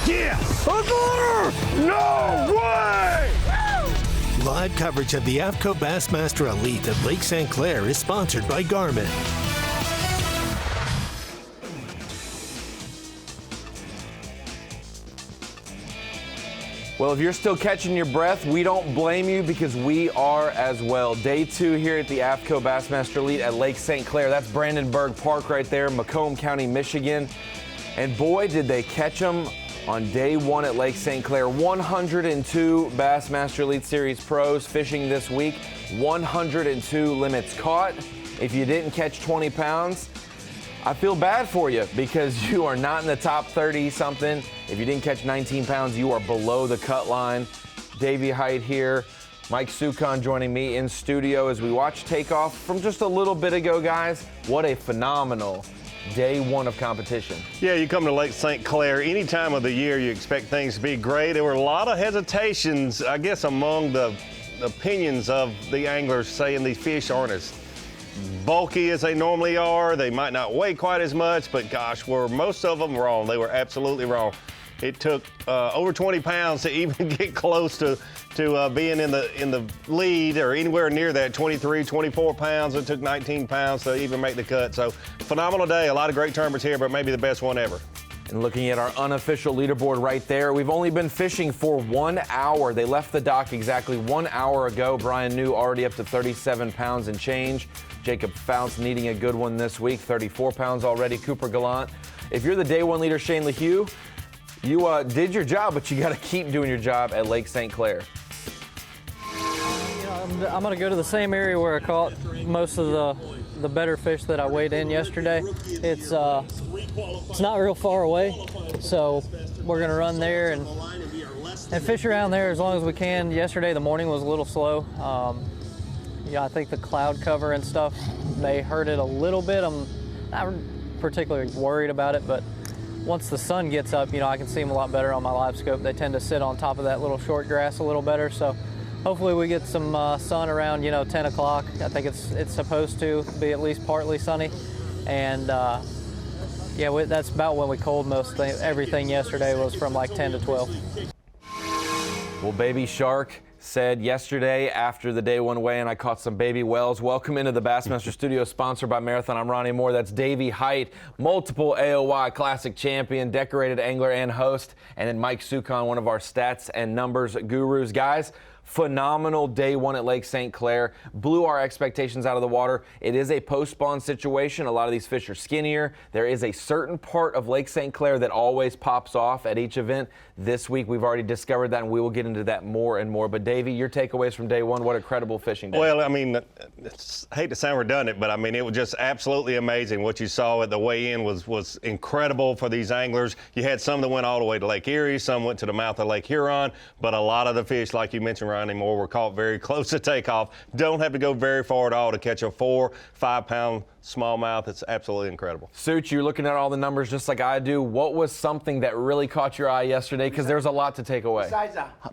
Yes! No way! Live coverage of the AFTCO Bassmaster Elite at Lake St. Clair is sponsored by Garmin. Well, if you're still catching your breath, we don't blame you because we are as well. Day 2 here at the AFTCO Bassmaster Elite at Lake St. Clair. That's Brandenburg Park right there, Macomb County, Michigan. And boy, did they catch them on day 1 at Lake St. Clair. 102 Bassmaster Elite Series pros fishing this week. 102 limits caught. If you didn't catch 20 pounds, I feel bad for you because you are not in the top 30-something. If you didn't catch 19 pounds, you are below the cut line. Davey Height here. Mike Sukon joining me in studio as we watch takeoff from just a little bit ago, guys. What a phenomenal day 1 of competition. Yeah, you come to Lake St. Clair any time of the year, you expect things to be great. There were a lot of hesitations, I guess, among the opinions of the anglers saying these fish aren't as bulky as they normally are. They might not weigh quite as much, but gosh, were most of them wrong. They were absolutely wrong. It took over 20 pounds to even get close to being in the lead or anywhere near that. 23, 24 pounds. It took 19 pounds to even make the cut. So phenomenal day. A lot of great tournaments here, but maybe the best one ever. And looking at our unofficial leaderboard right there, we've only been fishing for 1 hour. They left the dock exactly 1 hour ago. Brian New already up to 37 pounds and change. Jacob Founts needing a good one this week, 34 pounds already. Cooper Gallant. If you're the day 1 leader, Shane LeHue, you did your job, but you got to keep doing your job at Lake St. Clair. I'm going to go to the same area where I caught most of the better fish that I weighed in yesterday. It's not real far away, so we're going to run there and fish around there as long as we can. Yesterday the morning was a little slow. Yeah, I think the cloud cover and stuff may hurt it a little bit. I'm not particularly worried about it, but once the sun gets up, I can see them a lot better on my live scope. They tend to sit on top of that little short grass a little better, so hopefully we get some sun around 10 o'clock. I think it's supposed to be at least partly sunny, and yeah, that's about when we culled everything yesterday was from like 10 to 12. Well, Baby Shark said yesterday after the day 1 weigh-in, I caught some baby whales. Welcome into the Bassmaster Studio, sponsored by Marathon. I'm Ronnie Moore. That's Davey Height, multiple AOY Classic champion, decorated angler and host, and then Mike Sukon, one of our stats and numbers gurus. Guys, phenomenal day 1 at Lake St. Clair. Blew our expectations out of the water. It is a post-spawn situation. A lot of these fish are skinnier. There is a certain part of Lake St. Clair that always pops off at each event. This week, we've already discovered that, and we will get into that more and more. But, Davey, your takeaways from day 1, what a credible fishing day. Well, I mean, I hate to sound redundant, but, I mean, it was just absolutely amazing. What you saw at the weigh-in was incredible for these anglers. You had some that went all the way to Lake Erie, some went to the mouth of Lake Huron, but a lot of the fish, like you mentioned, Ronnie Moore, were caught very close to takeoff. Don't have to go very far at all to catch a 4-5 pound smallmouth. It's absolutely incredible. Such, you're looking at all the numbers just like I do. What was something that really caught your eye yesterday? Because there's a lot to take away.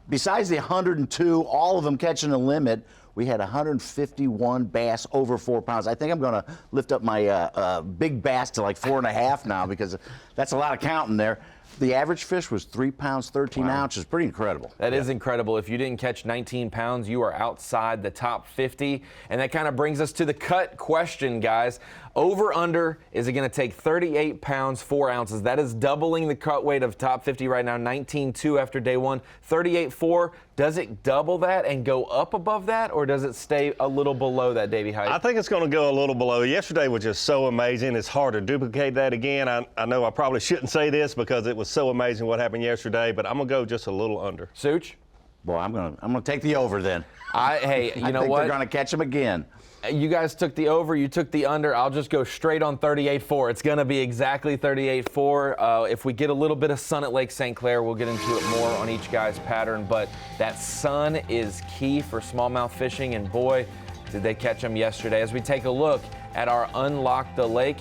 Besides the 102, all of them catching a limit, we had 151 bass over 4 pounds. I think I'm going to lift up my big bass to like 4.5 now because that's a lot of counting there. The average fish was 3 pounds, 13 ounces. Pretty incredible. That is incredible. If you didn't catch 19 pounds, you are outside the top 50. And that kind of brings us to the cut question, guys. Over, under, is it going to take 38 pounds, 4 ounces? That is doubling the cut weight of top 50 right now, 19.2 after day 1. 38.4, does it double that and go up above that, or does it stay a little below that, Davey Height? I think it's going to go a little below. Yesterday was just so amazing. It's hard to duplicate that again. I know I probably shouldn't say this because it was so amazing what happened yesterday, but I'm going to go just a little under. Such? Boy, I'm gonna take the over then. Hey, you know I think what? they're going to catch them again. You guys took the over, you took the under. I'll just go straight on 38.4. It's going to be exactly 38.4. If we get a little bit of sun at Lake St. Clair, we'll get into it more on each guy's pattern. But that sun is key for smallmouth fishing, and boy, did they catch them yesterday. As we take a look at our Unlock the Lake,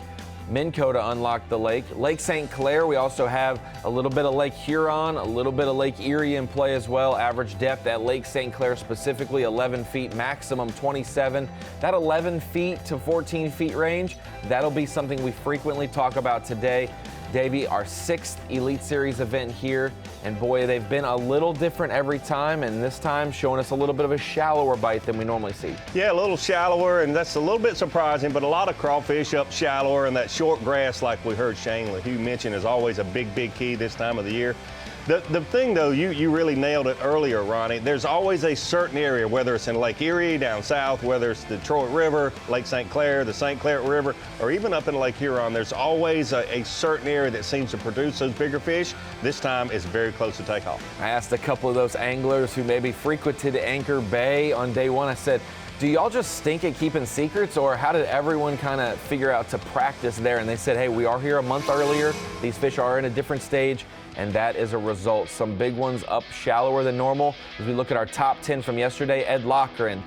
Minn Kota unlocked the lake. Lake St. Clair, we also have a little bit of Lake Huron, a little bit of Lake Erie in play as well. Average depth at Lake St. Clair specifically 11 feet, maximum 27. That 11 feet to 14 feet range, that'll be something we frequently talk about today. Davey, our 6th Elite Series event here, and boy, they've been a little different every time, and this time showing us a little bit of a shallower bite than we normally see. Yeah, a little shallower, and that's a little bit surprising, but a lot of crawfish up shallower, and that short grass, like we heard Shane LaHue mention, is always a big, big key this time of the year. The thing, though, you really nailed it earlier, Ronnie. There's always a certain area, whether it's in Lake Erie, down south, whether it's the Detroit River, Lake St. Clair, the St. Clair River, or even up in Lake Huron, there's always a certain area that seems to produce those bigger fish. This time it's very close to takeoff. I asked a couple of those anglers who maybe frequented Anchor Bay on day one, I said, do y'all just stink at keeping secrets, or how did everyone kind of figure out to practice there? And they said, hey, we are here a month earlier. These fish are in a different stage, and that is a result. Some big ones up shallower than normal. As we look at our top 10 from yesterday, Ed Lochran,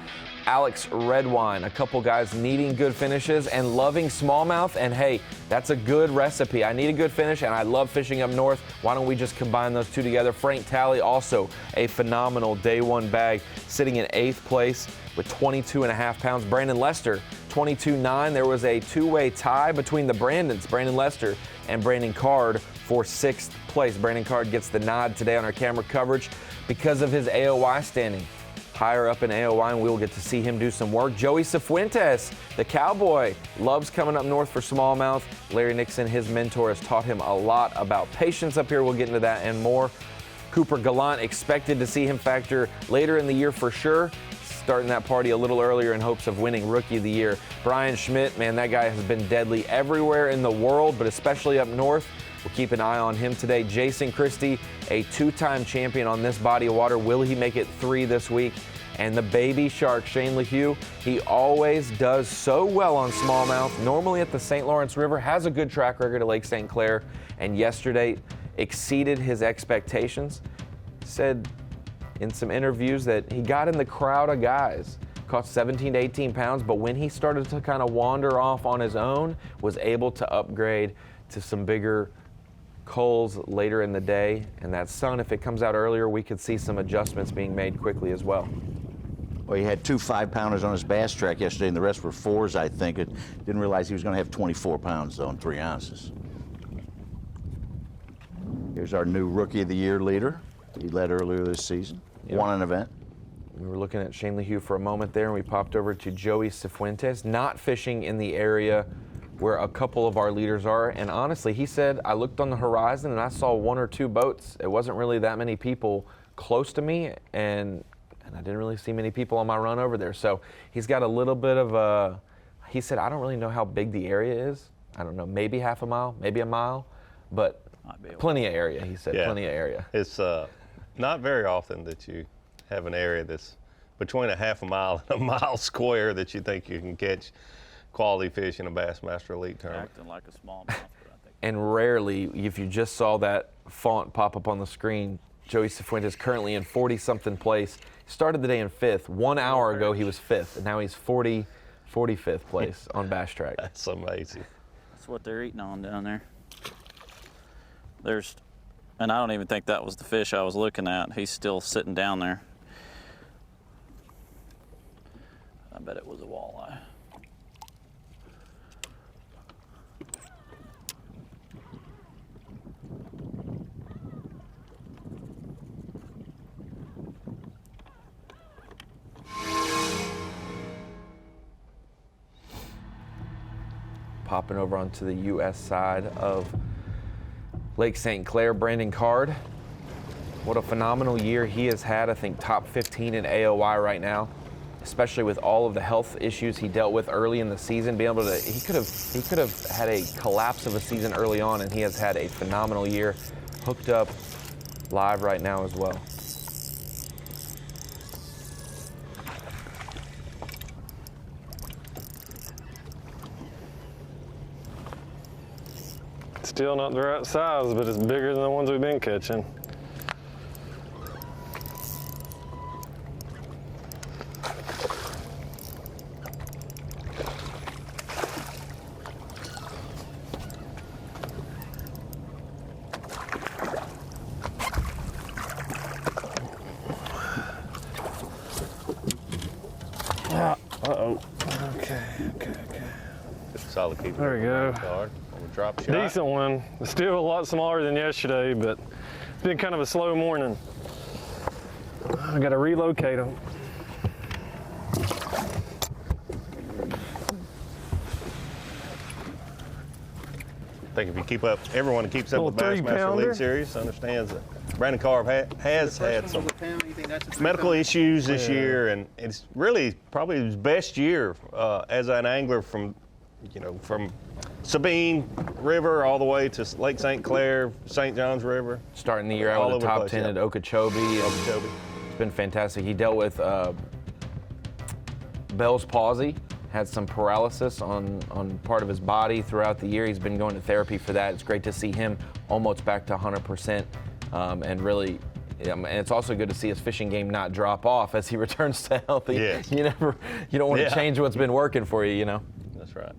Alex Redwine, a couple guys needing good finishes and loving smallmouth. And hey, that's a good recipe. I need a good finish, and I love fishing up north. Why don't we just combine those two together? Frank Talley, also a phenomenal day one bag, sitting in 8th place with 22.5 pounds. Brandon Lester, 22.9. There was a two-way tie between the Brandons, Brandon Lester and Brandon Card, for 6th place. Brandon Card gets the nod today on our camera coverage because of his AOY standing higher up in AOY, and we'll get to see him do some work. Joey Cifuentes, the cowboy, loves coming up north for smallmouth. Larry Nixon, his mentor, has taught him a lot about patience up here. We'll get into that and more. Cooper Gallant, expected to see him factor later in the year for sure, starting that party a little earlier in hopes of winning Rookie of the Year. Brian Schmidt, man, that guy has been deadly everywhere in the world, but especially up north. We'll keep an eye on him today. Jason Christie, a 2-time champion on this body of water. Will he make it 3 this week? And the baby shark, Shane LaHue, he always does so well on smallmouth. Normally at the St. Lawrence River, has a good track record at Lake St. Clair, and yesterday exceeded his expectations. Said in some interviews that he got in the crowd of guys, caught 17 to 18 pounds, but when he started to kind of wander off on his own, was able to upgrade to some bigger culls later in the day. And that sun, if it comes out earlier, we could see some adjustments being made quickly as well. Well, he had 2 5-pounders on his bass track yesterday, and the rest were 4s, I think. It didn't realize he was going to have 24 pounds, though, and 3 ounces. Here's our new Rookie of the Year leader. He led earlier this season, won an event. We were looking at Shane LaHue for a moment there, and we popped over to Joey Cifuentes, not fishing in the area where a couple of our leaders are. And honestly, he said, I looked on the horizon and I saw 1 or 2 boats. It wasn't really that many people close to me, and I didn't really see many people on my run over there. So he's got a little bit of a, he said, I don't really know how big the area is. I don't know, maybe half a mile, maybe a mile, but plenty of area, he said, plenty of area. It's not very often that you have an area that's between a half a mile and a mile square that you think you can catch quality fish in a Bassmaster Elite tournament. Acting like a smallmouth, I think. And rarely, if you just saw that font pop up on the screen, Joey Cifuentes currently in 40-something place. Started the day in 5th. 1 hour ago, he was 5th, and now he's 45th place on Bass Track. That's amazing. That's what they're eating on down there. And I don't even think that was the fish I was looking at. He's still sitting down there. I bet it was a walleye. Popping over onto the U.S. side of Lake St. Clair, Brandon Card. What a phenomenal year he has had. I think top 15 in AOY right now, especially with all of the health issues he dealt with early in the season. Being able to, he could have had a collapse of a season early on, and he has had a phenomenal year. Hooked up live right now as well. Still not the right size, but it's bigger than the ones we've been catching. Uh-oh. Okay. Just a solid keeper. There we go. Card. On the drop shot. Decent one. Still a lot smaller than yesterday, but it's been kind of a slow morning. I got to relocate them. I think if you keep up, everyone who keeps up with Little Bassmaster 3-pounder. League Series understands that Brandon Carr has had some medical issues this year, and it's really probably his best year as an angler from Sabine River all the way to Lake St. Clair, St. Johns River. Starting the year All out with over a the top place, 10 yeah. at Okeechobee. Okeechobee. It's been fantastic. He dealt with Bell's palsy, had some paralysis on part of his body throughout the year. He's been going to therapy for that. It's great to see him almost back to 100%, and really, and it's also good to see his fishing game not drop off as he returns to healthy. Yes. You don't want Yeah. to change what's been working for you, That's right.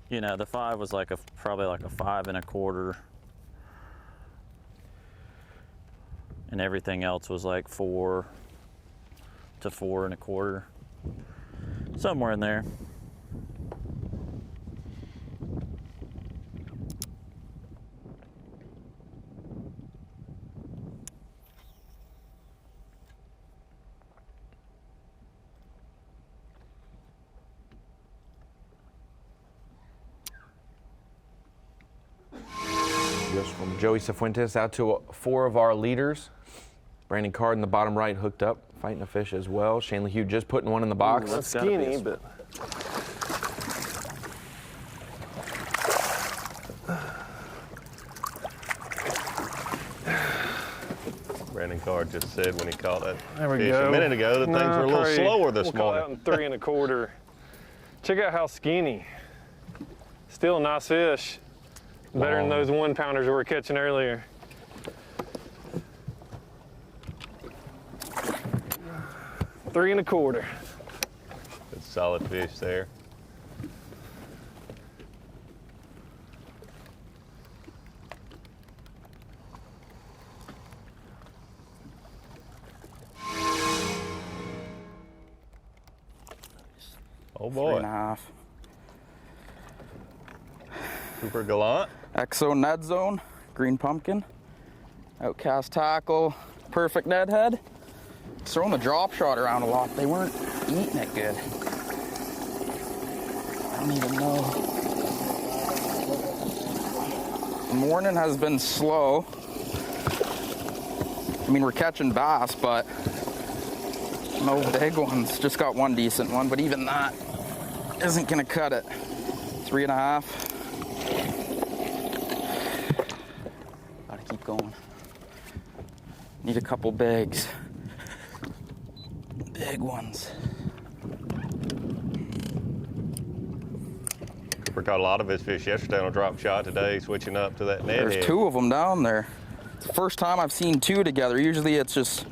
You know, the 5 was probably like a 5 1/4. And everything else was like 4 to 4 1/4. Somewhere in there. Goes from Joey Cifuentes out to 4 of our leaders. Brandon Card in the bottom right hooked up, fighting a fish as well. Shane LeHue just putting one in the box. That's skinny, but Brandon Carr just said when he caught that there we fish go. a minute ago that things were a little probably- slower this we'll call morning. out in 3 1/4. Check out how skinny. Still a nice fish. Better than those 1-pounders we were catching earlier. Three and a quarter. Good solid fish there. Oh boy, 3.5. super gallant. Exo Ned Zone, green pumpkin, outcast tackle, perfect Ned head. Throwing the drop shot around a lot. They weren't eating it good. I don't even know. The morning has been slow. I mean, we're catching bass, but no big ones. Just got one decent one, but even that isn't gonna cut it. 3.5. Gotta keep going. Need a couple bigs. Big ones. We caught a lot of his fish yesterday on a drop shot. Today, switching up to that Ned There's head. 2 of them down there. It's the first time I've seen 2 together. Usually it's just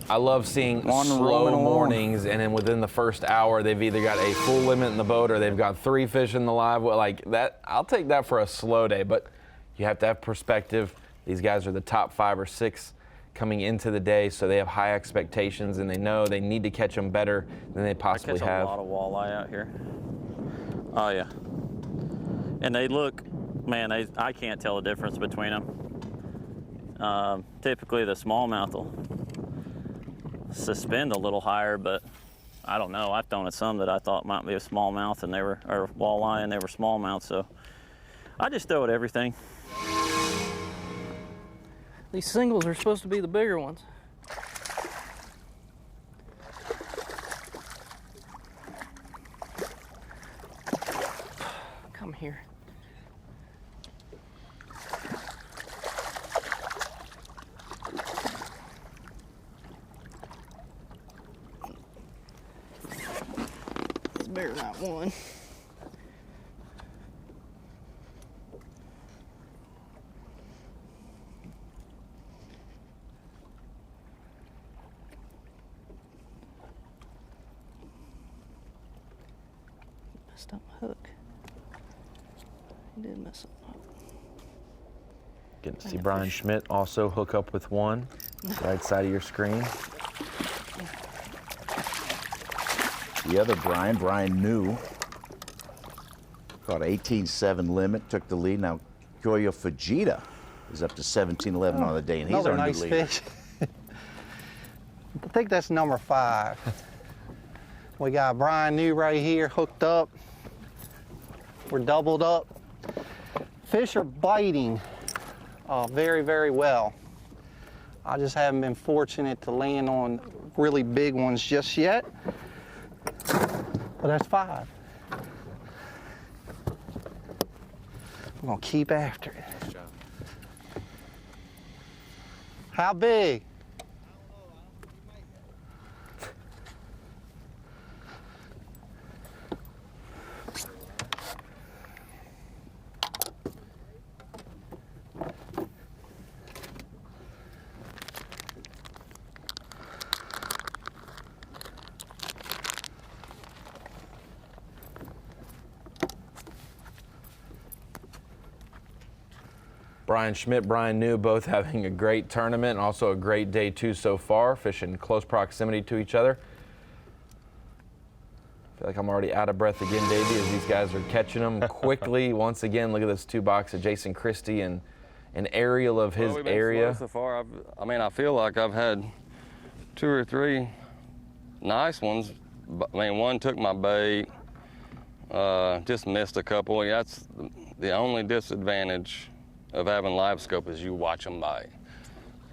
I love seeing One slow roaming along. mornings, and then within the first hour, they've either got a full limit in the boat or they've got 3 fish in the live well. Like that, I'll take that for a slow day. But you have to have perspective. These guys are the top 5 or 6 coming into the day, so they have high expectations, and they know they need to catch them better than they I possibly catch have. a lot of walleye out here. Oh yeah. And they look, man, I can't tell the difference between them. Typically the smallmouth will suspend a little higher, but I don't know. I've thrown at some that I thought might be a smallmouth and they were, or walleye and they were smallmouth, so I just throw at everything. These singles are supposed to be the bigger ones. Come here. It's bigger than that one. Messed up my hook. He did mess up. Getting to see Brian Schmidt also hook up with one, right side of your screen. The other Brian New. Caught 18.7 limit, took the lead. Now Goyo Fujita is up to 17.11 on the day, and he's another our nice new leader. fish. I think that's number 5. We got Brian New right here hooked up. We're doubled up. Fish are biting very, very well. I just haven't been fortunate to land on really big ones just yet. But that's 5. We're gonna keep after it. Good job. How big? Brian Schmidt, Brian New, both having a great tournament and also a great day 2 so far, fishing in close proximity to each other. I feel like I'm already out of breath again, Davey, as these guys are catching them quickly. Once again, look at this 2 box of Jason Christie and an aerial of his Well, we've been area. slow so far. I feel like I've had 2 or 3 nice ones. One took my bait, just missed a couple. That's the only disadvantage of having live scope is you watch them bite.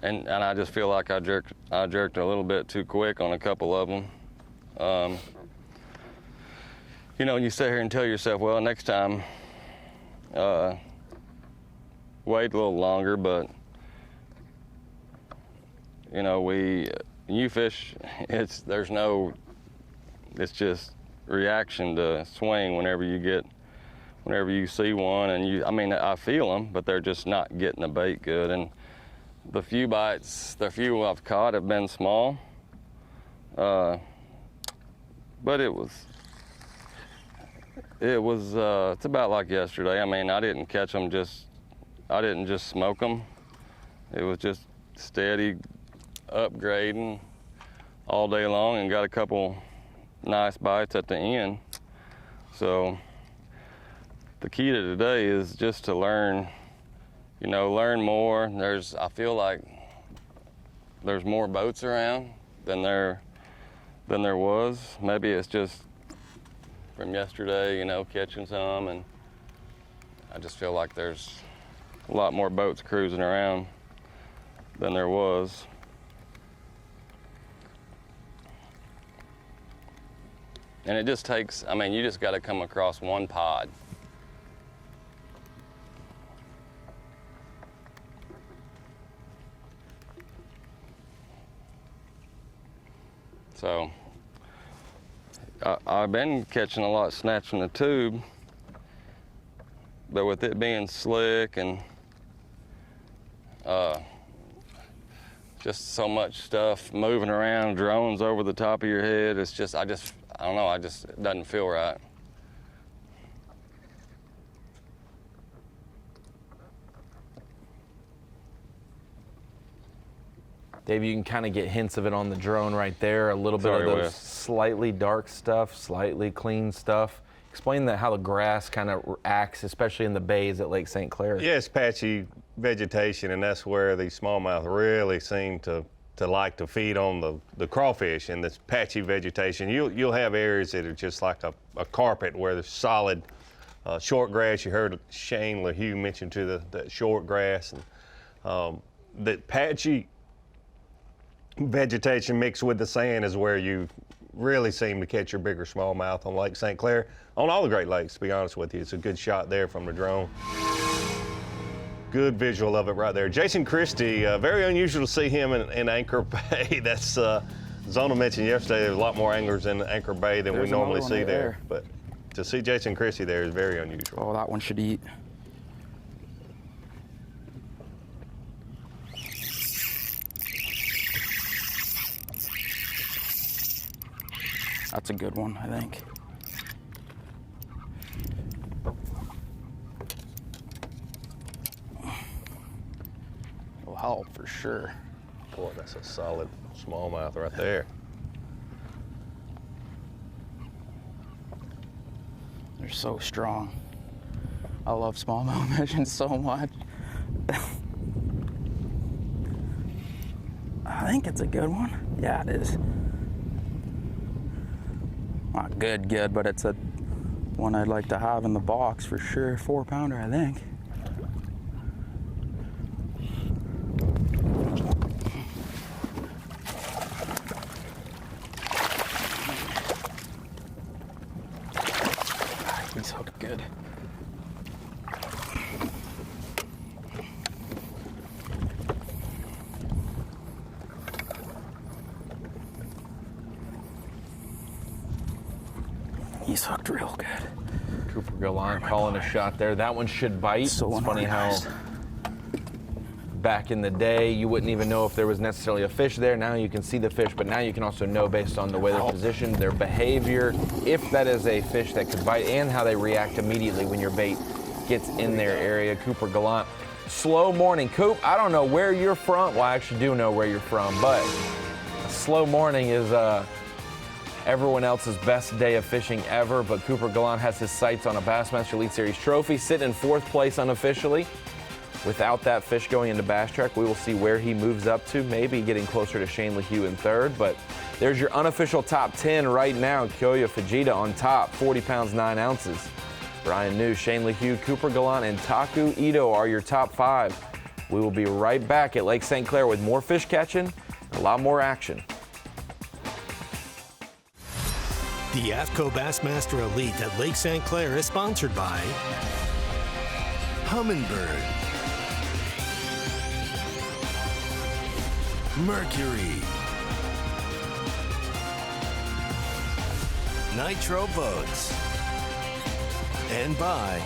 And I just feel like I jerked a little bit too quick on a couple of them. You know, you sit here and tell yourself, well, next time, wait a little longer, but you know, you fish, it's just reaction to swing whenever you see one, and I feel them, but they're just not getting the bait good. And the few I've caught have been small, but it's about like yesterday. I didn't catch them I didn't just smoke them. It was just steady upgrading all day long, and got a couple nice bites at the end. So the key to today is just to learn more. I feel like there's more boats around than there was. Maybe it's just from yesterday, catching some, and I just feel like there's a lot more boats cruising around than there was. And it just takes, you just got to come across one pod. So I've been catching a lot snatching the tube, but with it being slick and just so much stuff moving around, drones over the top of your head, it's just, I don't know, it doesn't feel right. Dave, you can kind of get hints of it on the drone right there, a little bit of those slightly dark stuff, slightly clean stuff. Explain how the grass kind of acts, especially in the bays at Lake St. Clair. Yeah, it's patchy vegetation, and that's where the smallmouth really seem to like to feed on the crawfish in this patchy vegetation. You'll have areas that are just like a carpet where there's solid short grass. You heard Shane LaHue mention to the short grass, and that patchy vegetation mixed with the sand is where you really seem to catch your bigger smallmouth on Lake St. Clair, on all the Great Lakes, to be honest with you. It's a good shot there from the drone. Good visual of it right there. Jason Christie, very unusual to see him in Anchor Bay. That's, Zona mentioned yesterday, there's a lot more anglers in Anchor Bay than we normally see there. But to see Jason Christie there is very unusual. Oh, that one should eat. That's a good one, I think. Will help for sure. Boy, that's a solid smallmouth right there. They're so strong. I love smallmouth fishing so much. I think it's a good one. Yeah, it is. Not good, but it's a one I'd like to have in the box for sure. 4-pounder, I think. He's hooked good. He's hooked real good. Cooper Gallant calling a shot there. That one should bite. So it's funny how back in the day you wouldn't even know if there was necessarily a fish there. Now you can see the fish, but now you can also know based on the way they're positioned, their behavior, if that is a fish that could bite, and how they react immediately when your bait gets in their area. Cooper Gallant, slow morning. Coop, I don't know where you're from. Well, I actually do know where you're from, but a slow morning is everyone else's best day of fishing ever, but Cooper Gallant has his sights on a Bassmaster Elite Series trophy, sitting in 4th place unofficially. Without that fish going into Bass Track, we will see where he moves up to, maybe getting closer to Shane LeHue in 3rd, but there's your unofficial top 10 right now. Kyoya Fujita on top, 40 pounds, 9 ounces. Brian New, Shane LeHue, Cooper Gallant, and Taku Ito are your top 5. We will be right back at Lake St. Clair with more fish catching, a lot more action. The AFTCO Bassmaster Elite at Lake St. Clair is sponsored by Humminbird, Mercury, Nitro Boats, and by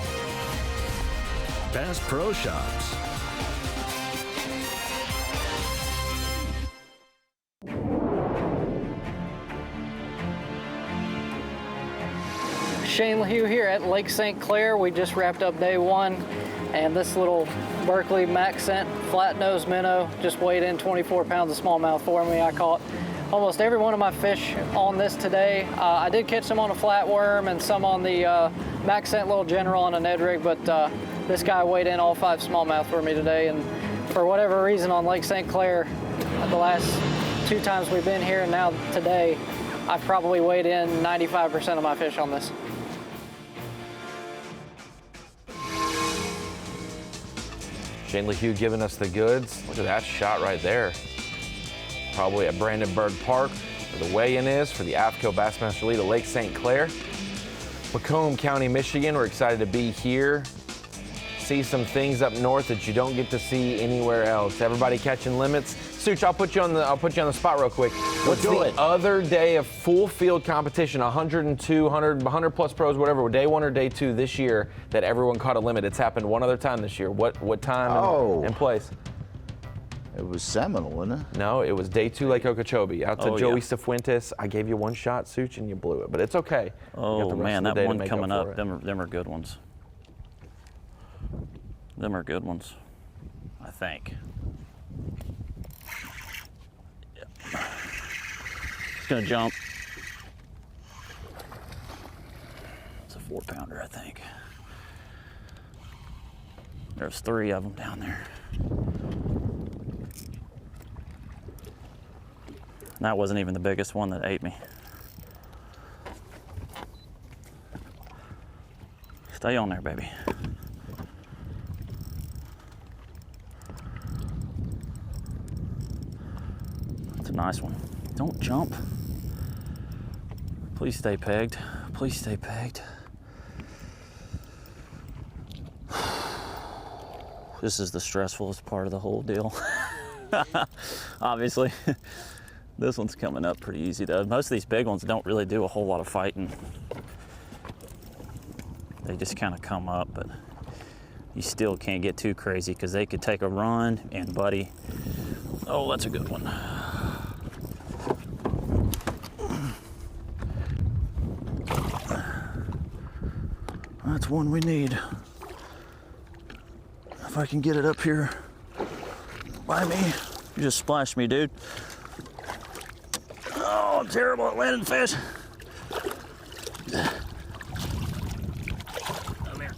Bass Pro Shops. Shane LeHue here at Lake St. Clair. We just wrapped up day 1, and this little Berkeley Max Scent flat nose minnow just weighed in 24 pounds of smallmouth for me. I caught almost every one of my fish on this today. I did catch some on a flatworm and some on the Max Scent Little General on a Ned rig, but this guy weighed in all 5 smallmouth for me today. And for whatever reason on Lake St. Clair, the last 2 times we've been here and now today, I've probably weighed in 95% of my fish on this. Shane LeHue giving us the goods. Look at that shot right there. Probably at Brandenburg Park, where the weigh-in is for the AFTCO Bassmaster Elite at Lake St. Clair. Macomb County, Michigan. We're excited to be here. See some things up north that you don't get to see anywhere else. Everybody catching limits. Such, I'll put you on the spot real quick. What's the other day of full field competition, 102, 100 plus pros, whatever, day 1 or day 2 this year that everyone caught a limit? It's happened one other time this year. What time and place? It was Seminole, wasn't it? No, it was day 2 Lake Okeechobee. Out to Joey Cifuentes. I gave you 1 shot, Such, and you blew it, but it's okay. Oh man, that one coming up, them are good ones. Them are good ones, I think. Yeah. It's gonna jump. It's a 4-pounder, I think. There's 3 of them down there. And that wasn't even the biggest one that ate me. Stay on there, baby. That's a nice one. Don't jump. Please stay pegged. Please stay pegged. This is the stressfulest part of the whole deal. Obviously. This one's coming up pretty easy though. Most of these big ones don't really do a whole lot of fighting. They just kind of come up, but you still can't get too crazy because they could take a run and buddy. Oh, that's a good one. That's one we need. If I can get it up here by me. You just splashed me, dude. Oh, I'm terrible at landing fish. Come here.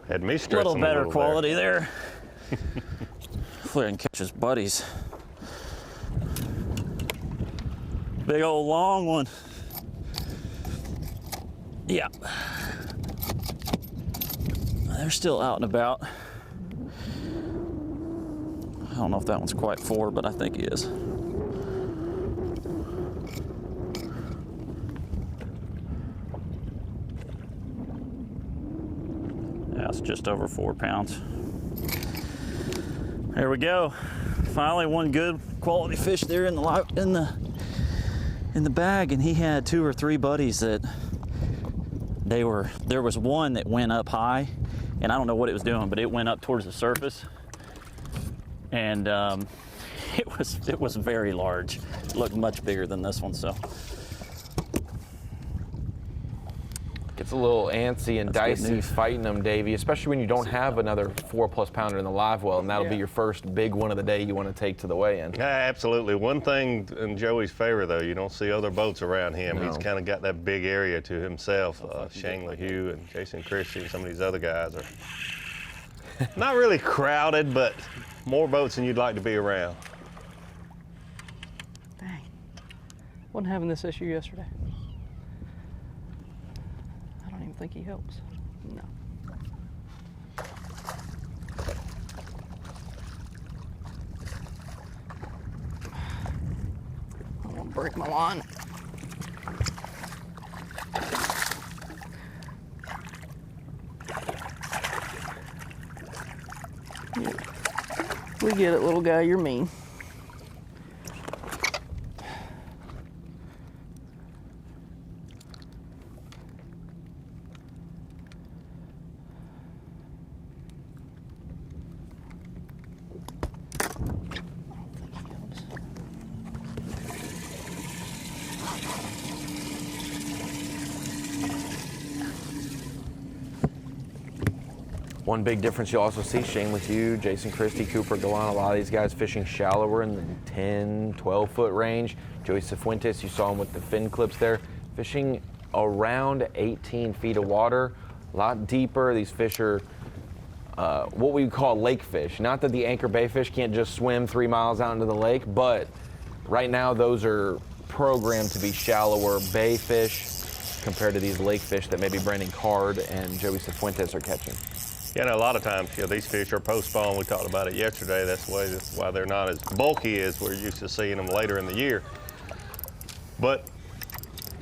Had me A stressing little better there. quality there. Hopefully I can catch his buddies. Big old long one. Yeah. They're still out and about. I don't know if that one's quite 4, but I think he is. Yeah, it's just over 4 pounds. There we go. Finally, one good quality fish there in the bag, and he had 2 or 3 buddies that there was one that went up high, and I don't know what it was doing, but it went up towards the surface, and it was very large. It looked much bigger than this one, so. Gets a little antsy and That's good dicey news. fighting them, Davey, especially when you don't have another 4+ pounder in the live well, and that'll be your first big one of the day you want to take to the weigh-in. Yeah, absolutely. One thing in Joey's favor, though, you don't see other boats around him. No. He's kind of got that big area to himself. Shane LaHue and Jason Christie and some of these other guys are not really crowded, but more boats than you'd like to be around. Dang. Wasn't having this issue yesterday. I don't even think he helps. No. I want to break my line. Yeah. We get it, little guy. You're mean. One big difference you'll also see, Shane LaHue, Jason Christie, Cooper Galan, a lot of these guys fishing shallower in the 10, 12-foot range. Joey Cifuentes, you saw him with the fin clips there, fishing around 18 feet of water, a lot deeper. These fish are what we call lake fish. Not that the Anchor Bay fish can't just swim 3 miles out into the lake, but right now those are programmed to be shallower bay fish compared to these lake fish that maybe Brandon Card and Joey Cifuentes are catching. Yeah, and a lot of times, these fish are post-spawn. We talked about it yesterday. That's why they're not as bulky as we're used to seeing them later in the year. But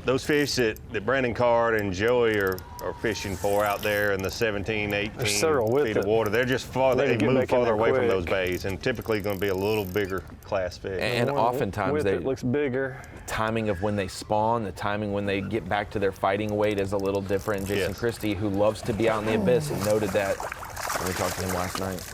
those fish that Brandon Card and Joey are fishing for out there in the 17, 18 feet of water, they're just they move farther away from those bays, and typically going to be a little bigger class fish. And oftentimes it looks bigger. Timing of when they spawn, the timing when they get back to their fighting weight is a little different. Jason Christie, who loves to be out in the abyss, noted that when we talked to him last night.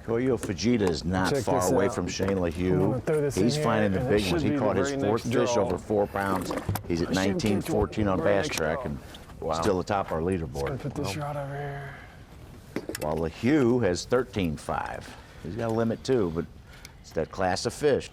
Koyo Fujita is not Check far this away out. from Shane I'm LaHue. gonna throw this in He's here, finding the and it big should ones. He be caught the his very fourth next fish draw. over 4 pounds. He's at I should get 19-14 on very Bass next Track draw. and Wow. still atop our I'm gonna leaderboard. put this rod over here. While LaHue has 13.5. He's got a limit too, but it's that class of fish.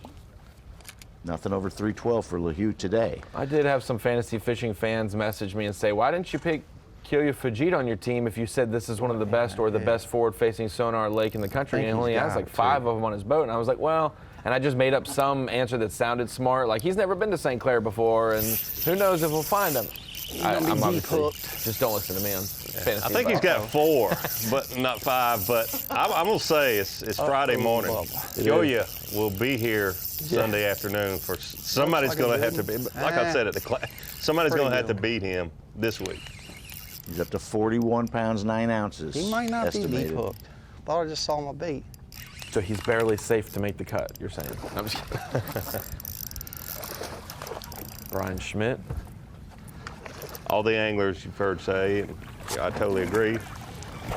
Nothing over 312 for LaHue today. I did have some fantasy fishing fans message me and say, why didn't you pick Koyo Fujita on your team if you said this is one of the best or the best forward-facing sonar lake in the country? And he only has like 5 of them on his boat. And I was like, well, and I just made up some answer that sounded smart. Like, he's never been to St. Clair before, and who knows if we'll find him. I'm obviously, just don't listen to me on fantasy. I think he's got 4, but not 5. But I'm going to say it's Friday morning. Koyo will be here Sunday afternoon. For somebody's going to have to be, like I said at the class, somebody's going to have to beat him this week. He's up to 41 pounds, 9 ounces. He might not be estimated. deep hooked. Thought I just saw my bait. So he's barely safe to make the cut, you're saying? I'm just kidding. Brian Schmidt. All the anglers you've heard say, and I totally agree.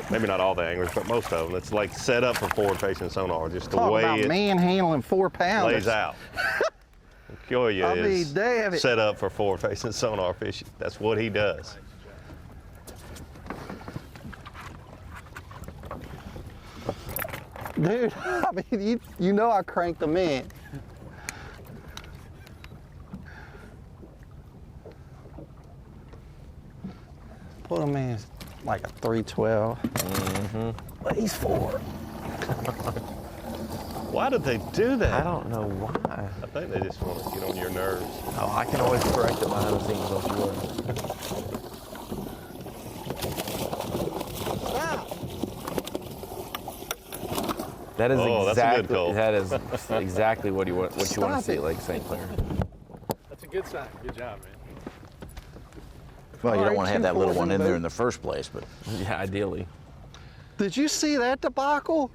Maybe not all the anglers, but most of them. It's like set up for forward-facing sonar, just the Talk way about it manhandling 4 pounds. lays out. Koyo I mean, is damn it. set up for forward-facing sonar fishing. That's what he does. Dude, I mean, you know I cranked them in. Put them in like a 312. But he's 4. Why did they do that? I don't know why. I think they just want to get on your nerves. Oh, I can always correct it behind the scenes, don't you worry. That is that's a good call. That is exactly what you want to see at Lake St. Clair. That's a good sign. Good job, man. Well, you don't All right, want to have that little 2 one fours in in there the in the first place, but Yeah, ideally. Did you see that debacle?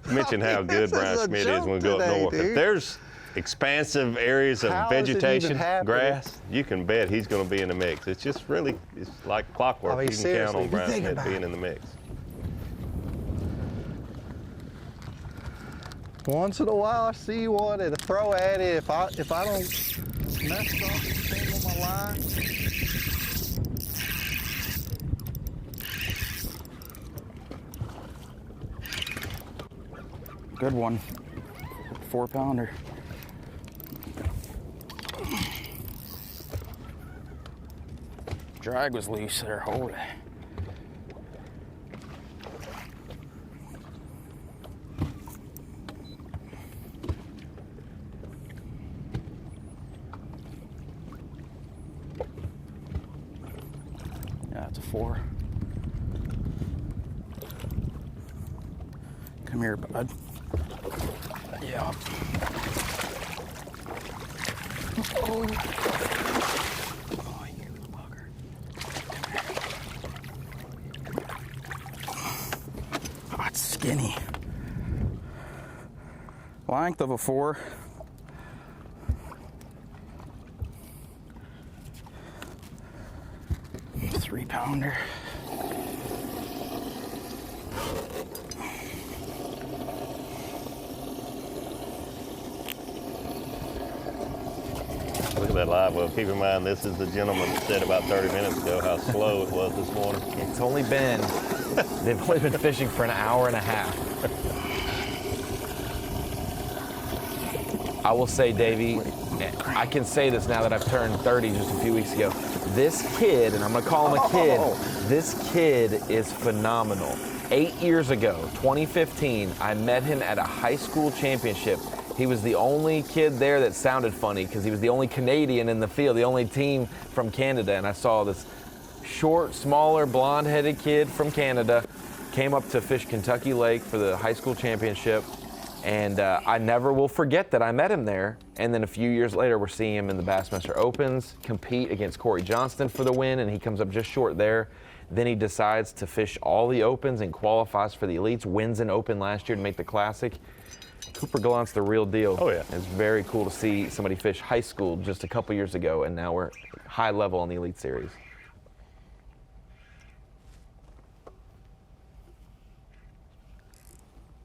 Mention how good This is Brian a Schmidt is joke when we go up today, north. If dude. there's expansive areas of How is it even vegetation, happening? grass, you can bet he's going to be in the mix. It's just really, it's like clockwork. I mean, You can count seriously, on if you Brian think Schmidt about being it. in the mix. Once in a while, I see one and throw at it. If I don't mess up anything on my line, Good one. 4-pounder. Drag was loose there, holy. Yeah, it's a 4. Come here, bud. Yeah. Oh, you little bugger. Oh, it's skinny. Length of a 4. Three-pounder. Look at that live well. Keep in mind, this is the gentleman that said about 30 minutes ago how slow it was this morning. It's only been, they've only been fishing for an hour and a half. I will say, Davey, I can say this now that I've turned 30 just a few weeks ago. This kid, and I'm gonna call him a kid, this kid is phenomenal. 8 years ago, 2015, I met him at a high school championship. He was the only kid there that sounded funny because he was the only Canadian in the field, the only team from Canada. And I saw this short, smaller, blonde-headed kid from Canada came up to fish Kentucky Lake for the high school championship. And I never will forget that I met him there. And then a few years later, we're seeing him in the Bassmaster Opens, compete against Corey Johnston for the win, and he comes up just short there. Then he decides to fish all the Opens and qualifies for the Elites, wins an Open last year to make the Classic. Cooper Gallant's the real deal. Oh, yeah. It's very cool to see somebody fish high school just a couple years ago, and now we're high level on the Elite Series.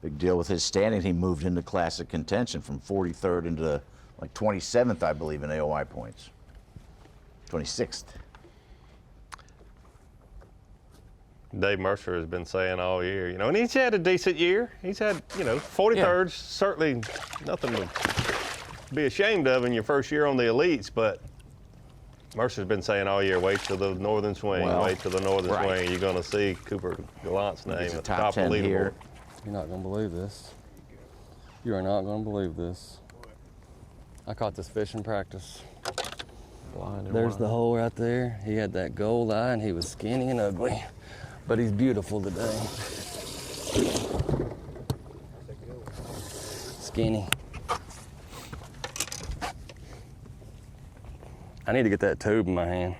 big deal with his standing. He moved into Classic contention from 43rd into like 27th, I believe, in AOI points. 26th. Dave Mercer has been saying all year, you know, and he's had a decent year. He's had, you know, 43rd, certainly nothing to be ashamed of in your first year on the Elites, but Mercer's been saying all year, wait till the northern swing, wait till the northern swing. You're going to see Cooper Gallant's name at the top of the leaderboard. You're not going to believe this. You are not going to believe this. I caught this fish in practice. There's the hole right there. He had that gold eye and he was skinny and ugly. But he's beautiful today. Skinny. I need to get that tube in my hand.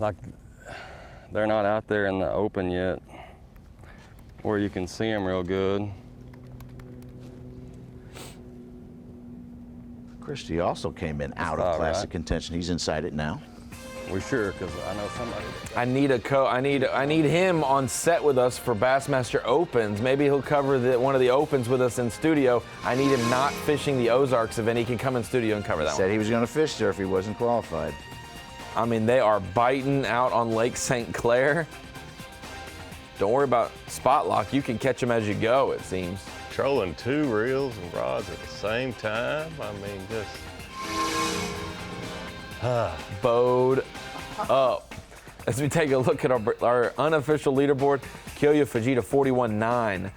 Like, they're not out there in the open yet, where you can see them real good. Christie also came in out of Classic contention. He's inside it now. We sure, because I know somebody. I need him on set with us for Bassmaster Opens. Maybe he'll cover one of the Opens with us in studio. I need him not fishing the Ozarks event. He can come in studio and cover that one. Said he was going to fish there if he wasn't qualified. I mean, they are biting out on Lake St. Clair. Don't worry about spot lock. You can catch them as you go, it seems. Trolling 2 reels and rods at the same time. I mean, just bowed up. As we take a look at our unofficial leaderboard, Kilya Fujita 41.9.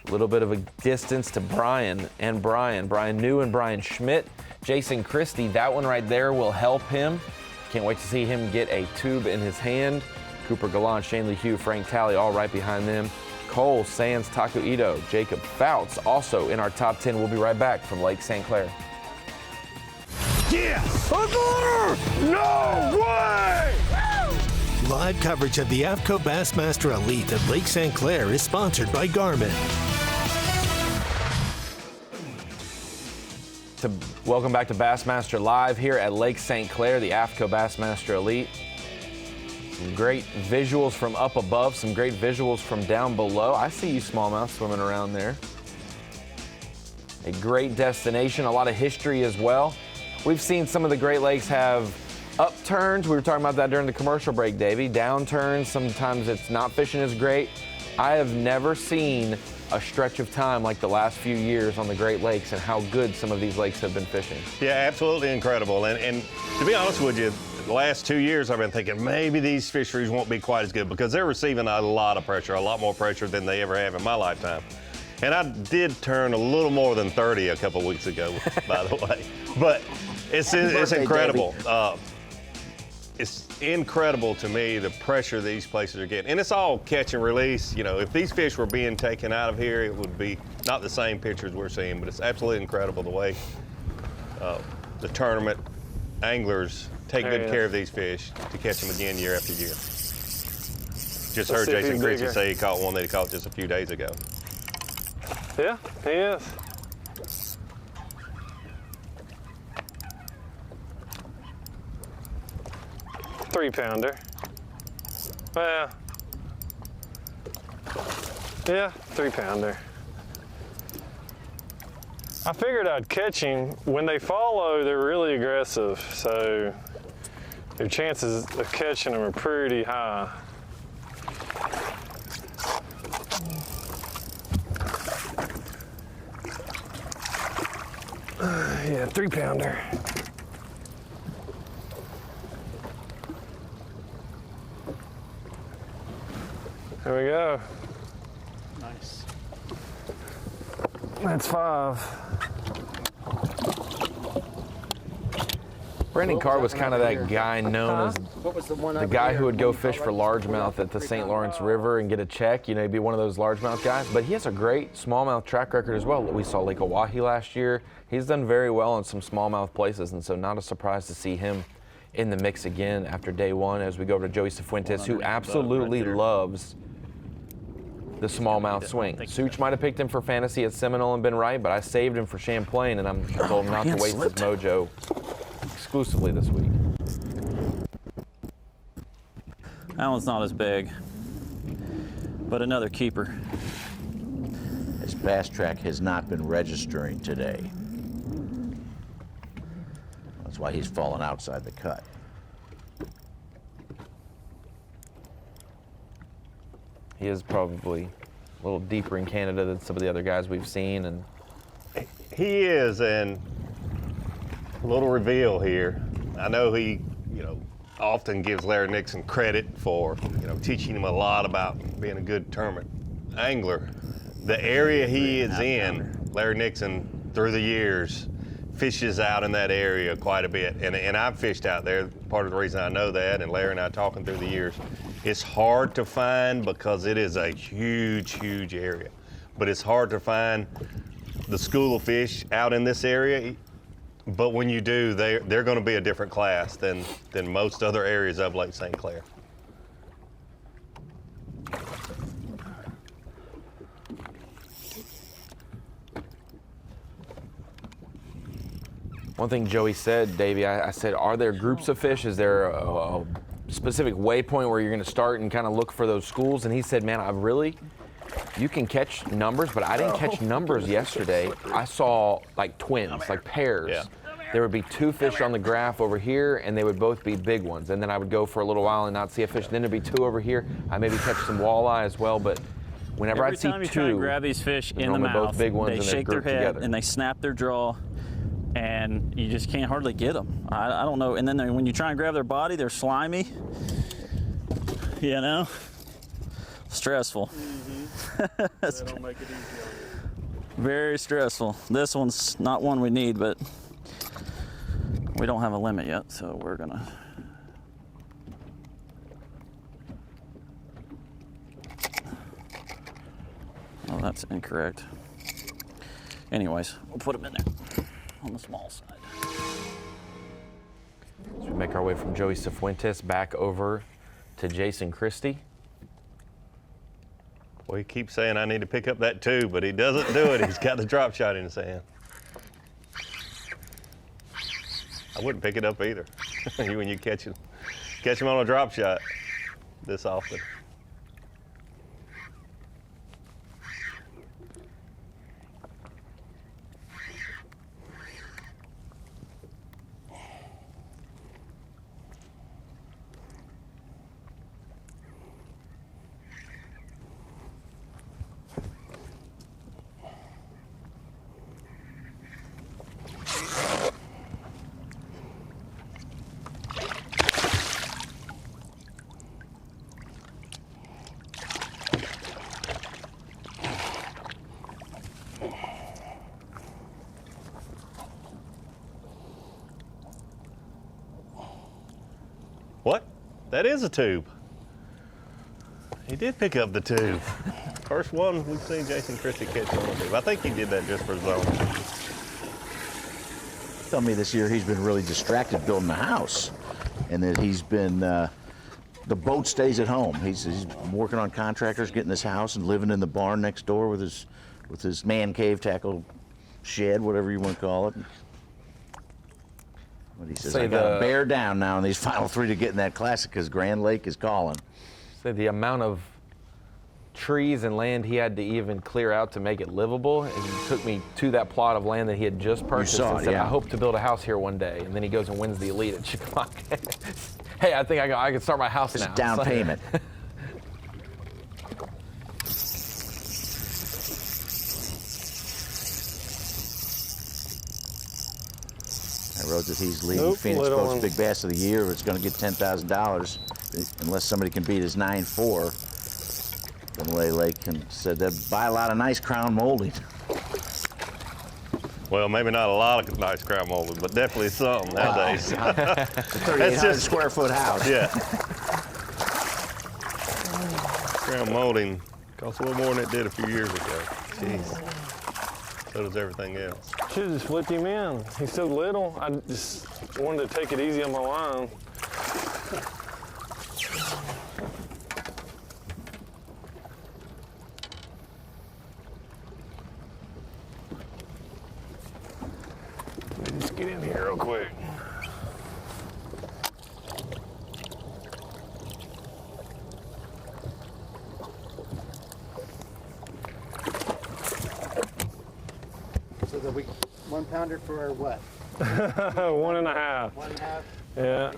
A little bit of a distance to Brian New and Brian Schmidt. Jason Christie, that one right there will help him. Can't wait to see him get a tube in his hand. Cooper Gallant, Shane Lee Hugh, Frank Talley, all right behind them. Cole, Sands, Taku Ito, Jacob Fouts, also in our top 10. We'll be right back from Lake St. Clair. yes! No way! Live coverage of the AFTCO Bassmaster Elite at Lake St. Clair is sponsored by Garmin. Welcome back to Bassmaster Live here at Lake St. Clair, the AFTCO Bassmaster Elite. Some great visuals from up above, some great visuals from down below. I see you smallmouth swimming around there. A great destination, a lot of history as well. We've seen some of the Great Lakes have upturns. We were talking about that during the commercial break, Davey. Downturns, sometimes it's not fishing as great. I have never seen a stretch of time like the last few years on the Great Lakes and how good some of these lakes have been fishing. Yeah, absolutely incredible. And to be honest with you, the last 2 years I've been thinking maybe these fisheries won't be quite as good because they're receiving a lot of pressure, a lot more pressure than they ever have in my lifetime. And I did turn a little more than 30 a couple weeks ago, by the way. But it's incredible. It's incredible to me the pressure these places are getting. And it's all catch and release. You know, if these fish were being taken out of here, it would be not the same pictures we're seeing, but it's absolutely incredible the way the tournament anglers take good care of these fish to catch them again year after year. Just heard Jason Christie say he caught one that he caught just a few days ago. Yeah, he is. Three-pounder. Well, yeah, 3-pounder. I figured I'd catch him. When they follow, they're really aggressive, so your chances of catching them are pretty high. Yeah, 3-pounder. There we go. Nice. That's 5. Brandon Carr was kind of that guy known as the guy who would go fish for largemouth at the St. Lawrence River and get a check. You know, he'd be one of those largemouth guys. But he has a great smallmouth track record as well. We saw Lake Oahe last year. He's done very well in some smallmouth places, and so not a surprise to see him in the mix again after day one as we go to Joey Cifuentes, who absolutely loves the smallmouth swing. Such might have picked him for fantasy at Seminole and been right, but I saved him for Champlain, and I told him not to waste his mojo exclusively this week. That one's not as big, but another keeper. His bass track has not been registering today. That's why he's fallen outside the cut. He is probably a little deeper in Canada than some of the other guys we've seen, and he is. And a little reveal here. I know he, often gives Larry Nixon credit for, teaching him a lot about being a good tournament angler. The area he is in, Larry Nixon, through the years, fishes out in that area quite a bit. And I've fished out there. Part of the reason I know that, and Larry and I talking through the years, it's hard to find because it is a huge, huge area. But it's hard to find the school of fish out in this area. But when you do, they're going to be a different class than most other areas of Lake St. Clair. one thing Joey said, Davey, I said, are there groups of fish? Is there a specific waypoint where you're going to start and kind of look for those schools? And he said, man, you can catch numbers, but I didn't catch numbers yesterday. I saw like twins, like pairs. Yeah. there would be 2 fish on the graph over here, and they would both be big ones. And then I would go for a little while and not see a fish. Then there'd be 2 over here. I maybe catch some walleye as well, but whenever Every I'd see time you 2, try and grab these fish in the normally mouth, both big ones they and they're shake their grouped head together. and they snap their jaw, and you just can't hardly get them. I don't know. And then when you try and grab their body, they're slimy. You know, stressful. They don't make it easy on you. Very stressful. This one's not one we need, but we don't have a limit yet, so we're gonna. Oh, that's incorrect. Anyways, we'll put them in there on the small side. So we make our way from Joey Cifuentes back over to Jason Christie. Well, he keeps saying I need to pick up that tube, but he doesn't do it. He's got the drop shot in his hand. I wouldn't pick it up either when you catch him on a drop shot this often. What? That is a tube. He did pick up the tube. First one we've seen Jason Christie catch on a tube. I think he did that just for his own. Tell me this year he's been really distracted building a house, and that he's been the boat stays at home. He's working on contractors, getting this house, and living in the barn next door with his man cave, tackle shed, whatever you want to call it. But he says, I got to bear down now in these final 3 to get in that classic because Grand Lake is calling. So the amount of trees and land he had to even clear out to make it livable, and he took me to that plot of land that he had just purchased and said, I hope to build a house here one day. And then he goes and wins the Elite at Chicago. Hey, I think I can start my house now. It's down payment. I wrote that he's leading Phoenix Coast Big Bass of the Year. It's going to get $10,000 unless somebody can beat his 9.4. From Lay Lake, and said they'd buy a lot of nice crown molding. Well, maybe not a lot of nice crown molding, but definitely some nowadays. 3,800 square foot house. Yeah. Crown molding costs a little more than it did a few years ago. Jeez. So does everything else. Should have just flipped him in. He's so little. I just wanted to take it easy on my line. Get in here real quick. So the 1 pounder for what? 1.5. 1.5? Yeah.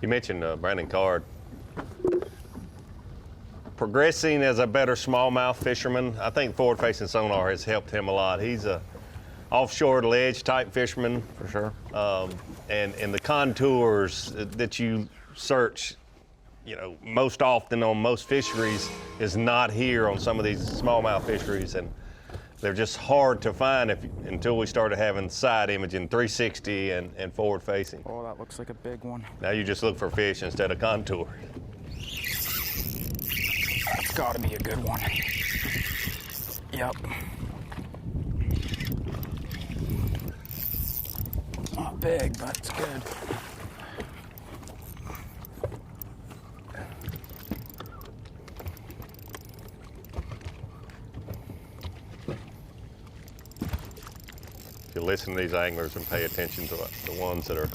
You mentioned Brandon Card. Progressing as a better smallmouth fisherman. I think forward-facing sonar has helped him a lot. He's a offshore ledge type fisherman. For sure. And the contours that you search, you know, most often on most fisheries is not here on some of these smallmouth fisheries, and they're just hard to find until we started having side imaging, 360 and forward-facing. Oh, that looks like a big one. Now you just look for fish instead of contour. That's got to be a good one. Yep. Not big, but it's good. If you listen to these anglers and pay attention to the ones that are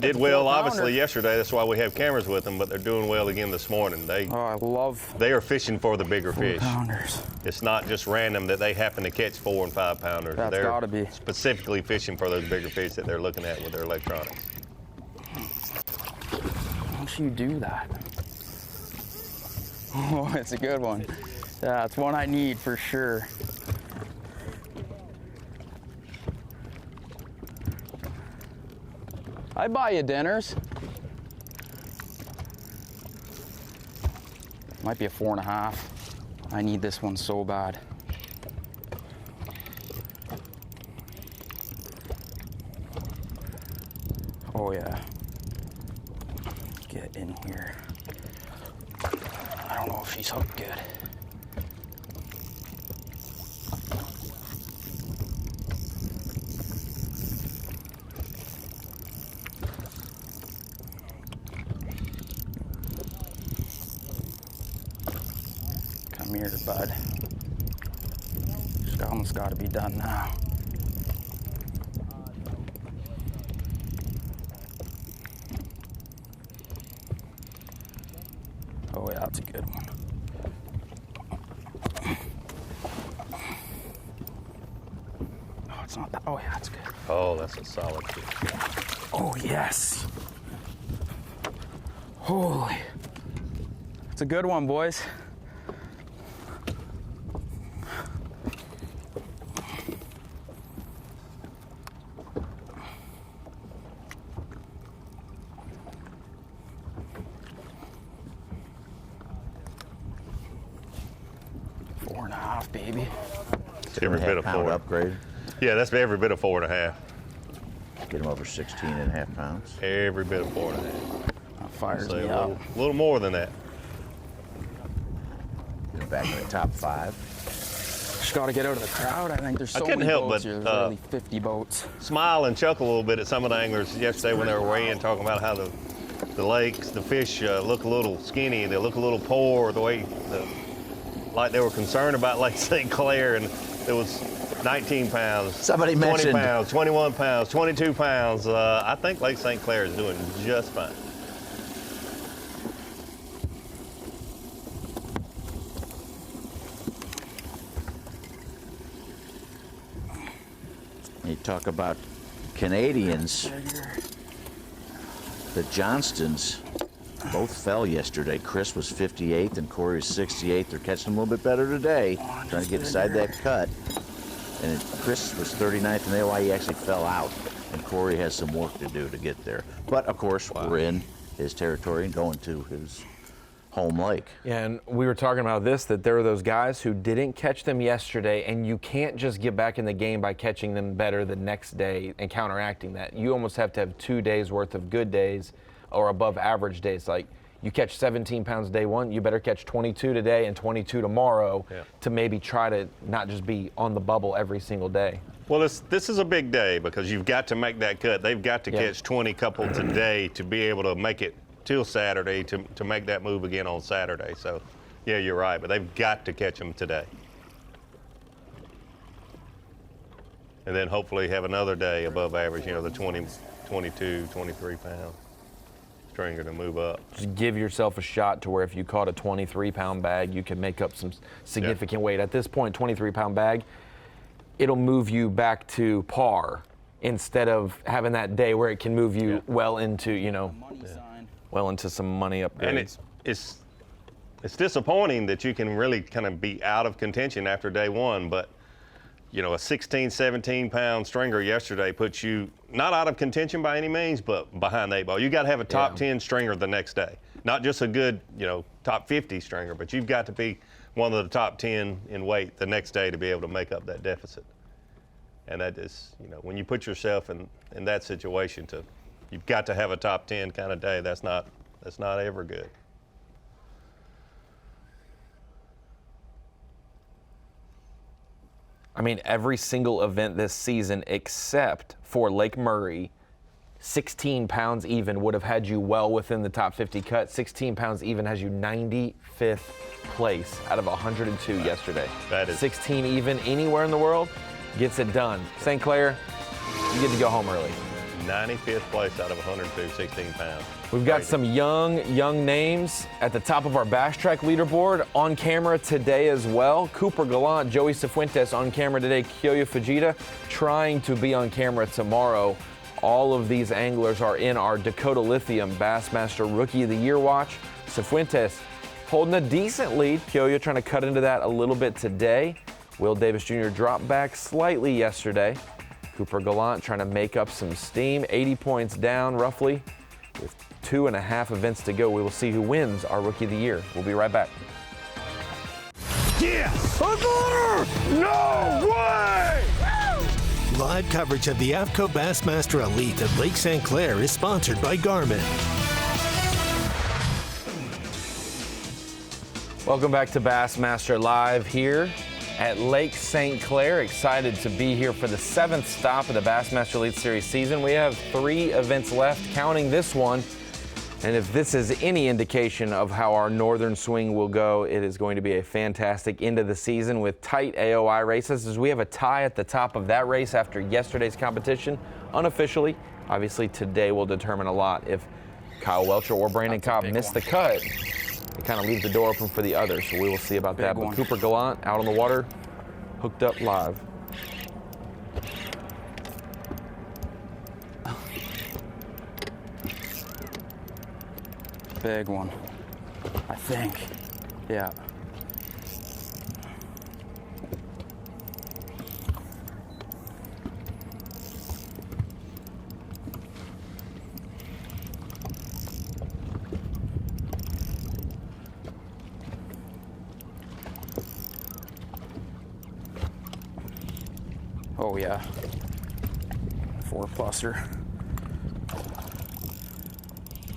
They did well, obviously, yesterday. That's why we have cameras with them, but they're doing well again this morning. They are fishing for the bigger fish. Pounders. It's not just random that they happen to catch 4 and 5 pounders. That's gotta be. Specifically fishing for those bigger fish that they're looking at with their electronics. Why don't you do that? Oh, it's a good one. Yeah, it's one I need for sure. I buy you dinners. Might be a 4.5. I need this one so bad. Oh yeah. Get in here. I don't know if she's hooked good. Come here, bud. It's almost got to be done now. Oh yeah, that's a good one. Oh, it's not that. Oh yeah, that's good. Oh, that's a solid fish. Oh yes. Holy. It's a good one, boys. Baby. Every bit of 4 upgrade. Yeah, that's every bit of 4.5. Get them over 16.5 pounds. Every bit of 4.5. That fires me a up. little more than that. Get them back in the top 5. Just got to get out of the crowd. I think there's so couldn't many help boats but, here. There's literally 50 boats. Smile and chuckle a little bit at some of the anglers yesterday when they were weighing, talking about how the lakes, the fish look a little skinny, they look a little poor, the way like they were concerned about Lake St. Clair, and it was 19 pounds, Somebody 20 mentioned pounds, 21 pounds, 22 pounds. I think Lake St. Clair is doing just fine. You talk about Canadians. The Johnstons both fell yesterday. Chris was 58th and Corey was 68th. They're catching them a little bit better today, trying to get inside that cut. And Chris was 39th in the AOI. He actually fell out, and Corey has some work to do to get there. But of course, we're in his territory and going to his home lake. Yeah, and we were talking about this, that there are those guys who didn't catch them yesterday, and you can't just get back in the game by catching them better the next day and counteracting that. You almost have to have 2 days worth of good days or above average days. Like, you catch 17 pounds day one, you better catch 22 today and 22 tomorrow to maybe try to not just be on the bubble every single day. Well, this is a big day because you've got to make that cut. They've got to catch 20 couple today to be able to make it till Saturday to make that move again on Saturday. So, yeah, you're right, but they've got to catch them today. And then hopefully have another day above average, you know, the 20, 22, 23 pound stringer to move up. Just give yourself a shot to where if you caught a 23-pound bag, you can make up some significant weight. At this point, 23-pound bag, it'll move you back to par instead of having that day where it can move you well into, you know, well into some money upgrades. And it's disappointing that you can really kind of be out of contention after day one, but you know, a 16, 17-pound stringer yesterday puts you not out of contention by any means, but behind the 8 ball. You got to have a top 10 stringer the next day, not just a good, you know, top 50 stringer, but you've got to be one of the top 10 in weight the next day to be able to make up that deficit. And that is, you know, when you put yourself in that situation, you've got to have a top 10 kind of day. That's not ever good. I mean, every single event this season except for Lake Murray, 16 pounds even would have had you well within the top 50 cut. 16 pounds even has you 95th place out of 102 yesterday. That is 16 even anywhere in the world gets it done. St. Clair, you get to go home early. 95th place out of 102, 16 pounds. We've got Crazy. some young names at the top of our Bass Track leaderboard on camera today as well. Cooper Gallant, Joey Cifuentes on camera today, Kyoya Fujita trying to be on camera tomorrow. All of these anglers are in our Dakota Lithium Bassmaster Rookie of the Year watch. Cifuentes holding a decent lead. Kyoya trying to cut into that a little bit today. Will Davis Jr. dropped back slightly yesterday. Cooper Gallant trying to make up some steam. 80 points down roughly with 2.5 events to go. We will see who wins our Rookie of the Year. We'll be right back. Yes! No way! Live coverage of the AFTCO Bassmaster Elite at Lake St. Clair is sponsored by Garmin. Welcome back to Bassmaster Live here at Lake St. Clair. Excited to be here for the 7th stop of the Bassmaster Elite Series season. We have 3 events left, counting this one. And if this is any indication of how our northern swing will go, it is going to be a fantastic end of the season with tight AOI races, as we have a tie at the top of that race after yesterday's competition. Unofficially, obviously today will determine a lot. If Kyle Welcher or Brandon Cobb miss the cut, it kind of leaves the door open for the others, so we will see about that. But Cooper Gallant out on the water, hooked up live. Big one, I think. Yeah. Oh yeah, 4-pluser.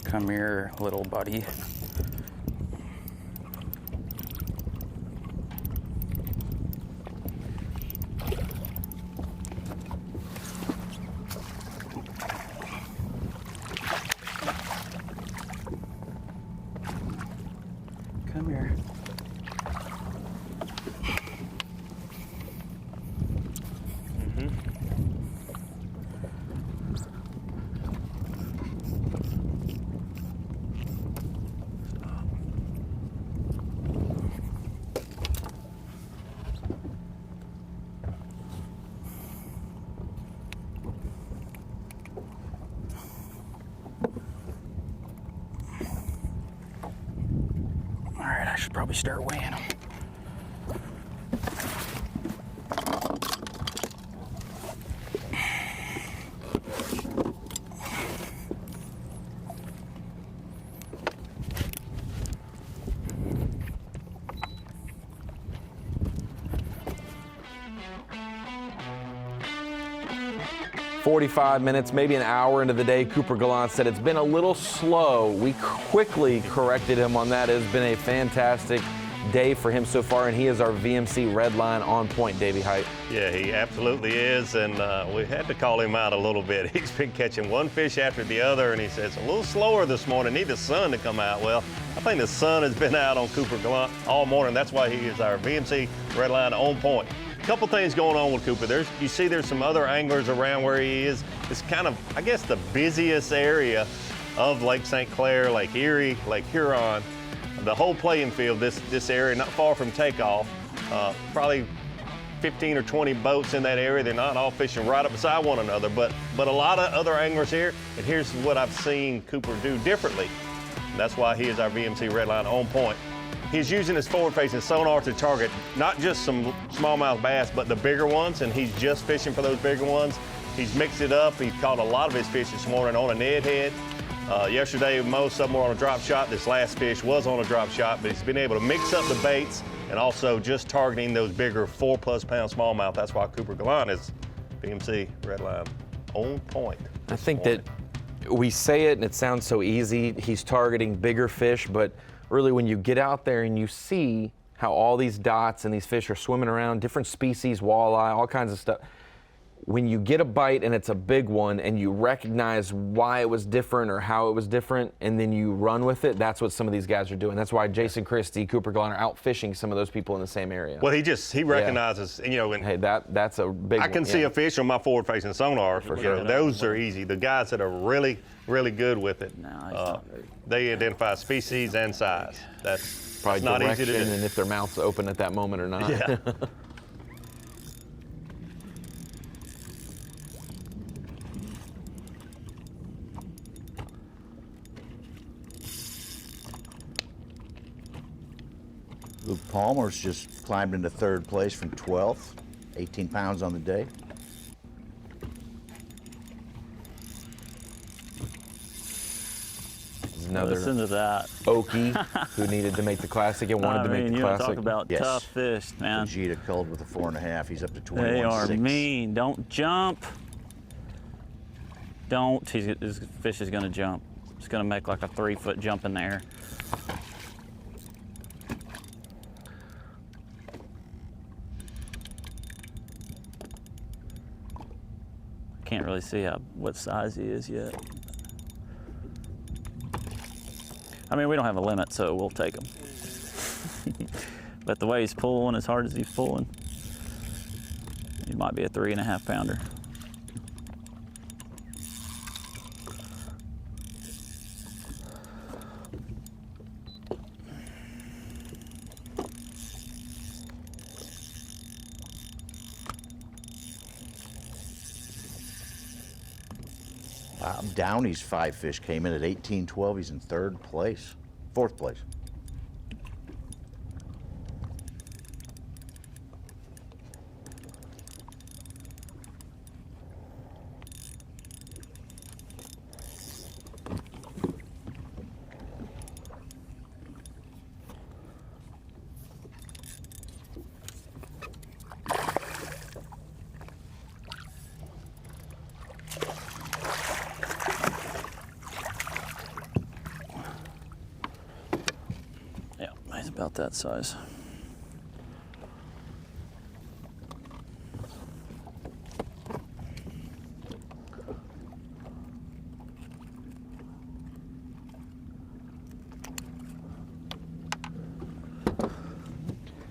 Come here, little buddy. Come here. I should probably start weighing them. "45 minutes, maybe an hour into the day," Cooper Gallant said it's been a little slow. We quickly corrected him on that. It has been a fantastic day for him so far, and he is our VMC red line on point, Davey Height. Yeah, he absolutely is, and we had to call him out a little bit. He's been catching one fish after the other, and he says a little slower this morning. Need the sun to come out. Well, I think the sun has been out on Cooper Gallant all morning. That's why he is our VMC red line on point. Couple things going on with Cooper. You see there's some other anglers around where he is. It's kind of, I guess, the busiest area of Lake St. Clair, Lake Erie, Lake Huron. The whole playing field, this area, not far from takeoff. Probably 15 or 20 boats in that area. They're not all fishing right up beside one another, but a lot of other anglers here. And here's what I've seen Cooper do differently. And that's why he is our VMC red line on point. He's using his forward-facing sonar to target not just some smallmouth bass, but the bigger ones, and he's just fishing for those bigger ones. He's mixed it up. He's caught a lot of his fish this morning on a Ned head. Yesterday, most of them were on a drop shot. This last fish was on a drop shot, but he's been able to mix up the baits and also just targeting those bigger 4+ pound smallmouth. That's why Cooper Gallant is VMC red line on point. I think that we say it and it sounds so easy. He's targeting bigger fish, but really when you get out there and you see how all these dots and these fish are swimming around, different species, walleye, all kinds of stuff, when you get a bite and it's a big one and you recognize why it was different or how it was different and then you run with it, that's what some of these guys are doing. That's why Jason Christie, Cooper Glenn are out fishing some of those people in the same area. Well, he recognizes, you know, and hey, that's a big I can see a fish on my forward-facing sonar. For sure. Those are easy. The guys that are really, really good with it, they identify species and size. That's probably not easy to do. And if their mouth's open at that moment or not. Yeah. Luke Palmer's just climbed into 3rd place from 12th, 18 pounds on the day. Another listen to that. Okie who needed to make the classic and wanted to make the you classic. Talk about tough fish, man. Vegeta culled with a 4.5. He's up to 21.6. They are mean. Don't jump. Don't. This fish is going to jump. It's going to make like a 3-foot jump in the air. Can't really see what size he is yet. I mean, we don't have a limit, so we'll take him. But the way he's pulling, as hard as he's pulling, he might be a 3.5 pounder. Downey's 5 fish came in at 18.12. He's in 3rd place, 4th place. About that size.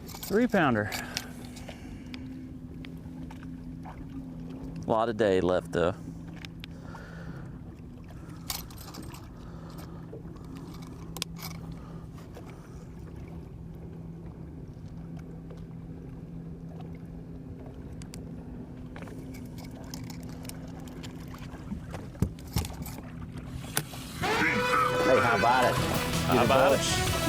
Three-pounder. A lot of day left though.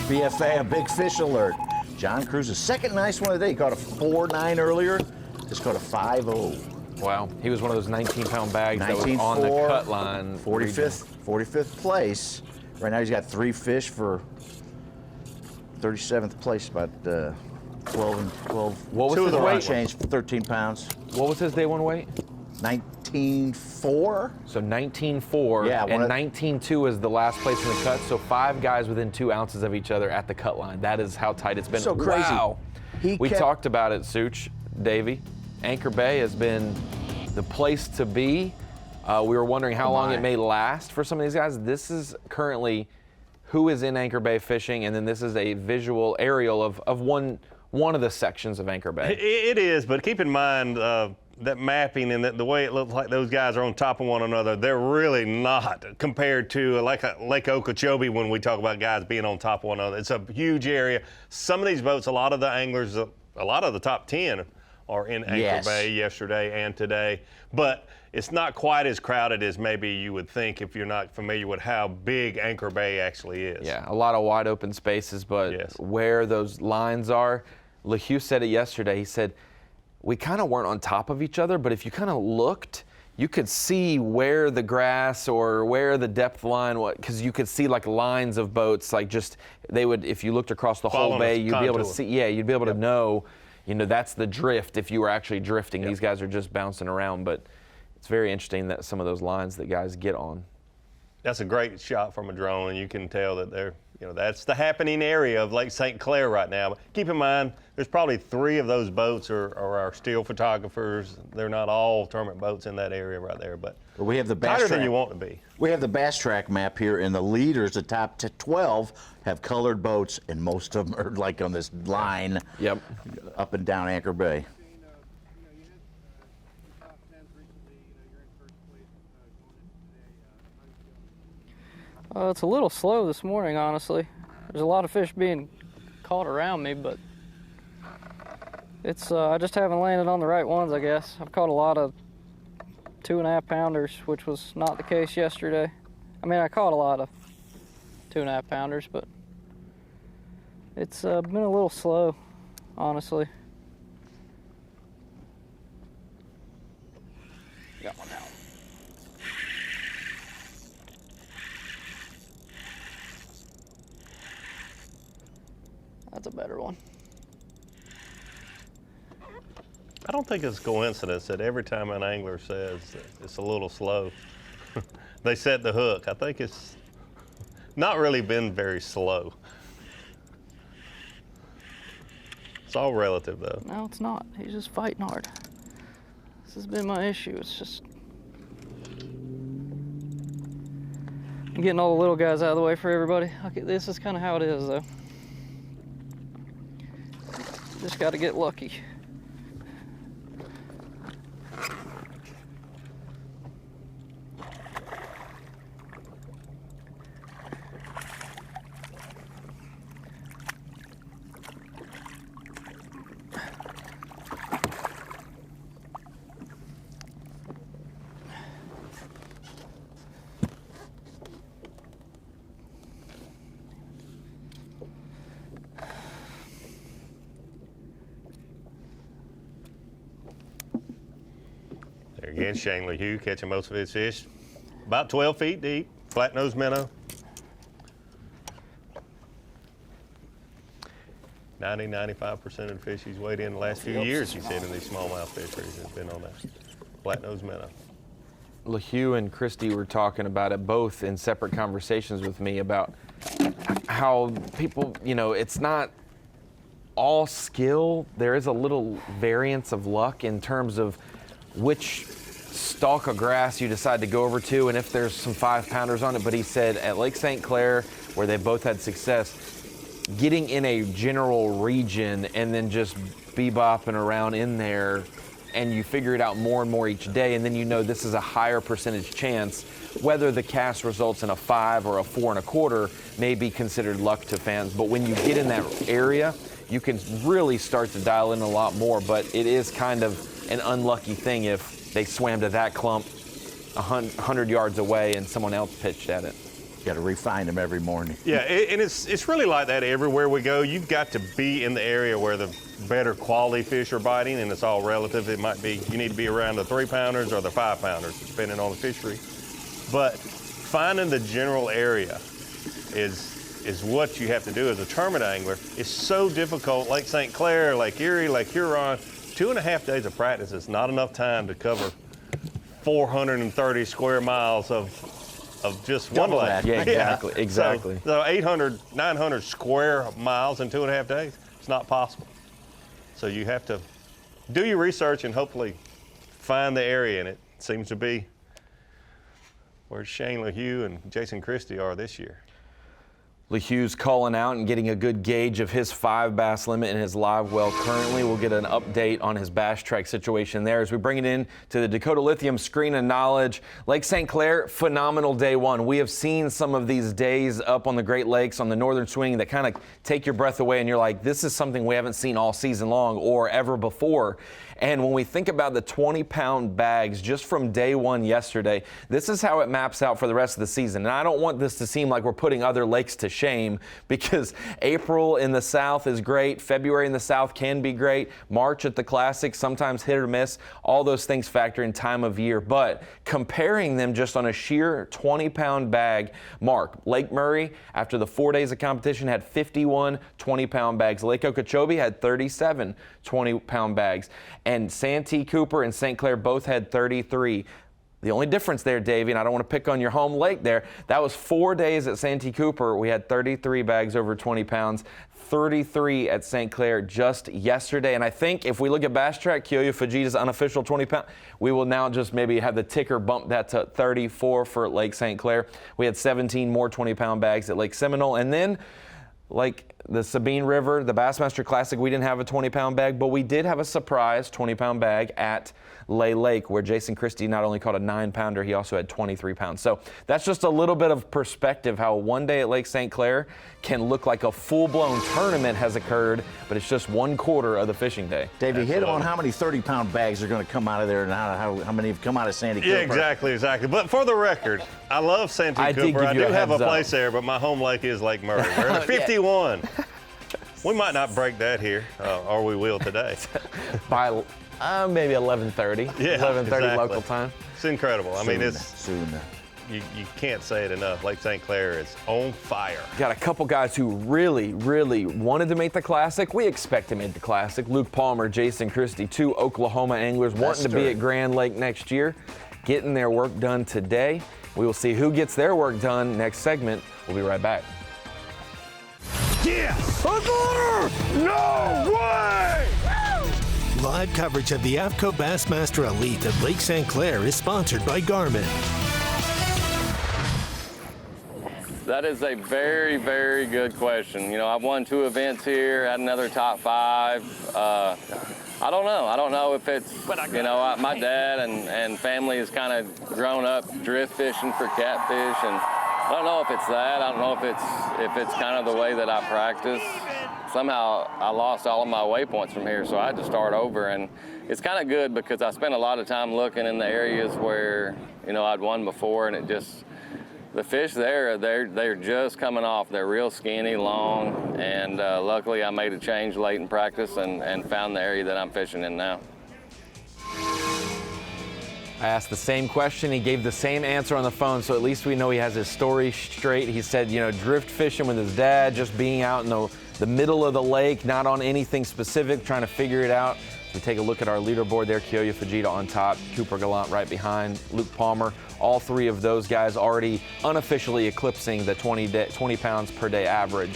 BFA, a big fish alert. John Cruz's 2nd nice one of the day. He caught a 4.9 earlier. Just caught a 5.0. Wow, he was one of those 19-pound bags that was on the cut line. 45th place. Right now he's got 3 fish for 37th place, about 12 and 12. What was his weight? Change, 13 pounds. What was his day one weight? 19.4. So 19.4, yeah, and 19.2 is the last place in the cut. So 5 guys within 2 ounces of each other at the cut line. That is how tight it's been. So crazy. Wow. We talked about it, Such, Davey. Anchor Bay has been the place to be. We were wondering how long it may last for some of these guys. This is currently who is in Anchor Bay fishing, and then this is a visual aerial of one of the sections of Anchor Bay. It is, but keep in mind that mapping and the way it looks like those guys are on top of one another, they're really not compared to like Lake Okeechobee when we talk about guys being on top of one another. It's a huge area. Some of these boats, a lot of the anglers, a lot of the top 10 are in Anchor Bay yesterday and today, but it's not quite as crowded as maybe you would think if you're not familiar with how big Anchor Bay actually is. Yeah, a lot of wide open spaces, but where those lines are, LeHue said it yesterday. He said, we kind of weren't on top of each other, but if you kind of looked, you could see where the grass or where the depth line was, because you could see like lines of boats, like just, they would, if you looked across the whole bay, you'd be able to see, you'd be able to know, that's the drift if you were actually drifting. These guys are just bouncing around, but it's very interesting that some of those lines that guys get on. That's a great shot from a drone, and you can tell that You know, that's the happening area of Lake St. Clair right now. But keep in mind, there's probably 3 of those boats are our still photographers. They're not all tournament boats in that area right there, but we have the tighter Bass than track. you want to be. We have the Bass track map here, and the leaders, the top 12, have colored boats, and most of them are like on this line. Yep. Up and down Anchor Bay. It's a little slow this morning, honestly. There's a lot of fish being caught around me, but it's I just haven't landed on the right ones, I guess. I've caught a lot of 2.5 pounders, which was not the case yesterday. I mean, I caught a lot of 2.5 pounders, but it's been a little slow, honestly. Got one out. That's a better one. I don't think it's a coincidence that every time an angler says that it's a little slow, they set the hook. I think it's not really been very slow. It's all relative, though. No, it's not. He's just fighting hard. This has been my issue. It's just I'm getting all the little guys out of the way for everybody. Okay, this is kind of how it is, though. Just got to get lucky. There again, Shane LaHue catching most of his fish. About 12 feet deep, flat-nosed minnow. 95% of the fish he's weighed in the last few years, he said, in these smallmouth fisheries has been on that flat-nosed minnow. LaHue and Christy were talking about it both in separate conversations with me about how people, you know, it's not all skill. There is a little variance of luck in terms of which stalk of grass you decide to go over to and if there's some 5-pounders on it. But he said at Lake St. Clair, where they both had success, getting in a general region and then just bebopping around in there, and you figure it out more and more each day, and then you know this is a higher percentage chance. Whether the cast results in a 5 or a 4 1/4 may be considered luck to fans, but when you get in that area, you can really start to dial in a lot more. But it is kind of an unlucky thing if they swam to that clump 100 yards away and someone else pitched at it. You got to refine them every morning. Yeah, and it's really like that everywhere we go. You've got to be in the area where the better quality fish are biting, and it's all relative. It might be, you need to be around the 3-pounders or the 5-pounders, depending on the fishery. But finding the general area is what you have to do as a tournament angler. It's so difficult. Lake St. Clair, Lake Erie, Lake Huron, 2.5 days of practice is not enough time to cover 430 square miles of just one lake. Yeah, exactly, exactly. So 800, 900 square miles in 2.5 days, it's not possible. So you have to do your research and hopefully find the area, and it seems to be where Shane LaHue and Jason Christie are this year. LaHue's calling out and getting a good gauge of his 5 bass limit in his live well currently. We'll get an update on his bass track situation there as we bring it in to the Dakota Lithium Screen of Knowledge. Lake St. Clair, phenomenal day one. We have seen some of these days up on the Great Lakes on the northern swing that kind of take your breath away, and you're like, this is something we haven't seen all season long or ever before. And when we think about the 20-pound bags just from day one yesterday, this is how it maps out for the rest of the season. And I don't want this to seem like we're putting other lakes to shame, because April in the South is great. February in the South can be great. March at the Classic, sometimes hit or miss. All those things factor in time of year. But comparing them just on a sheer 20-pound bag mark, Lake Murray, after the 4 days of competition, had 51 20-pound bags. Lake Okeechobee had 37 20-pound bags. And Santee Cooper and St. Clair both had 33. The only difference there, Davey, and I don't want to pick on your home lake there, that was 4 days at Santee Cooper. We had 33 bags over 20 pounds, 33 at St. Clair just yesterday. And I think if we look at Bass Track, Kyoyo Fujita's unofficial 20-pound, we will now just maybe have the ticker bump that to 34 for Lake St. Clair. We had 17 more 20-pound bags at Lake Seminole. And then, like the Sabine River, the Bassmaster Classic, we didn't have a 20-pound bag, but we did have a surprise 20-pound bag at Lay Lake, where Jason Christie not only caught a 9-pounder, he also had 23 pounds. So that's just a little bit of perspective how one day at Lake St. Clair can look like a full-blown tournament has occurred, but it's just 1/4 of the fishing day. Dave, you hit on how many 30-pound bags are going to come out of there and how many have come out of Santee Cooper. Yeah, exactly. But for the record, I love Santee Cooper. I do have a place there, but my home lake is Lake Murray. We're at 51. We might not break that here, or we will today. By maybe 11:30. Yeah, 11:30 exactly. local time. It's incredible. I mean, soon. You can't say it enough. Lake St. Clair is on fire. Got a couple guys who really, really wanted to make the Classic. We expect to make the Classic. Luke Palmer, Jason Christie, 2 Oklahoma anglers wanting to be at Grand Lake next year, getting their work done today. We will see who gets their work done next segment. We'll be right back. Yes! No way! Live coverage of the AFTCO Bassmaster Elite at Lake St. Clair is sponsored by Garmin. That is a very, very good question. You know, I've won 2 events here, had another top 5. I don't know. I don't know if it's, you know, my dad and family has kind of grown up drift fishing for catfish, and I don't know if it's that. I don't know if it's kind of the way that I practice. Somehow I lost all of my waypoints from here, so I had to start over, and it's kind of good because I spent a lot of time looking in the areas where, you know, I'd won before, and it just, the fish there, they're just coming off. They're real skinny, long, and luckily I made a change late in practice and found the area that I'm fishing in now. I asked the same question. He gave the same answer on the phone, so at least we know he has his story straight. He said, you know, drift fishing with his dad, just being out in the middle of the lake, not on anything specific, trying to figure it out. We take a look at our leaderboard there. Kyoyo Fujita on top, Cooper Gallant right behind, Luke Palmer. All 3 of those guys already unofficially eclipsing the 20 pounds per day average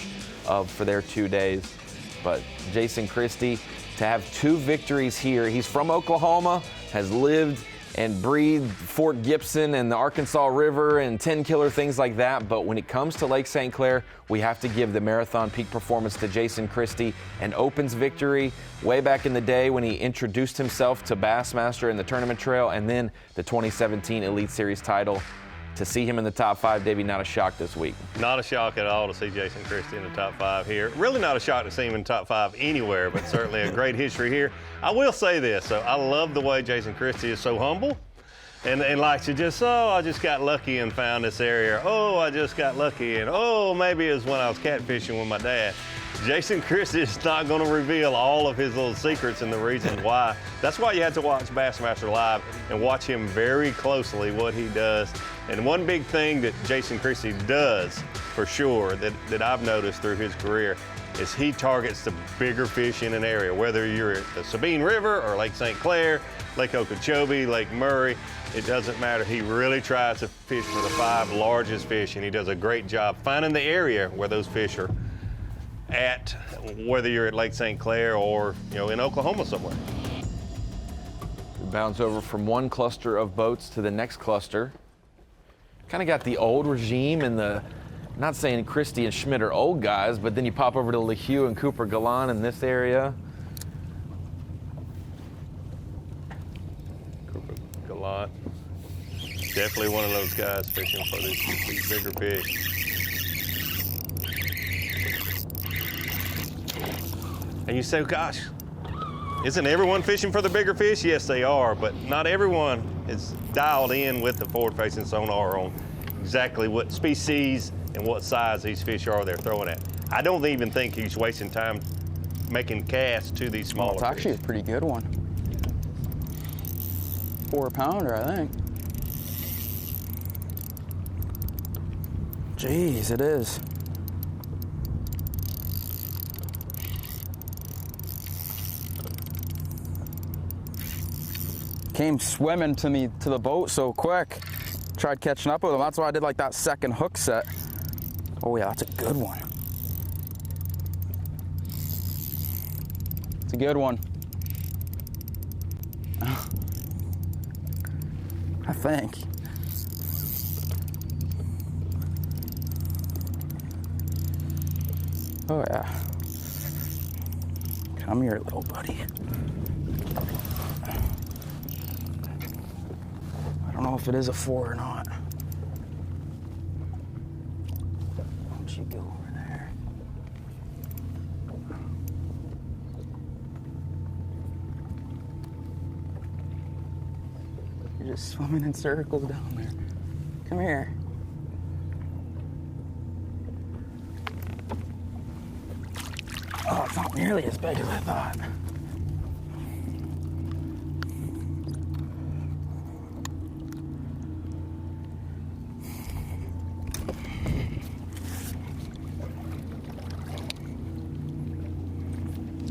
for their 2 days. But Jason Christie, to have 2 victories here. He's from Oklahoma, has lived and breathed Fort Gibson and the Arkansas River and 10 killer things like that. But when it comes to Lake St. Clair, we have to give the marathon peak performance to Jason Christie. An Opens victory way back in the day when he introduced himself to Bassmaster in the tournament trail, and then the 2017 Elite Series title. To see him in the top 5, Davey, not a shock this week. Not a shock at all to see Jason Christie in the top 5 here. Really not a shock to see him in the top 5 anywhere, but certainly a great history here. I will say this, so I love the way Jason Christie is so humble and likes to just, I just got lucky and found this area. I just got lucky, and maybe it was when I was catfishing with my dad. Jason Christie is not going to reveal all of his little secrets and the reasons why. That's why you have to watch Bassmaster Live and watch him very closely, what he does. And one big thing that Jason Christie does, for sure, that I've noticed through his career, is he targets the bigger fish in an area, whether you're at the Sabine River or Lake St. Clair, Lake Okeechobee, Lake Murray. It doesn't matter. He really tries to fish for the 5 largest fish, and he does a great job finding the area where those fish are at, whether you're at Lake St. Clair or, you know, in Oklahoma somewhere. We bounce over from one cluster of boats to the next cluster. Kind of got the old regime and not saying Christie and Schmidt are old guys, but then you pop over to LeHue and Cooper Gallant in this area. Cooper Gallant, definitely one of those guys fishing for these bigger fish. And you say, gosh, isn't everyone fishing for the bigger fish? Yes, they are, but not everyone is dialed in with the forward-facing sonar on exactly what species and what size these fish are they're throwing at. I don't even think he's wasting time making casts to these smaller It's actually fish. a pretty good one. 4-pounder, I think. Jeez, it is. came swimming to me to the boat so quick. Tried catching up with him. That's why I did like that second hook set. Oh yeah, that's a good one. It's a good one. I think. Oh yeah. Come here, little buddy. I don't know if it is a 4 or not. Why don't you go over there? You're just swimming in circles down there. Come here. Oh, it's not nearly as big as I thought.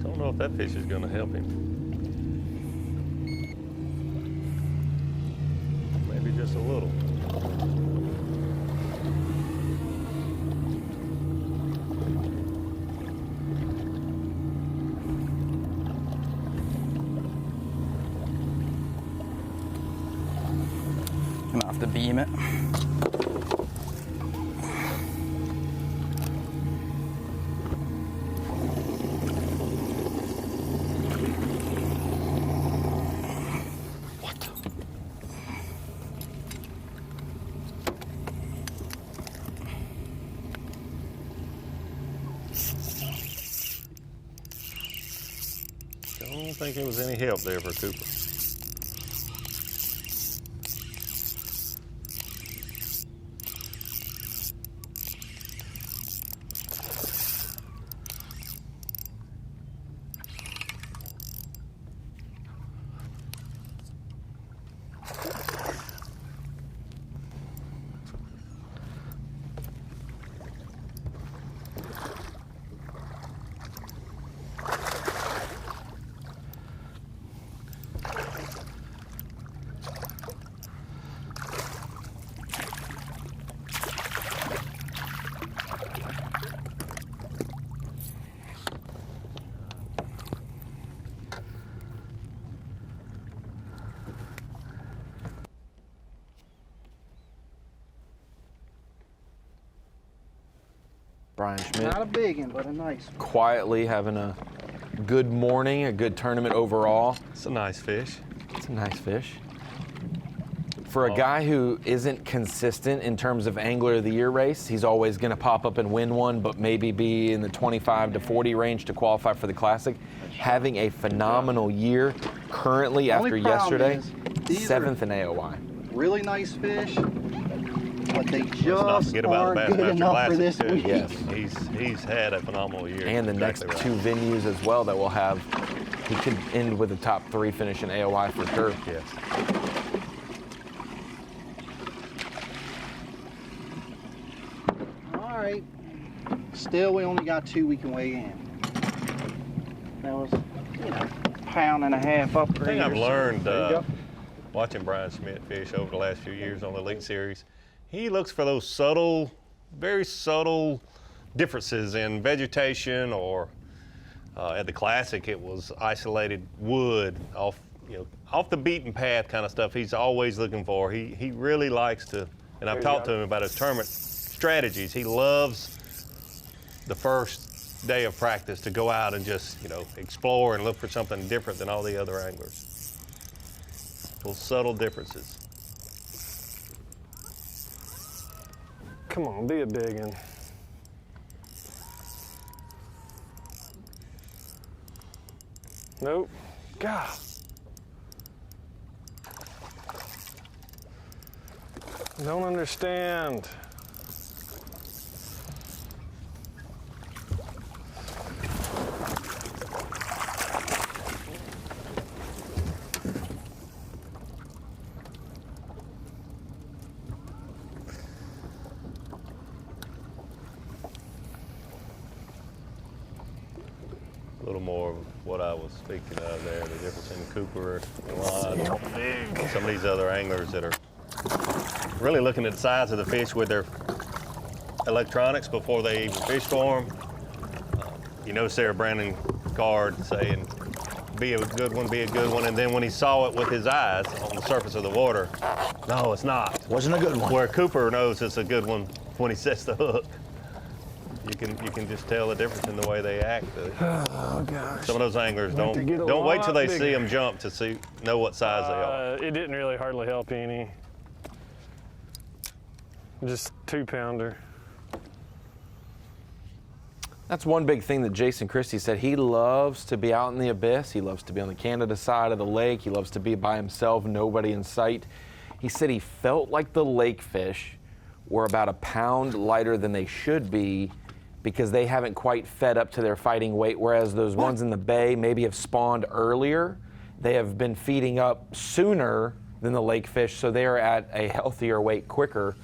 Don't know if that fish is going to help him. Maybe just a little. Gonna have to beam it. I don't think it was any help there for Cooper. Brian Schmidt. Not a big one, but a nice one. Quietly having a good morning, a good tournament overall. It's a nice fish. It's a nice fish. For a guy who isn't consistent in terms of Angler of the Year race, he's always going to pop up and win one, but maybe be in the 25 to 40 range to qualify for the Classic. Having a phenomenal year currently after yesterday, 7th in AOI. Really nice fish, but they Let's not just forget about the aren't good Bassmaster enough for Classic, this too. week. Yes. He's had a phenomenal year. And the next Exactly right. two venues as well that we'll have. He could end with a top 3 finish in AOI for sure. Yes. All right. Still, we only got 2 we can weigh in. That was, pound and a half upgrade. The thing I've learned There you go. watching Brian Schmidt fish over the last few years on the Elite Series, he looks for those subtle, very subtle differences in vegetation, or at the Classic it was isolated wood off the beaten path kind of stuff. He's always looking for. He really likes to, and I've talked to him about his tournament strategies. He loves the first day of practice to go out and just explore and look for something different than all the other anglers. Those subtle differences. Come on, be a big one. Nope. God. Don't understand. A little more what I was speaking of there, the difference in Cooper and Lod. Some of these other anglers that are really looking at the size of the fish with their electronics before they even fish for them. You know Sarah Brandon card saying, be a good one, be a good one, and then when he saw it with his eyes on the surface of the water, no, it's not. Wasn't a good one. Where Cooper knows it's a good one when he sets the hook. You can just tell the difference in the way they act. Oh gosh. Some of those anglers don't wait till they see them jump to know what size they are. It didn't really hardly help any. Just 2-pounder. That's one big thing that Jason Christie said. He loves to be out in the abyss. He loves to be on the Canada side of the lake. He loves to be by himself, nobody in sight. He said he felt like the lake fish were about a pound lighter than they should be because they haven't quite fed up to their fighting weight, whereas those ones in the bay maybe have spawned earlier. They have been feeding up sooner than the lake fish, so they are at a healthier weight quicker.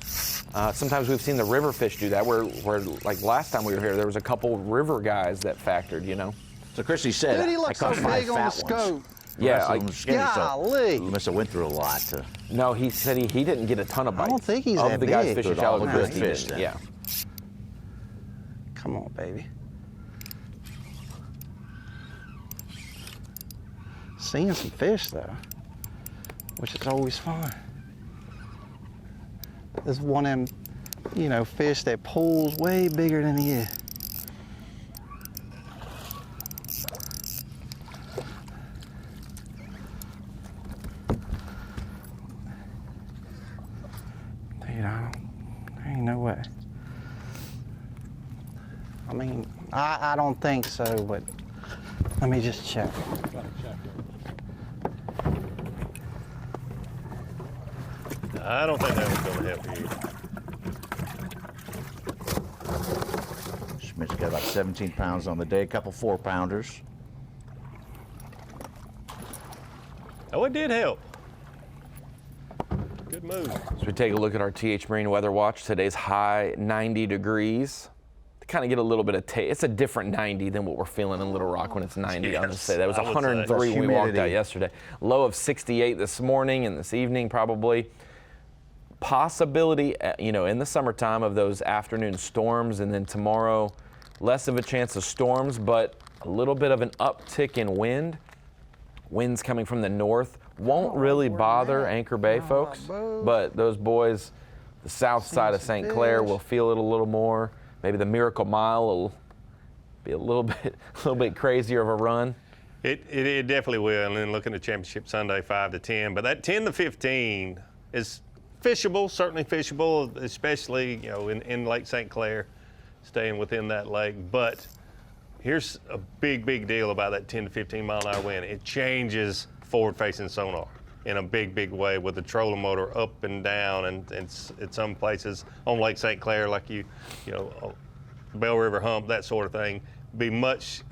Sometimes we've seen the river fish do that, where like last time we were here, there was a couple river guys that factored, you know. So Christy said, Dude, he looks so big on the scope. Yeah, golly. Must have went through a lot to. No, he said he didn't get a ton of bites. I don't think he's of that the guys big. fishing But all shallow the good he fish, didn't. then. Yeah. Come on, baby. Seeing some fish though, which is always fun. There's one of them, you know, fish that pulls way bigger than he is. Dude, there ain't no way. I mean, I don't think so, but let me just check. I don't think that was going to help you. Schmidt's got about 17 pounds on the day, a couple 4-pounders. Oh, it did help. Good move. So we take a look at our TH Marine Weather Watch. Today's high 90 degrees. To kind of get a little bit of taste. It's a different 90 than what we're feeling in Little Rock when it's 90. Yes, I'll just say that was I would 103 say. when we walked out Humidity. yesterday. Low of 68 this morning and this evening probably. Possibility, you know, in the summertime of those afternoon storms, and then tomorrow less of a chance of storms, but a little bit of an uptick in wind. Winds coming from the north won't really bother Anchor Bay folks, but those boys, the south side of St. Clair, will feel it a little more. Maybe the Miracle Mile will be a little bit crazier of a run. It definitely will. And then looking at Championship Sunday 5 to 10, but that 10 to 15 is fishable, certainly fishable, especially, you know, in Lake St. Clair, staying within that lake. But here's a big deal about that 10 to 15 mile an hour wind. It changes forward-facing sonar in a big way with the trolling motor up and down, and at some places on Lake St. Clair, like you know, Bell River Hump, that sort of thing, be much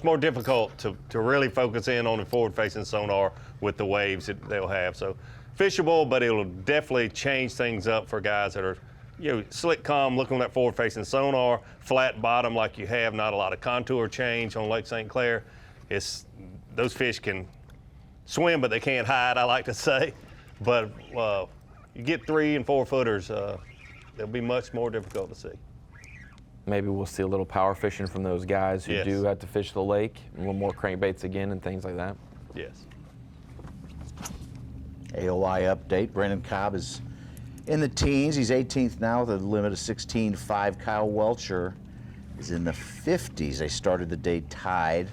more difficult to really focus in on the forward-facing sonar with the waves that they'll have. So fishable, but it'll definitely change things up for guys that are, you know, slick calm, looking at that forward-facing sonar, flat bottom like you have, not a lot of contour change on Lake St. Clair. Those fish can swim, but they can't hide, I like to say. But you get 3 and 4 footers, they'll be much more difficult to see. Maybe we'll see a little power fishing from those guys who Yes. do have to fish the lake, a little more crankbaits again and things like that. Yes. AOI update. Brandon Cobb is in the teens. He's 18th now with a limit of 16.5. Kyle Welcher is in the 50s. They started the day tied.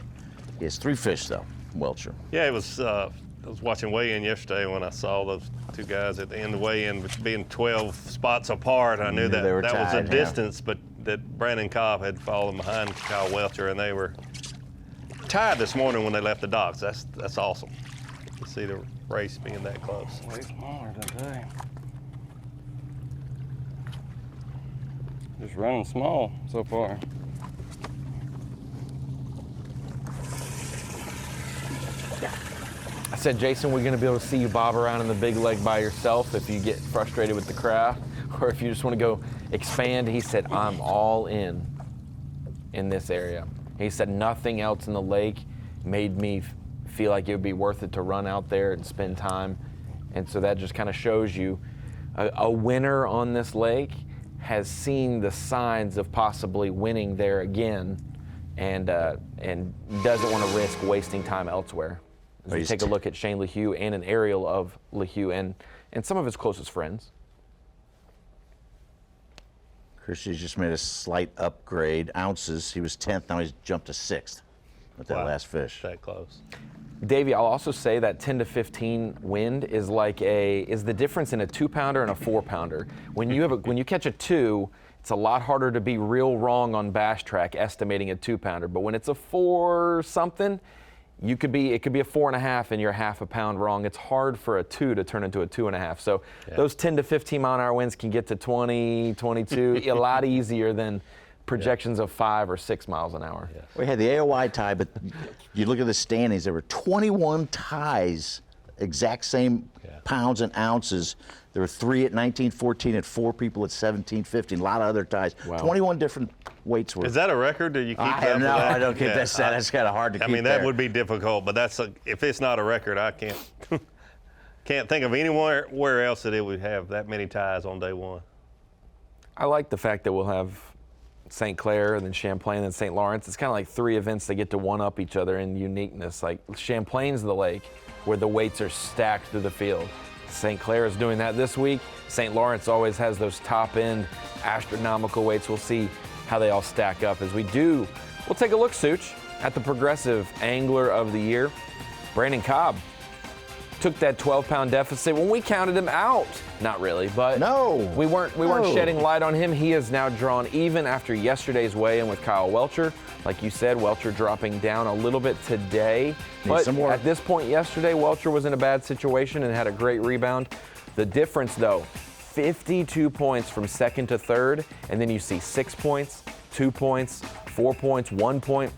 He has 3 fish, though, Welcher. Yeah, it was. I was watching weigh-in yesterday when I saw those 2 guys at the end of weigh-in being 12 spots apart. I knew that they were was tied, a yeah. distance, but that Brandon Cobb had fallen behind Kyle Welcher, and they were tied this morning when they left the docks. That's awesome to see the race being that close. Way smaller today. Just running small so far. I said, Jason, we're going to be able to see you bob around in the big leg by yourself if you get frustrated with the craft, or if you just want to go expand. He said, I'm all in this area. He said nothing else in the lake made me feel like it would be worth it to run out there and spend time. And so that just kind of shows you a winner on this lake has seen the signs of possibly winning there again, and doesn't want to risk wasting time elsewhere. As we take a look at Shane LeHue and an aerial of LeHue and some of his closest friends. Christie's just made a slight upgrade. Ounces, he was 10th, now he's jumped to 6th with that last fish. That close. Davey, I'll also say that 10 to 15 wind is the difference in a 2-pounder and a 4-pounder. When you catch a 2, it's a lot harder to be real wrong on Bass Track estimating a 2-pounder. But when it's a 4 something, it could be a 4.5 and you're half a pound wrong. It's hard for a 2 to turn into a 2.5. So those 10 to 15 mile an hour winds can get to 20, 22, a lot easier than projections of 5 or 6 miles an hour. Yes. We had the AOI tie, but you look at the standings, there were 21 ties, exact same pounds and ounces. There were 3 at 1914 and 4 people at 1715. A lot of other ties. Wow. 21 different weights were. Is that a record? Do you keep that? No, I don't keep that. That's kind of hard to keep. I mean, that would be difficult, but if it's not a record, I can't think of anywhere else that it would have that many ties on day one. I like the fact that we'll have St. Clair and then Champlain and St. Lawrence. It's kind of like 3 events that get to one-up each other in uniqueness. Like Champlain's the lake where the weights are stacked through the field. St. Clair is doing that this week. St. Lawrence always has those top-end astronomical weights. We'll see how they all stack up as we do. We'll take a look, Such, at the Progressive Angler of the Year. Brandon Cobb took that 12-pound deficit when we counted him out. Not really, but we weren't shedding light on him. He is now drawn even after yesterday's weigh-in with Kyle Welcher. Like you said, Welcher dropping down a little bit today. But at this point yesterday, Welcher was in a bad situation and had a great rebound. The difference, though, 52 points from second to third, and then you see 6 points, 2 points, 4 points, 1 point.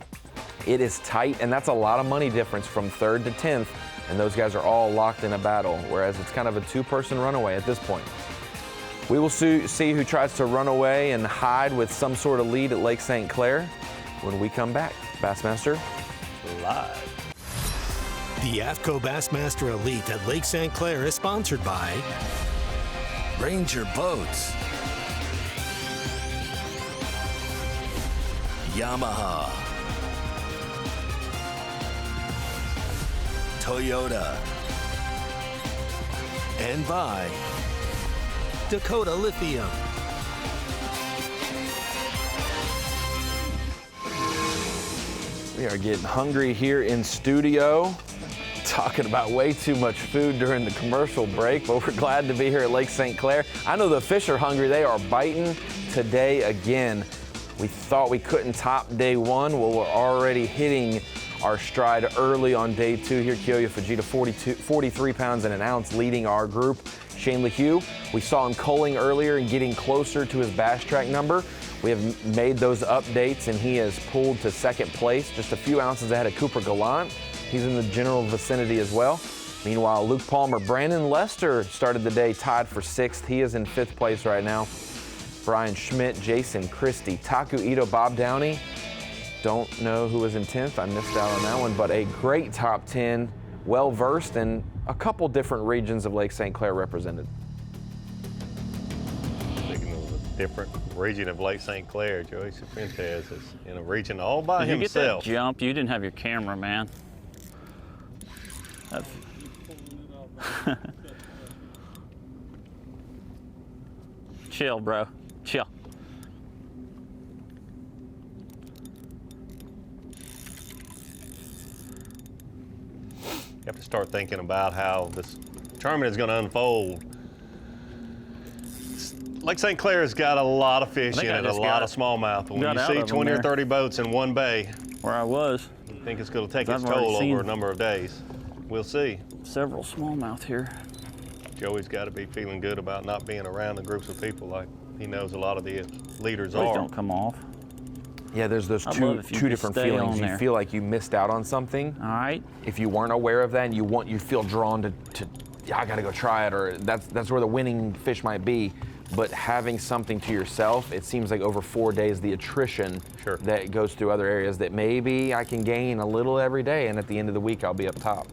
It is tight, and that's a lot of money difference from third to 10th, and those guys are all locked in a battle, whereas it's kind of a 2-person runaway at this point. We will see who tries to run away and hide with some sort of lead at Lake St. Clair when we come back. Bassmaster Live. The AFTCO Bassmaster Elite at Lake St. Clair is sponsored by Ranger Boats, Yamaha, Toyota, and by Dakota Lithium. We are getting hungry here in studio, talking about way too much food during the commercial break, but we're glad to be here at Lake St. Clair. I know the fish are hungry. They are biting today again. We thought we couldn't top day one. Well, we're already hitting our stride early on day 2 here. Kyoya Fujita, 43 pounds and an ounce, leading our group. Shane LeHue, we saw him culling earlier and getting closer to his Bass Track number. We have made those updates, and he has pulled to second place, just a few ounces ahead of Cooper Gallant. He's in the general vicinity as well. Meanwhile, Luke Palmer, Brandon Lester started the day tied for 6th. He is in 5th place right now. Brian Schmidt, Jason Christie, Taku Ito, Bob Downey. Don't know who was in 10th. I missed out on that one, but a great top 10, well-versed, and a couple different regions of Lake St. Clair represented. Speaking of a different region of Lake St. Clair, Joey Fuentes is in a region all by Did himself. You get that jump? You didn't have your camera, man. Chill, bro. Chill. You have to start thinking about how this tournament is going to unfold. Lake St. Clair has got a lot of fish in it, a lot of smallmouth. When you see 20 or 30 boats in one bay, where I was, I think it's going to take its toll over a number of days. We'll see. Several smallmouth here. Joey's got to be feeling good about not being around the groups of people like he knows a lot of the leaders Please are. don't come off. Yeah, there's those two different feelings. You feel like you missed out on something. All right. If you weren't aware of that, and you feel drawn to yeah, I got to go try it, or that's where the winning fish might be. but having something to yourself, it seems like over 4 days, the attrition that goes through other areas, that maybe I can gain a little every day, and at the end of the week, I'll be up top.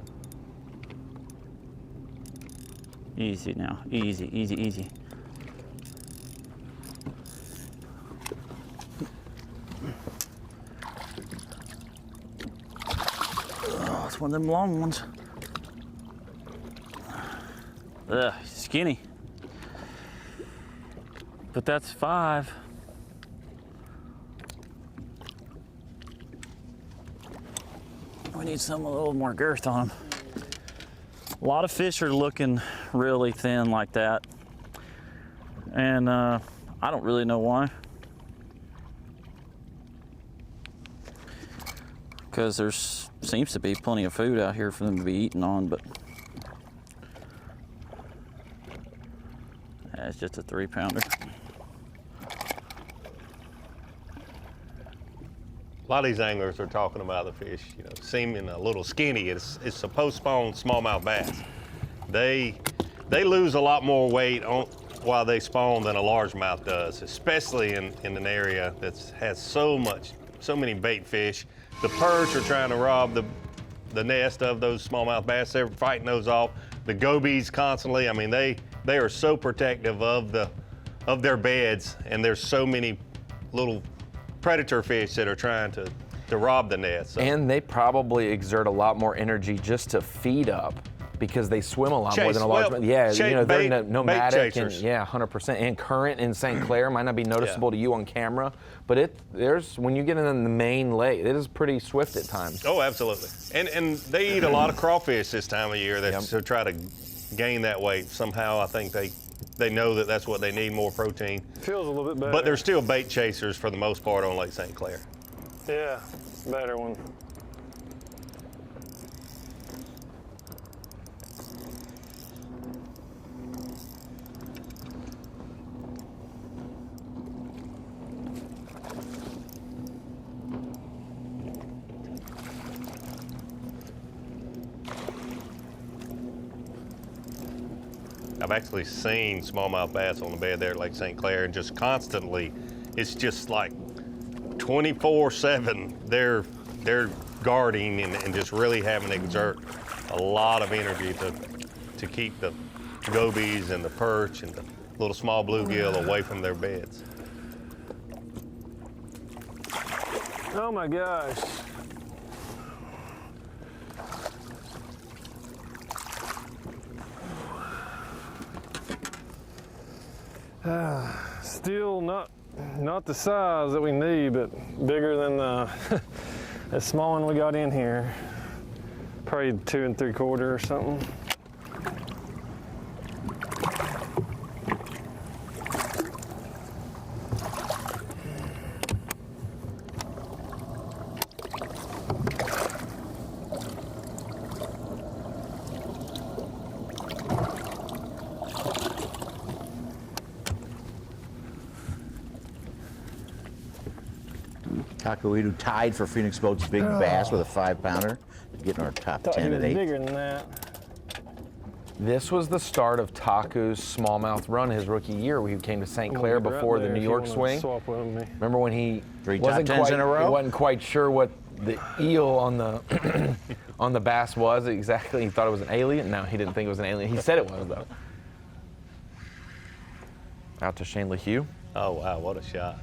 Easy now, easy, easy, easy. Oh, it's one of them long ones. Ugh, skinny. But that's 5. We need some a little more girth on them. A lot of fish are looking really thin like that. And I don't really know why. Because there seems to be plenty of food out here for them to be eating on, but it's just a 3-pounder. A lot of these anglers are talking about the fish, you know, seeming a little skinny. It's supposed to spawn smallmouth bass. They lose a lot more weight while they spawn than a largemouth does, especially in an area that has so many bait fish. The perch are trying to rob the nest of those smallmouth bass. They're fighting those off. The gobies constantly. I mean, they are so protective of their beds, and there's so many little predator fish that are trying to rob the nest. So. And they probably exert a lot more energy just to feed up, because they swim a lot more than a large. Yeah, you know, they're nomadic, and yeah, 100%. And current in St. Clair might not be noticeable to you on camera, but there's when you get in the main lake, it is pretty swift at times. Oh, absolutely. And they eat a lot of crawfish this time of year to try to gain that weight. Somehow, I think they know that that's what they need, more protein. Feels a little bit better. But they're still bait chasers for the most part on Lake St. Clair. Yeah, better one. I've actually seen smallmouth bass on the bed there at Lake St. Clair, and just constantly, it's just like 24/7. They're guarding and just really having to exert a lot of energy to keep the gobies and the perch and the little small bluegill away from their beds. Oh my gosh. Still not the size that we need, but bigger than the small one we got in here. Probably 2 3/4 or something. Tacoidu tied for Phoenix Boat's big bass with a 5-pounder, getting our top 10 at 8. Bigger than that. This was the start of Taku's smallmouth run his rookie year. We came to St. Clair before the New York swing. Remember when he 3 top 10s in a row? He wasn't quite sure what the eel on the on the bass was exactly. He thought it was an alien. No, he didn't think it was an alien. He said it was, though. Out to Shane LaHue. Oh wow, what a shot!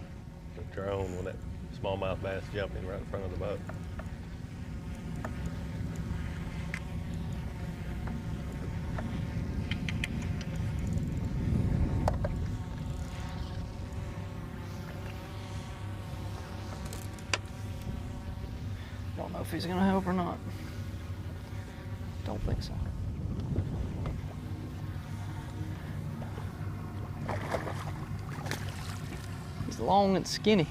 The drone with that smallmouth bass jumping right in front of the boat. Don't know if he's gonna help or not. Don't think so. He's long and skinny.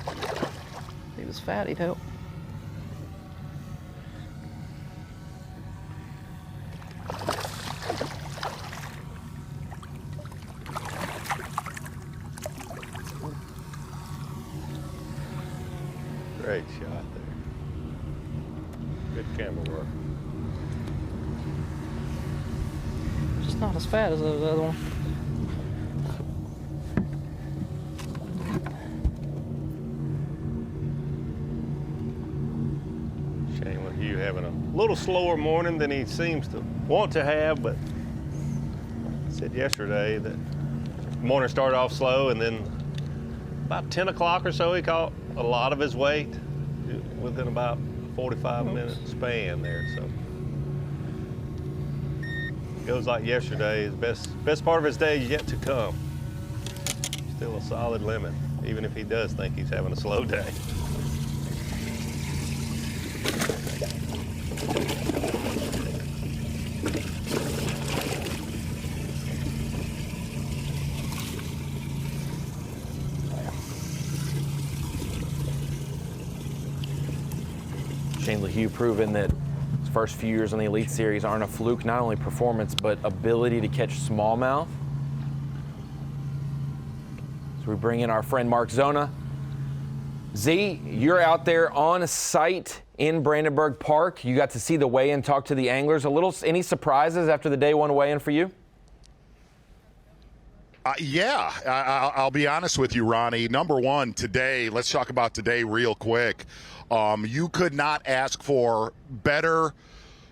If he was fat, he'd help. Great shot there. Good camera work. Just not as fat as those other ones. Shane with Hugh having a little slower morning than he seems to want to have, but I said yesterday that morning started off slow, and then about 10 o'clock or so he caught a lot of his weight within about 45-minute span there. So it goes like yesterday. His best part of his day is yet to come. Still a solid limit, even if he does think he's having a slow day. Shane LaHue proving that his first few years on the Elite Series aren't a fluke, not only performance, but ability to catch smallmouth. So we bring in our friend Mark Zona. Z, you're out there on site in Brandenburg Park. You got to see the weigh-in, talk to the anglers. Any surprises after the day one weigh-in for you? Yeah, I'll be honest with you, Ronnie. Number one, today, let's talk about today real quick. You could not ask for better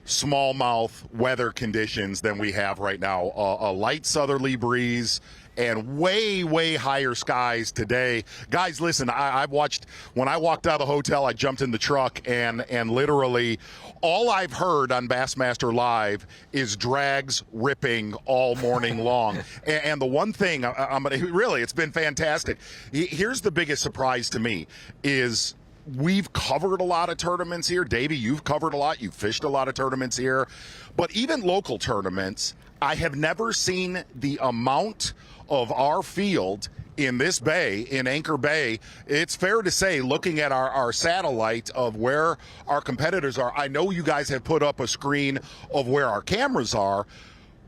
smallmouth weather conditions than we have right now. A light southerly breeze and way, way higher skies today. Guys, listen, I've watched, when I walked out of the hotel, I jumped in the truck and literally all I've heard on Bassmaster Live is drags ripping all morning long. And the one thing, really, it's been fantastic. Here's the biggest surprise to me is we've covered a lot of tournaments here. Davey, you've covered a lot. You've fished a lot of tournaments here. But even local tournaments, I have never seen the amount of our field in this bay, in Anchor Bay. It's fair to say, looking at our satellite of where our competitors are, I know you guys have put up a screen of where our cameras are,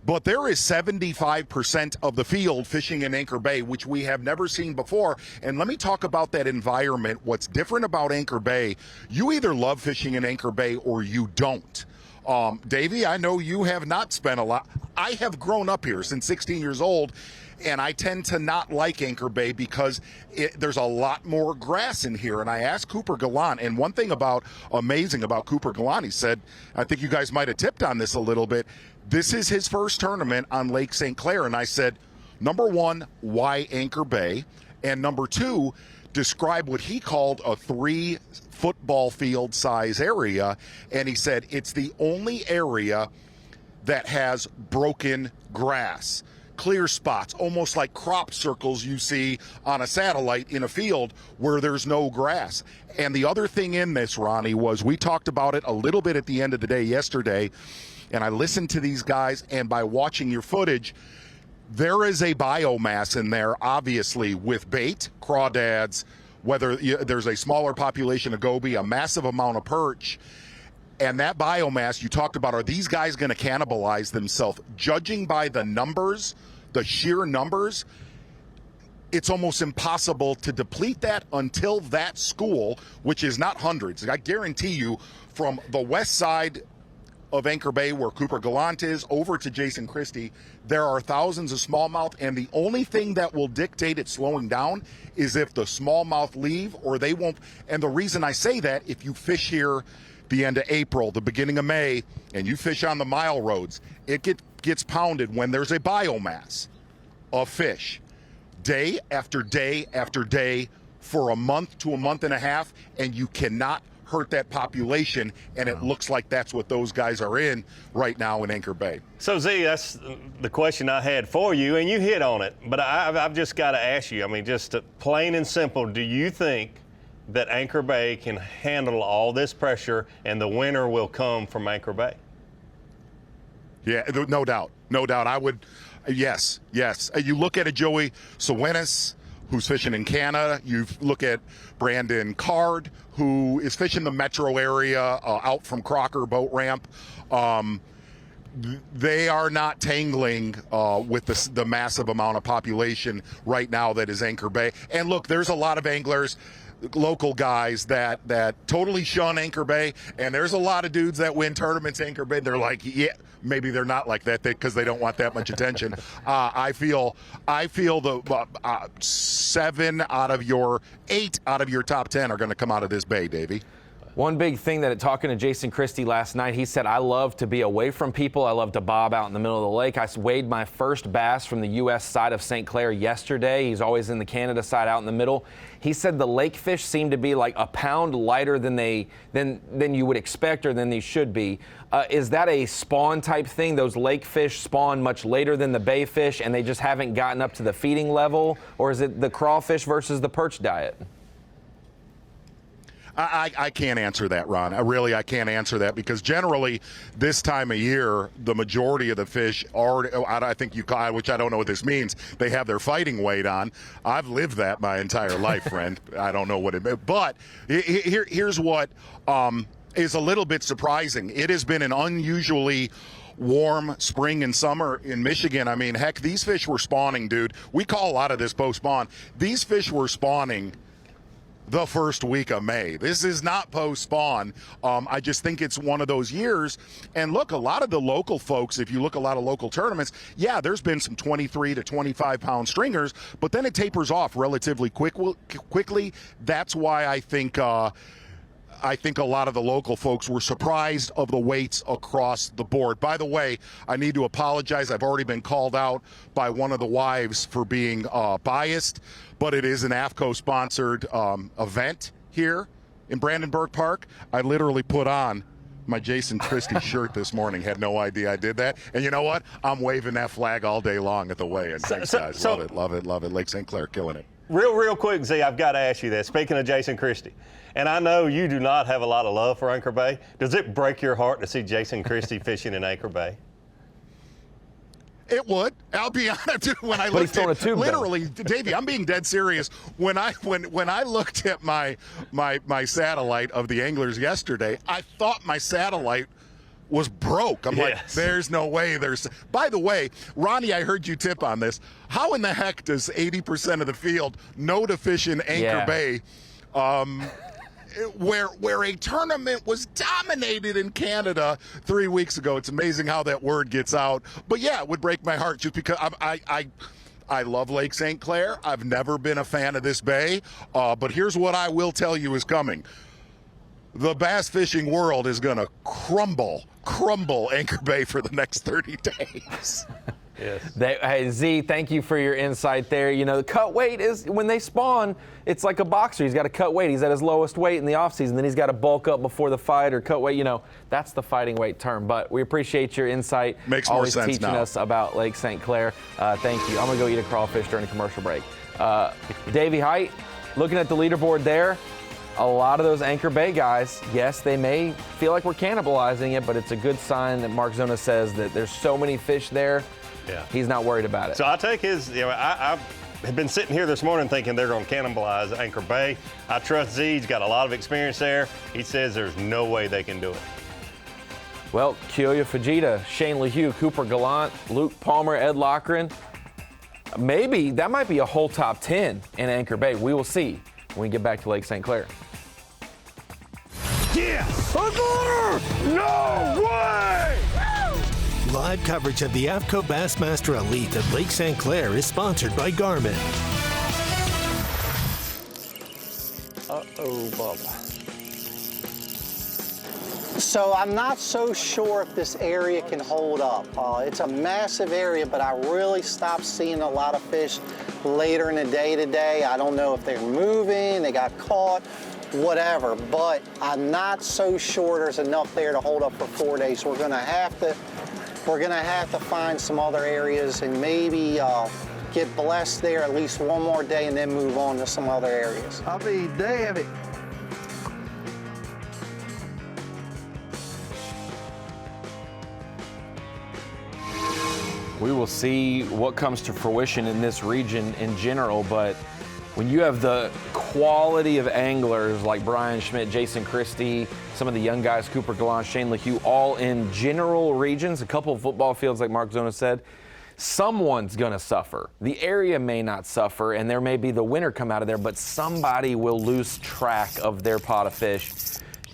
but there is 75% of the field fishing in Anchor Bay, which we have never seen before. And let me talk about that environment. What's different about Anchor Bay, you either love fishing in Anchor Bay or you don't. Davey, I know you have not spent a lot. I have grown up here since 16 years old, and I tend to not like Anchor Bay because there's a lot more grass in here. And I asked Cooper Gallant, and one thing amazing about Cooper Gallant, he said, I think you guys might have tipped on this a little bit, this is his first tournament on Lake St. Clair. And I said, number one, why Anchor Bay? And number two, describe what he called a 3 football field size area. And he said, it's the only area that has broken grass, clear spots, almost like crop circles you see on a satellite in a field where there's no grass. And the other thing in this, Ronnie, was we talked about it a little bit at the end of the day yesterday, and I listened to these guys, and by watching your footage, there is a biomass in there, obviously, with bait, crawdads, whether there's a smaller population of goby, a massive amount of perch. And that biomass you talked about, are these guys going to cannibalize themselves? Judging by the numbers, the sheer numbers, it's almost impossible to deplete that until that school, which is not hundreds. I guarantee you, from the west side of Anchor Bay, where Cooper Gallant is, over to Jason Christie, there are thousands of smallmouth, and the only thing that will dictate it slowing down is if the smallmouth leave or they won't. And the reason I say that, if you fish here the end of April, the beginning of May, and you fish on the mile roads, it gets pounded when there's a biomass of fish day after day after day for a month to a month and a half, and you cannot hurt that population, and it looks like that's what those guys are in right now in Anchor Bay. So Z, that's the question I had for you, and you hit on it, but I've just got to ask you, I mean, just plain and simple, do you think that Anchor Bay can handle all this pressure and the winner will come from Anchor Bay? Yeah, no doubt. No doubt. I would, yes. You look at a Joey Swenis, who's fishing in Canada. You look at Brandon Card, who is fishing the metro area out from Crocker Boat Ramp. They are not tangling with the massive amount of population right now that is Anchor Bay. And look, there's a lot of anglers. local guys that totally shun Anchor Bay, and there's a lot of dudes that win tournaments Anchor Bay. They're like, yeah, maybe they're not like that because they don't want that much attention. I feel the 8 out of your top 10 are going to come out of this bay, Davey. One big thing that talking to Jason Christie last night, he said, I love to be away from people. I love to bob out in the middle of the lake. I weighed my first bass from the U.S. side of St. Clair yesterday. He's always in the Canada side out in the middle. He said the lake fish seem to be like a pound lighter than you would expect or than they should be. Is that a spawn type thing? Those lake fish spawn much later than the bay fish and they just haven't gotten up to the feeding level? Or is it the crawfish versus the perch diet? I can't answer that, Ron. I can't answer that because generally this time of year, the majority of the fish are, I think you call, which I don't know what this means, they have their fighting weight on. I've lived that my entire life, friend. I don't know what it means. But here's what is a little bit surprising. It has been an unusually warm spring and summer in Michigan. I mean, heck, these fish were spawning, dude. We call a lot of this post-spawn. These fish were spawning the first week of May. This is not post-spawn. I just think it's one of those years. And look, a lot of the local folks, if you look a lot of local tournaments, yeah, there's been some 23 to 25 pound stringers, but then it tapers off relatively quickly. That's why I think a lot of the local folks were surprised of the weights across the board. By the way, I need to apologize. I've already been called out by one of the wives for being biased, but it is an AFTCO-sponsored event here in Brandenburg Park. I literally put on my Jason Christie shirt this morning. Had no idea I did that. And you know what? I'm waving that flag all day long at the weigh-in. Thanks, guys. Love it. Lake St. Clair, killing it. Real quick, Z, I've got to ask you this. Speaking of Jason Christie, and I know you do not have a lot of love for Anchor Bay. Does it break your heart to see Jason Christie fishing in Anchor Bay? It would. I'll be honest. When I looked at literally, Davey, I'm being dead serious. When I looked at my satellite of the anglers yesterday, I thought my satellite was broke. I'm like, there's no way. By the way, Ronnie, I heard you tip on this. How in the heck does 80% of the field know to fish in Anchor Bay? Where a tournament was dominated in Canada 3 weeks ago. It's amazing how that word gets out. But yeah, it would break my heart just because I love Lake St. Clair. I've never been a fan of this bay. But here's what I will tell you is coming. The bass fishing world is going to crumble Anchor Bay for the next 30 days. Yes. Hey, Z, thank you for your insight there. You know, the cut weight is, when they spawn, it's like a boxer. He's got to cut weight. He's at his lowest weight in the offseason. Then he's got to bulk up before the fight or cut weight. You know, that's the fighting weight term. But we appreciate your insight. Makes more sense now. Always teaching us about Lake St. Clair. Thank you. I'm going to go eat a crawfish during a commercial break. Davey Height, looking at the leaderboard there, a lot of those Anchor Bay guys, yes, they may feel like we're cannibalizing it, but it's a good sign that Mark Zona says that there's so many fish there. Yeah. He's not worried about it. So I take his, I have been sitting here this morning thinking they're going to cannibalize Anchor Bay. I trust Z. He's got a lot of experience there. He says there's no way they can do it. Well, Keoya Fujita, Shane LeHue, Cooper Gallant, Luke Palmer, Ed Lochran. Maybe that might be a whole top 10 in Anchor Bay. We will see when we get back to Lake St. Clair. Yes! No way! Live coverage of the AFTCO Bassmaster Elite at Lake St. Clair is sponsored by Garmin. Uh-oh, Bubba. So I'm not so sure if this area can hold up. It's a massive area, but I really stopped seeing a lot of fish later in the day today. I don't know if they're moving, they got caught, whatever, but I'm not so sure there's enough there to hold up for 4 days. So we're gonna have to find some other areas and maybe get blessed there at least one more day and then move on to some other areas. I'll be damn it. We will see what comes to fruition in this region in general, but when you have the quality of anglers like Brian Schmidt, Jason Christie, some of the young guys, Cooper Gallant, Shane LeHue, all in general regions, a couple of football fields like Mark Zona said, someone's going to suffer. The area may not suffer, and there may be the winner come out of there, but somebody will lose track of their pot of fish,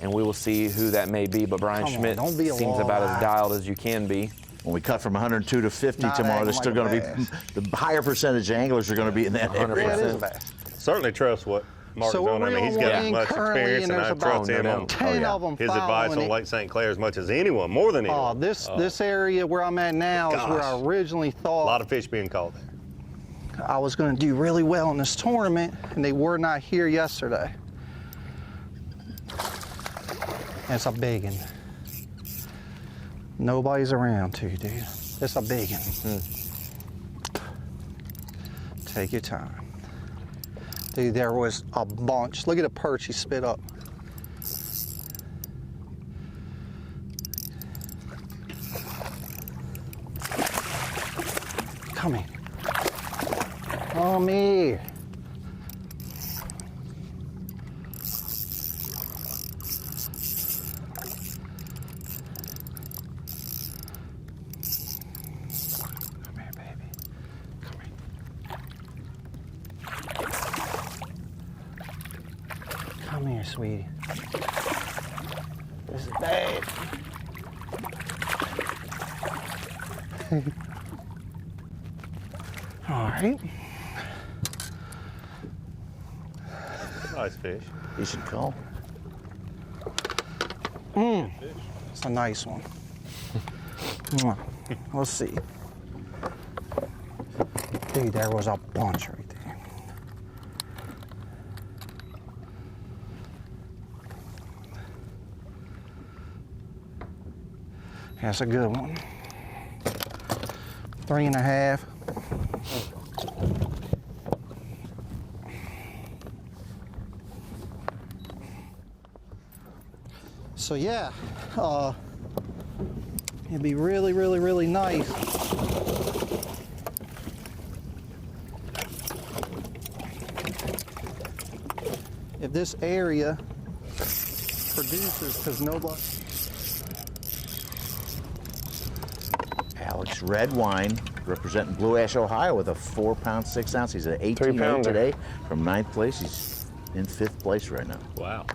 and we will see who that may be. But Brian Schmidt seems about as dialed as you can be. When we cut from 102 to 50 Not tomorrow, acting there's still like going a to be the higher percentage of anglers are going to be in that 100%. area. Yeah, it is a bass. Certainly trust what Mark's So we're doing. I mean, he's reeling got one in much currently, experience, and and there's I about trust him on 10 of them his advice on following it. Lake St. Clair as much as anyone, more than anyone. This area where I'm at now is where I Gosh. originally A thought lot of fish being caught there. I was going to do really well in this tournament, and they were not here yesterday. And it's a big one. Nobody's around too, dude. It's a big one. Take your time. Dude, there was a bunch. Look at the perch he spit up. Come here. Come here. Come here, baby. Come here. Come here, sweetie. This is bad. All right. Nice fish. You should call. It's a nice one. Mwah. Let's see. Dude, there was a bunch right there. That's a good one. 3.5. So yeah, it'd be really, really, really nice if this area produces, because nobody. Alex Red Wine, representing Blue Ash, Ohio, with a 4 pound, 6 ounce. He's at 18.8 3-pounder. today from 9th place. He's in 5th place right now. Wow.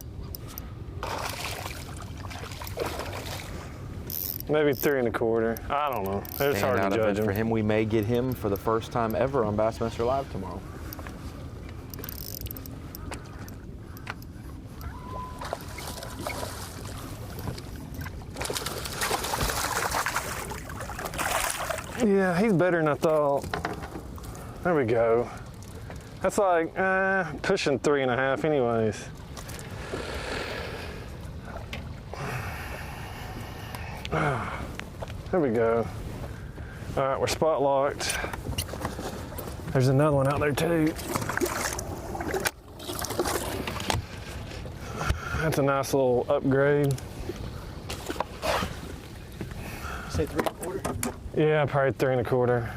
Maybe 3 1/4. I don't know. It's hard to judge For him. him, we may get him for the first time ever on Bassmaster Live tomorrow. Yeah, he's better than I thought. There we go. That's like pushing 3.5 anyways. There we go. All right, we're spot locked. There's another one out there too. That's a nice little upgrade. Say 3 1/4. Yeah, probably 3 1/4.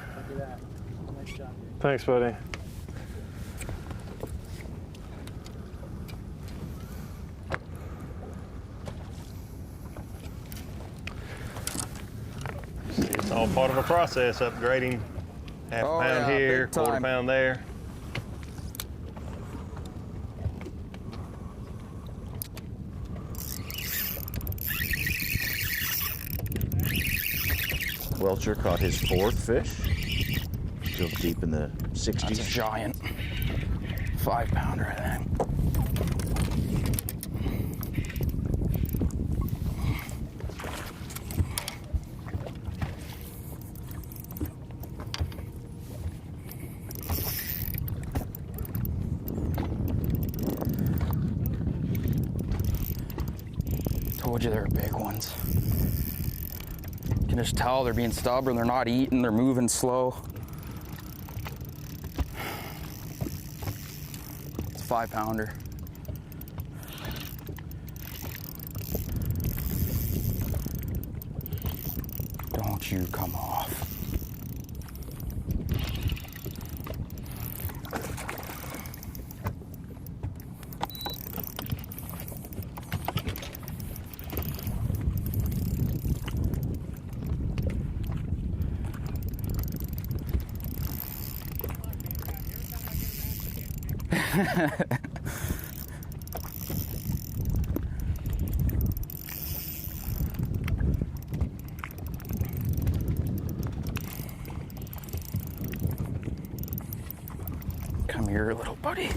Nice job. Thanks, buddy. It's all part of a process, upgrading half Oh, pound yeah, here, big 1/4 time. pound there. Welcher caught his 4th fish. Still deep in the 60s. That's a giant 5 pounder, I think. Told you they're big ones. You can just tell they're being stubborn, they're not eating, they're moving slow. It's a 5 pounder. Don't you come off. Come here, little buddy.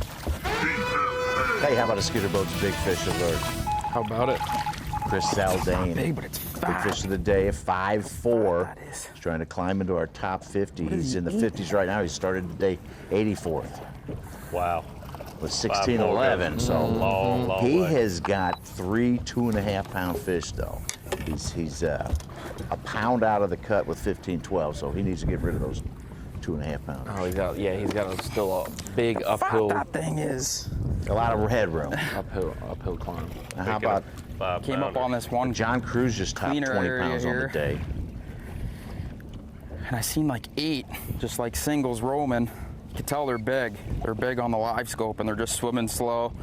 Hey, how about a Skidder Boats Big Fish Alert? How about it? Chris Zaldane. Big, but it's fat. Big fish of the day, a 5'4". He's trying to climb into our top 50. He's in the 50s right now. He started the day 84th. Wow. With 16.11. So long he way. has got 3 2.5-pound fish though. He's a pound out of the cut with 15-12. So he needs to get rid of those 2.5 pounds. Oh, he's got still a big uphill. That thing is a lot of headroom. uphill climb. Now, how about came up on this one John Cruz just topped 20 pounds on the day. And I seen like 8 just like singles roaming. You can tell they're big. They're big on the live scope and they're just swimming slow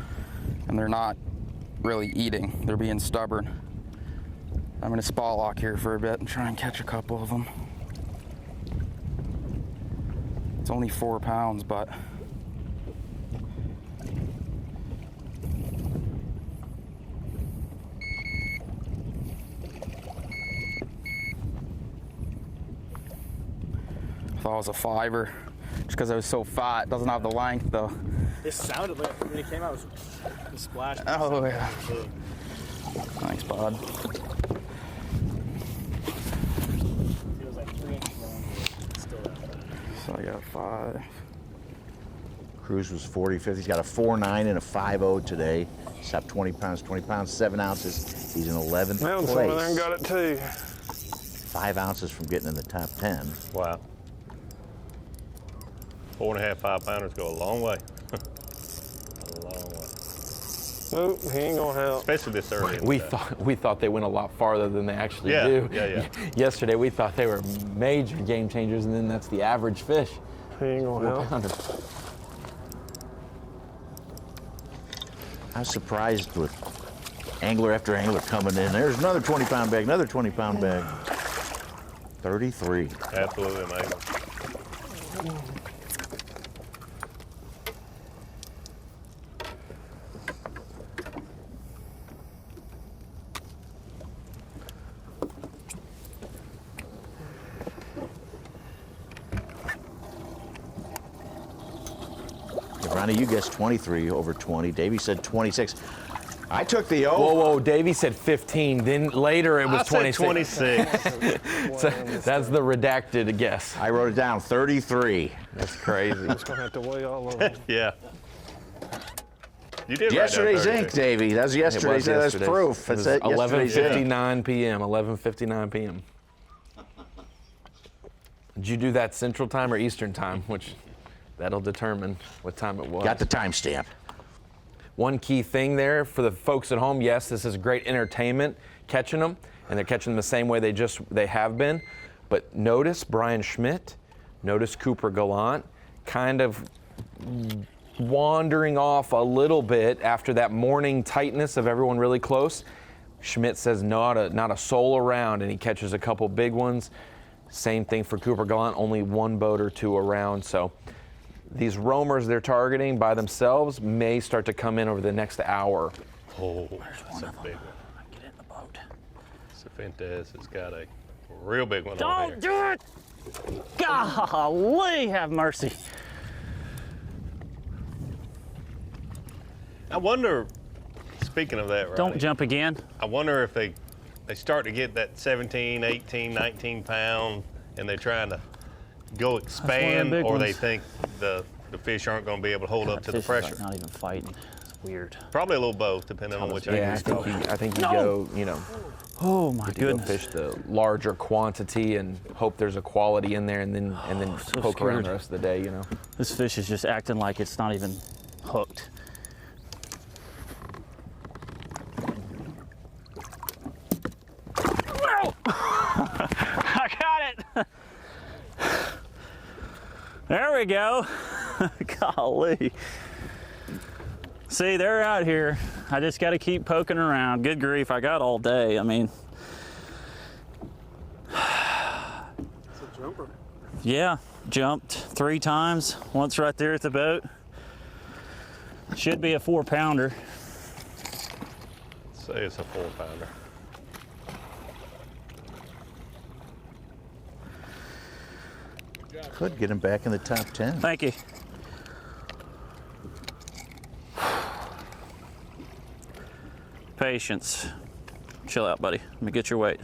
and they're not really eating. They're being stubborn. I'm gonna spot lock here for a bit and try and catch a couple of them. It's only 4 pounds, but I thought it was a 5-er, just because I was so fat. It doesn't have the length though. It sounded like when it came out, it was splashing. Oh yeah. Thanks, bud. It was like 3 inches long. Still that fat. So I got 5. Cruz was 45th. He's got a 4.9 and a 5.0 today. He's up 20 pounds, 7 ounces. He's in 11th Mountains place. over there and got it too. 5 ounces from getting in the top 10. Wow. 4.5, 5 pounders go a long way. A long way. Nope, he ain't gonna help. Especially this early. in We the day. thought they went a lot farther than they actually Yeah, do. yeah. Yesterday we thought they were major game changers, and then that's the average fish. He ain't gonna help. 4 pounder. I was surprised with angler after angler coming in. There's another 20-pound bag, another 20-pound bag. 33. Absolutely amazing. Ronnie, you guessed 23 over 20. Davey said 26. I took the O. Whoa, Davey said 15. Then later it was 26. 26. So that's the redacted guess. I wrote it down, 33. That's crazy. Just gonna have to weigh all of them. Yeah. You did Yesterday's write down ink, Davey. That's yesterday's. That's proof. It was That's yesterday's ink. 11:59 p.m. 11:59 p.m. Did you do that Central Time or Eastern Time? Which that'll determine what time it was. Got the timestamp. One key thing there for the folks at home, yes, this is great entertainment catching them, and they're catching them the same way they have been. But notice Brian Schmidt, notice Cooper Gallant, kind of wandering off a little bit after that morning tightness of everyone really close. Schmidt says not a soul around, and he catches a couple big ones. Same thing for Cooper Gallant, only one boat or two around. So these roamers they're targeting by themselves may start to come in over the next hour. Oh, that's a big one. Get in the boat. Cervantes has got a real big one on Don't here. do it! Golly, have mercy. I wonder, speaking of that, Ronnie, Don't jump again. I wonder if they start to get that 17, 18, 19 pound and they're trying to go expand, big or they ones. think the fish aren't going to be able to hold up to the Fish is, pressure. like, not even fighting. It's weird. Probably a little both, depending on which angle Yeah, you go. I think you go, Oh my you go goodness. fish the larger quantity and hope there's a quality in there, and then so poke around scared. the rest of the day. This fish is just acting like it's not even hooked. No! I got it! There we go. Golly. See, they're out here. I just got to keep poking around. Good grief, I got all day. I mean, it's a jumper. Yeah, jumped 3 times. Once right there at the boat. Should be a 4-pounder. Say it's a 4-pounder. Could get him back in the top 10. Thank you. Patience. Chill out, buddy. Let me get your weight.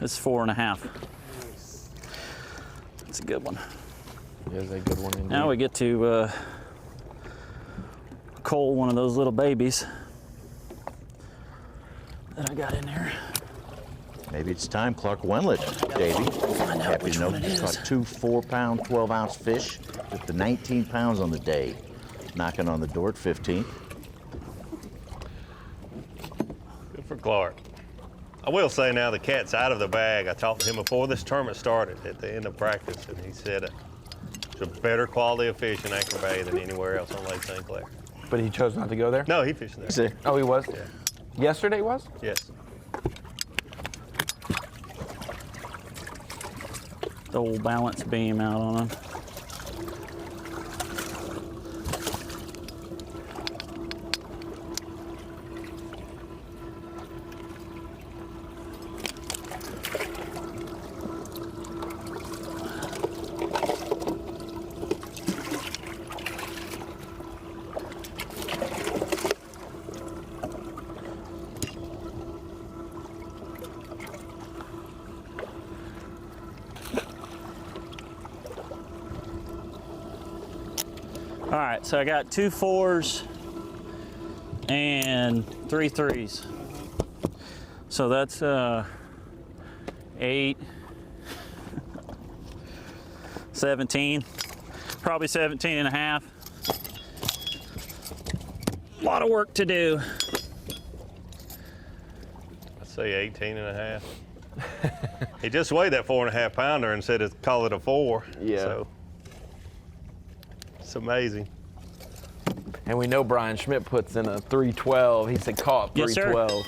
It's 4.5. That's a good one. There's a good one indeed. Now we get to cull one of those little babies that I got in there. Maybe it's time, Clark Wendlandt, Davey. Find out Happy which to know one it you is. caught 2 4-pound, 12-ounce fish with the 19 pounds on the day. Knocking on the door at 15. Good for Clark. I will say now the cat's out of the bag. I talked to him before this tournament started at the end of practice, and he said it's a better quality of fish in Anchor Bay than anywhere else on Lake St. Clair. But he chose not to go there? No, he fished there. Oh, he was? Yeah. Yesterday was? Yes. The old balance beam out on him. All right, so I got 2 4s and 3 3s. So that's 8, 17, probably 17 and a half. A lot of work to do. I'd say 18 and a half. He just weighed that 4.5-pounder and said call it a 4. Yeah. So it's amazing. And we know Brian Schmidt puts in a 312. He said caught Yes, sir. 312.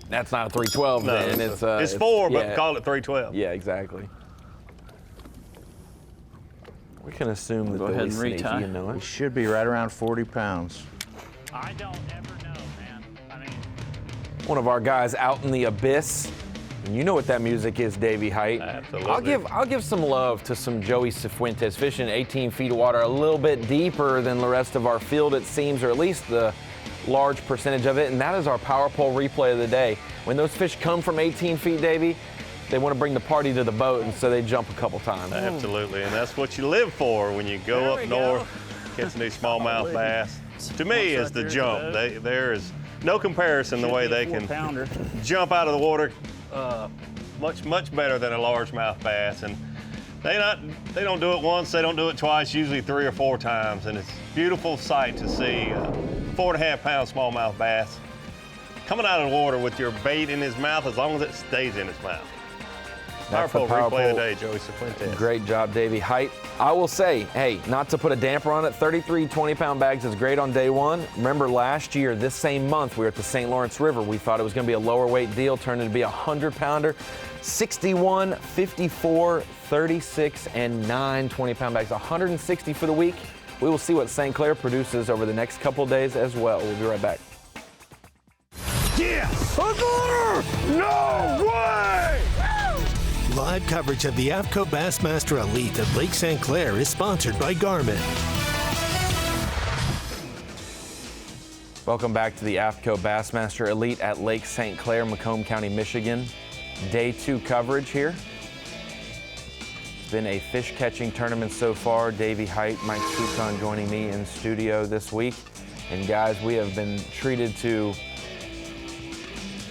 That's not a 312 No, then. it's 4, but yeah. call it 312. Yeah, exactly. We can assume that Go they'll ahead be and sneaky, retie. you know He it. should be right around 40 pounds. I don't ever know, man. I mean, One of our guys out in the abyss. And you know what that music is, Davey Height. Absolutely. I'll give some love to some Joey Cifuentes fishing 18 feet of water, a little bit deeper than the rest of our field, it seems, or at least the large percentage of it. And that is our power pole replay of the day. When those fish come from 18 feet, Davey, they want to bring the party to the boat, and so they jump a couple times. Absolutely, and that's what you live for when you go up north, catching these smallmouth bass. To me, is the jump. There is no comparison the way they can jump out of the water much better than a largemouth bass. And they don't do it once, they don't do it twice, usually 3 or 4 times. And it's a beautiful sight to see a 4.5-pound smallmouth bass coming out of the water with your bait in his mouth as long as it stays in his mouth. That's the Powerful power replay of pole. the day, Joey Cifuentes. Great job, Davey Height. I will say, hey, not to put a damper on it, 33 20-pound bags is great on day one. Remember last year, this same month, we were at the St. Lawrence River. We thought it was going to be a lower weight deal, turned into be a 100-pounder. 61, 54, 36, and 9 20-pound bags. 160 for the week. We will see what St. Clair produces over the next couple days as well. We'll be right back. Yes! No way! Live coverage of the AFTCO Bassmaster Elite at Lake St. Clair is sponsored by Garmin. Welcome back to the AFTCO Bassmaster Elite at Lake St. Clair, Macomb County, Michigan. Day 2 coverage here. It's been a fish catching tournament so far. Davey Height, Mike Souchon joining me in studio this week. And guys, we have been treated to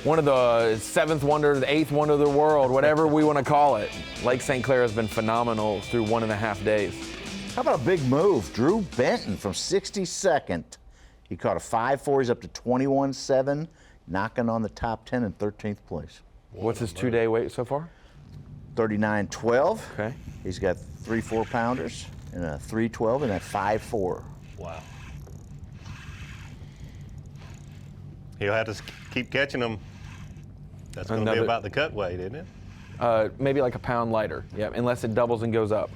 one of the 7th wonder, the 8th wonder of the world, whatever we want to call it. Lake St. Clair has been phenomenal through 1.5 days. How about a big move? Drew Benton from 62nd. He caught a 5-4. He's up to 21-7, knocking on the top 10 in 13th place. What's his 2-day weight so far? 39-12. Okay. He's got 3 4-pounders and a 3-12 and a 5-4. Wow. He'll have to keep catching them. That's going to be about the cut weight, isn't it? Maybe like a pound lighter, yeah, unless it doubles and goes up.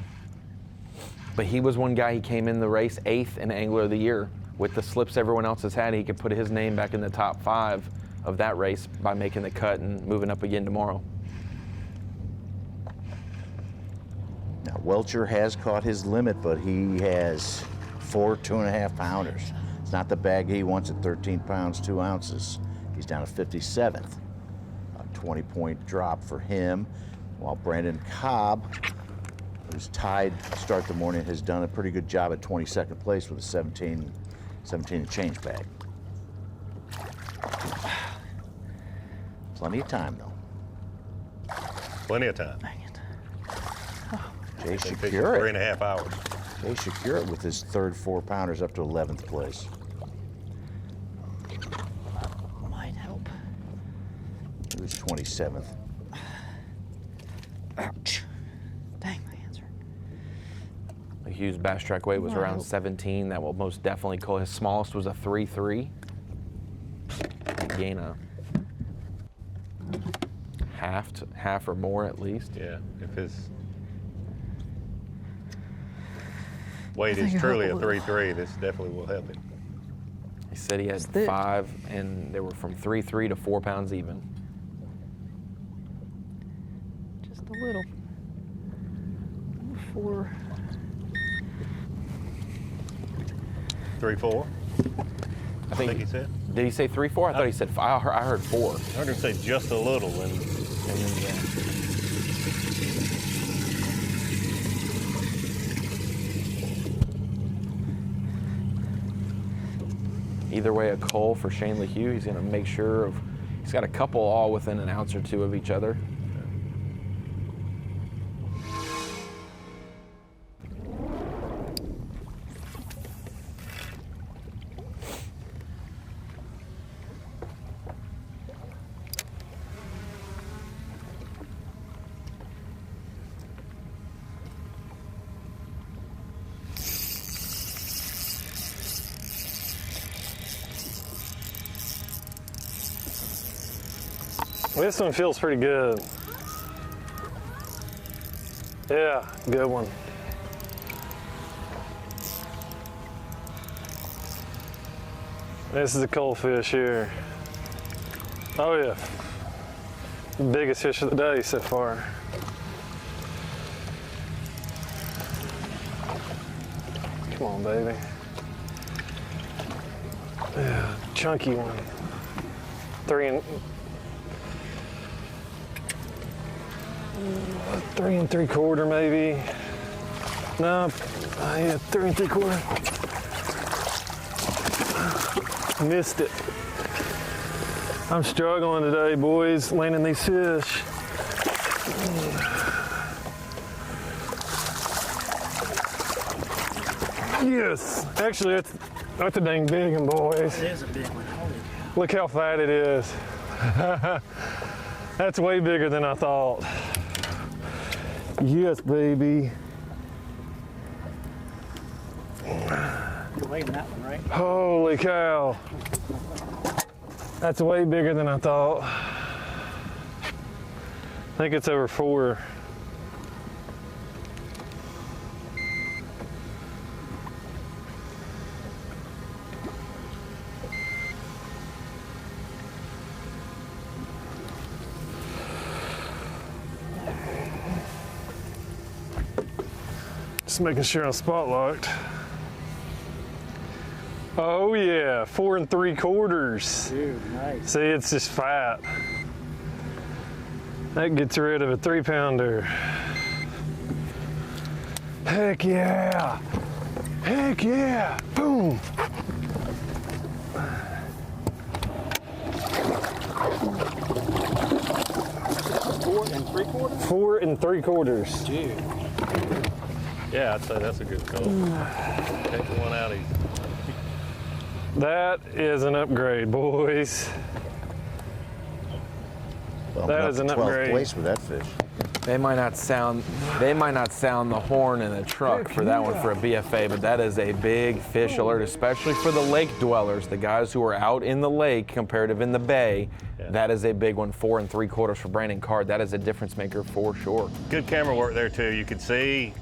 But he was one guy, he came in the race 8th in Angler of the Year. With the slips everyone else has had, he could put his name back in the top 5 of that race by making the cut and moving up again tomorrow. Now, Welcher has caught his limit, but he has 4 2.5 pounders. It's not the bag he wants at 13 pounds, 2 ounces. He's down to 57th. A 20-point drop for him, while Brandon Cobb, who's tied to start the morning, has done a pretty good job at 22nd place with a 17 and change bag. Plenty of time, though. Plenty of time. Dang it. Jay Fishing Shakura. 3.5 hours. Jay Shakura with his third 4-pounders up to 11th place. Might help. He was 27th. Ouch. Dang, my hands hurt. The Hughes bass track weight was around 17. That will most definitely call. His smallest was a 3.3. Gain a half or more at least. Yeah, if his weight is truly a 3.3, this definitely will help him. He said he had 5, and they were from 3.3 to 4 pounds even. Just a little. 4. 3.4. I think he said. Did he say 3.4? I thought he said 5. I heard 4. I heard him say just a little, and then yeah. Either way, a cull for Shane LeHue. He's going to make sure of. He's got a couple all within an ounce or 2 of each other. This one feels pretty good. Yeah, good one. This is a cold fish here. Oh yeah. Biggest fish of the day so far. Come on, baby. Yeah, chunky one. 3 3¾ maybe. No, yeah, 3 3/4. Missed it. I'm struggling today, boys, landing these fish. Yes, actually that's a dang big one, boys. It is a big one. Holy cow. Look how fat it is. That's way bigger than I thought. Yes, baby. You're weighing that one, right? Holy cow. That's way bigger than I thought. I think it's over 4. Just making sure I'm spot locked. Oh yeah, 4 3/4. Dude, nice. See, it's just fat. That gets rid of a 3-pounder. Heck yeah! Heck yeah! Boom! Four and 3/4? 4 3/4. Dude. yeah, I'd say that's a good call. Take the one out easy. That is an upgrade, boys. Bumping That up is to an 12th upgrade. place with that fish. They might not sound the horn in the truck for that one for a BFA, but that is a big fish alert, especially for the lake dwellers, the guys who are out in the lake comparative in the bay. Yeah. That is a big one, 4 3/4 for Brandon Card. That is a difference maker for sure. Good camera work there too. You could see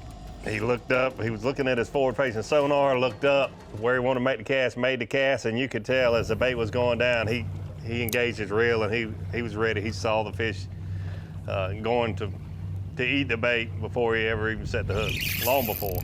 he looked up, he was looking at his forward-facing sonar, looked up where he wanted to make the cast, made the cast, and you could tell as the bait was going down, he engaged his reel and he was ready. He saw the fish going to eat the bait before he ever even set the hook, long before.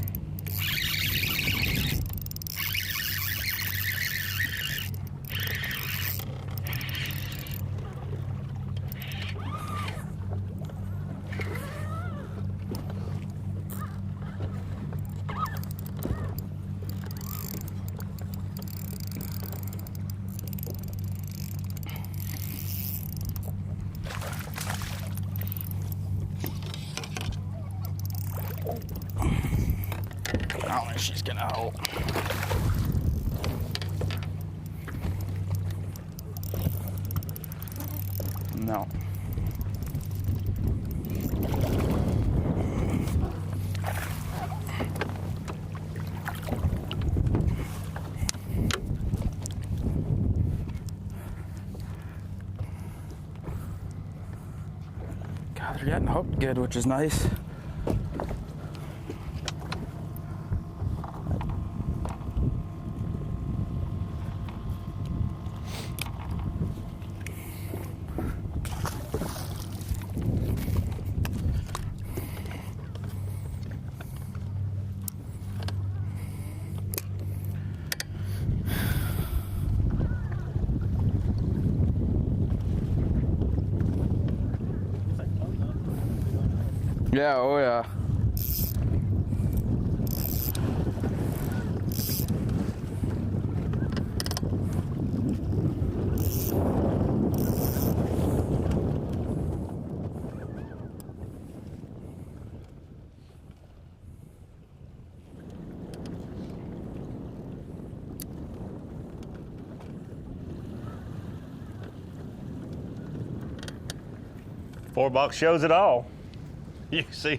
I don't think she's gonna hold. No. God, they're getting hooked good, which is nice. Yeah, oh yeah. Four box shows it all. You can see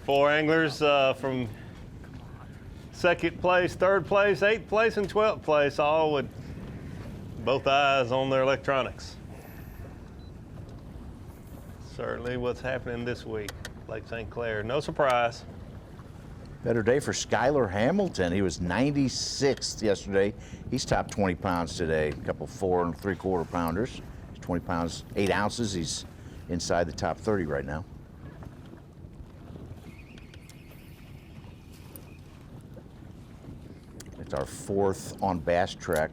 4 anglers from 2nd place, 3rd place, 8th place, and 12th place, all with both eyes on their electronics. Certainly what's happening this week, Lake St. Clair. No surprise. Better day for Skylar Hamilton. He was 96th yesterday. He's top 20 pounds today. A couple 4 3/4 pounders. He's 20 pounds, 8 ounces. He's inside the top 30 right now. It's our 4th on Bass Track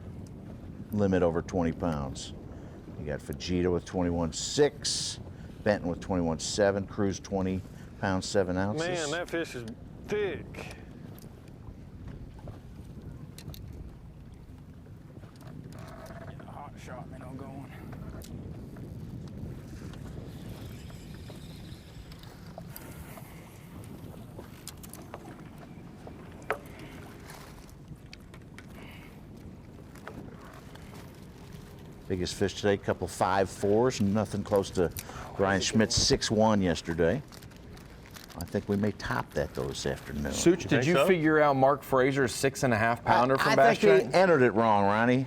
limit over 20 pounds. You got Fajita with 21.6, Benton with 21.7, Cruz 20 pounds, 7 ounces. Man, that fish is thick. Getting a hot shot, man, I'm going. Biggest fish today, couple 5.4s, nothing close to Brian Schmidt's 6.1 yesterday. I think we may top that though this afternoon. Such, did you figure out Mark Fraser's 6.5 pounder from I Bass think Track? he entered it wrong, Ronnie.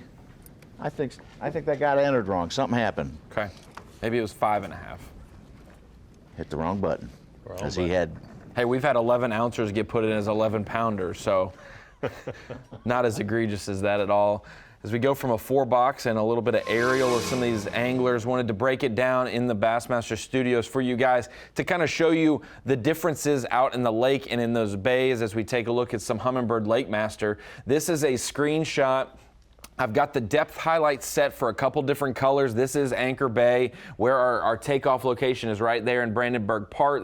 I think that got entered wrong. Something happened. Okay, maybe it was 5.5. Hit the wrong button. Because he had. Hey, we've had 11 ouncers get put in as 11 pounders, so not as egregious as that at all. As we go from a 4-box and a little bit of aerial of some of these anglers, wanted to break it down in the Bassmaster studios for you guys to kind of show you the differences out in the lake and in those bays as we take a look at some Humminbird Lake Master. This is a screenshot. I've got the depth highlights set for a couple different colors. This is Anchor Bay, where our takeoff location is right there in Brandenburg Park,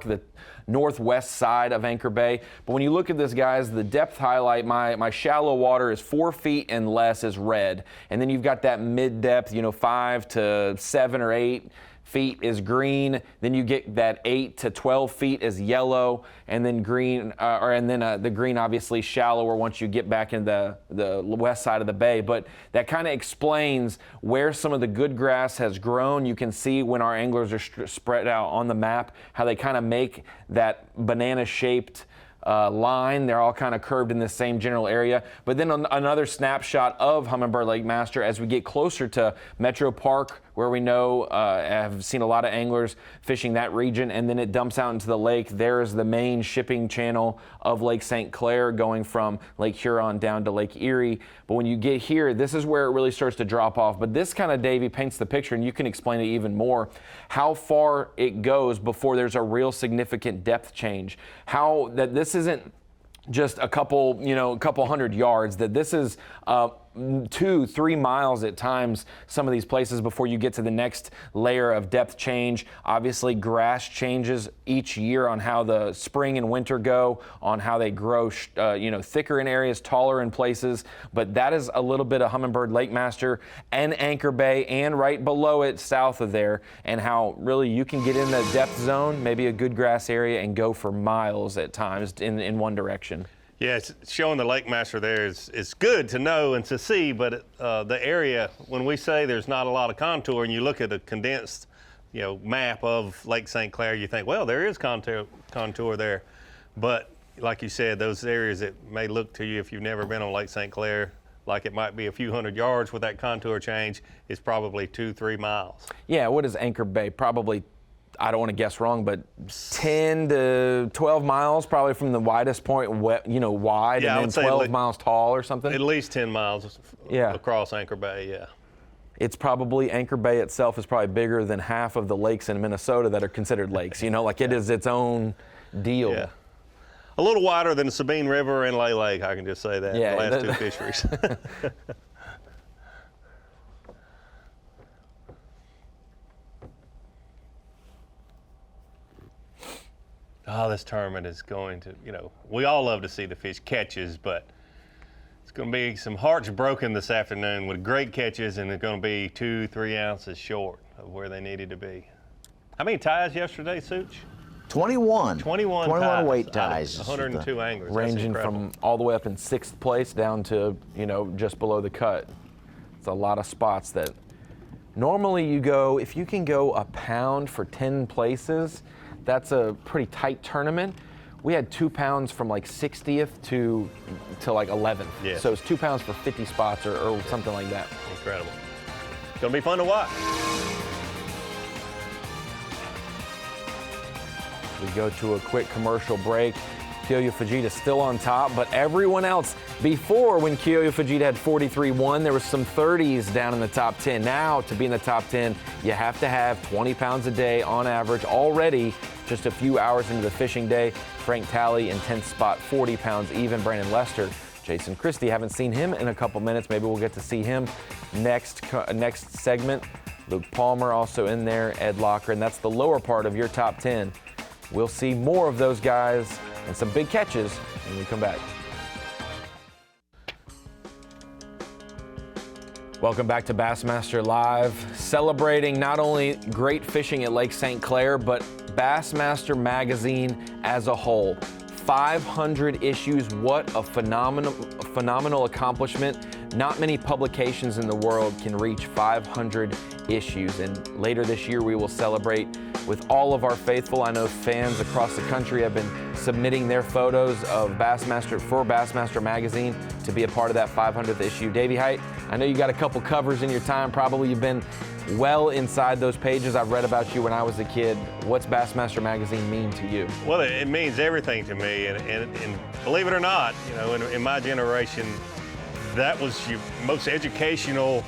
the northwest side of Anchor Bay. But when you look at this, guys, the depth highlight, my shallow water is 4 feet and less is red. And then you've got that mid depth, 5 to 7 or 8 feet is green, then you get that 8 to 12 feet is yellow, and then green, the green obviously shallower once you get back in the west side of the bay. But that kind of explains where some of the good grass has grown. You can see when our anglers are spread out on the map how they kind of make that banana-shaped line. They're all kind of curved in the same general area. But then another snapshot of Humminbird Lake Master as we get closer to Metro Park, where we know have seen a lot of anglers fishing that region, and then it dumps out into the lake. There's the main shipping channel of Lake St. Clair going from Lake Huron down to Lake Erie. But when you get here, this is where it really starts to drop off. But this kind of, Davey, paints the picture, and you can explain it even more, how far it goes before there's a real significant depth change. How that this isn't just a couple hundred yards, that this is 2-3 miles at times, some of these places, before you get to the next layer of depth change. Obviously, grass changes each year on how the spring and winter go, on how they grow, thicker in areas, taller in places. But that is a little bit of Humminbird Lake Master and Anchor Bay, and right below it, south of there, and how really you can get in the depth zone, maybe a good grass area, and go for miles at times in one direction. Yeah, it's showing the Lake Master there is good to know and to see, but the area, when we say there's not a lot of contour, and you look at a condensed, map of Lake St. Clair, you think, well, there is contour there. But like you said, those areas that may look to you, if you've never been on Lake St. Clair, like it might be a few hundred yards with that contour change, is probably 2-3 miles. Yeah, what is Anchor Bay? Probably, I don't want to guess wrong, but 10 to 12 miles probably from the widest point, wide, yeah, and then 12 miles tall or something? At least 10 miles across Anchor Bay, yeah. It's probably, Anchor Bay itself is probably bigger than half of the lakes in Minnesota that are considered lakes. It is its own deal. Yeah. A little wider than the Sabine River and Lay Lake, I can just say that, yeah, the last two fisheries. Oh, this tournament is going to, we all love to see the fish catches, but it's going to be some hearts broken this afternoon with great catches, and they're going to be 2-3 ounces short of where they needed to be. How many ties yesterday, Such? 21 ties, weight ties. 102 anglers. Ranging from all the way up in 6th place down to, just below the cut. It's a lot of spots that normally you go, if you can go a pound for 10 places, that's a pretty tight tournament. We had 2 pounds from like 60th to like 11th. Yeah. So it's 2 pounds for 50 spots or something like that. Incredible. It's going to be fun to watch. We go to a quick commercial break. Kiyoya Fujita still on top, but everyone else, before when Kiyoya Fujita had 43-1, there was some 30s down in the top 10. Now, to be in the top 10, you have to have 20 pounds a day on average already, just a few hours into the fishing day. Frank Talley in 10th spot, 40 pounds even. Brandon Lester, Jason Christie, haven't seen him in a couple minutes. Maybe we'll get to see him next segment. Luke Palmer also in there, Ed Locker, and that's the lower part of your top 10. We'll see more of those guys and some big catches when we come back. Welcome back to Bassmaster Live, celebrating not only great fishing at Lake St. Clair, but Bassmaster magazine as a whole. 500 issues, what a phenomenal accomplishment. Not many publications in the world can reach 500 issues, and later this year we will celebrate with all of our faithful. I know fans across the country have been submitting their photos of Bassmaster for Bassmaster magazine to be a part of that 500th issue. Davey Height, I know you got a couple covers in your time. Probably you've been well inside those pages. I've read about you when I was a kid. What's Bassmaster magazine mean to you? Well, it means everything to me, and believe it or not, in my generation, that was your most educational,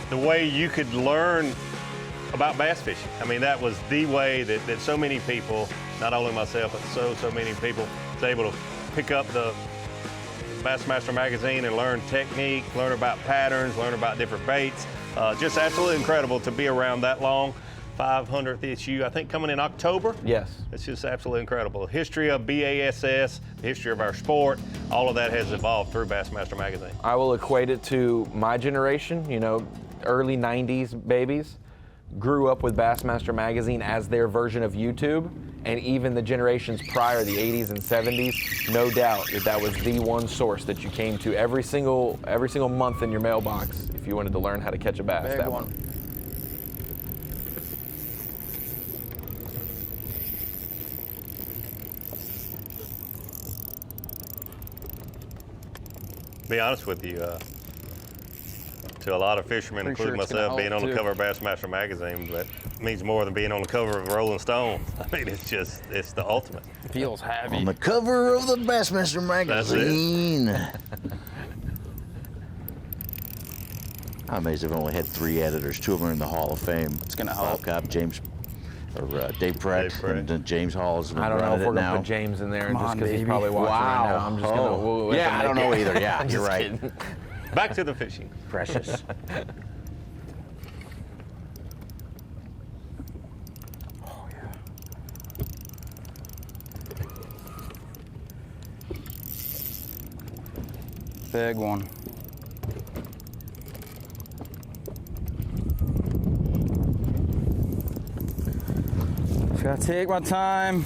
the way you could learn about bass fishing. I mean, that was the way that so many people, not only myself, but so many people, was able to pick up the Bassmaster magazine and learn technique, learn about patterns, learn about different baits. Just absolutely incredible to be around that long. 500th issue, I think, coming in October. Yes. It's just absolutely incredible. History of B.A.S.S, the history of our sport, all of that has evolved through Bassmaster magazine. I will equate it to my generation, you know, early 90s babies, grew up with Bassmaster magazine as their version of YouTube, and even the generations prior, the 80s and 70s, no doubt that was the one source that you came to every single month in your mailbox if you wanted to learn how to catch a bass. Big that one. Be honest with you, to a lot of fishermen, Pretty including sure it's gonna myself, being help, on the too. cover of Bassmaster magazine, that means more than being on the cover of Rolling Stone. I mean, it's the ultimate. Feels heavy. On the cover of the Bassmaster magazine. I'm amazed they've only had 3 editors. 2 of them are in the Hall of Fame. It's gonna help. Cobb, Dave Pratt, and James Hall is I don't know if we're now. gonna put James in there Come just on, because he's baby. probably watching right now. Wow. I'm just gonna. we'll Yeah, I don't know either. Yeah, I'm you're just right. kidding. Back to the fishing. Precious. Oh, yeah. Big one. Just gotta take my time.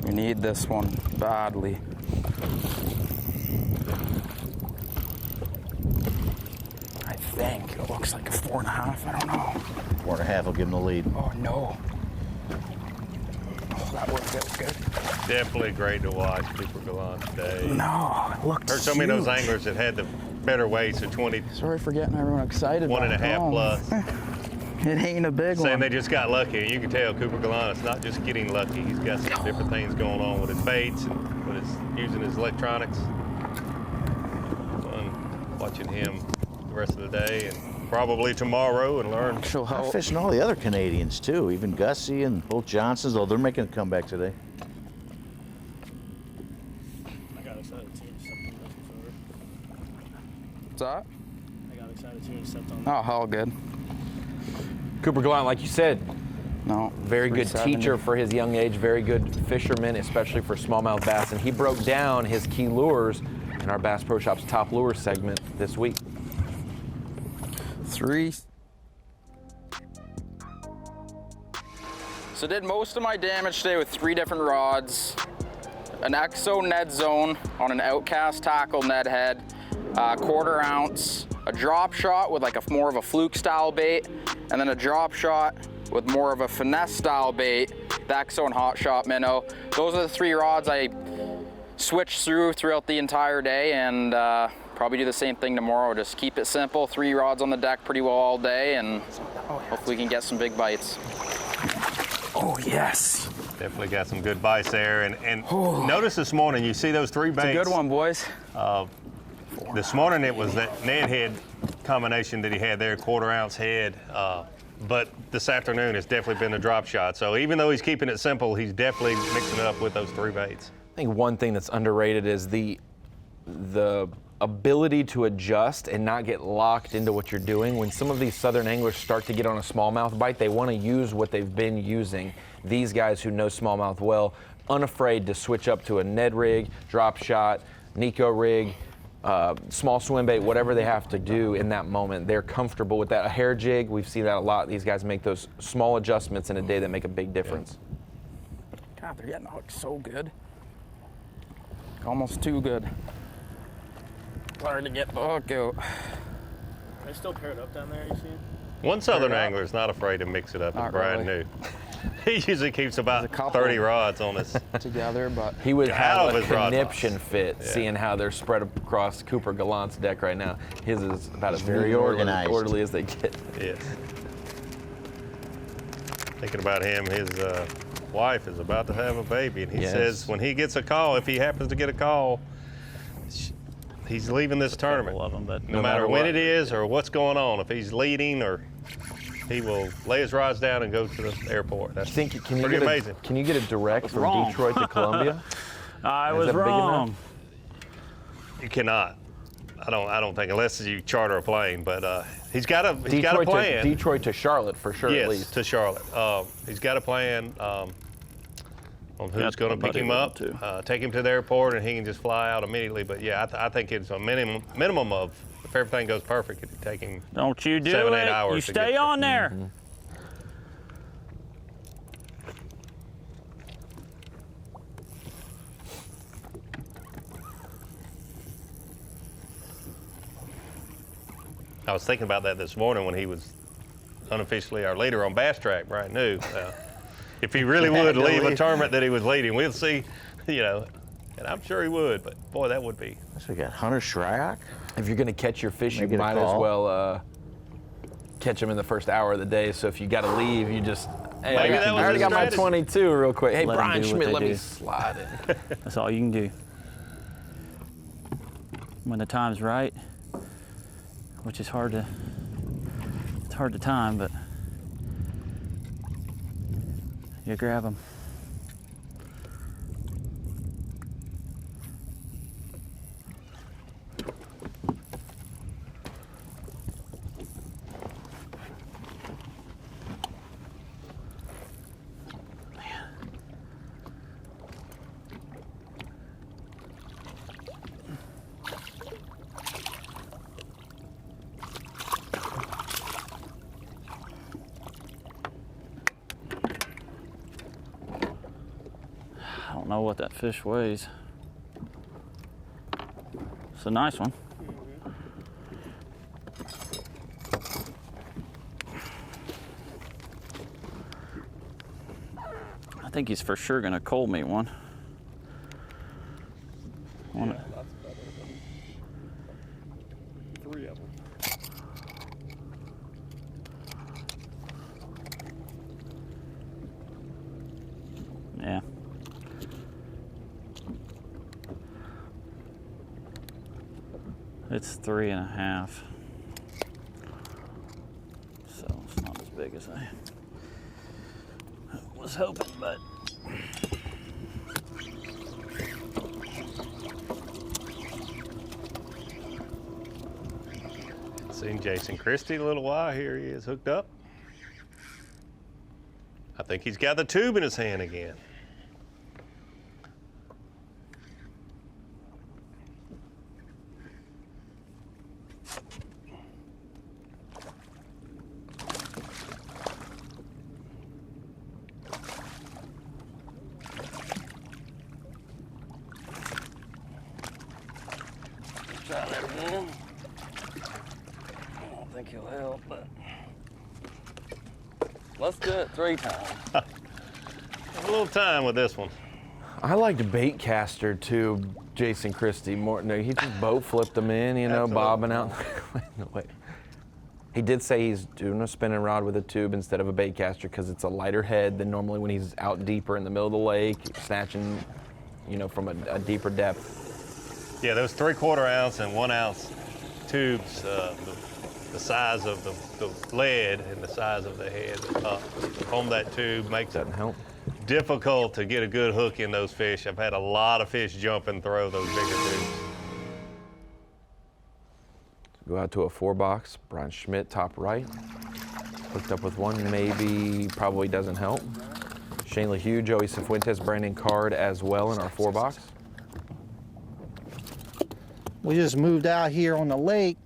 We need this one badly. I think it looks like a 4.5. I don't know. 4.5 will give him the lead. Oh no. Oh, that worked out good. Definitely great to watch Cooper Gallant today. No, it looked Heard so many of those huge. anglers that had the better weights of 20, Sorry for getting everyone excited. 1.5 back home. plus. It ain't a big Saying one. they just got lucky. You can tell Cooper Gallant is not just getting lucky. He's got some different things going on with his baits and with his using his electronics. Fun watching him the rest of the day and probably tomorrow and learn. She'll I'm help. fishing all the other Canadians too, even Gussie and both Johnsons, though they're making a comeback today. I got excited too. What's that? I got excited too and stepped on Oh, hell good. Cooper Gallant, like you said, No. very good 370. teacher for his young age, very good fisherman, especially for smallmouth bass. And he broke down his key lures in our Bass Pro Shop's top lure segment this week. 3. So did most of my damage today with 3 different rods. An EXO Ned Zone on an outcast tackle Ned head, 1/4 ounce, a drop shot with like more of a fluke style bait, and then a drop shot with more of a finesse style bait, the EXO and Hot Shot minnow. Those are the 3 rods I switched throughout the entire day, and probably do the same thing tomorrow. Just keep it simple, 3 rods on the deck pretty well all day, and hopefully we can get some big bites. Oh yes. Definitely got some good bites there. And notice this morning, you see those 3 baits. It's a good one, boys. This morning it was that Ned head combination that he had there, 1/4 ounce head. But this afternoon it's definitely been the drop shot. So even though he's keeping it simple, he's definitely mixing it up with those 3 baits. I think one thing that's underrated is the ability to adjust and not get locked into what you're doing. When some of these southern anglers start to get on a smallmouth bite, they want to use what they've been using. These guys who know smallmouth well, unafraid to switch up to a Ned rig, drop shot, Nico rig, small swim bait, whatever they have to do in that moment. They're comfortable with that. A hair jig, we've seen that a lot. These guys make those small adjustments in a day that make a big difference. God, they're getting hooked so good. Almost too good. Learn to get the hook out. They still paired up down there, you see? One southern angler is not afraid to mix it up, Not and Brian really. knew. He usually keeps about couple 30 rods on us. Together, but He would Out have of a his rod conniption box. fit Yeah. seeing how they're spread across Cooper Gallant's deck right now. His is about as very orderly, organized. orderly as they get. Yes. Thinking about him, his wife is about to have a baby, and he Yes. says when he gets a call, if he happens to get a call, he's leaving this tournament. Love them, but No matter when it is or what's going on, if he's leading or he will lay his rods down and go to the airport. That's Can you pretty get amazing. Can you get a direct from wrong. Detroit to Columbia? I Is was that big wrong. You cannot. I don't think, unless you charter a plane, but he's got a plan. Detroit to Charlotte for sure, yes, at least. to Charlotte. He's got a plan on who's going to pick him up, take him to the airport, and he can just fly out immediately. But yeah, I think it's a minimum of, if everything goes perfect, it'd take him Don't you do 7-8 it. hours. You to stay get on there. Mm-hmm. I was thinking about that this morning when he was unofficially our leader on Bass Track, Brian knew. If he really would leave a tournament that he was leading, we'll see, and I'm sure he would, but boy, that would be. So we got Hunter Shryock. If you're going to catch your fish, you Make it a might as call. well catch them in the first hour of the day. So if you got to leave, you just, hey, Maybe that I was already his got my strategy. 22 real quick. Hey, Let 'em Brian do what Schmidt, they let me do. slide in. That's all you can do. When the time's right, which is hard to time, but you grab them. I don't know what that fish weighs. It's a nice one. I think he's for sure gonna cold meat one. Yeah, that's better than 3 of them. Yeah. It's 3.5. So it's not as big as I was hoping, but Seen Jason Christie a little while. Here he is hooked up. I think he's got the tube in his hand again. try that again. I don't think he'll help, but let's do it 3 times. A little time with this one. I liked Baitcaster too, Jason Christie. More, no, he just boat flipped them in, Absolutely. bobbing out. No way. He did say he's doing a spinning rod with a tube instead of a baitcaster because it's a lighter head than normally when he's out deeper in the middle of the lake, snatching, from a deeper depth. Yeah, those 3/4 ounce and 1 ounce tubes, the size of the lead and the size of the head on that tube makes it difficult to get a good hook in those fish. I've had a lot of fish jump and throw those bigger tubes. Go out to a 4-box. Brian Schmidt, top right. Hooked up with one, maybe, probably doesn't help. Shane LaHue, Joey Cifuentes, Brandon Card as well in our 4-box. We just moved out here on the lake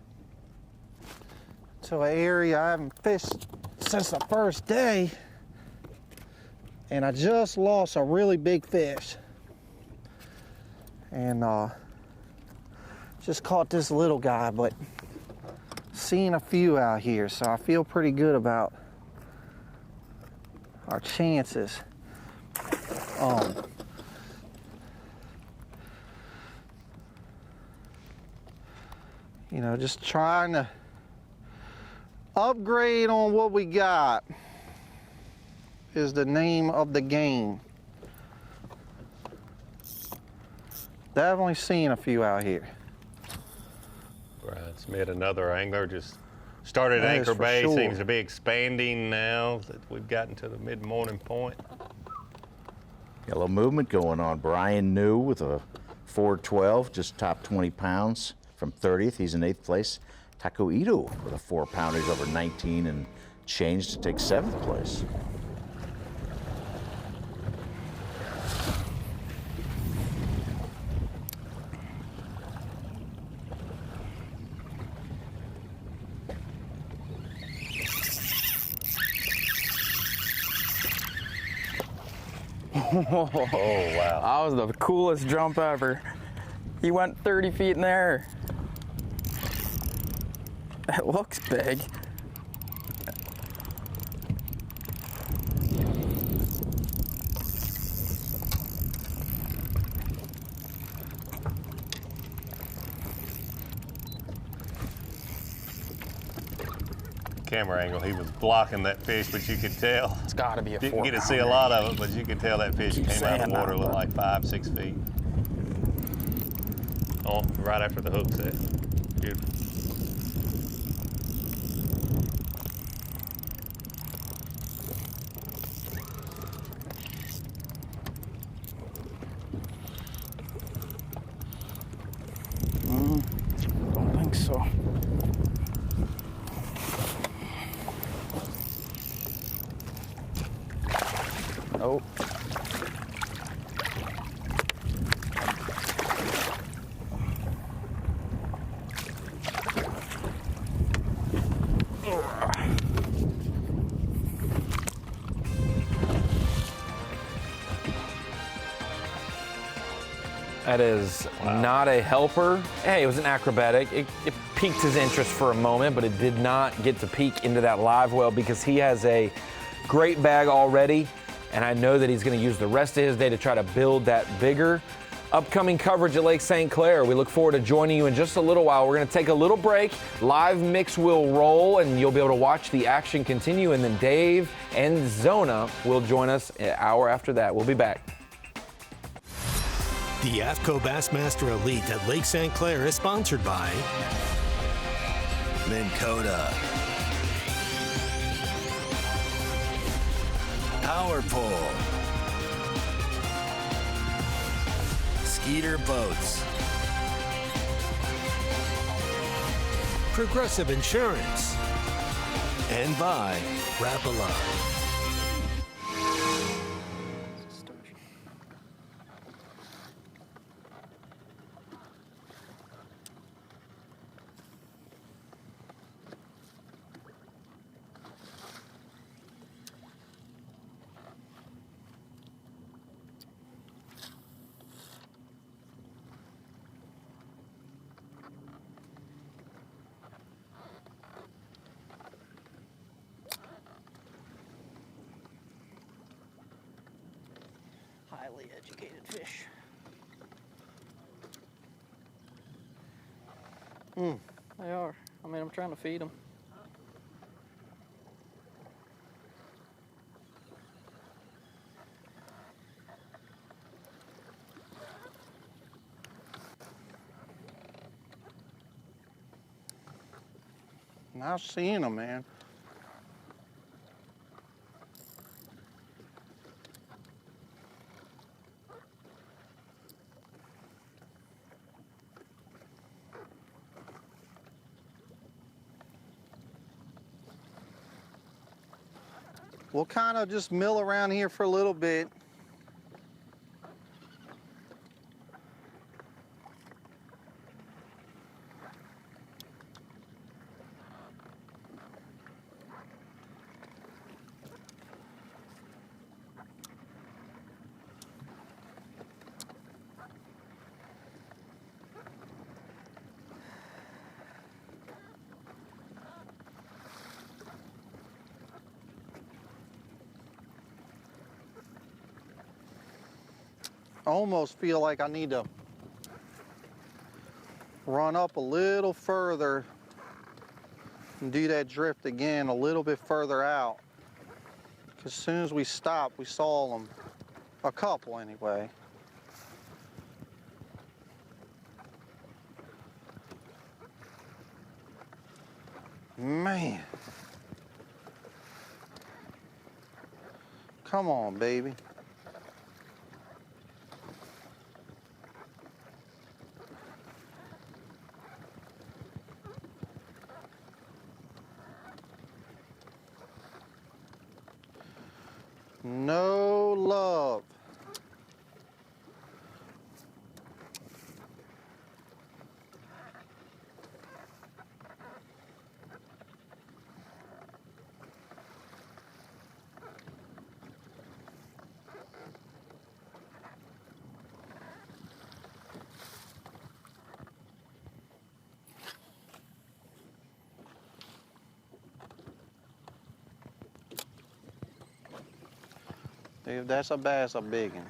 to an area I haven't fished since the first day. And I just lost a really big fish. And just caught this little guy, but seen a few out here, so I feel pretty good about our chances. Just trying to upgrade on what we got is the name of the game. Definitely seen a few out here. Brian Schmidt, another angler, just started That is Anchor for Bay, sure. seems to be expanding now that we've gotten to the mid-morning point. Got a little movement going on. Brian New with a 412, just top 20 pounds. From 30th, he's in 8th place. Takuido with a 4-pounder. He's over 19 and change to take 7th place. Oh, wow. That was the coolest jump ever. He went 30 feet in the air. It looks big. Camera angle, he was blocking that fish, but you could tell. It's got to be a 4-pounder. Didn't get to see a lot of it, but you could tell that fish Keep came out of the saying water that, with but- like 5-6 feet. Oh, right after the hook set. Beautiful. Don't think so. Nope. That is not a helper. Hey, it was an acrobatic. It piqued his interest for a moment, but it did not get to peek into that live well because he has a great bag already, and I know that he's going to use the rest of his day to try to build that bigger. Upcoming coverage at Lake St. Clair. We look forward to joining you in just a little while. We're going to take a little break. Live mix will roll, and you'll be able to watch the action continue, and then Dave and Zona will join us an hour after that. We'll be back. The AFTCO Bassmaster Elite at Lake St. Clair is sponsored by Minn Kota, Power Pole, Skeeter Boats, Progressive Insurance, and by Rapala. Highly educated fish. They are. I mean, I'm trying to feed them. Now seeing them, man. We'll kind of just mill around here for a little bit. I almost feel like I need to run up a little further and do that drift again a little bit further out. Because as soon as we stopped, we saw them, a couple anyway. Man. Come on, baby. No love. If that's a bass, a big one.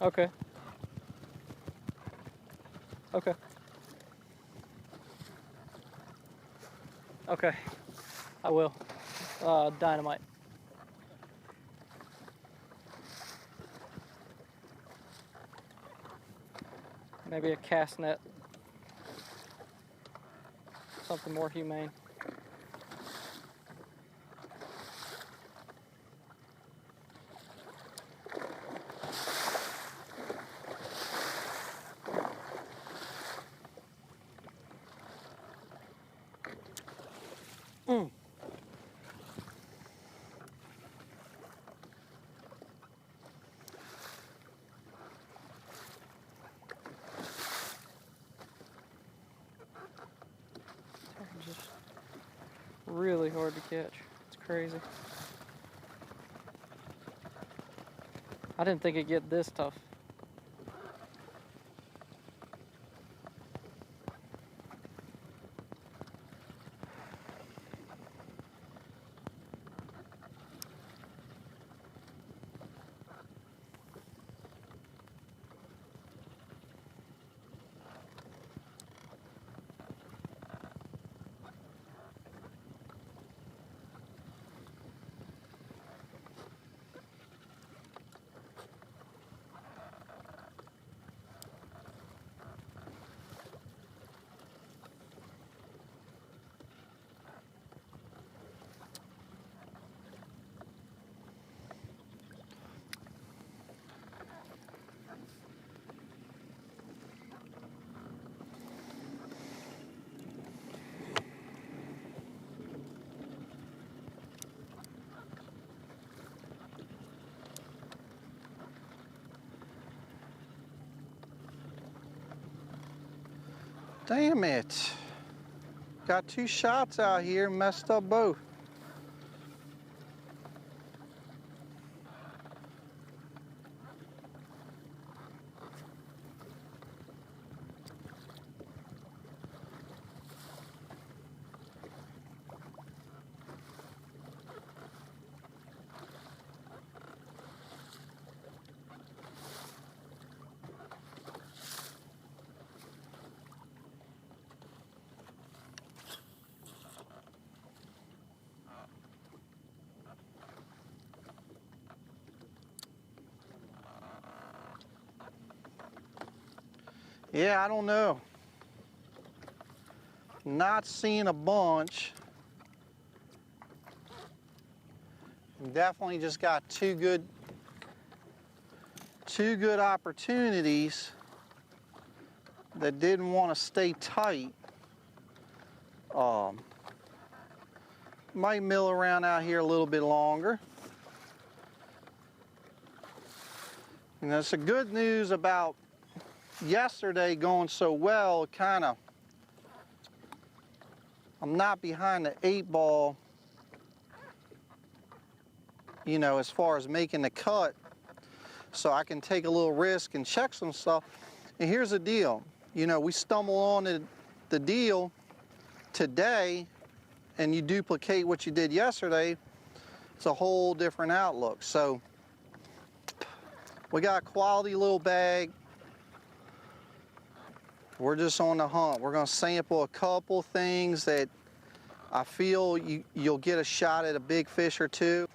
Okay. Okay. Okay. I will. Dynamite. Maybe a cast net. Something more humane. Just really hard to catch. It's crazy. I didn't think it'd get this tough. Damn it. Got 2 shots out here, messed up both. Yeah, I don't know. Not seeing a bunch. Definitely just got two good opportunities that didn't want to stay tight. Might mill around out here a little bit longer. And that's the good news about yesterday going so well. I'm not behind the 8-ball, you know, as far as making the cut, so I can take a little risk and check some stuff. And here's the deal, you know, we stumble on the deal today and you duplicate what you did yesterday, it's a whole different outlook. So we got a quality little bag. We're just on the hunt. We're gonna sample a couple things that I feel you'll get a shot at a big fish or two.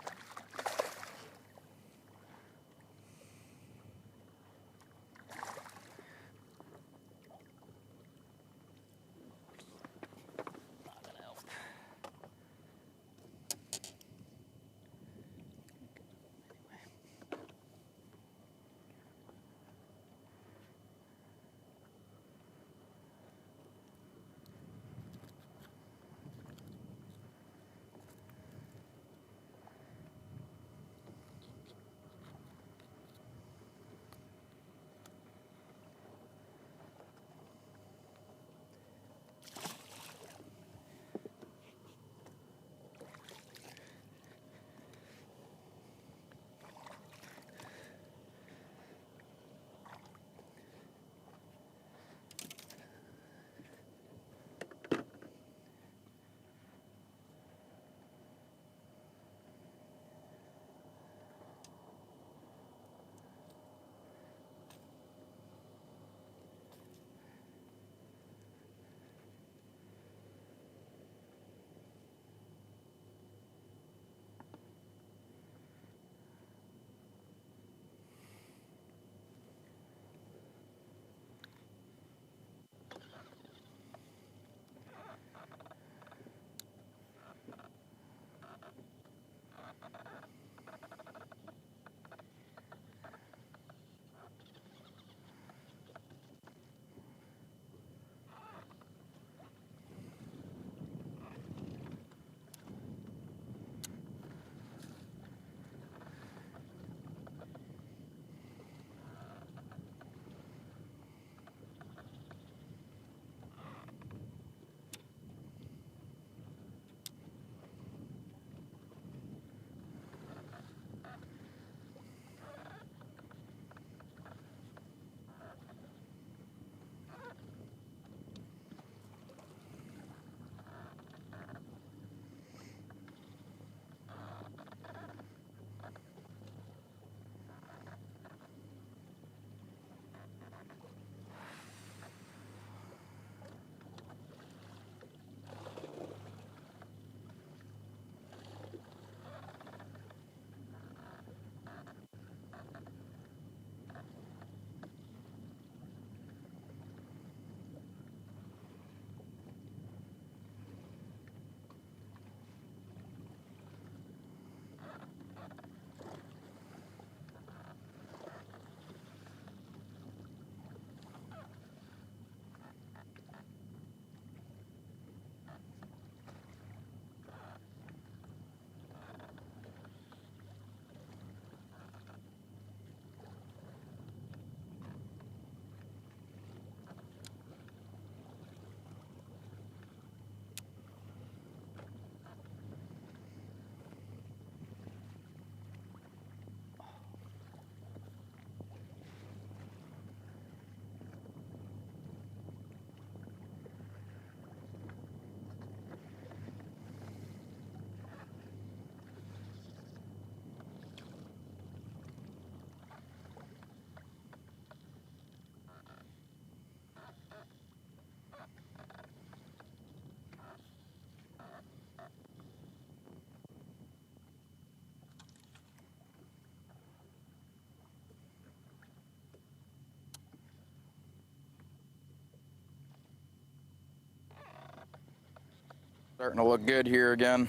Starting to look good here again.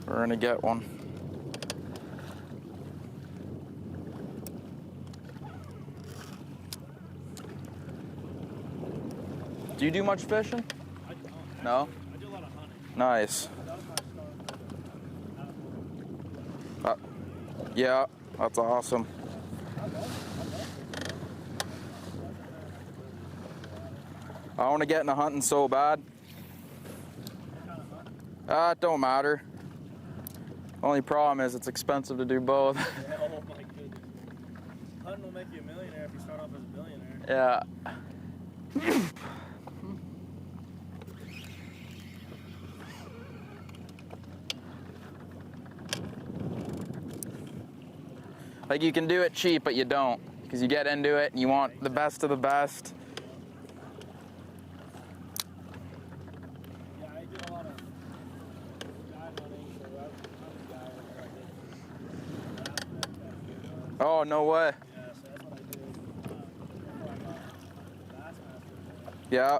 We're gonna get one. Do you do much fishing? I don't. No? I do a lot of hunting. Nice. That was my start. Yeah, that's awesome. I want to get into hunting so bad. It don't matter. Only problem is it's expensive to do both. Yeah, oh my goodness. Hunting will make you a millionaire if you start off as a billionaire. Yeah. Like you can do it cheap, but you don't, because you get into it and you want the best of the best. Yeah, I do a lot of guide hunting, so I'm a guy that I did. Oh, no way. Yeah, so that's what I did before I got Bassmaster. Yeah.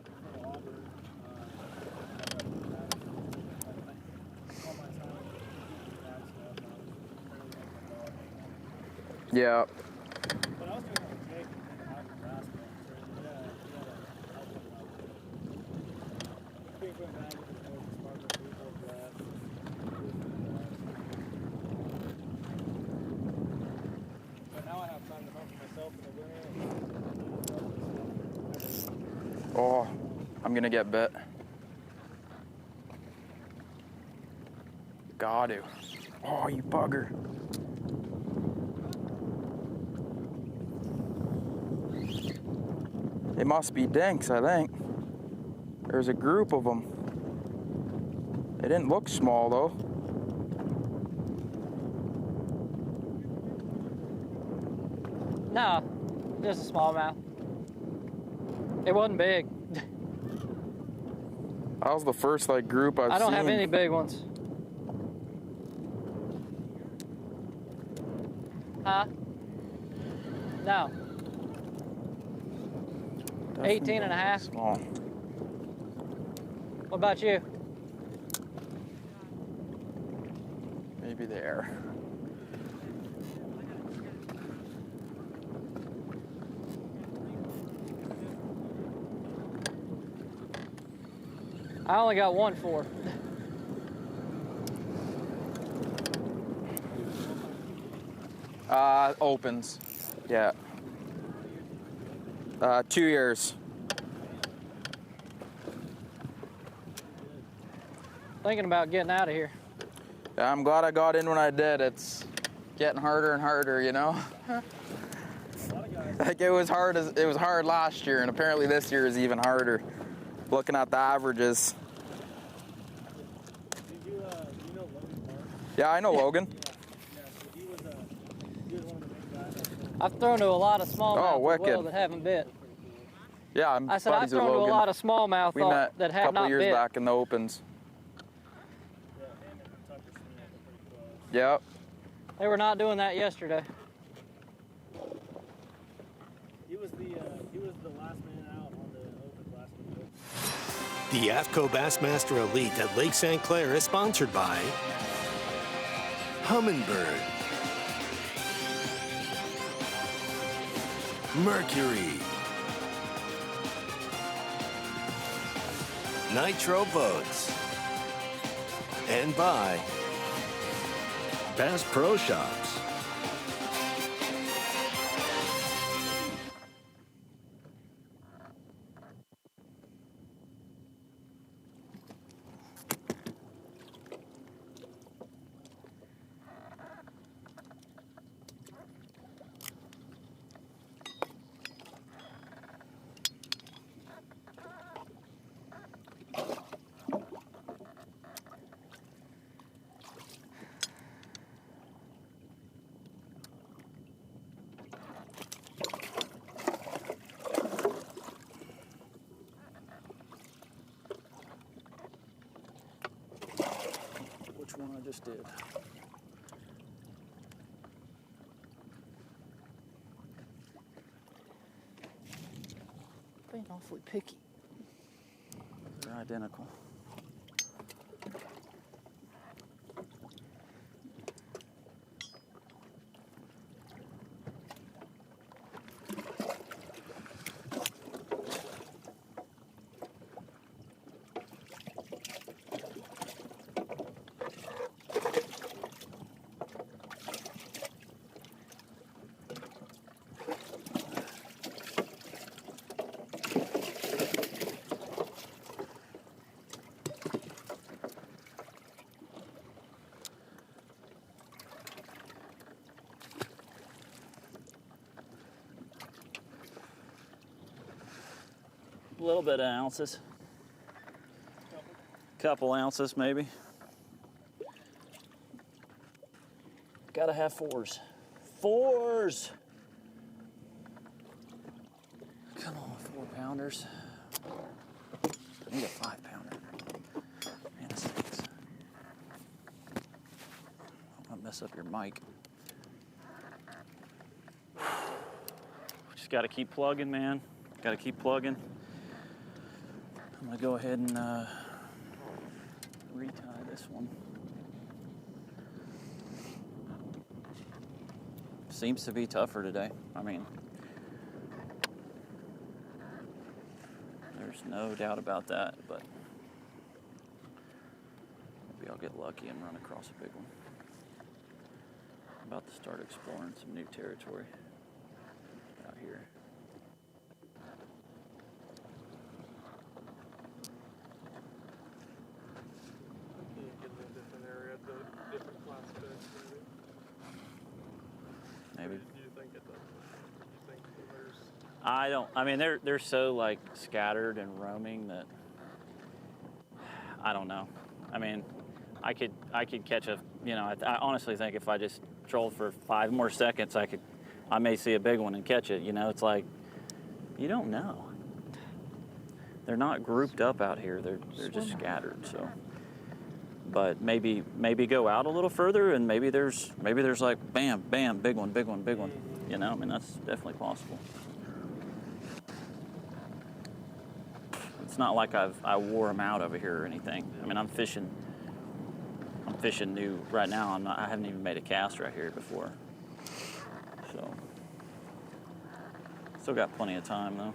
Yeah. But I was doing it with Jake and Michael Bassmaster. Frequent bag with his nose, sparkling people, grass. But now I have time to hunt for myself in the winter. Oh, I'm gonna get bit. Got to. Oh, you bugger. They must be dinks, I think. There's a group of them. They didn't look small, though. No, just a smallmouth. It wasn't big. That was the first like group I've seen. I don't have any big ones. Huh? No. 18 and a half. Small. What about you? Maybe there. I only got one for. Opens. Yeah. 2 years. Thinking about getting out of here. Yeah, I'm glad I got in when I did. It's getting harder and harder, you know. Like it was hard last year, and apparently this year is even harder. Looking at the averages. Did you know Logan Park? Yeah, I know Logan. Yeah, so he was one of the main guys. I've thrown to a lot of smallmouth as wicked. well that haven't bit. Yeah, I'm I said I've buddies with thrown to a Logan. lot of smallmouth We met that a have couple not years bit. back in the opens. Yeah, him and Tucker Smith are pretty close. Yep. They were not doing that yesterday. He was the last man out on the open last week. The AFTCO Bassmaster Elite at Lake St. Clair is sponsored by Humminbird, Mercury, Nitro Boats, and by Bass Pro Shops. Which one I just did. Being awfully picky. They're identical. A little bit of ounces. Couple ounces maybe. Gotta have fours. Fours! Come on, 4-pounders. I need a 5-pounder. Man, this stinks. I don't want to mess up your mic. Just gotta keep plugging, man. Gotta keep plugging. I'm gonna go ahead and retie this one. Seems to be tougher today. I mean, there's no doubt about that, but maybe I'll get lucky and run across a big one. I'm about to start exploring some new territory out here. Can you get in a different area, the different class fish, maybe? Maybe. Do you think it does? Do you think there's... I don't. I mean, they're so like scattered and roaming that I don't know. I mean, I could catch a. You know, I honestly think if I just trolled for 5 more seconds, I may see a big one and catch it. You know, it's like you don't know. They're not grouped up out here. They're just scattered. So, but maybe go out a little further and maybe there's like bam, bam, big one, big one, big one. You know, I mean that's definitely possible. It's not like I wore them out over here or anything. I mean, I'm fishing new right now. I haven't even made a cast right here before. So, still got plenty of time though.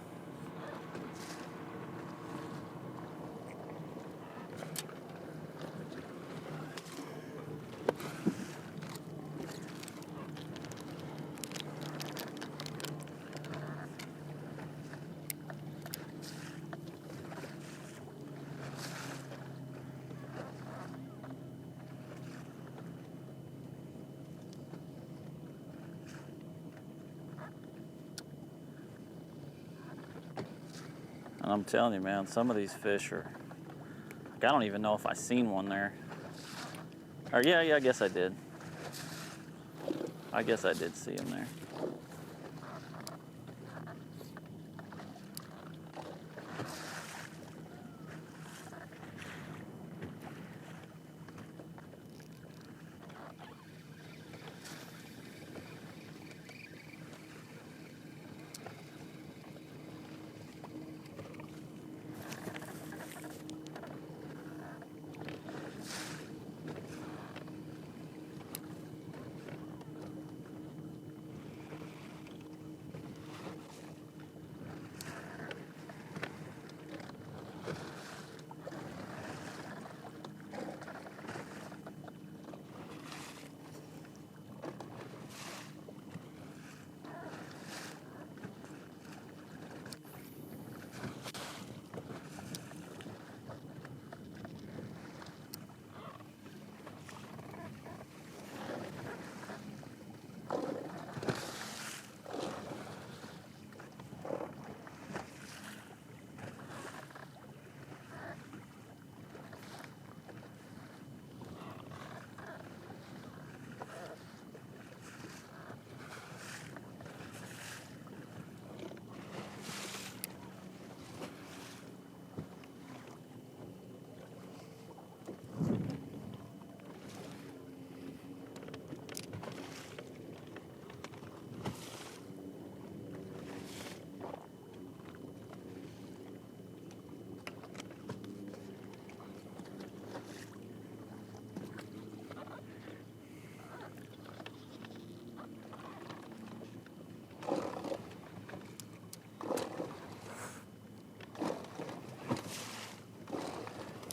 And I'm telling you, man, some of these fish are, like, I don't even know if I seen one there. Or yeah, I guess I did. I guess I did see him there.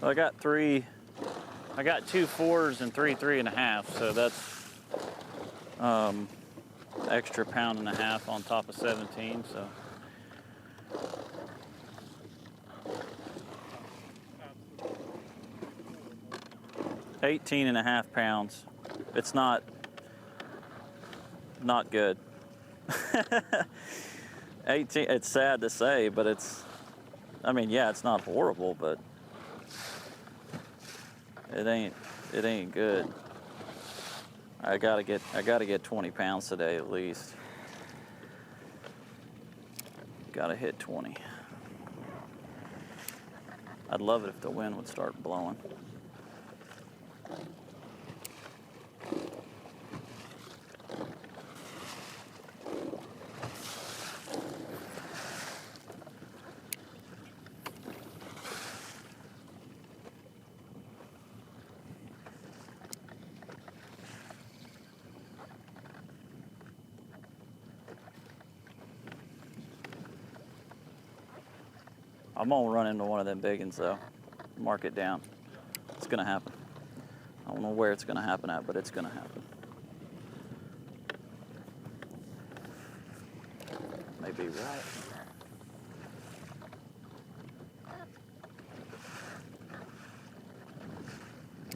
So I got 2 4s and 3 3.5, so that's extra 1.5 pounds on top of 17, so. $18.5 pounds. It's not good. 18, it's sad to say, but it's I mean, yeah, it's not horrible, but it ain't good. I gotta get 20 pounds today at least. Gotta hit 20. I'd love it if the wind would start blowing. I'm gonna run into one of them big ones though. Mark it down. It's gonna happen. I don't know where it's gonna happen at, but it's gonna happen. Maybe right.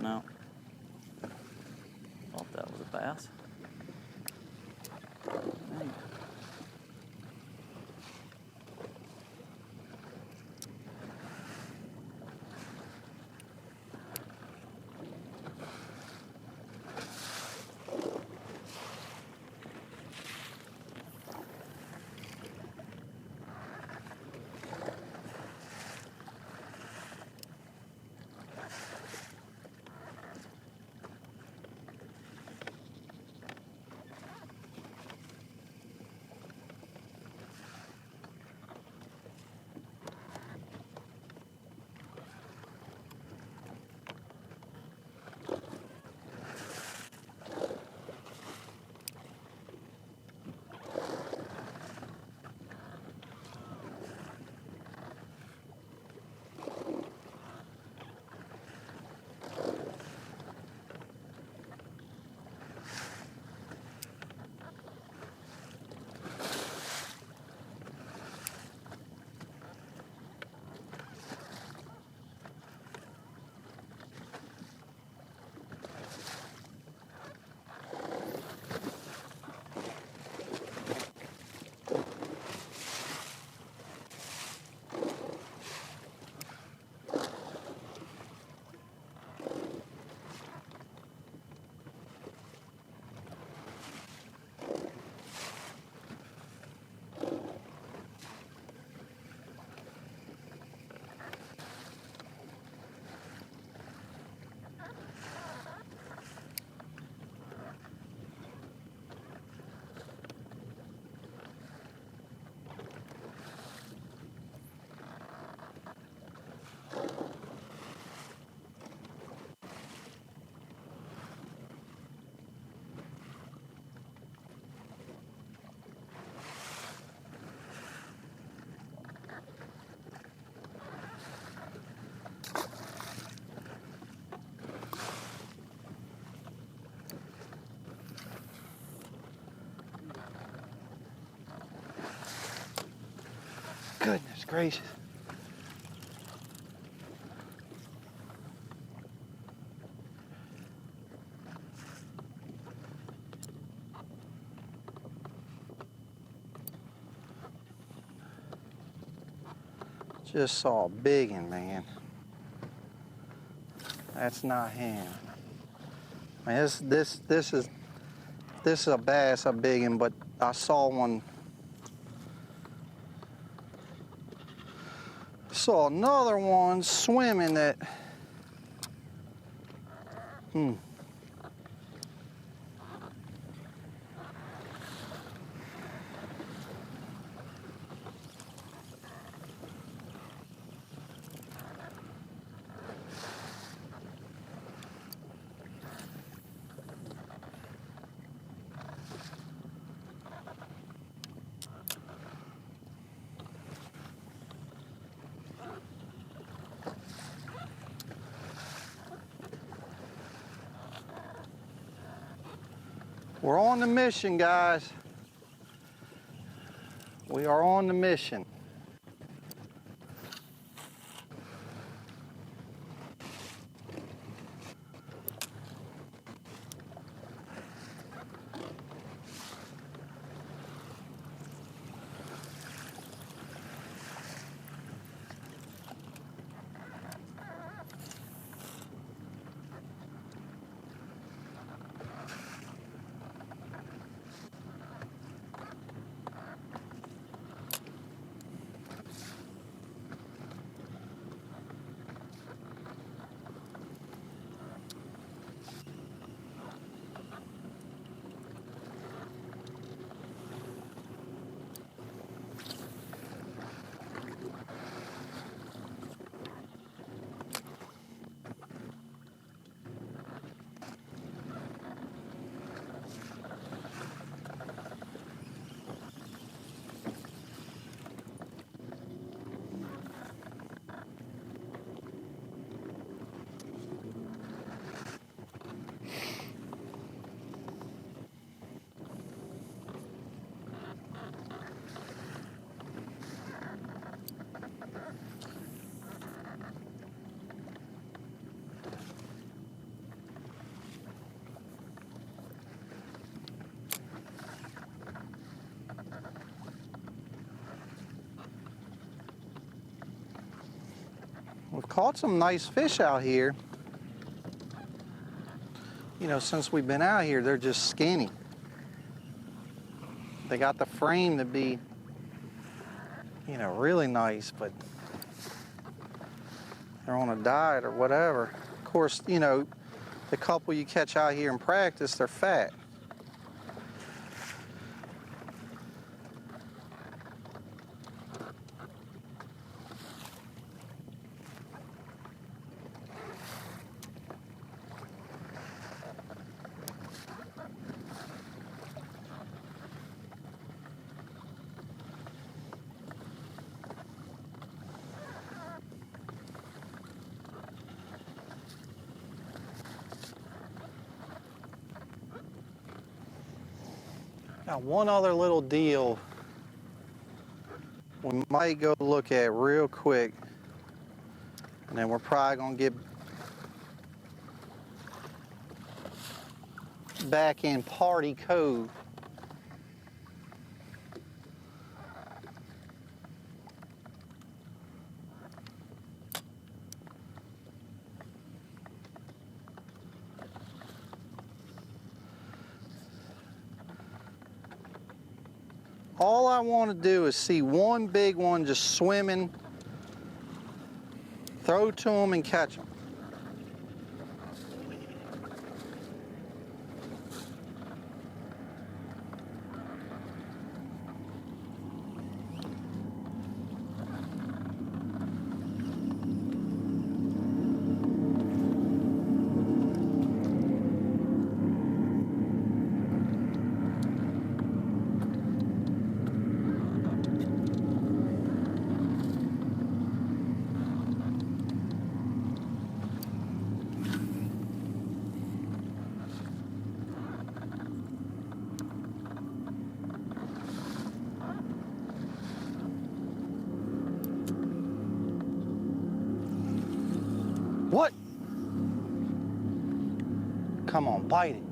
No. Thought that was a bass. Dang. Goodness gracious. Just saw a big one, man. That's not him. I mean, this is a bass, a big one, but I saw one. Saw another one swimming that. We're on the mission, guys. We are on the mission. caught some nice fish out here. You know, since we've been out here, they're just skinny. They got the frame to be, you know, really nice, but they're on a diet or whatever. Of course, you know, the couple you catch out here in practice, they're fat. Got one other little deal we might go look at real quick, and then we're probably gonna get back in Party Cove. All I want to do is see one big one just swimming, throw to them and catch them. What? Come on, bite it.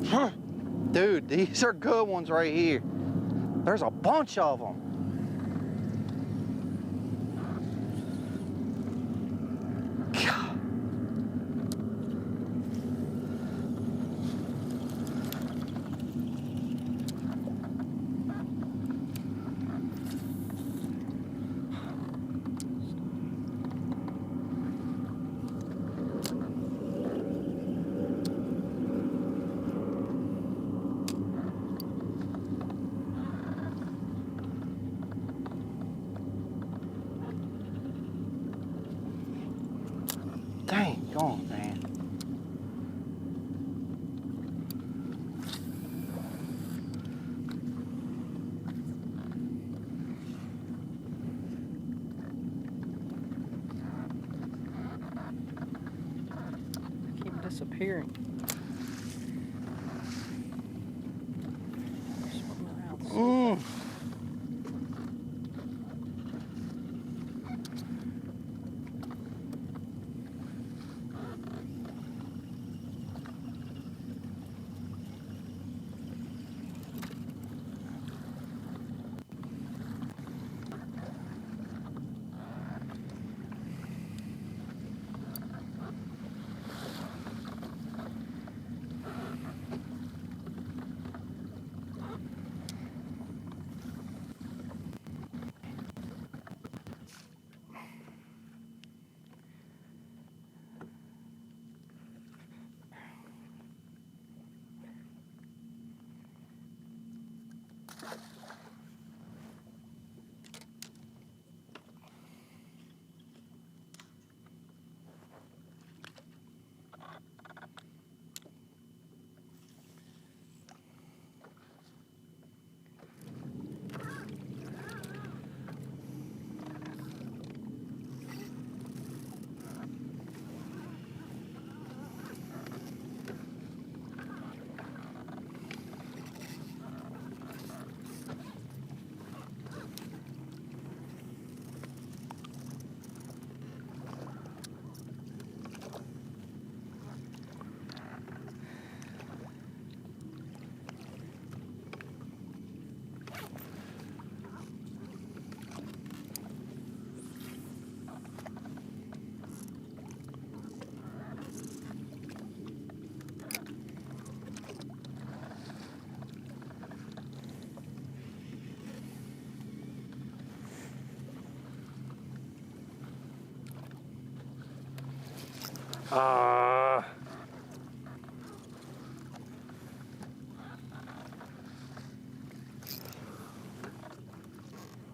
Huh. Dude, these are good ones right here. There's a bunch of them. Dang, go on, man. Keep disappearing. Mm.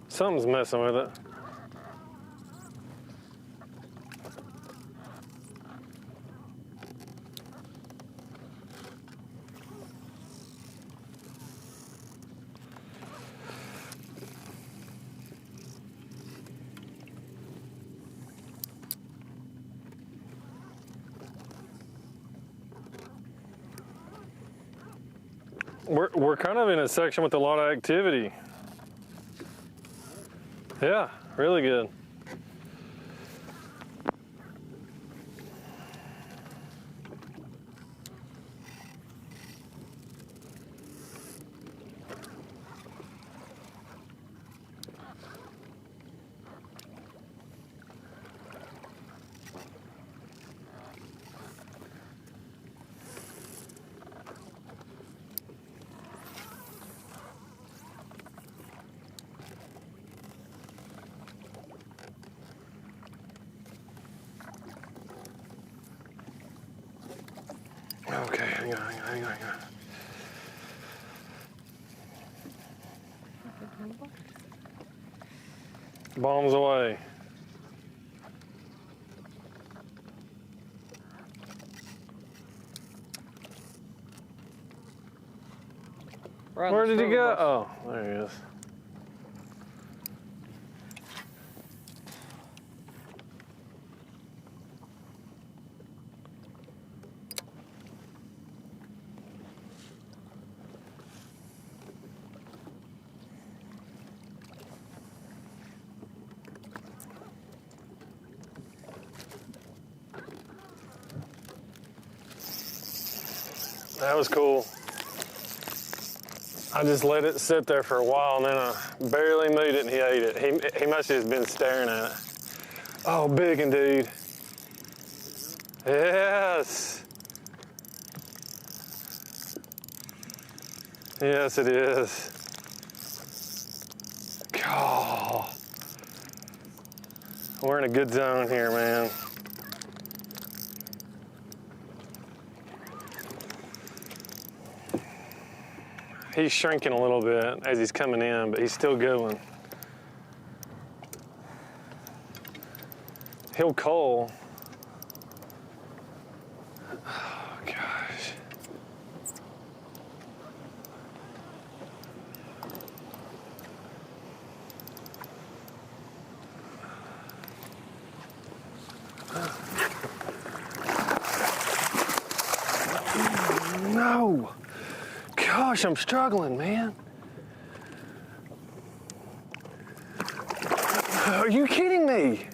Something's messing with it. We're kind of in a section with a lot of activity. Yeah, really good. Okay, hang on. Bombs away. Where did he go? Oh, there he is. That was cool. I just let it sit there for a while and then I barely moved it and he ate it. He must have just been staring at it. Oh, big and dude. Yes. Yes, it is. God. We're in a good zone here, man. He's shrinking a little bit as he's coming in, but he's still going. He'll cull. Oh, gosh. No. Gosh, I'm struggling, man. Are you kidding me?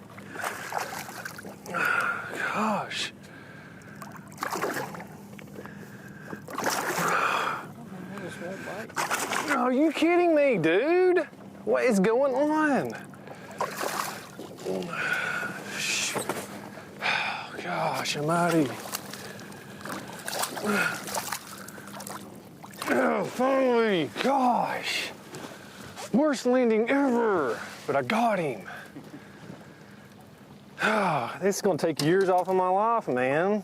Gosh. Are you kidding me, dude? What is going on? Oh, gosh almighty. Oh, finally, gosh. Worst landing ever, but I got him. Oh, this is gonna take years off of my life, man.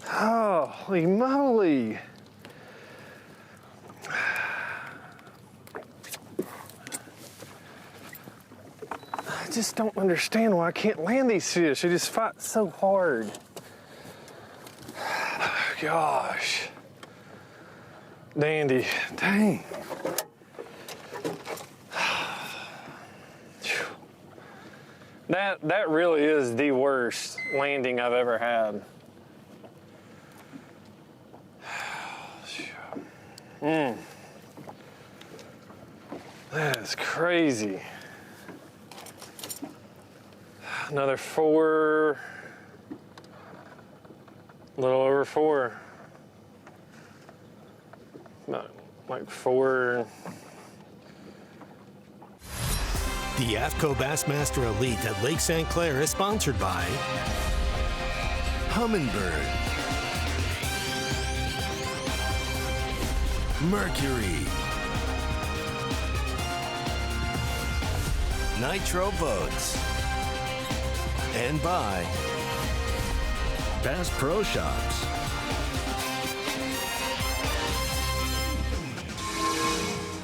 Holy moly. I just don't understand why I can't land these fish. They just fight so hard. Gosh. Dandy. Dang. That really is the worst landing I've ever had. That is crazy. Another 4, a little over 4. Not like 4. The AFTCO Bassmaster Elite at Lake St. Clair is sponsored by Humminbird, Mercury, Nitro Boats, and by Bass Pro Shops.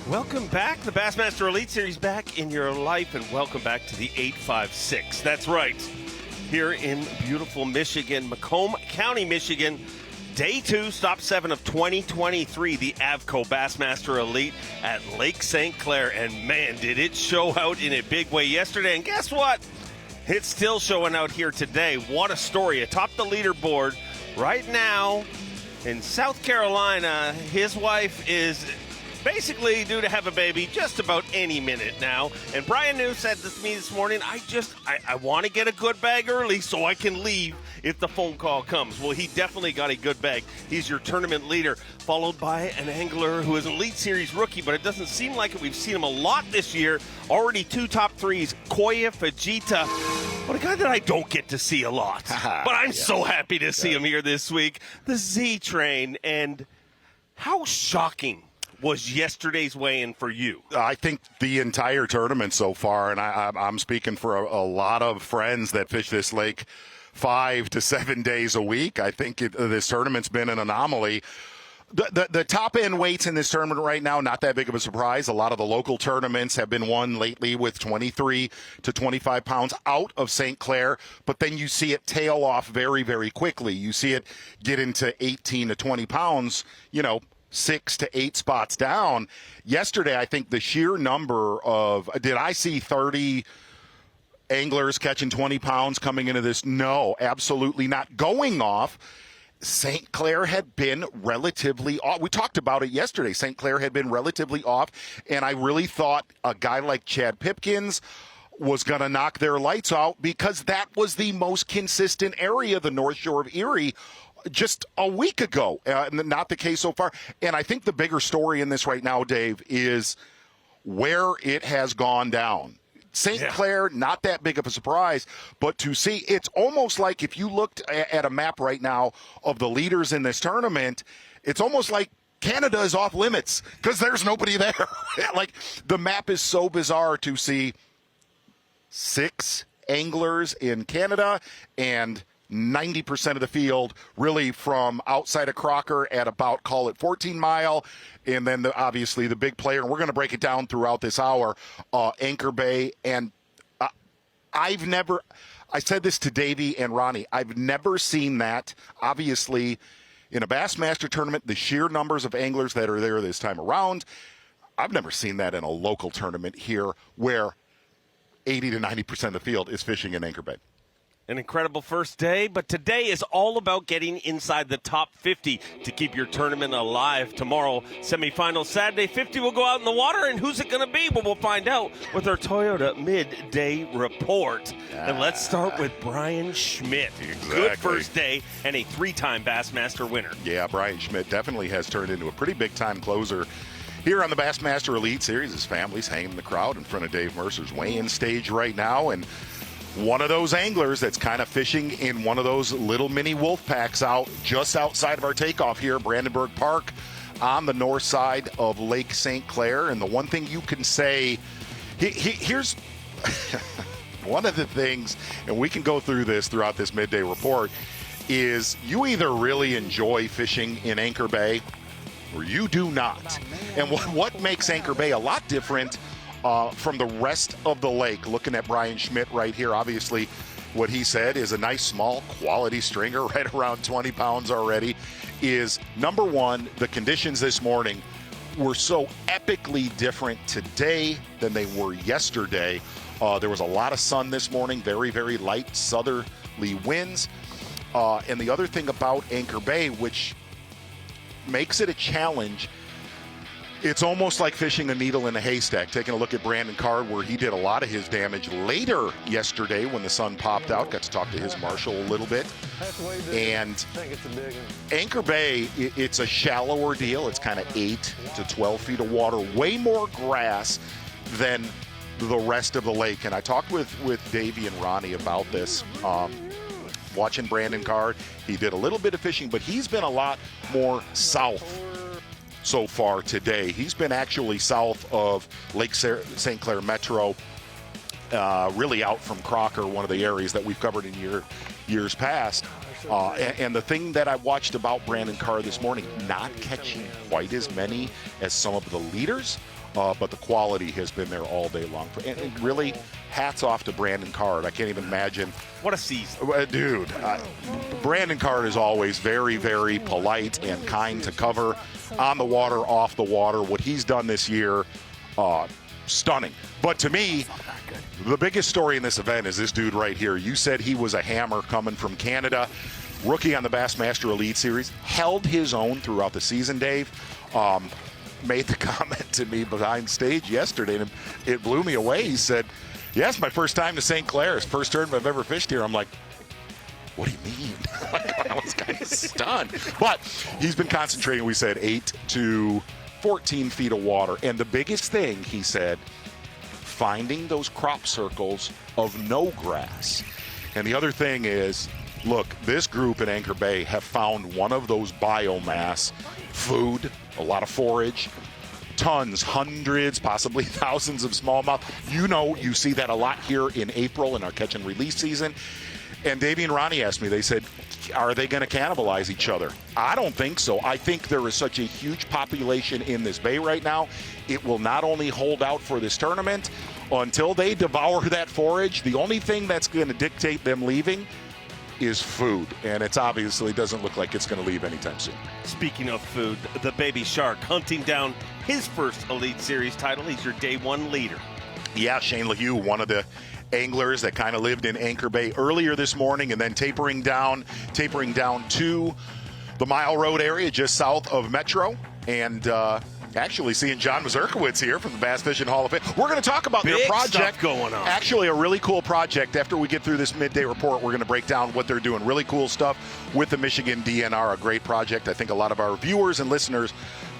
Welcome back. The Bassmaster Elite Series back in your life, and welcome back to the 856. That's right. Here in beautiful Michigan, Macomb County, Michigan. Day 2, stop 7 of 2023, the AFTCO Bassmaster Elite at Lake St. Clair. And man, did it show out in a big way yesterday. And guess what? It's still showing out here today. What a story. Atop the leaderboard right now in South Carolina, his wife is basically due to have a baby just about any minute now. And Brian New said to me this morning, I want to get a good bag early so I can leave if the phone call comes. Well, he definitely got a good bag. He's your tournament leader, followed by an angler who is an Elite Series rookie, but it doesn't seem like it. We've seen him a lot this year. Already 2 top 3s, Koya Fujita. But a guy that I don't get to see a lot. But I'm so happy to see him here this week. The Z Train. And how shocking was yesterday's weigh-in for you? I think the entire tournament so far, and I'm speaking for a lot of friends that fish this lake 5 to 7 days a week. I think this tournament's been an anomaly. The top-end weights in this tournament right now, not that big of a surprise. A lot of the local tournaments have been won lately with 23 to 25 pounds out of St. Clair, but then you see it tail off very, very quickly. You see it get into 18 to 20 pounds, 6 to 8 spots down. Yesterday, I think the sheer number of, did I see 30 anglers catching 20 pounds coming into this? No, absolutely not. Going off, St. Clair had been relatively off. We talked about it yesterday. St. Clair had been relatively off, and I really thought a guy like Chad Pipkins was going to knock their lights out because that was the most consistent area, the North Shore of Erie, just a week ago. Not the case so far. And I think the bigger story in this right now, Dave, is where it has gone down. St. Clair, not that big of a surprise, but to see, it's almost like if you looked at a map right now of the leaders in this tournament, it's almost like Canada is off limits because there's nobody there. Like, the map is so bizarre to see 6 anglers in Canada and 90% of the field really from outside of Crocker at about, call it 14 Mile, and then obviously the big player, and we're going to break it down throughout this hour, Anchor Bay. And I said this to Davey and Ronnie, I've never seen that. Obviously, in a Bassmaster tournament, the sheer numbers of anglers that are there this time around, I've never seen that in a local tournament here where 80 to 90% of the field is fishing in Anchor Bay. An incredible first day, but today is all about getting inside the top 50 to keep your tournament alive. Tomorrow, semifinal Saturday, 50 will go out in the water, and who's it going to be? Well, we'll find out with our Toyota Midday Report. And let's start with Brian Schmidt. Exactly. Good first day and a 3-time Bassmaster winner. Yeah, Brian Schmidt definitely has turned into a pretty big-time closer here on the Bassmaster Elite Series. His family's hanging in the crowd in front of Dave Mercer's weigh-in stage right now, and one of those anglers that's kind of fishing in one of those little mini wolf packs out just outside of our takeoff here, Brandenburg Park, on the north side of Lake St. Clair. And the one thing you can say, here's one of the things, and we can go through this throughout this midday report, is you either really enjoy fishing in Anchor Bay or you do not. And what makes Anchor Bay a lot different from the rest of the lake, looking at Brian Schmidt right here, obviously what he said is a nice small quality stringer right around 20 pounds already, is number one, the conditions this morning were so epically different today than they were yesterday. There was a lot of sun this morning, very, very light southerly winds. And the other thing about Anchor Bay, which makes it a challenge, it's almost like fishing a needle in a haystack. Taking a look at Brandon Card, where he did a lot of his damage later yesterday when the sun popped out. Got to talk to his marshal a little bit. And Anchor Bay, it's a shallower deal. It's kind of 8 to 12 feet of water, way more grass than the rest of the lake. And I talked with Davey and Ronnie about this. Watching Brandon Card, he did a little bit of fishing, but he's been a lot more south so far today. He's been actually south of Lake St. Clair Metro, really out from Crocker, one of the areas that we've covered in years past. And the thing that I watched about Brandon Carr this morning, not catching quite as many as some of the leaders, but the quality has been there all day long. And really, hats off to Brandon Carr. I can't even imagine. What a season. Dude, Brandon Carr is always very, very polite and kind to cover on the water, off the water. What he's done this year, stunning. But to me, the biggest story in this event is this dude right here. You said he was a hammer coming from Canada. Rookie on the Bassmaster Elite Series. Held his own throughout the season, Dave. Made the comment to me behind stage yesterday, and it blew me away. He said, yeah, it's my first time to St. Clair. It's the first tournament I've ever fished here. I'm like, what do you mean? I was kind of stunned. But he's been concentrating, we said, 8 to 14 feet of water. And the biggest thing, he said, finding those crop circles of no grass. And the other thing is, look, this group in Anchor Bay have found one of those biomass food, a lot of forage, tons, hundreds, possibly thousands of smallmouth. You know, you see that a lot here in April in our catch and release season. And Davey and Ronnie asked me, they said, are they going to cannibalize each other? I don't think so. I think there is such a huge population in this bay right now. It will not only hold out for this tournament until they devour that forage. The only thing that's going to dictate them leaving is food, and it's obviously doesn't look like it's going to leave anytime soon. Speaking of food, the Baby Shark hunting down his first Elite Series title. He's your day one leader. Yeah, Shane LaHue, one of the anglers that kind of lived in Anchor Bay earlier this morning, and then tapering down to the Mile Road area just south of Metro, and actually seeing John Mazurkowitz here from the Bass Fishing Hall of Fame. We're going to talk about their project. Stuff going on. Actually, a really cool project. After we get through this midday report, we're going to break down what they're doing. Really cool stuff with the Michigan DNR, a great project. I think a lot of our viewers and listeners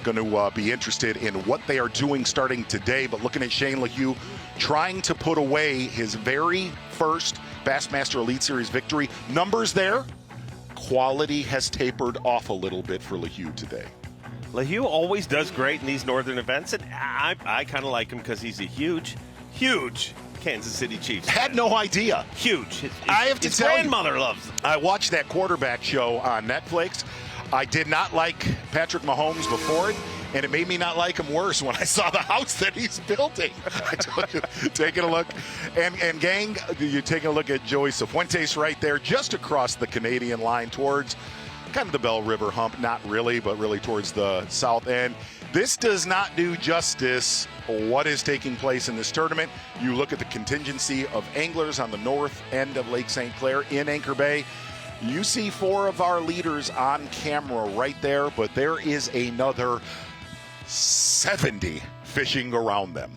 going to be interested in what they are doing starting today. But looking at Shane LaHue trying to put away his very first Bassmaster Elite Series victory. Numbers there. Quality has tapered off a little bit for LaHue today. LaHue always does great in these northern events, and I kind of like him because he's a huge Kansas City Chiefs fan. Had no idea. Huge. I have to his tell you, grandmother loves him. I watched that quarterback show on Netflix. I did not like Patrick Mahomes before it, and it made me not like him worse when I saw the house that he's building. I told you, taking a look. And gang, you're taking a look at Joey Cifuentes right there, just across the Canadian line towards kind of the Bell River hump. Not really, but really towards the south end. This does not do justice what is taking place in this tournament. You look at the contingency of anglers on the north end of Lake St. Clair in Anchor Bay. You see 4 of our leaders on camera right there, but there is another 70 fishing around them.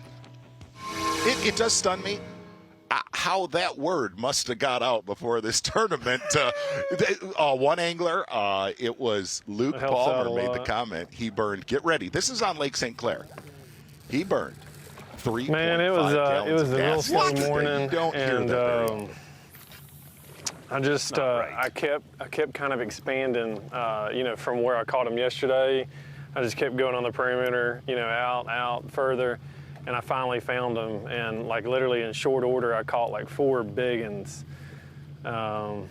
It does stun me how that word must have got out before this tournament. One angler, it was Luke Palmer, made the comment. He burned, get ready, this is on Lake St. Clair. He burned 3.5 Man, it was a real slow morning, don't hear and that I just I kept kind of expanding, from where I caught him yesterday. I just kept going on the perimeter, out further, and I finally found him. And like literally in short order, I caught like 4 big uns. Thought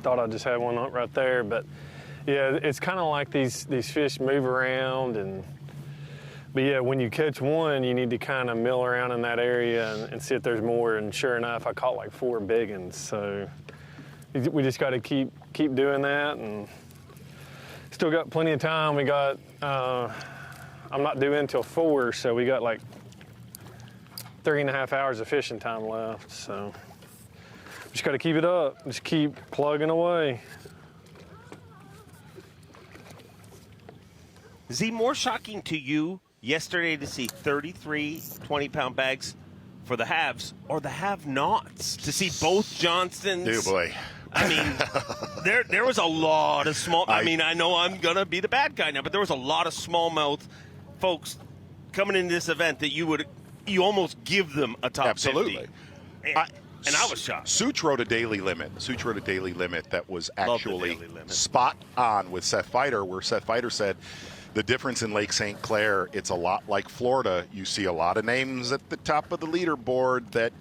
I just had one right there, but yeah, it's kind of like these fish move around. But yeah, when you catch one, you need to kind of mill around in that area and see if there's more. And sure enough, I caught like 4 big uns. So we just got to keep doing that, and still got plenty of time. We got I'm not due in till 4, so we got like 3.5 hours of fishing time left. So just got to keep it up. Just keep plugging away. Z, more shocking to you yesterday to see 33 20-pound bags for the haves or the have-nots? To see both Johnsons. Oh, boy. I mean, there was a lot of small. I mean, I know I'm going to be the bad guy now, but there was a lot of smallmouth folks coming into this event that you almost give them a top 50. Absolutely. And I was shocked. Such wrote a daily limit. That was actually spot on with Seth Feider, where Seth Feider said, the difference in Lake St. Clair, it's a lot like Florida. You see a lot of names at the top of the leaderboard that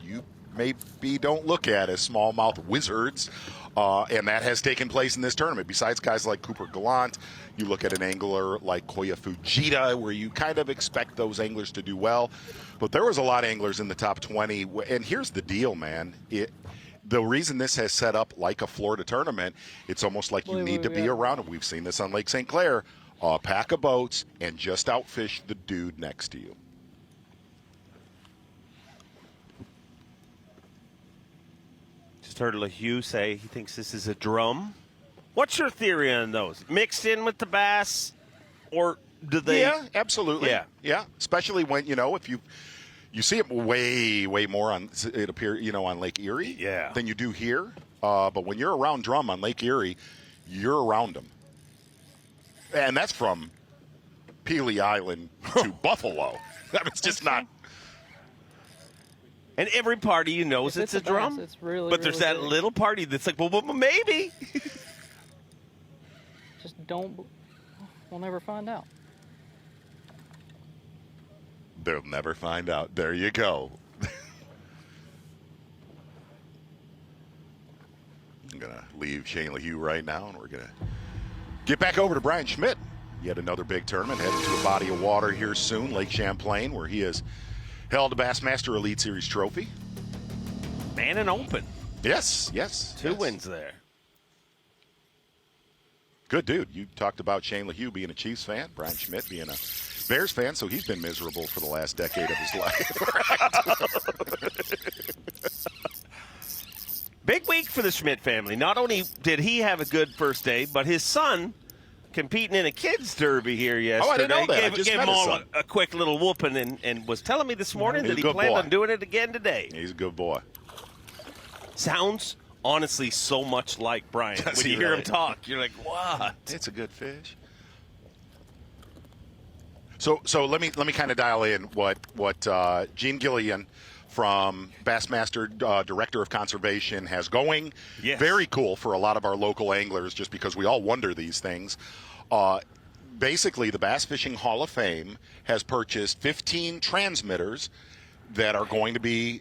you maybe don't look at as smallmouth wizards. And that has taken place in this tournament. Besides guys like Cooper Gallant, you look at an angler like Koya Fujita, where you kind of expect those anglers to do well. But there was a lot of anglers in the top 20. And here's the deal, man. The reason this has set up like a Florida tournament, it's almost like you need to be around it. We've seen this on Lake St. Clair. A pack of boats and just outfish the dude next to you. Just heard LaHue say he thinks this is a drum. What's your theory on those? Mixed in with the bass, or do they? Yeah, absolutely. Yeah. Especially when if you see it way more on on Lake Erie. Yeah. Than you do here. But when you're around drum on Lake Erie, you're around them, and that's from Pelee Island to Buffalo. It's just not. And every party knows it's a drum. Bass, it's really, but there's really that big. little party that's like, well, maybe. Just don't. We'll never find out. They'll never find out. There you go. I'm going to leave Shane LaHue right now, and we're going to get back over to Brian Schmidt. Yet another big tournament, heading to a body of water here soon, Lake Champlain, where he has held a Bassmaster Elite Series trophy. Man and open. Yes. Two wins there. Good dude. You talked about Shane LaHue being a Chiefs fan, Brian Schmidt being a Bears fan, so he's been miserable for the last decade of his life. Big week for the Schmidt family. Not only did he have a good first day, but his son competing in a kids derby here yesterday. Oh, I didn't know that. Gave him all a quick little whooping and was telling me this morning that he planned on doing it again today. He's a good boy. Sounds honestly so much like Brian. When you hear him talk, you're like, what? It's a good fish. So let me kind of dial in what Gene Gillian from Bassmaster, Director of Conservation, has going. Yes. Very cool for a lot of our local anglers, just because we all wonder these things. Basically, the Bass Fishing Hall of Fame has purchased 15 transmitters that are going to be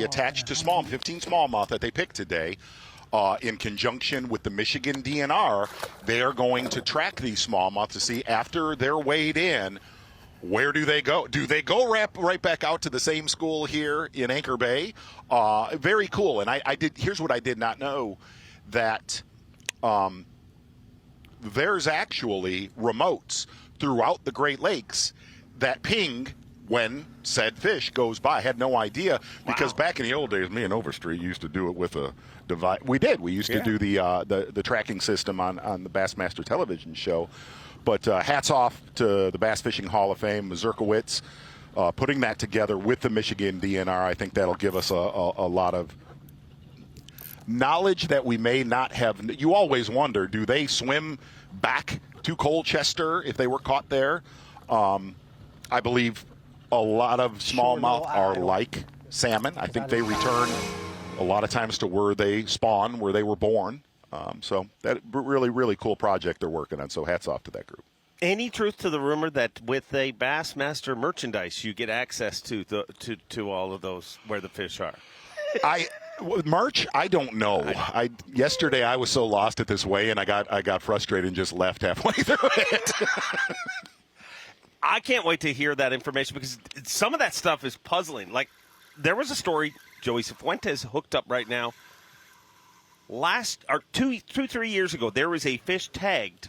attached to 15 smallmouth that they picked today. In conjunction with the Michigan DNR, they are going to track these smallmouth to see, after they're weighed in, where do they go? Do they go right back out to the same school here in Anchor Bay? Very cool. And here's what I did not know, that there's actually remotes throughout the Great Lakes that ping when said fish goes by. I had no idea, because back in the old days, me and Overstreet used to do it with a device. We did. We used to do the tracking system on the Bassmaster television show. But hats off to the Bass Fishing Hall of Fame, Mazurkowitz, putting that together with the Michigan DNR. I think that'll give us a lot of knowledge that we may not have. You always wonder, do they swim back to Colchester if they were caught there? I believe a lot of smallmouth are like salmon. I think they return a lot of times to where they spawn, where they were born. So that really, really cool project they're working on. So hats off to that group. Any truth to the rumor that with a Bassmaster merchandise, you get access to all of those where the fish are? Merch, I don't know. Yesterday I was so lost at this weigh-in, I got frustrated and just left halfway through it. I can't wait to hear that information, because some of that stuff is puzzling. Like, there was a story, Joey Cifuentes hooked up right now. 2-3 years ago, there was a fish tagged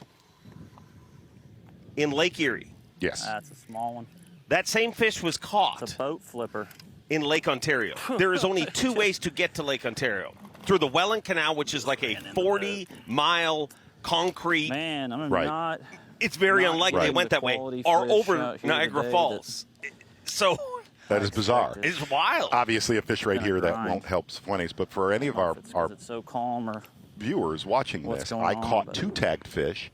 in Lake Erie. Yes. That's a small one. That same fish was caught. It's a boat flipper. In Lake Ontario. There is only two ways to get to Lake Ontario. Through the Welland Canal, which is like a 40-mile concrete. Man, I'm Right. not. It's very unlikely they went that way. Or over Niagara today Falls. So That is bizarre. it's wild. Obviously, a fish right here that grind. won't help Cifuentes, but for any of our It's so calm or viewers watching what's this, going I on, caught but- 2 tagged fish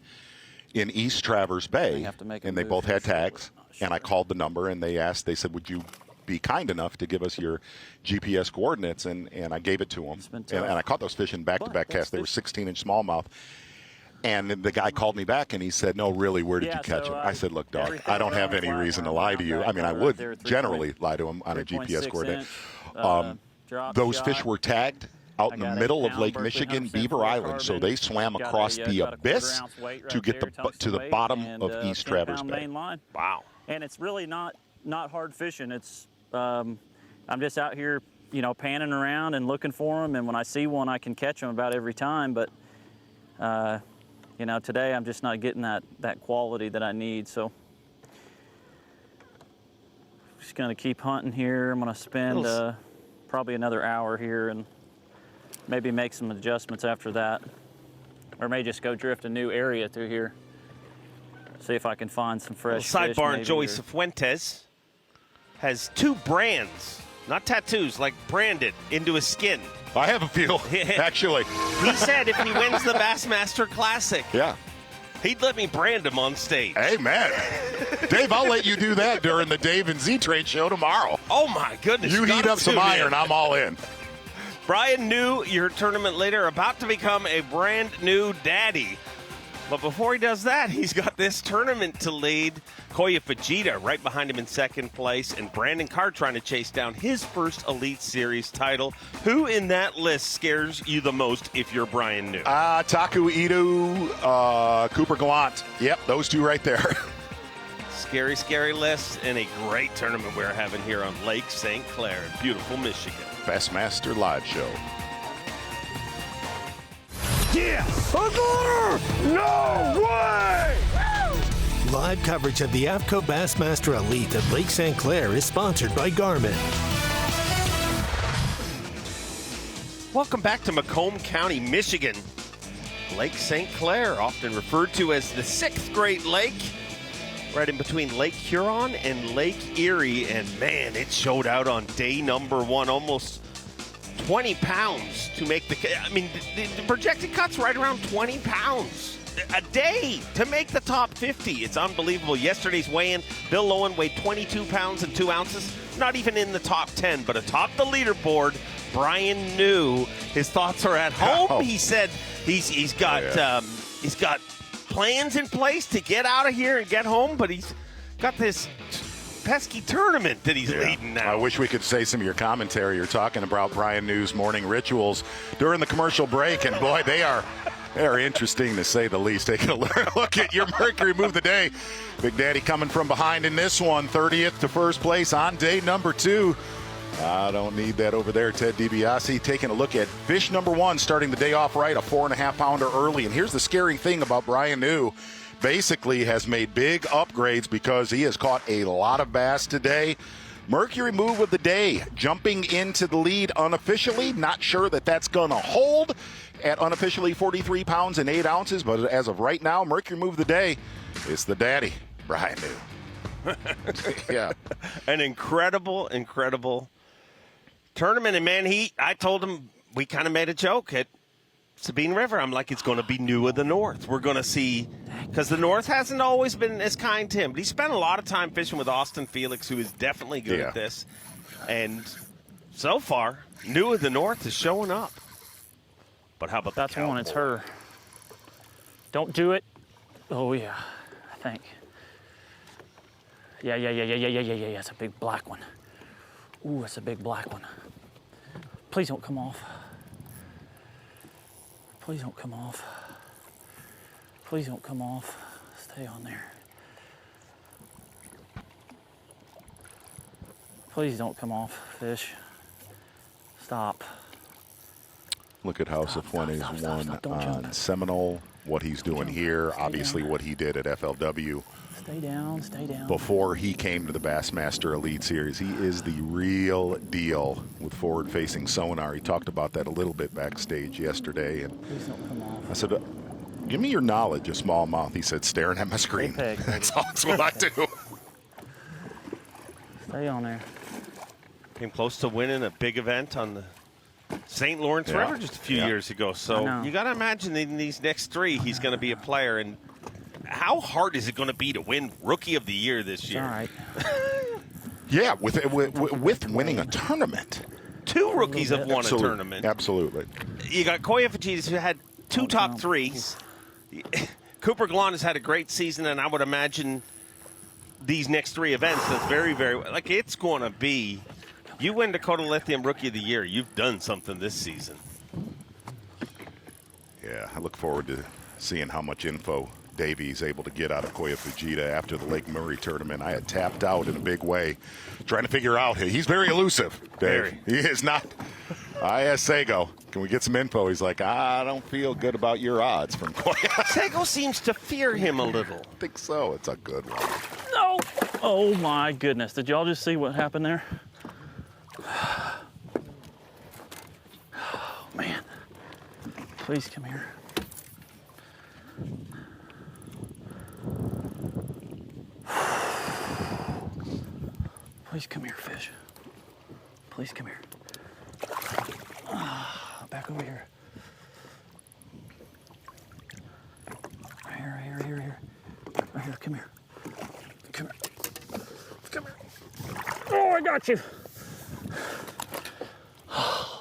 in East Traverse Bay, have to make a and they move both here had for it. tags, and I called the number, and they said, would you be kind enough to give us your GPS coordinates, and I gave it to them, and I caught those fish in back-to-back casts. They were 16-inch smallmouth. And then the guy called me back, and he said, no, really, where did you catch him? I said, look, dog, I don't have any reason to lie to you. I mean, I would generally lie to him on a GPS coordinate. drop those shot. fish were tagged out I in the got middle 8 of pound Lake Berkeley Michigan, 100% Beaver Island. So they swam across the abyss to get to the bottom of East Traverse Bay. Main line. Wow. And it's really not hard fishing. It's I'm just out here, you know, panning around and looking for them. And when I see one, I can catch them about every time. But you know, today I'm just not getting that quality that I need. So just gonna keep hunting here. I'm gonna spend probably another hour here and maybe make some adjustments after that, or may just go drift a new area through here. See if I can find some fresh fish. Sidebar: maybe, Joey or- Cifuentes has 2 brands, not tattoos, like branded into his skin. I have a few, actually. He said if he wins the Bassmaster Classic, Yeah. he'd let me brand him on stage. Hey, man. Dave, I'll let you do that during the Dave and Z-Train show tomorrow. Oh, my goodness. You heat up some iron, I'm all in. Brian New, your tournament leader, about to become a brand new daddy. But before he does that, he's got this tournament to lead. Koya Fujita right behind him in second place, and Brandon Carr trying to chase down his first Elite Series title. Who in that list scares you the most if you're Brian New? Taku Ito, Cooper Gallant. Yep, those 2 right there. Scary, scary list, and a great tournament we're having here on Lake St. Clair in beautiful Michigan. Bassmaster Live Show. Yeah! No way! Live coverage of the AFTCO Bassmaster Elite at Lake St. Clair is sponsored by Garmin. Welcome back to Macomb County, Michigan. Lake St. Clair, often referred to as the 6th Great Lake, right in between Lake Huron and Lake Erie. And man, it showed out on day number 1, almost 20 pounds to make the projected cut's right around 20 pounds a day to make the top 50. It's unbelievable. Yesterday's weigh-in, Bill Lowen weighed 22 pounds and 2 ounces. Not even in the top 10, but atop the leaderboard. Brian New, his thoughts are at home. Oh. He said he's got plans in place to get out of here and get home, but he's got this pesky tournament that he's leading now. I wish we could say some of your commentary. You're talking about Brian New's morning rituals during the commercial break, and boy, they are interesting to say the least. Taking a look at your Mercury Move of the Day. Big Daddy coming from behind in this one, 30th to first place on day number 2. I don't need that over there. Ted DiBiase taking a look at fish number 1, starting the day off right, a 4.5 pounder early. And here's the scary thing about Brian New. Basically has made big upgrades because he has caught a lot of bass today. Mercury Move of the Day, jumping into the lead unofficially. Not sure that that's going to hold at unofficially 43 pounds and 8 ounces, but as of right now, Mercury Move of the Day is the daddy, Brian New. Yeah. An incredible tournament. And man, I told him, we kind of made a joke at Sabine River. I'm like, it's going to be New of the North. We're going to see, because the North hasn't always been as kind to him. But he spent a lot of time fishing with Austin Felix, who is definitely good at this. And so far, New of the North is showing up. But how about that's one? It's her. Don't do it. Oh yeah, I think. Yeah. It's a big black one. Ooh, it's a big black one. Please don't come off. Please don't come off. Please don't come off. Stay on there. Please don't come off, fish. Stop. Look at how Cifuentes won on Seminole, what he's doing here, obviously what he did at FLW. Stay down, stay down. Before he came to the Bassmaster Elite Series. He is the real deal with forward-facing sonar. He talked about that a little bit backstage yesterday. And please don't come off. I said, give me your knowledge of smallmouth. He said, staring at my screen. That's what I do. Stay on there. Came close to winning a big event on the St. Lawrence River just a few years ago. So you got to imagine in these next 3, he's going to be a player. And how hard is it going to be to win Rookie of the Year this year? All right. Yeah, with winning a tournament. 2 rookies have won a tournament. Absolutely. You got Koya Fujita, who had 2 top 3s. Cooper Gallant has had a great season, and I would imagine these next 3 events, that's very, very, like, it's going to be You win Dakota Lithium Rookie of the Year. You've done something this season. Yeah, I look forward to seeing how much info Davey's able to get out of Koya Fujita after the Lake Murray tournament. I had tapped out in a big way, trying to figure out. He's very elusive, Dave. He is not. I asked Sago, can we get some info? He's like, I don't feel good about your odds from Koya. Sago seems to fear him a little. I think so. It's a good one. No! Oh my goodness. Did y'all just see what happened there? Oh man. Please come here. Please come here, fish. Please come here. Back over here. Right here, right here, right here, right here. Right here, come here. Come here. Come here. Oh, I got you.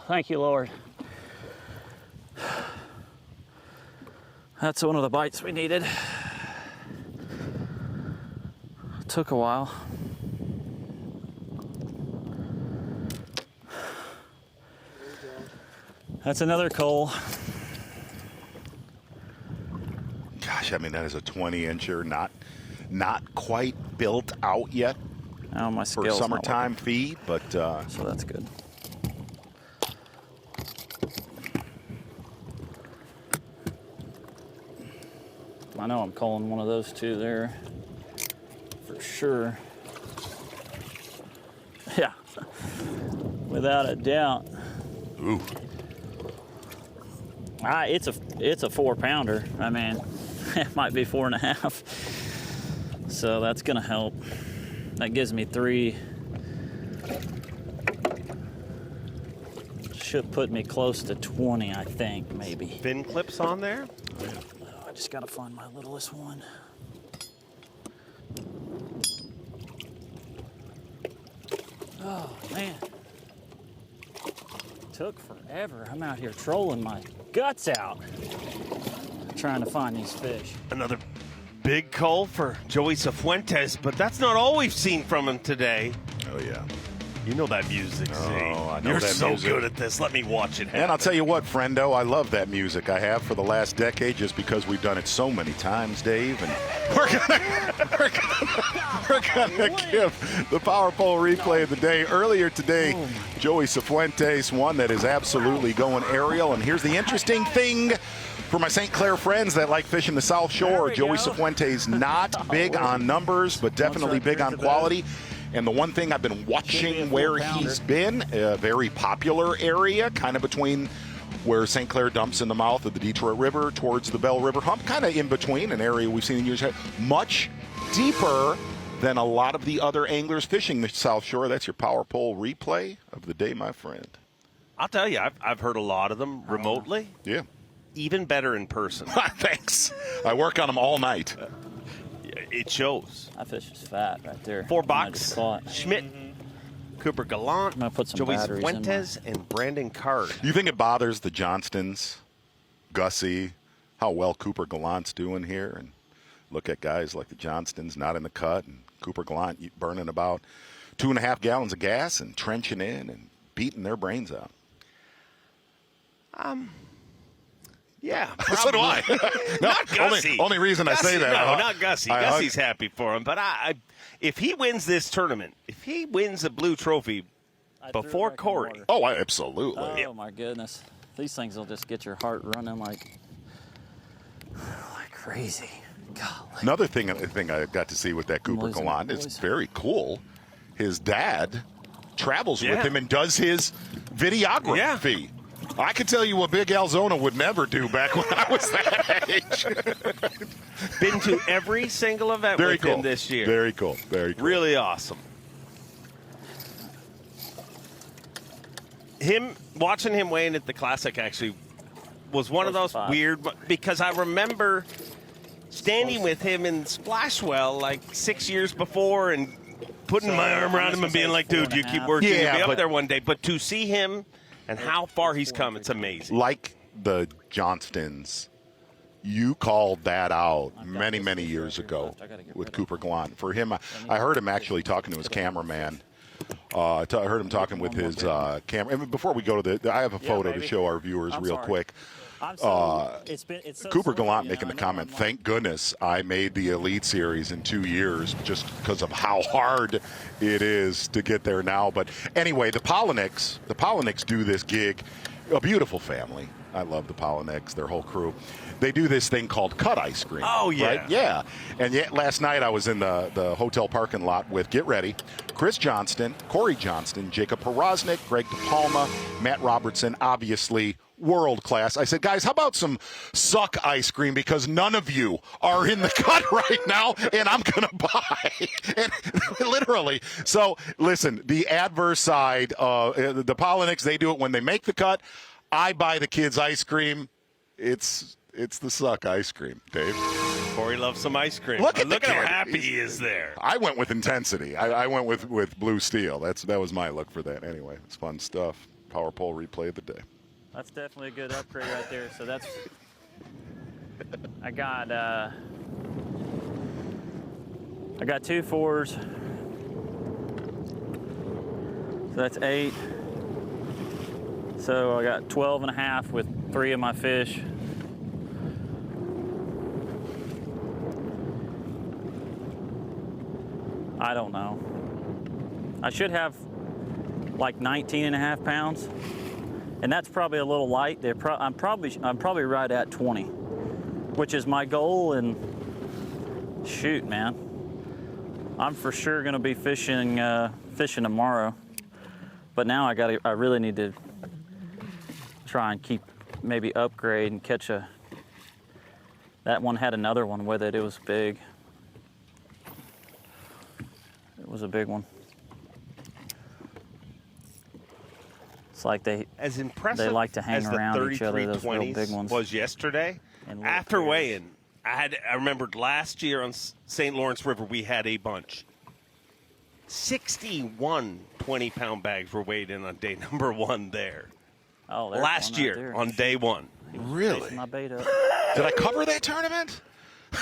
Thank you, Lord. That's one of the bites we needed. Took a while. That's another coal. Gosh, I mean, that is a 20-incher, not quite built out yet Oh, my for scale's not summertime feed, but so that's good. I know I'm calling one of those two there for sure. Yeah, without a doubt. Ooh. It's a 4-pounder. I mean, it might be 4.5. So that's gonna help. That gives me 3. Should put me close to 20, I think, maybe. Fin clips on there? Oh, I just gotta find my littlest one. Oh man. Took forever. I'm out here trolling my guts out trying to find these fish. Another big call for Joey Cifuentes, but that's not all we've seen from him today. Oh, yeah. You know that music, Z. I know You're that so music. good at this. Let me watch it happen. And I'll tell you what, friendo, I love that music. I have for the last decade just because we've done it so many times, Dave. And we're gonna give the Power Pole replay of the day. Earlier today, Joey Cifuentes, one that is absolutely going aerial. And here's the interesting thing for my St. Clair friends that like fishing the South Shore. Joey Cifuentes not big on numbers, but definitely big on quality. And the one thing I've been watching where he's been, a very popular area, kind of between where St. Clair dumps in the mouth of the Detroit River towards the Bell River Hump, kind of in between, an area we've seen in years ahead, much deeper than a lot of the other anglers fishing the South Shore. That's your Power Pole replay of the day, my friend. I'll tell you, I've heard a lot of them remotely. Yeah. Even better in person. Thanks. I work on them all night. It shows. That fish is fat right there. 4 bucks. Schmidt, Cooper Gallant, I'm gonna put some Joey batteries in Fuentes, and Brandon Card. You think it bothers the Johnstons, Gussie, how well Cooper Gallant's doing here? And look at guys like the Johnstons not in the cut, and Cooper Gallant burning about 2.5 gallons of gas and trenching in and beating their brains out. Yeah, so do I. Not Gussie. Only reason I say that. No, not Gussie. Gussie's happy for him. But if he wins this tournament, if he wins a blue trophy before Corey. Oh, absolutely. Oh, my goodness. These things will just get your heart running like crazy. Golly. Another thing I got to see with that Cooper Gallant is very cool. His dad travels with him and does his videography. Yeah. I can tell you what Big Alzona would never do back when I was that age. Been to every single event with him this year. Very cool. Very cool. Really awesome. Watching him weigh in at the Classic actually was one of those weird, because I remember standing with him in Splashwell like 6 years before and putting my arm around him and being like, dude, you keep working. You'll be up there one day. But to see him and how far he's come, it's amazing. Like the Johnstons, you called that out many, many years ago with Cooper Gallant. For him, I heard him actually talking to his cameraman I heard him talking with his camera. And before we go to I have a photo to show our viewers real quick. Cooper Gallant making the comment, thank goodness I made the Elite Series in 2 years just because of how hard it is to get there now. But anyway, the Poliniks do this gig, a beautiful family. I love the Poliniks, their whole crew. They do this thing called cut ice cream. Oh, yeah. Right? Yeah. And yet last night I was in the hotel parking lot with, get ready, Chris Johnston, Corey Johnston, Jacob Porosnik, Greg DePalma, Matt Robertson, obviously world class. I said, guys, how about some suck ice cream, because none of you are in the cut right now, and I'm going to buy. And literally. So, listen, the adverse side, the Poliniks, they do it when they make the cut. I buy the kids ice cream. It's the suck ice cream, Dave. Corey loves some ice cream. Look at how happy he is there. I went with intensity. I went with blue steel. That was my look for that. Anyway, it's fun stuff. Power pole replay of the day. That's definitely a good upgrade right there. So that's, I got 2 4s. So that's 8. So I got 12 and a half with 3 of my fish. I don't know. I should have like 19 and a half pounds. And that's probably a little light. I'm probably right at 20, which is my goal. And shoot, man, I'm for sure gonna be fishing tomorrow. But now I really need to try and maybe upgrade and catch a. That one had another one with it. It was big. It was a big one. It's like they like to hang around each other, those real big ones. Was yesterday. After weigh-in, I remembered last year on St. Lawrence River, we had a bunch. 61 20-pound bags were weighed in on day number 1 there. Oh, last year on day 1. Really? My bait up. Did I cover that tournament?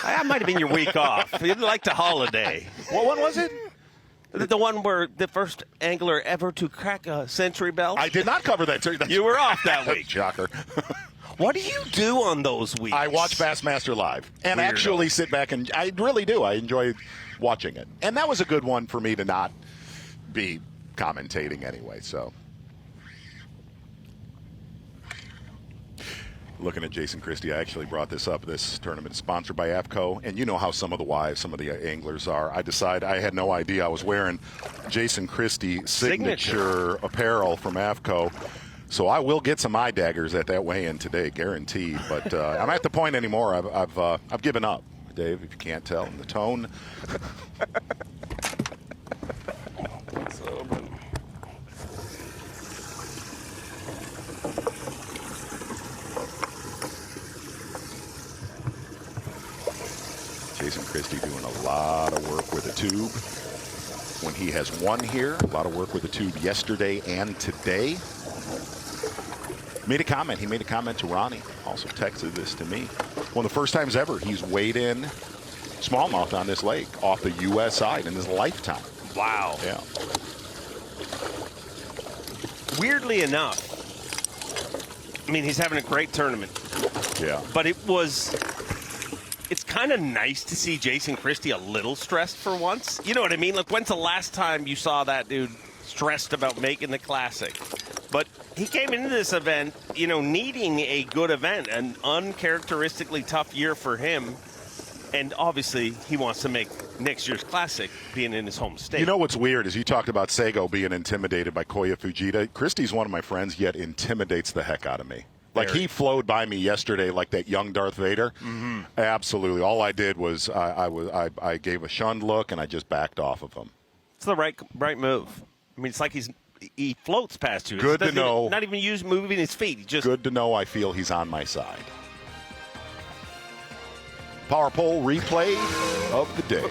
That might have been your week off. You'd like the holiday. What one was it? The one where the first angler ever to crack a century belt? I did not cover that. You were off that week. Shocker. What do you do on those weeks? I watch Bassmaster live and Weirdo. actually sit back, and I really do. I enjoy watching it. And that was a good one for me to not be commentating anyway, so. Looking at Jason Christie, I actually brought this up. This tournament is sponsored by AFTCO, and you know how some of the wives, some of the anglers are. I had no idea I was wearing Jason Christie signature apparel from AFTCO. So I will get some eye daggers at that weigh-in today, guaranteed. But I'm at the point anymore. I've given up, Dave. If you can't tell in the tone. Jason Christie doing a lot of work with a tube. When he has one here, a lot of work with the tube yesterday and today. Made a comment. He made a comment to Ronnie. Also texted this to me. One of the first times ever he's weighed in smallmouth on this lake off the U.S. side in his lifetime. Wow. Yeah. Weirdly enough, I mean, he's having a great tournament. Yeah. But it's kind of nice to see Jason Christie a little stressed for once. You know what I mean? Like, when's the last time you saw that dude stressed about making the Classic? But he came into this event, needing a good event, an uncharacteristically tough year for him. And obviously, he wants to make next year's Classic, being in his home state. You know what's weird is you talked about Sago being intimidated by Koya Fujita. Christie's one of my friends, yet intimidates the heck out of me. Like, he flowed by me yesterday like that young Darth Vader. Mm-hmm. Absolutely. All I did was I gave a shunned look, and I just backed off of him. It's the right move. I mean, it's like he floats past you. Good to know. Not even moving his feet. Good to know I feel he's on my side. Power pole replay of the day.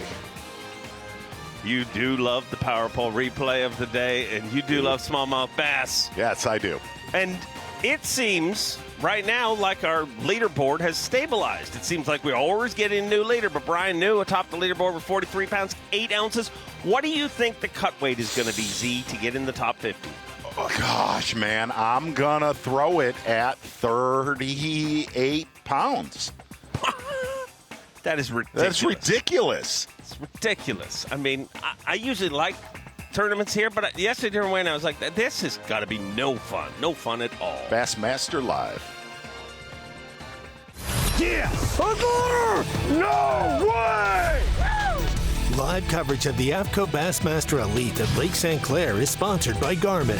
You do love the power pole replay of the day, and you do love smallmouth bass. Yes, I do. And it seems right now, like our leaderboard has stabilized. It seems like we're always getting a new leader, but Brian New atop the leaderboard with 43 pounds, 8 ounces. What do you think the cut weight is going to be, Z, to get in the top 50? Oh, gosh, man, I'm going to throw it at 38 pounds. That is ridiculous. That's ridiculous. It's ridiculous. I mean, I usually like tournaments here, but yesterday when I was like, this has got to be no fun. No fun at all. Bassmaster Live. Yes! No way! Live coverage of the AFTCO Bassmaster Elite at Lake St. Clair is sponsored by Garmin.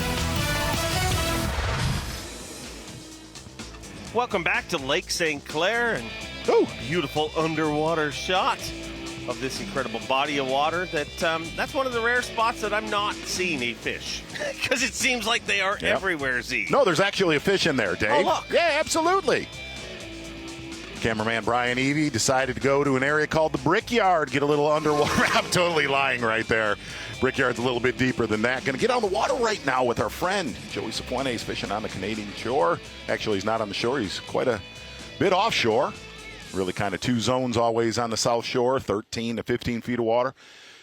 Welcome back to Lake St. Clair, and beautiful underwater shot of this incredible body of water. That's one of the rare spots that I'm not seeing a fish, because it seems like they are everywhere, Z. No, there's actually a fish in there, Dave. Oh, look. Yeah, absolutely. Cameraman Brian Evie decided to go to an area called the Brickyard, get a little underwater. I'm totally lying right there. Brickyard's a little bit deeper than that. Going to get on the water right now with our friend Joey Cifuentes fishing on the Canadian shore. Actually, he's not on the shore. He's quite a bit offshore. Really kind of two zones always on the south shore, 13 to 15 feet of water.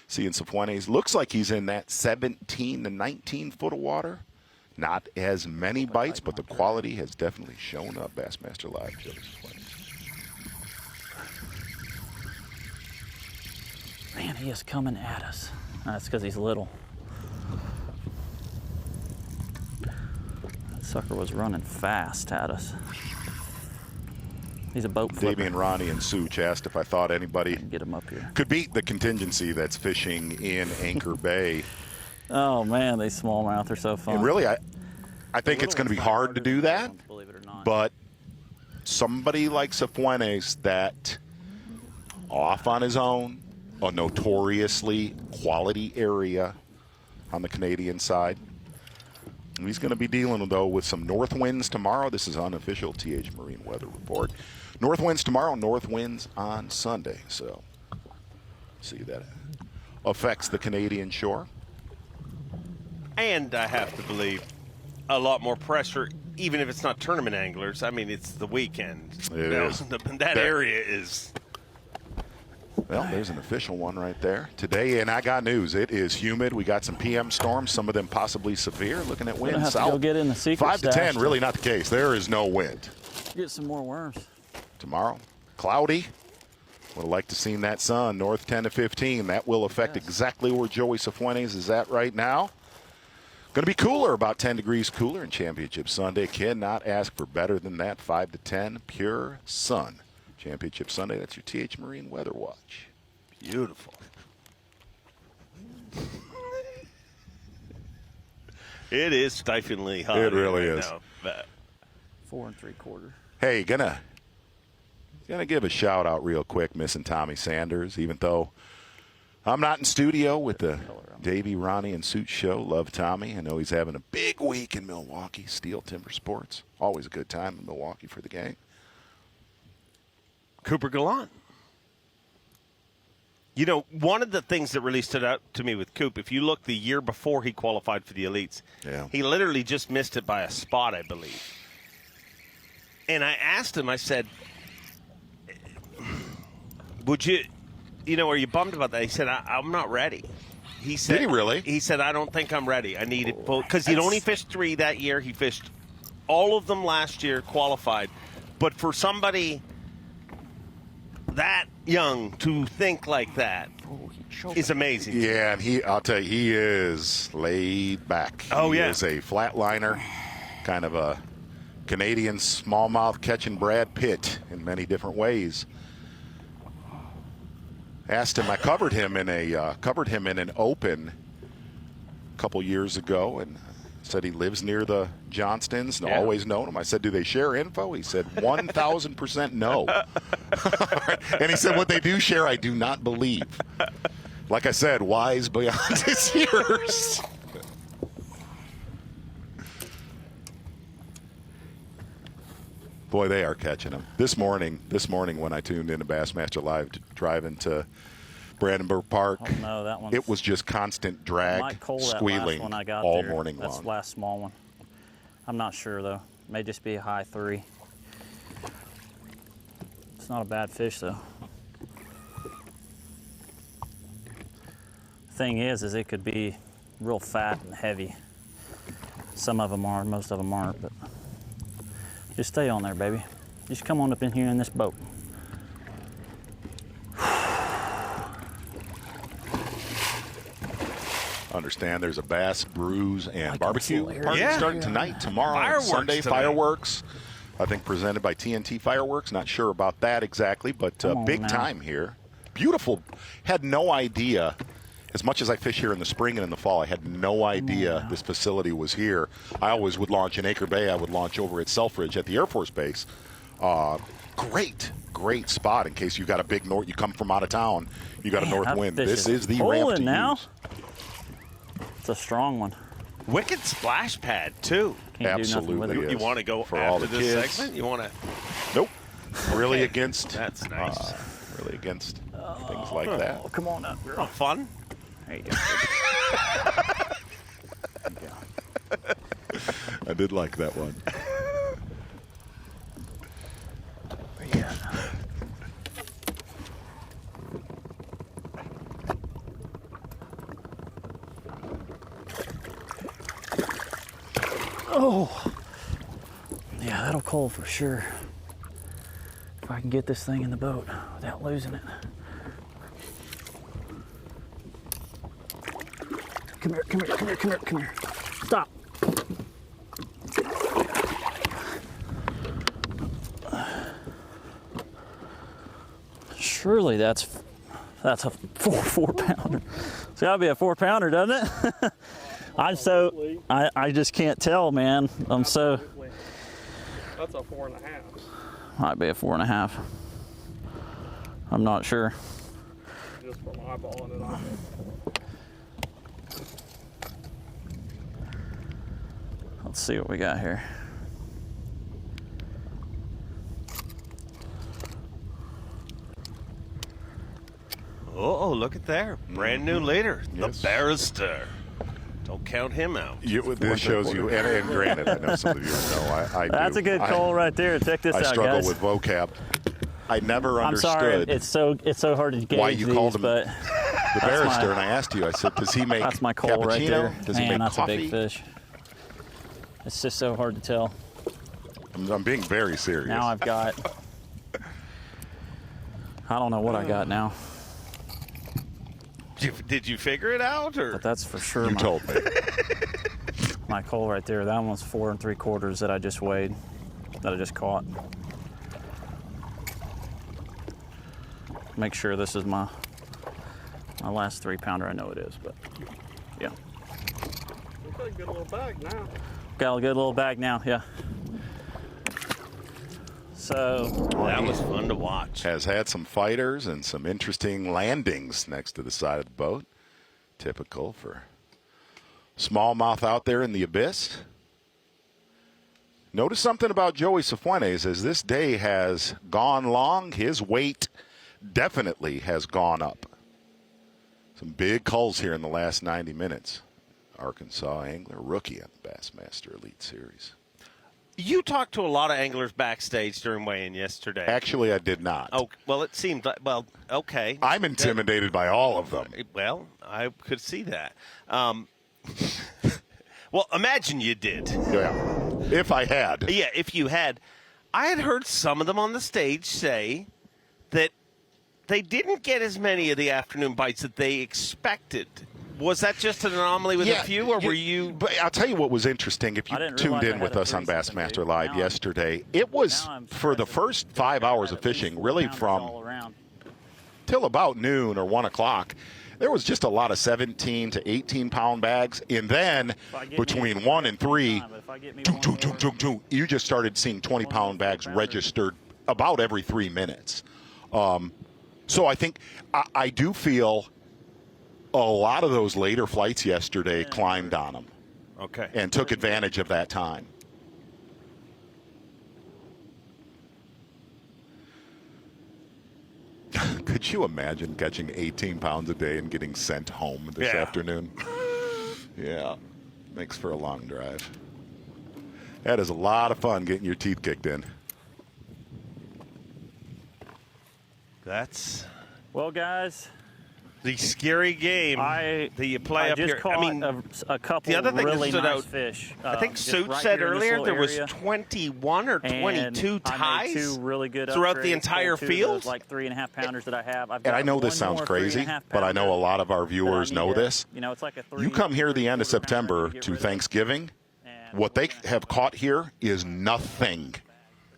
Seeing Cifuentes. Looks like he's in that 17 to 19 foot of water. Not as many bites, but the quality has definitely shown up. Bassmaster Live, Joey Cifuentes. Man, he is coming at us. That's because he's little. That sucker was running fast at us. He's a boat flipper. Davey and Ronnie and Such asked if I thought anybody get him up here could beat the contingency that's fishing in Anchor Bay. Oh man, they smallmouth are so fun. And really, I think it's going to be hard to do that. But somebody like Cifuentes that off on his own, a notoriously quality area on the Canadian side. He's going to be dealing, though, with some north winds tomorrow. This is unofficial TH Marine Weather Report. North winds tomorrow, north winds on Sunday. So, see that affects the Canadian shore. And I have to believe a lot more pressure, even if it's not tournament anglers. I mean, it's the weekend. It is. That area is... Well, there's an official one right there. Today, and I got news. It is humid. We got some PM storms, some of them possibly severe. Looking at wind have south. to go get in the secret 5 to 10, stash. really not the case. There is no wind. Get some more worms. Tomorrow, cloudy. Would have liked to seen that sun, north 10 to 15. That will affect exactly where Joey Cifuentes is at right now. Going to be cooler, about 10 degrees cooler in Championship Sunday. Cannot ask for better than that. 5 to 10, pure sun. Championship Sunday, that's your TH Marine Weather Watch. Beautiful. It is stiflingly hot. It really right is. Now, but 4 3/4. Hey, gonna give a shout out real quick, missing Tommy Sanders, even though I'm not in studio with the Davey, Ronnie, and Suit show. Love Tommy. I know he's having a big week in Milwaukee, Steel Timber Sports. Always a good time in Milwaukee for the gang. Cooper Gallant. You know, one of the things that really stood out to me with Coop, if you look the year before he qualified for the elites, he literally just missed it by a spot, I believe. And I asked him, I said, would you, are you bummed about that? He said, I'm not ready. He said, did he really? He said, I don't think I'm ready. I need it. Because he'd only fished 3 that year. He fished all of them last year, qualified. But for somebody that young to think like that is amazing. Yeah, and I'll tell you, he is laid back. Oh, he yeah. is a flatliner, kind of a Canadian smallmouth catching Brad Pitt in many different ways. Asked him, I covered him in an open a couple years ago, and said he lives near the Johnstons and always known him. I said, do they share info? He said, 1,000% no. And he said, what they do share, I do not believe. Like I said, wise beyond his years. Boy, they are catching them. This morning when I tuned into Bassmaster Live driving to Brandenburg Park, it was just constant drag, squealing all morning long. That's the last small one. I'm not sure, though. May just be a high 3. It's not a bad fish though. Thing is it could be real fat and heavy. Some of them are, most of them aren't, but just stay on there, baby. Just come on up in here in this boat. Understand there's a bass, brews, and barbecue party Yeah. starting tonight, tomorrow, Fireworks Sunday. tonight. Fireworks. I think presented by TNT Fireworks. Not sure about that exactly, but big now. time here. Beautiful. Had no idea. As much as I fish here in the spring and in the fall, I had no idea this facility was here. I always would launch in Acre Bay. I would launch over at Selfridge at the Air Force Base. Great spot in case you got a big north. You come from out of town, you got a north that wind. fish This is the pulling ramp to now. use. It's a strong one. Wicked splash pad, too. Can't do nothing with it. Absolutely You is. want to go for after all the this kids. segment? You want to? Nope. Really Okay. against. That's nice. Really against things like that. Oh, come on up, girl. Oh, fun. There you go. I did like that one. Yeah. Oh. Yeah, that'll call for sure. If I can get this thing in the boat without losing it. Come here, come here, come here, come here, come here. Stop. Surely that's a 4 pounder. It's gotta be a 4 pounder, doesn't it? I just can't tell, man. That's a 4.5. Might be a 4.5. I'm not sure. Just from eyeballing it on it. Let's see what we got here. Oh, look at there. Brand new leader, the Barrister. Don't count him out. This shows you, and granted, I know some of you know, I That's do. a good call right there. Check this I out, struggle guys. with vocab. I never I'm sorry, understood it's so hard to gauge why you called him but the Barrister, and I asked you, I said, does he make that's my call cappuccino? right there. Does he Man, make that's coffee? a big fish. It's just so hard to tell. I'm being very serious. Now I've got, I don't know what I got now. Did you figure it out, or? But that's for sure. You told me. My coal right there. That one's 4 3/4 that I just weighed, that I just caught. Make sure this is my last 3 pounder. I know it is, but yeah. Looks like a good little bag now. Got a good little bag now, yeah. So that was fun to watch. Has had some fighters and some interesting landings next to the side of the boat. Typical for smallmouth out there in the abyss. Notice something about Joey Cifuentes as this day has gone long. His weight definitely has gone up. Some big culls here in the last 90 minutes. Arkansas angler, rookie on the Bassmaster Elite Series. You talked to a lot of anglers backstage during weigh-in yesterday. Actually, I did not. Oh, well, it seemed like, well, okay. I'm intimidated by all of them. Well, I could see that. Well, imagine you did. Yeah, if I had. Yeah, if you had. I had heard some of them on the stage say that they didn't get as many of the afternoon bites that they expected. Was that just an anomaly with a few, or were you? But I'll tell you what was interesting. If you tuned in with us on Bassmaster Live yesterday, it was for the first 5 hours of fishing, really from till about noon or 1 o'clock. There was just a lot of 17 to 18 pound bags, and then between 1 and 3, you just started seeing 20 pound bags registered about every 3 minutes. So I think I do feel a lot of those later flights yesterday climbed on them. Okay. And took advantage of that time. Could you imagine catching 18 pounds a day and getting sent home this afternoon? Yeah. Makes for a long drive. That is a lot of fun getting your teeth kicked in. That's well, guys. The scary game that you play up just here. Caught I mean, a couple the other thing really that stood nice out, fish. I think just Suit right said here in this earlier little there was area. 21 or 22 I ties made 2 really good throughout the upgrades, entire pulled 2 of field. those, like 3.5 pounders that I have. I've And got I know this one sounds more crazy, 3.5 but I know a pounder lot of our viewers that I know need to- this. You know, it's like a 3. You come here the end of September to Thanksgiving, what they have caught here is nothing.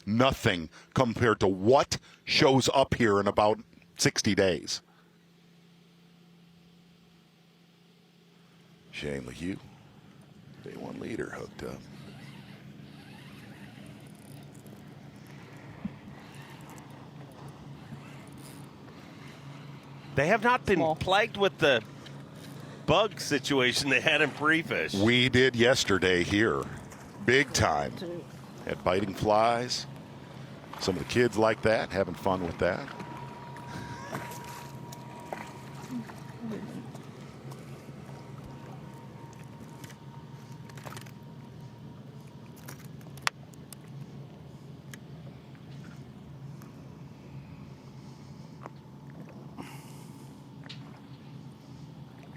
Nothing compared to what shows up here in about 60 days. Shane LaHue, day 1 leader, hooked up. They have not been plagued with the bug situation they had in pre-fish. We did yesterday here, big time. Had biting flies. Some of the kids like that, having fun with that.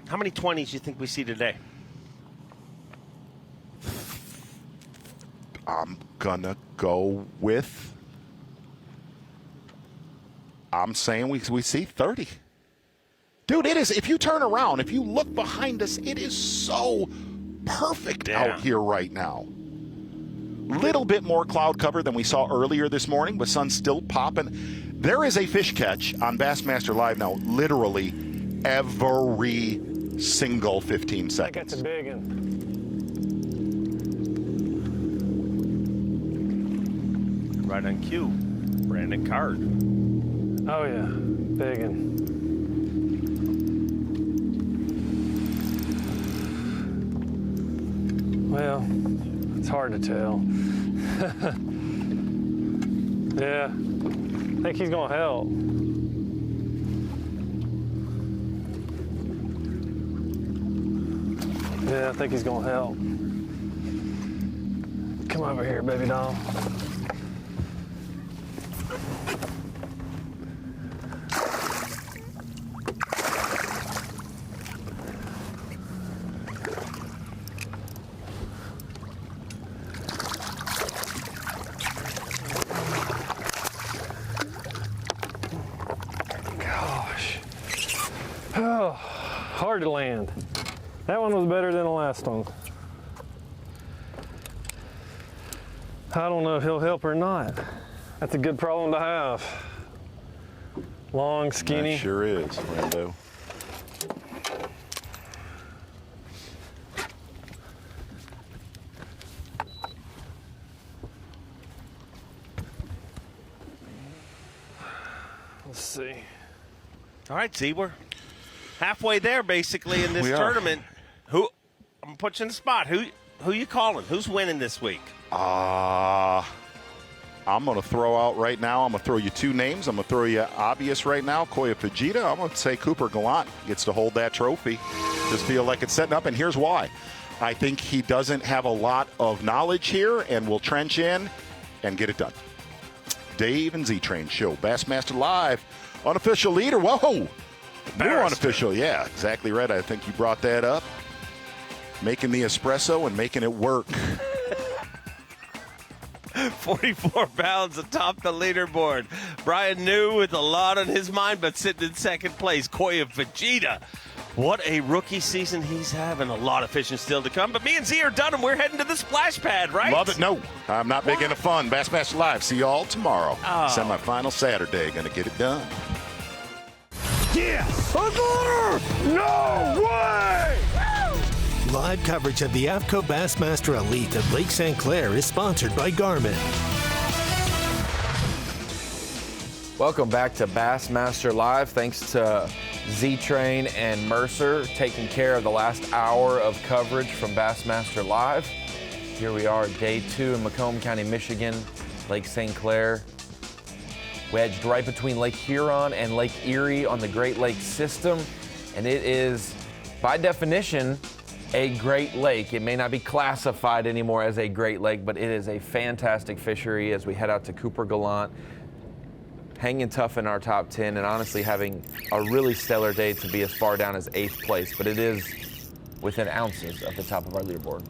How many 20s do you think we see today? I'm gonna go with, I'm saying we see 30. Dude, it is, if you turn around, if you look behind us, it is so perfect out here right now. Little bit more cloud cover than we saw earlier this morning, but sun's still popping. There is a fish catch on Bassmaster Live now, literally every single 15 seconds. I think that's a big one. Right on cue, Brandon Card. Oh yeah, big one. Well, it's hard to tell. Yeah, I think he's gonna help. Yeah, I think he's gonna help. Come over here, baby doll. Gosh. Oh, hard to land. That one was better than the last one. I don't know if he'll help or not. That's a good problem to have. Long, skinny. That sure is, Rando. Let's see. All right, see, we're halfway there basically in this We are. tournament. Who? I'm gonna put you in the spot. Who you calling? Who's winning this week? I'm going to throw out right now, I'm going to throw you 2 names. I'm going to throw you obvious right now, Koya Fujita. I'm going to say Cooper Gallant gets to hold that trophy. Just feel like it's setting up, and here's why. I think he doesn't have a lot of knowledge here and will trench in and get it done. Dave and Z-Train Show, Bassmaster Live, unofficial leader. Whoa! New unofficial, yeah, exactly right. I think you brought that up. Making the espresso and making it work. 44 pounds atop the leaderboard. Brian New with a lot on his mind, but sitting in second place. Koya Fujita. What a rookie season he's having. A lot of fishing still to come. But me and Z are done, and we're heading to the splash pad, right? Love it. No, I'm not big into fun. Bassmaster Live. See you all tomorrow. Oh. Semi-final Saturday. Going to get it done. Yes! No way! Live coverage of the AFTCO Bassmaster Elite at Lake St. Clair is sponsored by Garmin. Welcome back to Bassmaster Live. Thanks to Z-Train and Mercer taking care of the last hour of coverage from Bassmaster Live. Here we are, day 2 in Macomb County, Michigan, Lake St. Clair. Wedged right between Lake Huron and Lake Erie on the Great Lakes system. And it is, by definition, a Great Lake. It may not be classified anymore as a Great Lake, but it is a fantastic fishery as we head out to Cooper Gallant. hanging tough in our top 10 and honestly having a really stellar day to be as far down as 8th place, but it is within ounces of the top of our leaderboard.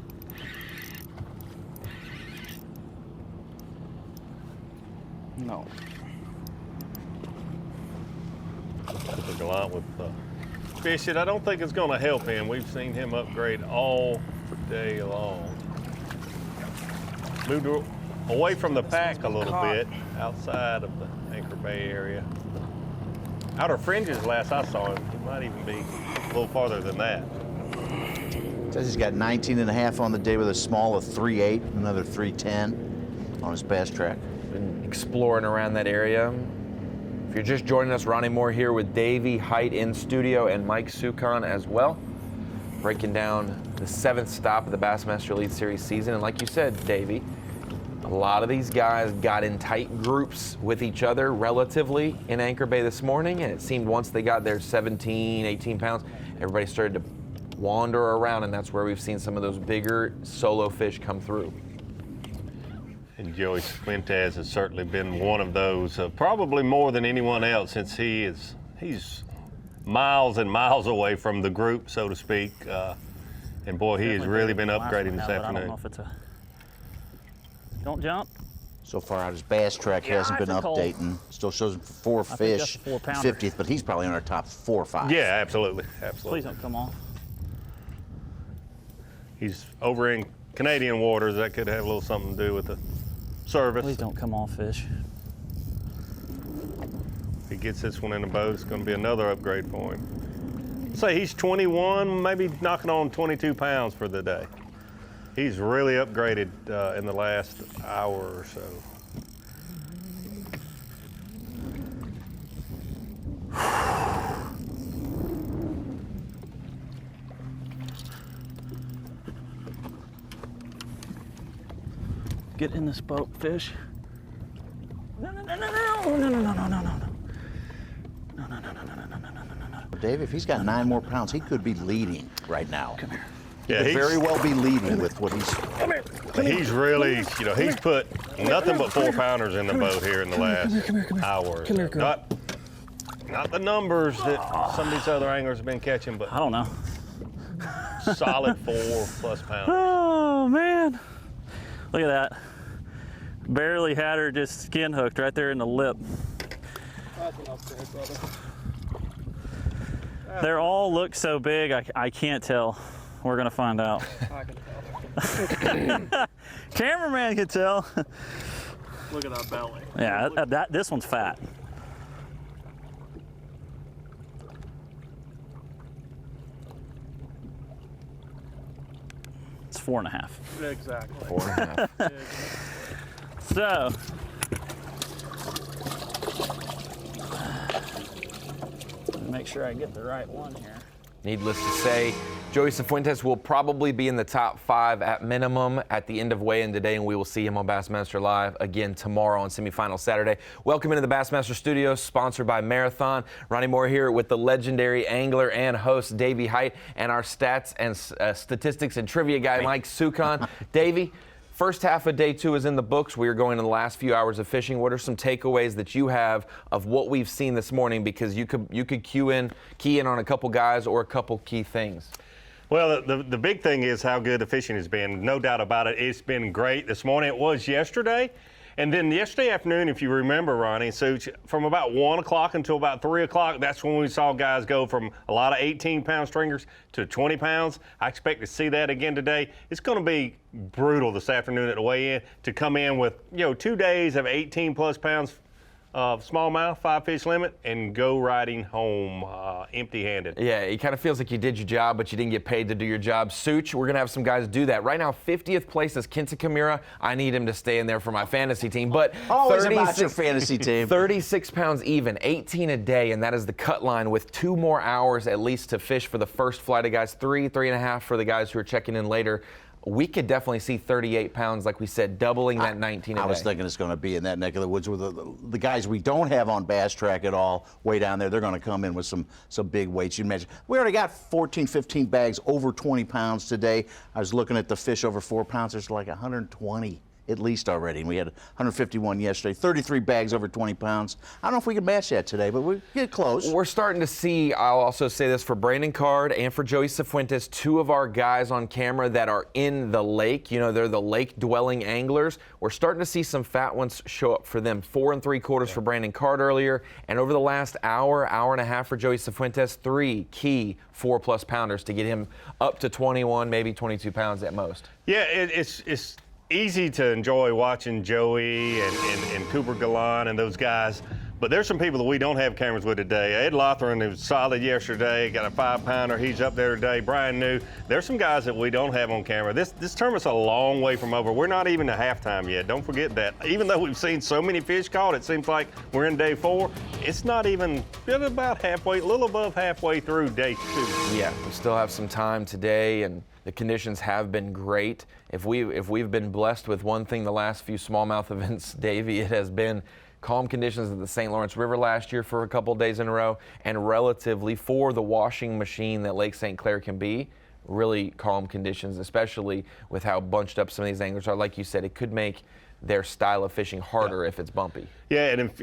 No. The gallant with fishing, I don't think it's going to help him. We've seen him upgrade all day long. Moved away from the pack a little bit, outside of the Anchor Bay area. Outer fringes, last I saw him, he might even be a little farther than that. Says he's got 19.5 on the day with a small of 3.8, another 3.10 on his bass track. Been exploring around that area. If you're just joining us, Ronnie Moore here with Davey Height in studio and Mike Sukan as well, breaking down the 7th stop of the Bassmaster Elite Series season. And like you said, Davey, a lot of these guys got in tight groups with each other relatively in Anchor Bay this morning, and it seemed once they got their 17, 18 pounds, everybody started to wander around, and that's where we've seen some of those bigger solo fish come through. And Joey Fuentes has certainly been one of those, probably more than anyone else, since he's miles and miles away from the group, so to speak. And boy, he has really been upgrading this afternoon. I don't know if it's a... Don't jump. So far out, his bass track hasn't been updating. Still shows him 4 fish, 50th, but he's probably in our top 4 or 5. Yeah, absolutely, absolutely. Please don't come off. He's over in Canadian waters. That could have a little something to do with the service. Please don't come off, fish. If he gets this one in the boat, it's going to be another upgrade for him. Say he's 21, maybe knocking on 22 pounds for the day. He's really upgraded in the last hour or so. Get in this boat, fish. No, no, no, no, no, no, no, no, no, no, no. No, no, no, no, no, no, no, no, no, no. Dave, if he's got 9 more pounds, he could be leading right now. Come here. He could very well be leading with what he's... He's really, you know, he's put nothing but 4-pounders in the boat here in the last hour. Come here, girl. Not the numbers that some of these other anglers have been catching, but I don't know. solid 4+ pounders. Oh, man. Look at that. Barely had her just skin hooked right there in the lip. That's what I said, brother. They all look so big, I can't tell. We're gonna find out. I can tell. Cameraman can tell. Look at that belly. Yeah, this one's fat. It's 4.5. Exactly. 4.5. So, make sure I get the right one here. Needless to say, Joey Cifuentes will probably be in the top 5 at minimum at the end of weigh-in today, and we will see him on Bassmaster Live again tomorrow on semifinal Saturday. Welcome into the Bassmaster Studios, sponsored by Marathon. Ronnie Moore here with the legendary angler and host Davey Height, and our stats and statistics and trivia guy Mike Sukan. Davey, first half of day 2 is in the books. We are going to the last few hours of fishing. What are some takeaways that you have of what we've seen this morning? Because you could key in on a couple guys or a couple key things. Well, the big thing is how good the fishing has been. No doubt about it. It's been great this morning. It was yesterday. And then yesterday afternoon, if you remember, Ronnie, so from about 1 o'clock until about 3 o'clock, that's when we saw guys go from a lot of 18-pound stringers to 20 pounds. I expect to see that again today. It's going to be brutal this afternoon at the weigh-in to come in with, 2 days of 18-plus pounds of smallmouth, 5-fish limit, and go riding home empty-handed. Yeah, it kind of feels like you did your job, but you didn't get paid to do your job. Such, we're going to have some guys do that. Right now, 50th place is Kenta Kimura. I need him to stay in there for my fantasy team. But always about your fantasy team. 36 pounds even, 18 a day, and that is the cut line with 2 more hours at least to fish for the first flight of guys, 3.5 for the guys who are checking in later. We could definitely see 38 pounds, like we said, doubling that 19 a day. I was thinking it's going to be in that neck of the woods with the guys we don't have on Bass Track at all, way down there. They're going to come in with some big weights. You mentioned we already got 14, 15 bags over 20 pounds today. I was looking at the fish over 4 pounds. There's like 120 at least already. And we had 151 yesterday, 33 bags over 20 pounds. I don't know if we can match that today, but we get close. We're starting to see, I'll also say this for Brandon Card and for Joey Cifuentes, two of our guys on camera that are in the lake. You know, they're the lake-dwelling anglers. We're starting to see some fat ones show up for them. 4 3/4 for Brandon Card earlier. And over the last hour and a half for Joey Cifuentes, 3 key 4+ pounders to get him up to 21, maybe 22 pounds at most. Yeah, it's easy to enjoy watching Joey and Cooper Galan and those guys, but there's some people that we don't have cameras with today. Ed Lothran, who was solid yesterday, got a 5-pounder. He's up there today. Brian New. There's some guys that we don't have on camera. This tournament's a long way from over. We're not even to halftime yet. Don't forget that. Even though we've seen so many fish caught, it seems like we're in day 4. It's not even about halfway, a little above halfway through day 2. Yeah, we still have some time today, and the conditions have been great. If we've been blessed with one thing the last few smallmouth events, Davey, it has been calm conditions at the St. Lawrence River last year for a couple days in a row, and relatively, for the washing machine that Lake St. Clair can be, really calm conditions, especially with how bunched up some of these anglers are. Like you said, it could make their style of fishing harder if it's bumpy. Yeah, and if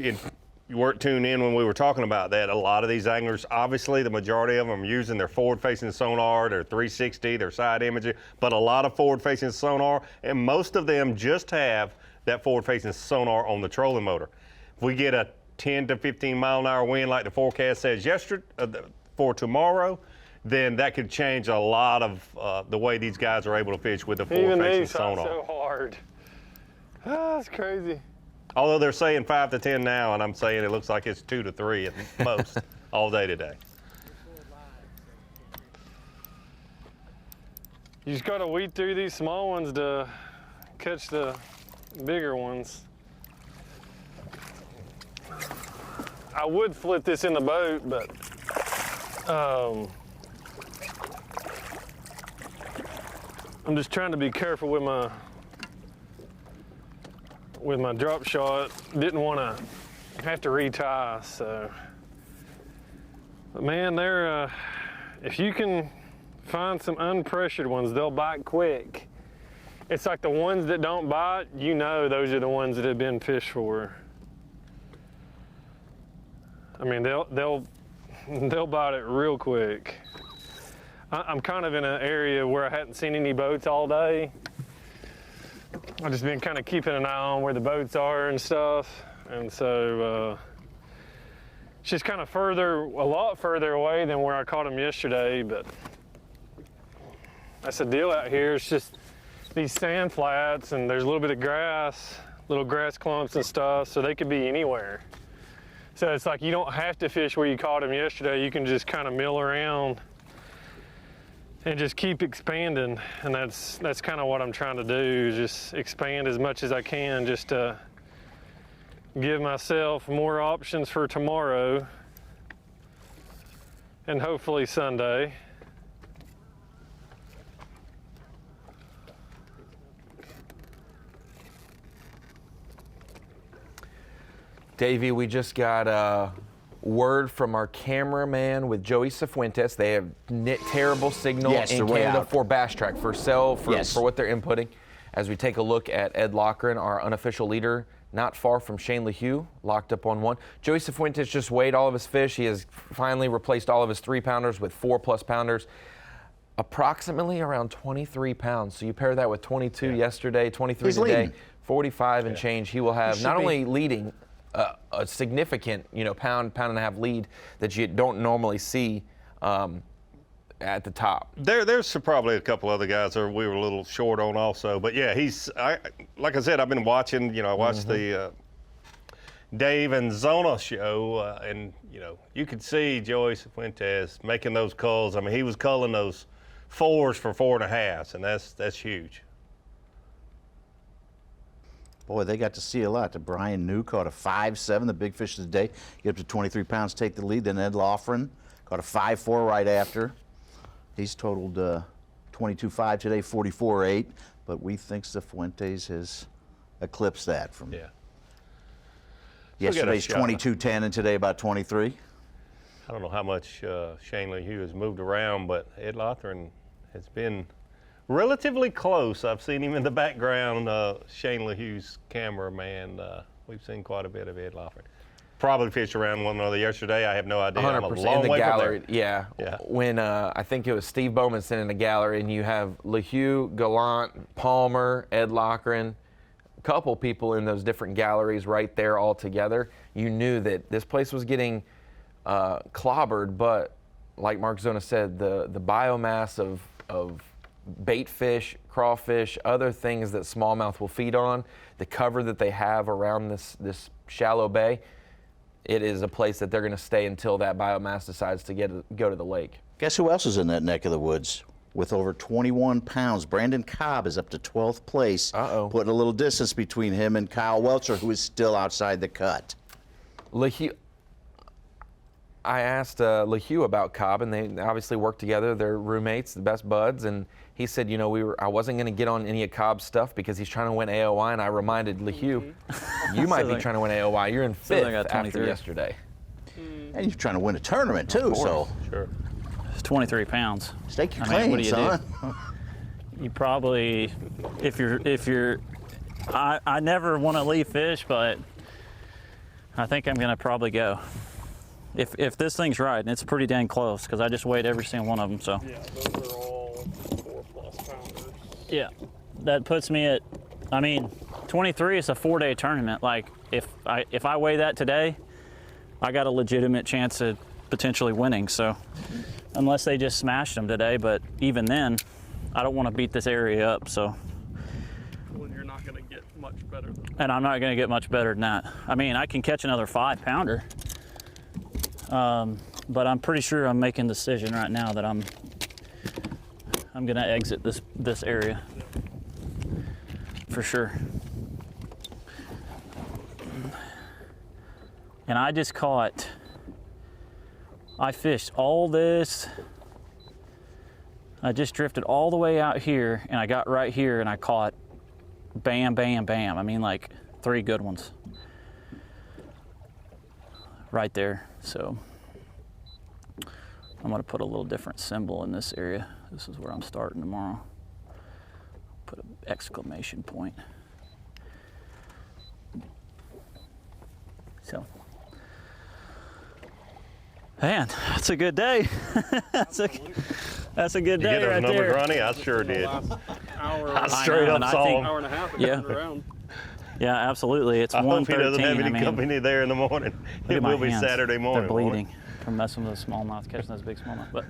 you weren't tuned in when we were talking about that, a lot of these anglers, obviously the majority of them are using their forward-facing sonar, their 360, their side imaging, but a lot of forward-facing sonar, and most of them just have that forward-facing sonar on the trolling motor. If we get a 10 to 15 mile an hour wind like the forecast says yesterday for tomorrow, then that could change a lot of the way these guys are able to fish with the forward-facing sonar. So hard. Ah, that's crazy. Although they're saying 5 to 10 now, and I'm saying it looks like it's 2 to 3 at most all day today. You just got to weed through these small ones to catch the bigger ones. I would flip this in the boat, but I'm just trying to be careful with my drop shot. Didn't want to have to retie, so. But man, they're if you can find some unpressured ones, they'll bite quick. It's like the ones that don't bite, you know those are the ones that have been fished for. I mean, they'll bite it real quick. I'm kind of in an area where I hadn't seen any boats all day. I've just been kind of keeping an eye on where the boats are and stuff. And so it's just kind of a lot further away than where I caught them yesterday, but that's the deal out here. It's just these sand flats and there's a little bit of grass, little grass clumps and stuff, so they could be anywhere. So it's like you don't have to fish where you caught them yesterday. You can just kind of mill around and just keep expanding. And that's kind of what I'm trying to do, is just expand as much as I can just to give myself more options for tomorrow and hopefully Sunday. Davey, we just got a word from our cameraman with Joey Cifuentes. They have terrible signal in Canada for Bass Track, for cell, for what they're inputting. As we take a look at Ed Lochran, our unofficial leader, not far from Shane LaHue, locked up on 1. Joey Cifuentes just weighed all of his fish. He has finally replaced all of his 3-pounders with 4+ pounders. Approximately around 23 pounds. So you pair that with 22 yesterday, 23 today, leading. 45 and change. He will have not only leading a significant, pound and a half lead that you don't normally see at the top. There's probably a couple other guys that we were a little short on also, but yeah, like I said, I've been watching. I watched the Dave and Zona show, and you could see Joey Cifuentes making those culls. I mean, he was culling those 4s for 4.5s, and that's huge. Boy, they got to see a lot. Brian New caught a 5.7, the big fish of the day. Get up to 23 pounds, take the lead. Then Ed Lochran caught a 5.4 right after. He's totaled 22.5 today, 44.8. But we think Cifuentes has eclipsed that from yesterday's 22.10 and today about 23. I don't know how much Shane LaHue has moved around, but Ed Lothran has been relatively close. I've seen him in the background, Shane LaHue's cameraman. We've seen quite a bit of Ed Loffert. Probably fished around one another yesterday. I have no idea. 100% I'm a long in the way gallery. from there. Yeah. When I think it was Steve Bowman sitting in the gallery, and you have LaHue, Gallant, Palmer, Ed Lochran, a couple people in those different galleries right there all together. You knew that this place was getting clobbered, but like Mark Zona said, the biomass of bait fish, crawfish, other things that smallmouth will feed on, the cover that they have around this shallow bay, it is a place that they're going to stay until that biomass decides to go to the lake. Guess who else is in that neck of the woods with over 21 pounds? Brandon Cobb is up to 12th place, putting a little distance between him and Kyle Welcher, who is still outside the cut. LaHue, I asked LaHue about Cobb, and they obviously work together. They're roommates, the best buds, and he said, you know, I wasn't going to get on any of Cobb's stuff because he's trying to win AOY, and I reminded LaHue, you might be trying to win AOY. You're in 5th after yesterday. And you're trying to win a tournament, too, so. Sure. It's 23 pounds. Stake your claim, what do you son. do? You probably, if you're, I never want to leave fish, but I think I'm going to probably go. If this thing's right, and it's pretty dang close, because I just weighed every single one of them, so. Yeah, those are all 4+ pounders. Yeah, that puts me at, I mean, 23 is a 4-day tournament. Like, if I weigh that today, I got a legitimate chance of potentially winning, so. Unless they just smashed them today, but even then, I don't want to beat this area up, so. Well, you're not going to get much better than that. And I'm not going to get much better than that. I mean, I can catch another 5-pounder. But I'm pretty sure I'm making the decision right now that I'm gonna exit this area for sure. And I just caught, I fished all this, I just drifted all the way out here, and I got right here and I caught bam, bam, bam. I mean, like 3 good ones right there. So I'm gonna put a little different symbol in this area. This is where I'm starting tomorrow. Put an exclamation point. So, man, that's a good day. that's a good day right there. You get those numbers, Ronnie? I sure did. I straight up saw them. Hour and a half yeah. around. Yeah, absolutely. It's 1:13. I hope he doesn't have any company there in the morning. It will be Saturday morning. They're bleeding from messing with the smallmouth, catching those big smallmouth. But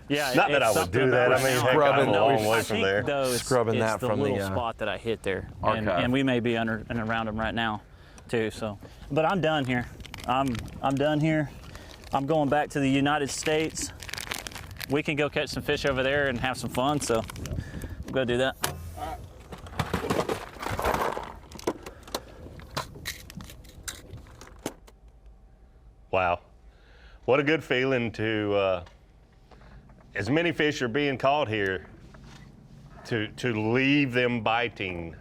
yeah, not that I would do that. I mean, heck, I'm a long way from there. Scrubbing that from the little spot that I hit there, archive. and we may be under and around them right now, too. So, but I'm done here. I'm done here. I'm going back to the United States. We can go catch some fish over there and have some fun. So, we'll go do that. Wow, what a good feeling to, as many fish are being caught here, to leave them biting.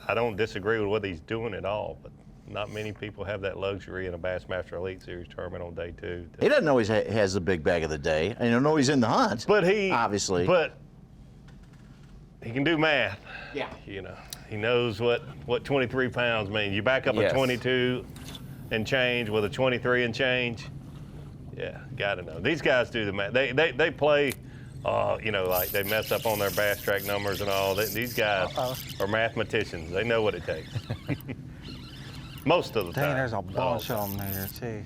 I don't disagree with what he's doing at all, but not many people have that luxury in a Bassmaster Elite Series tournament on day 2. He doesn't know he has the big bag of the day. And he'll know he's in the hunt. But he, obviously. But he can do math. Yeah. You know, he knows what 23 pounds means. You back up a 22 and change with a 23 and change. Yeah, gotta know. These guys do the math. They play, you know, like they mess up on their bass track numbers and all. These guys are mathematicians. They know what it takes. Most of the time. Dang, there's a bunch of them there, too.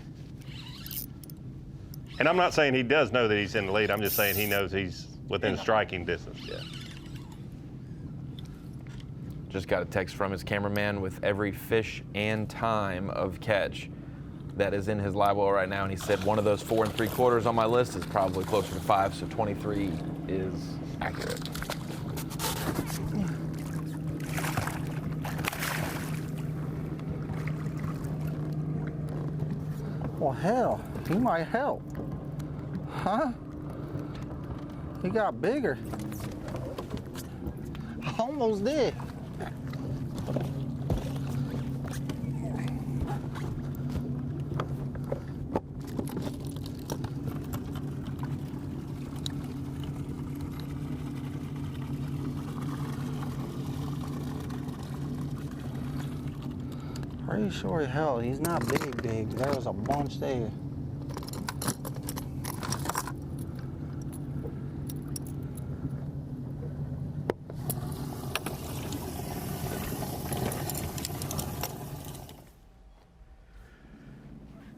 And I'm not saying he does know that he's in the lead. I'm just saying he knows he's within striking distance. Yeah. Just got a text from his cameraman with every fish and time of catch that is in his live well right now, and he said one of those 4 3/4 on my list is probably closer to 5, so 23 is accurate. Well, hell, he might help. Huh? He got bigger. Almost did. Pretty sure he held. He's not big. There was a bunch there.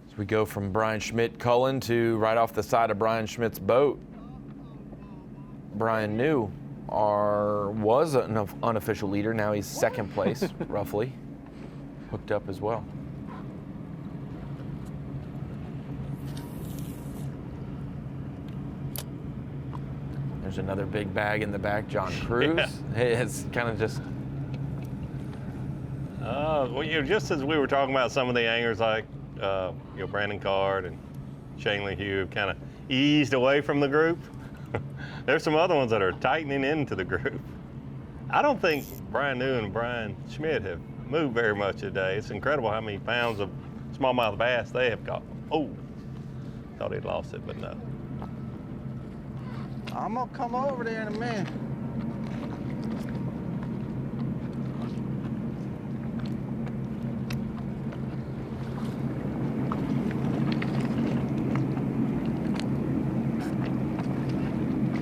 As we go from Brian Schmidt culling to right off the side of Brian Schmidt's boat, Brian New was an unofficial leader. Now he's second place, roughly, hooked up as well. There's another big bag in the back, John Cruz. Yeah. It's kind of just. Well, just as we were talking about some of the anglers like Brandon Card and Shane LeHue have kind of eased away from the group, there's some other ones that are tightening into the group. I don't think Brian New and Brian Schmidt have moved very much today. It's incredible how many pounds of smallmouth bass they have caught. Oh, thought he'd lost it, but no. I'm gonna come over there in a minute.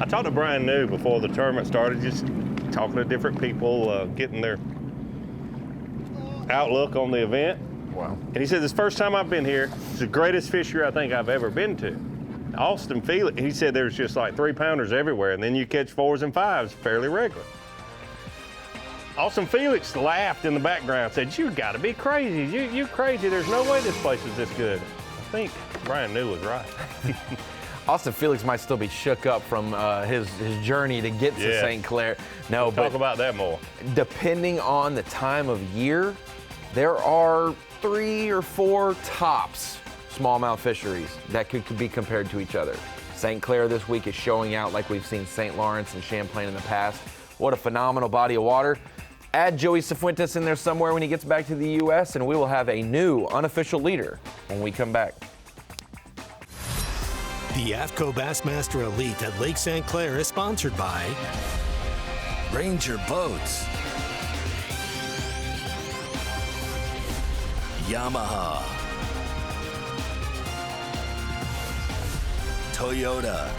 I talked to Brian New before the tournament started, just talking to different people, getting their outlook on the event. Wow. And he said, this first time I've been here, it's the greatest fish year I think I've ever been to. Austin Felix, he said there's just like 3-pounders everywhere, and then you catch 4s and 5s fairly regular. Austin Felix laughed in the background, said, you gotta be crazy. You crazy, there's no way this place is this good. I think Brian New was right. Austin Felix might still be shook up from his journey to get to St. Clair. No, we'll talk about that more. Depending on the time of year, there are 3 or 4 tops smallmouth fisheries that could be compared to each other. St. Clair this week is showing out like we've seen St. Lawrence and Champlain in the past. What a phenomenal body of water. Add Joey Cifuentes in there somewhere when he gets back to the U.S., and we will have a new unofficial leader when we come back. The AFTCO Bassmaster Elite at Lake St. Clair is sponsored by Ranger Boats, Yamaha, Toyota,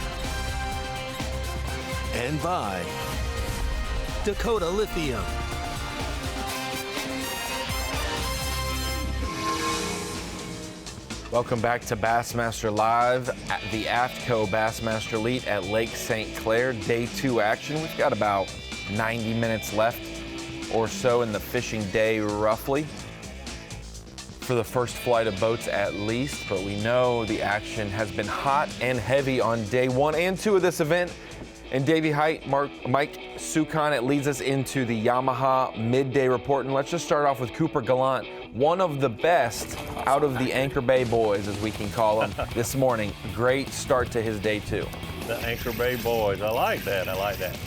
and by Dakota Lithium. Welcome back to Bassmaster Live at the AFTCO Bassmaster Elite at Lake St. Clair. Day 2 action. We've got about 90 minutes left or so in the fishing day, roughly, for the first flight of boats at least. But we know the action has been hot and heavy on day 1 and 2 of this event. And Davey Height, Mike Sukan, it leads us into the Yamaha midday report. And let's just start off with Cooper Gallant, one of the best out of the Anchor Bay boys, as we can call them, this morning. Great start to his day 2. The Anchor Bay boys, I like that.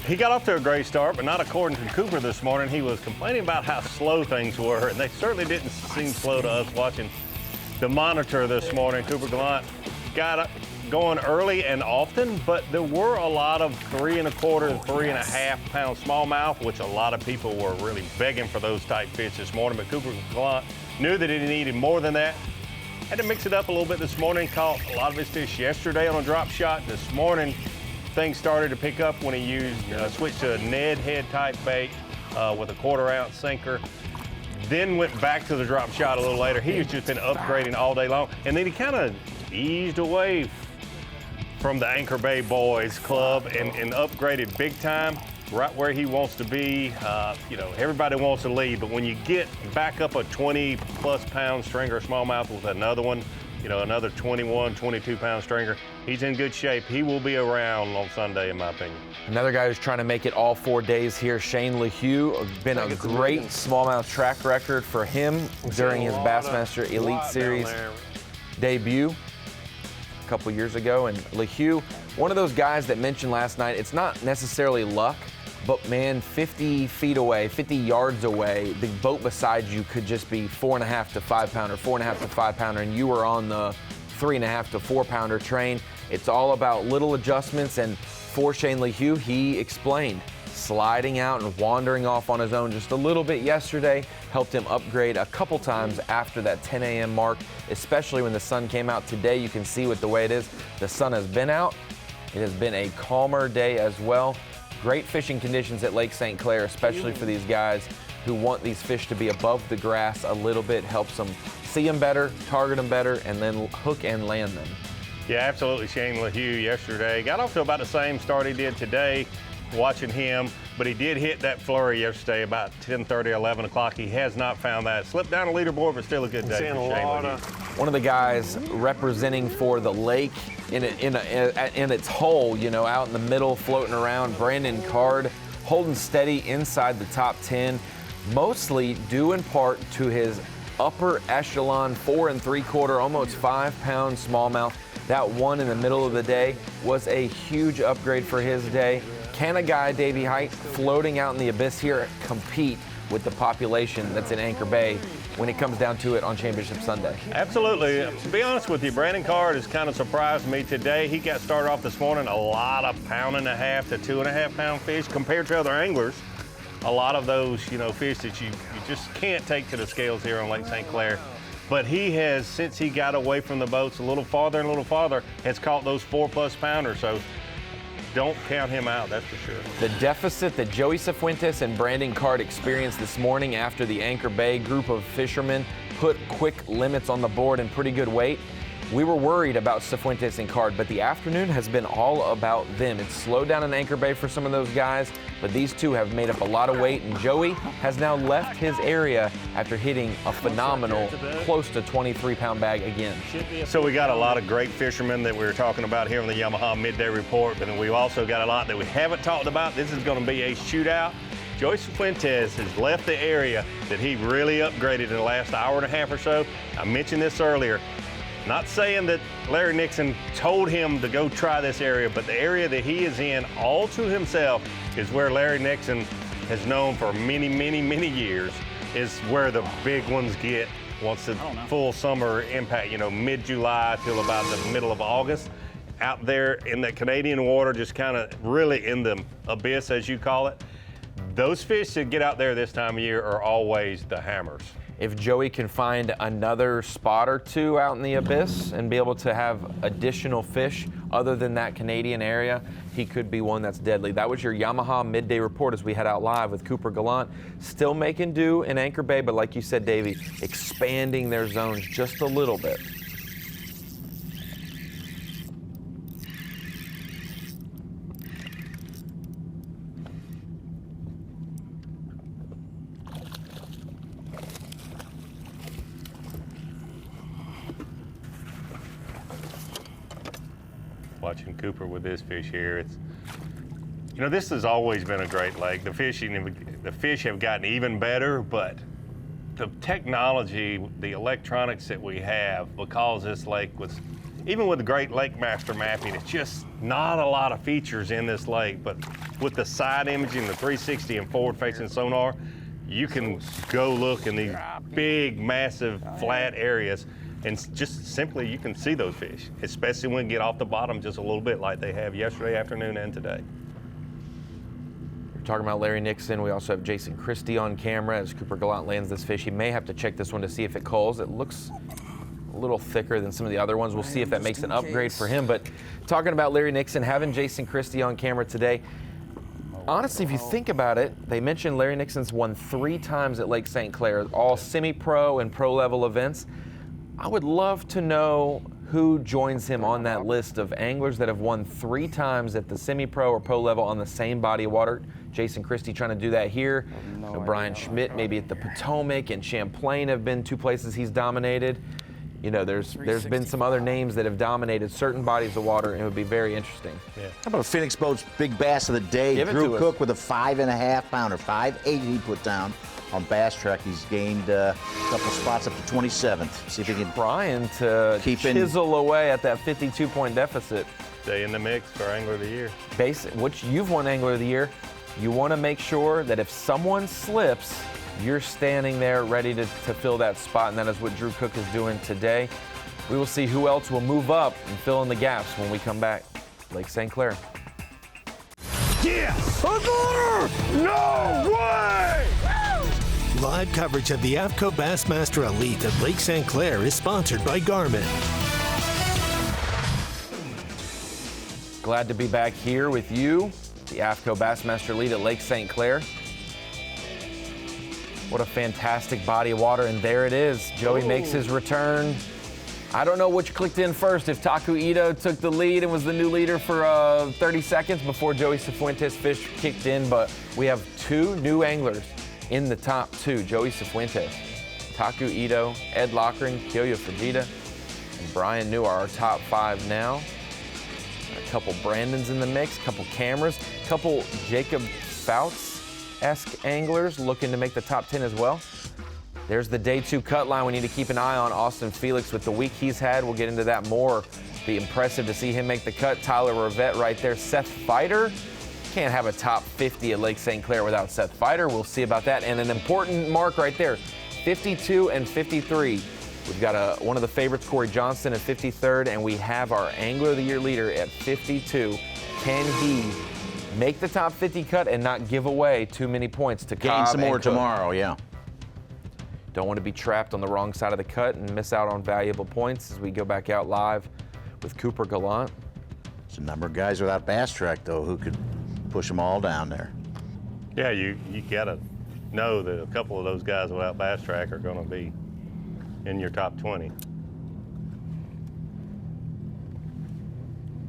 He got off to a great start, but not according to Cooper this morning. He was complaining about how slow things were, and they certainly didn't seem slow to us watching the monitor this morning. Cooper Gallant got up going early and often, but there were a lot of 3 1/4, 3 1/2 pound smallmouth, which a lot of people were really begging for those type fish this morning. But Cooper Gallant knew that he needed more than that. Had to mix it up a little bit this morning. Caught a lot of his fish yesterday on a drop shot. This morning, things started to pick up when he switched to a Ned head type bait with a 1/4 ounce sinker. Then went back to the drop shot a little later. He's just been upgrading all day long. And then he kind of eased away from the Anchor Bay Boys Club and upgraded big time, right where he wants to be. Everybody wants to lead, but when you get back up a 20-plus pound stringer smallmouth with another one, another 21, 22-pound stringer, he's in good shape. He will be around on Sunday, in my opinion. Another guy who's trying to make it all 4 days here, Shane LeHue. Been a great smallmouth track record for him during his Bassmaster Elite Series debut a couple years ago. And LeHue, one of those guys that mentioned last night, it's not necessarily luck, but man, 50 feet away, 50 yards away, the boat beside you could just be 4 1/2 to 5 pounder, 4 1/2 to 5 pounder, and you were on the 3 1/2 to 4 pounder train. It's all about little adjustments, and for Shane LeHue, he explained sliding out and wandering off on his own just a little bit yesterday. Helped him upgrade a couple times after that 10 a.m. mark, especially when the sun came out. Today you can see with the way it is, the sun has been out. It has been a calmer day as well. Great fishing conditions at Lake St. Clair, especially for these guys who want these fish to be above the grass a little bit. Helps them see them better, target them better, and then hook and land them. Yeah, absolutely. Shane LaHue yesterday got off to about the same start he did today, watching him, but he did hit that flurry yesterday about 10:30, 11 o'clock. He has not found that. Slipped down a leaderboard, but still a good day for Shane LaHue. One of the guys representing for the lake in its whole, you know, out in the middle, floating around, Brandon Card, holding steady inside the top 10, mostly due in part to his upper echelon 4 3/4, almost 5-pound smallmouth. That one in the middle of the day was a huge upgrade for his day. Can a guy, Davey Height, floating out in the abyss here, compete with the population that's in Anchor Bay when it comes down to it on Championship Sunday? Absolutely. To be honest with you, Brandon Card has kind of surprised me today. He got started off this morning, a lot of 1.5 to 2.5 pound fish compared to other anglers. A lot of those, you know, fish that you just can't take to the scales here on Lake St. Clair. But he has, since he got away from the boats a little farther and a little farther, has caught those 4+ pounders. So don't count him out, that's for sure. The deficit that Joey Cifuentes and Brandon Card experienced this morning after the Anchor Bay group of fishermen put quick limits on the board and pretty good weight, we were worried about Cifuentes and Card, but the afternoon has been all about them. It's slowed down in Anchor Bay for some of those guys, but these two have made up a lot of weight, and Joey has now left his area after hitting a phenomenal close to 23-pound bag again. So we got a lot of great fishermen that we were talking about here on the Yamaha Midday Report, but then we've also got a lot that we haven't talked about. This is going to be a shootout. Joey Cifuentes has left the area that he really upgraded in the last hour and a half or so. I mentioned this earlier. Not saying that Larry Nixon told him to go try this area, but the area that he is in all to himself is where Larry Nixon has known for many, many, many years, is where the big ones get once the full summer impact, you know, mid-July till about the middle of August. Out there in that Canadian water, just kind of really in the abyss, as you call it. Those fish that get out there this time of year are always the hammers. If Joey can find another spot or two out in the abyss and be able to have additional fish other than that Canadian area, he could be one that's deadly. That was your Yamaha Midday Report as we head out live with Cooper Gallant. Still making do in Anchor Bay, but like you said, Davey, expanding their zones just a little bit. Watching Cooper with this fish here, it's, you know, this has always been a great lake. The fish have gotten even better, but the technology, the electronics that we have, because this lake was, even with the great Lake Master mapping, it's just not a lot of features in this lake, but with the side imaging, the 360 and forward-facing sonar, you can go look in these big, massive, flat areas, and just simply you can see those fish, especially when you get off the bottom just a little bit like they have yesterday afternoon and today. We're talking about Larry Nixon. We also have Jason Christie on camera as Cooper Gallant lands this fish. He may have to check this one to see if it culls. It looks a little thicker than some of the other ones. We'll see if that makes an upgrade for him. But talking about Larry Nixon, having Jason Christie on camera today, honestly, if you think about it, they mentioned Larry Nixon's won 3 times at Lake St. Clair, all semi-pro and pro-level events. I would love to know who joins him on that list of anglers that have won 3 times at the semi-pro or pro level on the same body of water. Jason Christie trying to do that here. Brian Schmidt maybe at the Potomac and Champlain have been 2 places he's dominated. You know, there's been some other names that have dominated certain bodies of water, and it would be very interesting. Yeah. How about Phoenix Boats Big Bass of the day? Drew Cook with a 5.5 pounder, 5.8 he put down on Bass Track. He's gained a couple spots up to 27th. See if he can Brian to chisel away at that 52-point deficit. Stay in the mix for Angler of the Year. Which you've won Angler of the Year. You want to make sure that if someone slips, you're standing there ready to fill that spot, and that is what Drew Cook is doing today. We will see who else will move up and fill in the gaps when we come back. Lake St. Clair. Yes! No way! Live coverage of the AFTCO Bassmaster Elite at Lake St. Clair is sponsored by Garmin. Glad to be back here with you, the AFTCO Bassmaster Elite at Lake St. Clair. What a fantastic body of water, and there it is. Joey makes his return. I don't know which clicked in first, if Taku Ito took the lead and was the new leader for 30 seconds before Joey Cifuentes' fish kicked in, but we have two new anglers in the top two. Joey Cifuentes, Taku Ito, Ed Lochran, Kyoya Fujita, and Brian New are our top five now. A couple Brandons in the mix, a couple cameras, a couple Jacob Fouts-esque anglers looking to make the top 10 as well. There's the day two cut line we need to keep an eye on. Austin Felix with the week he's had. We'll get into that more. Be impressive to see him make the cut. Tyler Rivette right there. Seth Feider. Can't have a top 50 at Lake St. Clair without Seth Feider. We'll see about that. And an important mark right there, 52 and 53. We've got one of the favorites, Corey Johnston, at 53rd, and we have our Angler of the Year leader at 52. Can he make the top 50 cut and not give away too many points to Cobb Gain some more and Cook? tomorrow, yeah. Don't want to be trapped on the wrong side of the cut and miss out on valuable points as we go back out live with Cooper Gallant. There's a number of guys without Bass Track, though, who could push them all down there. Yeah, you got to know that a couple of those guys without Bass Track are going to be in your top 20.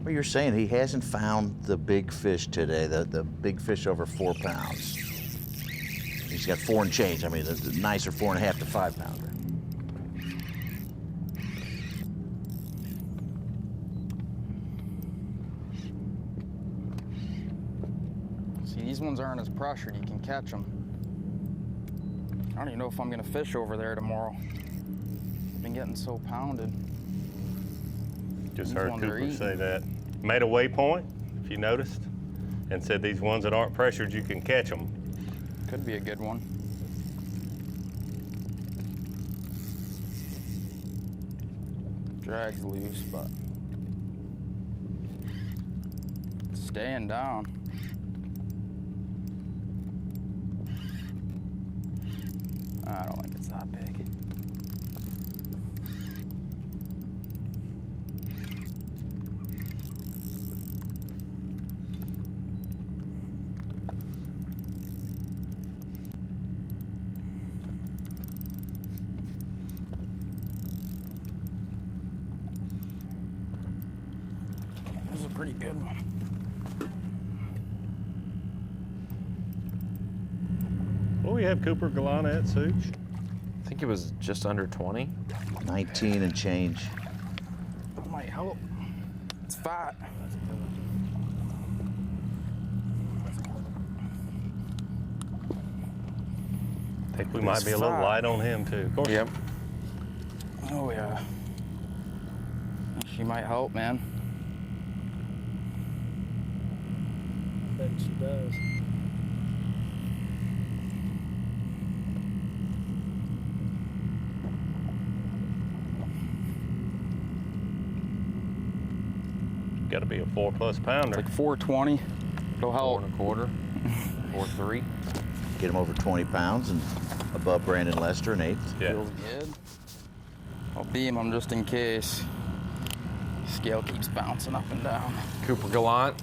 Well, you're saying he hasn't found the big fish today, the big fish over 4 pounds. He's got 4 and change. I mean, the nicer 4.5 to 5 pounder. See, these ones aren't as pressured. You can catch them. I don't even know if I'm gonna fish over there tomorrow. I've been getting so pounded. Just heard Cooper say that. Made a waypoint, if you noticed, and said these ones that aren't pressured, you can catch them. Could be a good one. Drag's loose, but it's staying down. I don't think it's that big. This is a pretty good one. What do we have Cooper Gallant at, Such? I think it was just under 20. 19 and change. That might help. It's fat. I think we might be a little light on him, too. Of course. Yep. Oh, yeah. She might help, man. I bet she does. Got to be a 4+ pounder. Like 420. It'll help. 4 1/4. 4.3. Get him over 20 pounds and above Brandon Lester, an 8th. Yeah. Feels good. I'll beam him just in case. Scale keeps bouncing up and down. Cooper Gallant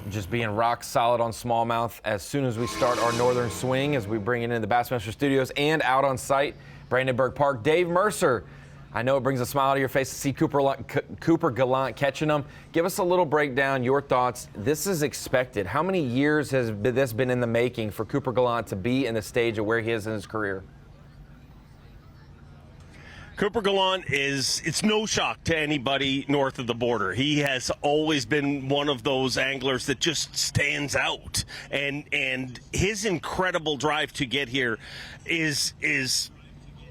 just being rock solid on smallmouth as soon as we start our northern swing, as we bring it into the Bassmaster Studios and out on site, Brandenburg Park. Dave Mercer, I know it brings a smile to your face to see Cooper Gallant catching them. Give us a little breakdown, your thoughts. This is expected. How many years has this been in the making for Cooper Gallant to be in the stage of where he is in his career? Cooper Gallant it's no shock to anybody north of the border. He has always been one of those anglers that just stands out. And his incredible drive to get here is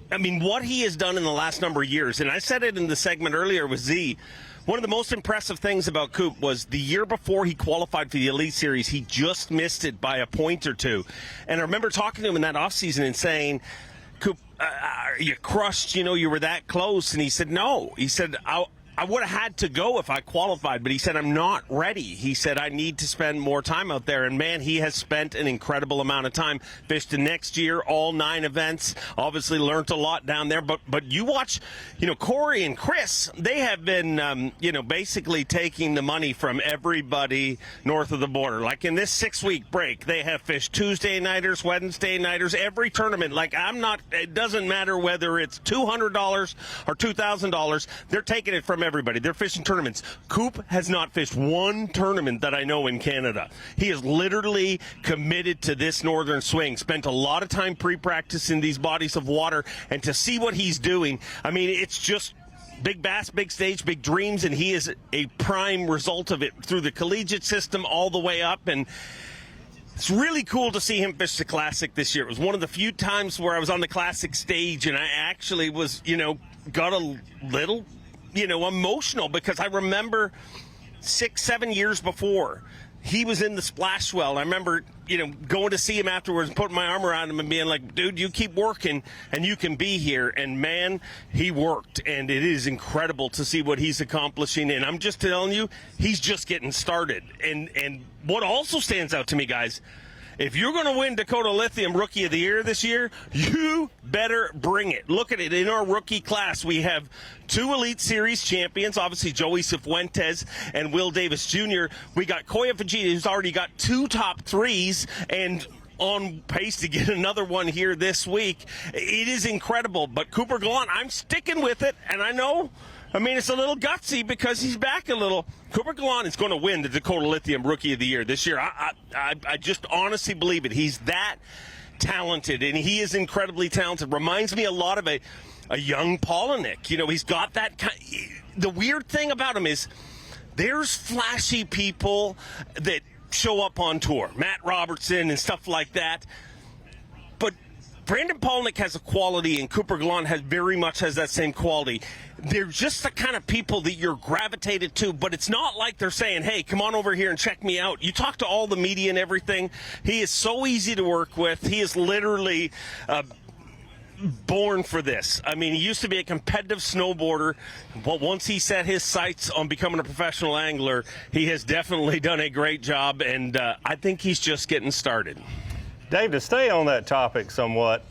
I mean, what he has done in the last number of years, and I said it in the segment earlier with Z, one of the most impressive things about Coop was the year before he qualified for the Elite Series, he just missed it by a point or two. And I remember talking to him in that offseason and saying, Coop, you crushed, you were that close. And he said, no. He said, I would have had to go if I qualified, but he said, I'm not ready. He said, I need to spend more time out there. And, man, he has spent an incredible amount of time. Fished the next year, all 9 events. Obviously learned a lot down there. But you watch, Corey and Chris, they have been, basically taking the money from everybody north of the border. Like in this 6-week break, they have fished Tuesday nighters, Wednesday nighters, every tournament. Like it doesn't matter whether it's $200 or $2,000. They're taking it from everybody. They're fishing tournaments. Coop has not fished one tournament that I know in Canada. He is literally committed to this northern swing. Spent a lot of time pre-practice in these bodies of water, and to see what he's doing, I mean, it's just big bass, big stage, big dreams, and he is a prime result of it through the collegiate system all the way up. And it's really cool to see him fish the Classic this year. It was one of the few times where I was on the Classic stage, and I actually was, got a little emotional, because I remember 6-7 years before he was in the splash well. I remember, going to see him afterwards and putting my arm around him and being like, dude, you keep working and you can be here. And man, he worked, and it is incredible to see what he's accomplishing. And I'm just telling you, he's just getting started. And what also stands out to me, guys, if you're going to win Dakota Lithium Rookie of the Year this year, you better bring it. Look at it. In our rookie class, we have 2 Elite Series champions, obviously Joey Cifuentes and Will Davis Jr. We got Koya Fujita, who's already got 2 top 3s, and on pace to get another one here this week. It is incredible. But Cooper Gallant, I'm sticking with it, and I know, it's a little gutsy because he's back a little. Cooper Gallant is going to win the Dakota Lithium Rookie of the Year this year. I just honestly believe it. He's that talented, and he is incredibly talented. Reminds me a lot of a young Polinick. He's got that the weird thing about him is there's flashy people that show up on tour, Matt Robertson and stuff like that. But Brandon Polnick has a quality, and Cooper Gallant very much has that same quality. They're just the kind of people that you're gravitated to, but it's not like they're saying, hey, come on over here and check me out. You talk to all the media and everything. He is so easy to work with. He is literally born for this. He used to be a competitive snowboarder, but once he set his sights on becoming a professional angler, he has definitely done a great job, and I think he's just getting started. Dave, to stay on that topic somewhat,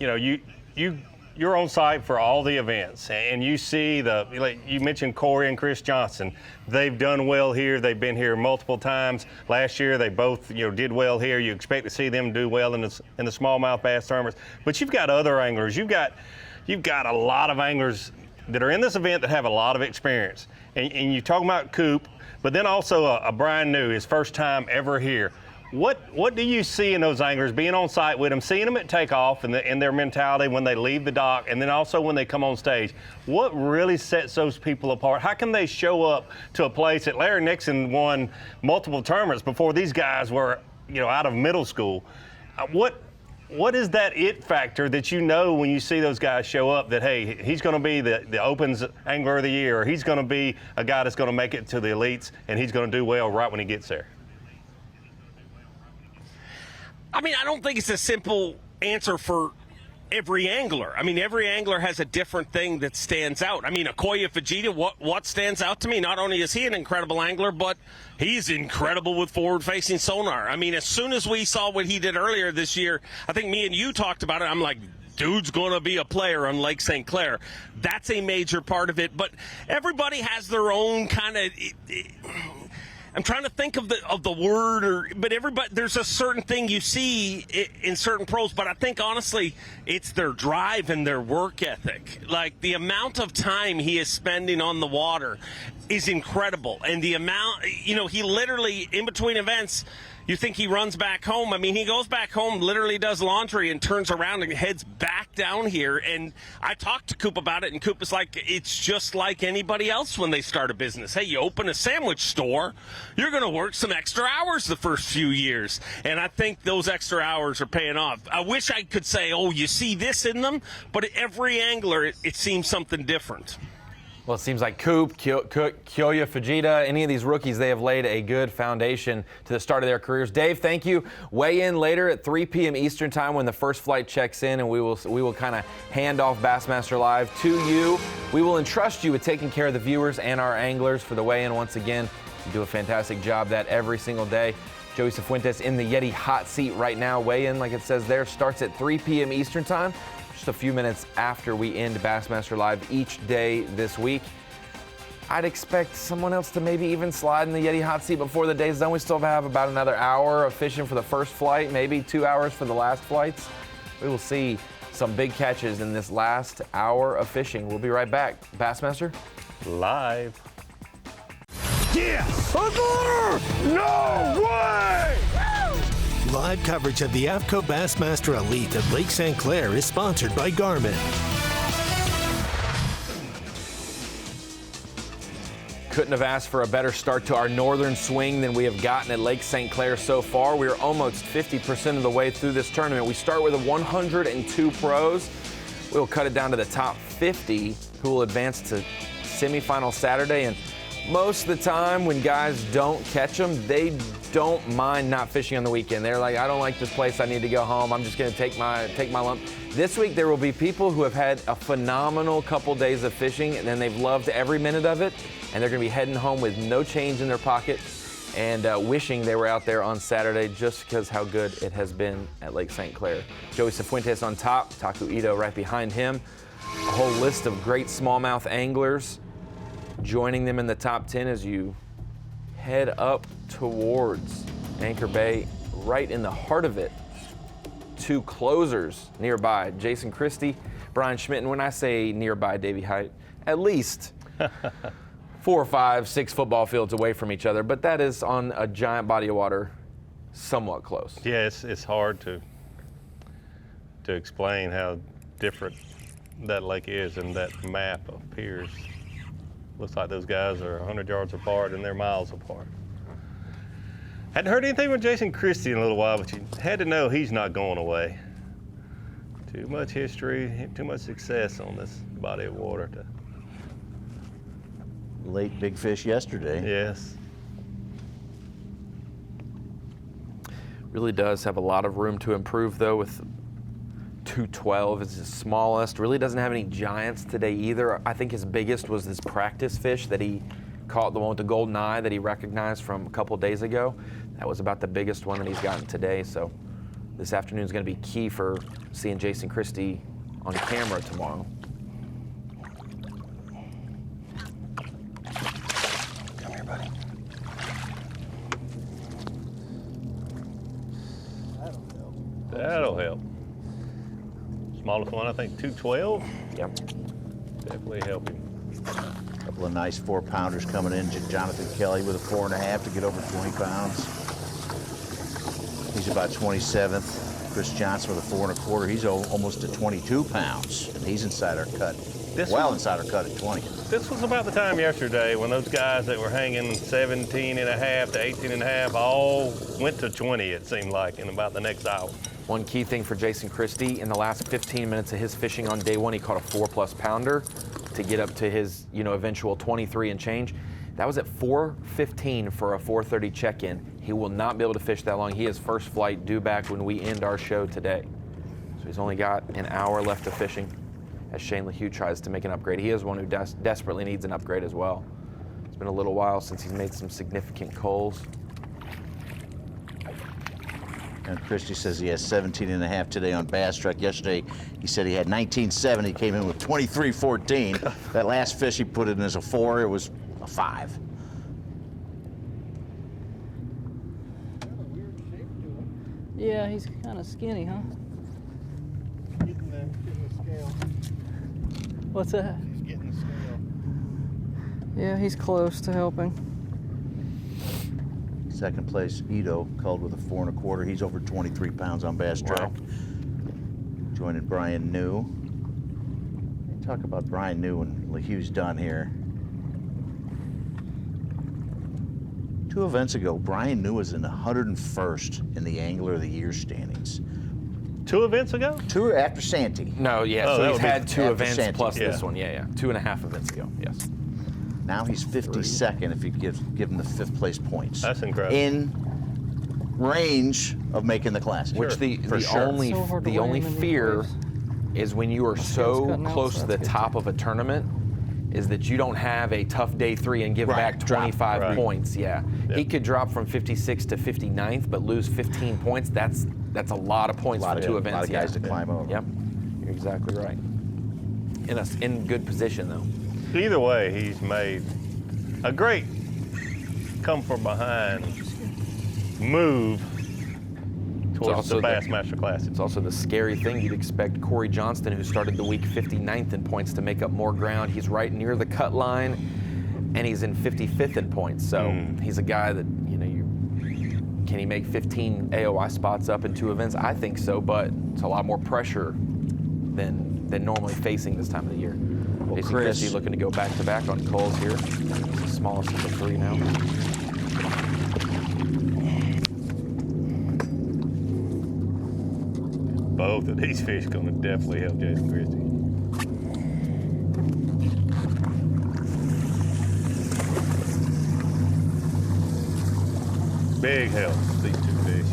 you're on site for all the events, and you see you mentioned Corey and Chris Johnson. They've done well here. They've been here multiple times. Last year, they both did well here. You expect to see them do well in the smallmouth bass tournaments. But you've got other anglers. You've got a lot of anglers that are in this event that have a lot of experience. And you're talking about Coop, but then also a Brian New, his first time ever here. What do you see in those anglers, being on site with them, seeing them at takeoff and their mentality when they leave the dock, and then also when they come on stage? What really sets those people apart? How can they show up to a place that Larry Nixon won multiple tournaments before these guys were, out of middle school? What is that it factor that when you see those guys show up that, hey, he's going to be the Opens Angler of the Year, or he's going to be a guy that's going to make it to the elites, and he's going to do well right when he gets there? I don't think it's a simple answer for every angler. Every angler has a different thing that stands out. Koya Fujita, what stands out to me? Not only is he an incredible angler, but he's incredible with forward-facing sonar. As soon as we saw what he did earlier this year, I think me and you talked about it, I'm like, dude's going to be a player on Lake St. Clair. That's a major part of it, but everybody has their own kind of... I'm trying to think of the word, but everybody, there's a certain thing you see in certain pros, but I think honestly it's their drive and their work ethic. Like the amount of time he is spending on the water is incredible, and the amount, he literally in between events, you think he runs back home. He goes back home, literally does laundry, and turns around and heads back down here. And I talked to Coop about it, and Coop is like, it's just like anybody else when they start a business. Hey, you open a sandwich store, you're going to work some extra hours the first few years. And I think those extra hours are paying off. I wish I could say, oh, you see this in them, but every angler, it seems something different. Well, it seems like Coop, Kyoya, Fujita, any of these rookies, they have laid a good foundation to the start of their careers. Dave, thank you. Weigh in later at 3 p.m. Eastern time when the first flight checks in, and we will kind of hand off Bassmaster Live to you. We will entrust you with taking care of the viewers and our anglers for the weigh-in once again. You do a fantastic job that every single day. Joey Cifuentes in the Yeti hot seat right now. Weigh-in, like it says there, starts at 3 p.m. Eastern time. Just a few minutes after we end Bassmaster Live each day this week. I'd expect someone else to maybe even slide in the Yeti hot seat before the day's done. We still have about another hour of fishing for the first flight, maybe 2 hours for the last flights. We will see some big catches in this last hour of fishing. We'll be right back. Bassmaster Live. Yes! No way! Live coverage of the AFTCO Bassmaster Elite at Lake St. Clair is sponsored by Garmin. Couldn't have asked for a better start to our northern swing than we have gotten at Lake St. Clair so far. We are almost 50% of the way through this tournament. We start with 102 pros. We'll cut it down to the top 50 who will advance to semifinal Saturday. And most of the time when guys don't catch them, they don't mind not fishing on the weekend. They're like, I don't like this place, I need to go home. I'm just gonna take my lump. This week there will be people who have had a phenomenal couple days of fishing and then they've loved every minute of it, and they're gonna be heading home with no change in their pocket and wishing they were out there on Saturday just because how good it has been at Lake St. Clair. Joey Cifuentes on top, Taku Ito right behind him. A whole list of great smallmouth anglers joining them in the top 10 as you head up towards Anchor Bay, right in the heart of it. Two closers nearby, Jason Christie, Brian Schmidt, and when I say nearby, Davey Height, at least 4, 5, 6 football fields away from each other, but that is on a giant body of water, somewhat close. Yeah, it's hard to explain how different that lake is and that map appears. Looks like those guys are 100 yards apart and they're miles apart. Hadn't heard anything from Jason Christie in a little while, but you had to know he's not going away. Too much history, too much success on this body of water. Late big fish yesterday. Yes. Really does have a lot of room to improve though, with 212 is his smallest. Really doesn't have any giants today either. I think his biggest was this practice fish that he caught, the one with the golden eye that he recognized from a couple days ago. That was about the biggest one that he's gotten today. So this afternoon is going to be key for seeing Jason Christie on camera tomorrow. Come here, buddy. That'll help. Smallest one, I think, 212. Yep. Definitely help him. Couple of nice 4-pounders coming in. Jonathan Kelly with a 4.5 to get over 20 pounds. He's about 27th. Chris Johnson with a 4 1/4. He's almost to 22 pounds, and he's inside our cut. Inside our cut at 20. This was about the time yesterday when those guys that were hanging 17.5 to 18.5 all went to 20, it seemed like, in about the next hour. One key thing for Jason Christie, in the last 15 minutes of his fishing on day one, he caught a 4+ pounder to get up to his, eventual 23 and change. That was at 4:15 for a 4:30 check-in. He will not be able to fish that long. He has first flight due back when we end our show today. So he's only got an hour left of fishing as Shane LaHue tries to make an upgrade. He is one who desperately needs an upgrade as well. It's been a little while since he's made some significant culls. And Christie says he has 17.5 today on Bass Truck. Yesterday, he said he had 19.7. He came in with 23.14. That last fish he put in as a 4. It was a 5. Yeah, he's kind of skinny, huh? Getting the scale. What's that? He's getting the scale. Yeah, he's close to helping. Second place, Ito, called with a 4 1/4. He's over 23 pounds on Bass Truck. Joining Brian New. Talk about Brian New when LaHue's done here. 2 events ago, Brian New was in the 101st in the Angler of the Year standings. 2 events ago? 2 after Santee. No, yeah. Oh, So that he's would be had 2 after events Santee. plus Yeah. this one. Yeah. 2.5 events ago. Yes. Now he's 52nd if you give him the 5th place points. That's incredible. In range of making the Classic. Which the only fear is when you are so close to the top of a tournament is that you don't have a tough day 3 and give back 25 points. Yeah. He could drop from 56th to 59th, but lose 15 points. That's a lot of points for 2 events. A lot of guys to climb over. Yep, you're exactly right. In good position though. Either way, he's made a great come from behind move towards the Bassmaster Classic. It's also the scary thing. You'd expect Corey Johnston, who started the week 59th in points, to make up more ground. He's right near the cut line, and he's in 55th in points. So he's a guy that, can he make 15 AOI spots up in 2 events? I think so, but it's a lot more pressure than normally facing this time of the year. Well, Jason Christie looking to go back-to-back on Coles here. He's the smallest of the 3 now. Both of these fish going to definitely help Jason Christie. Big help, these 2 fish.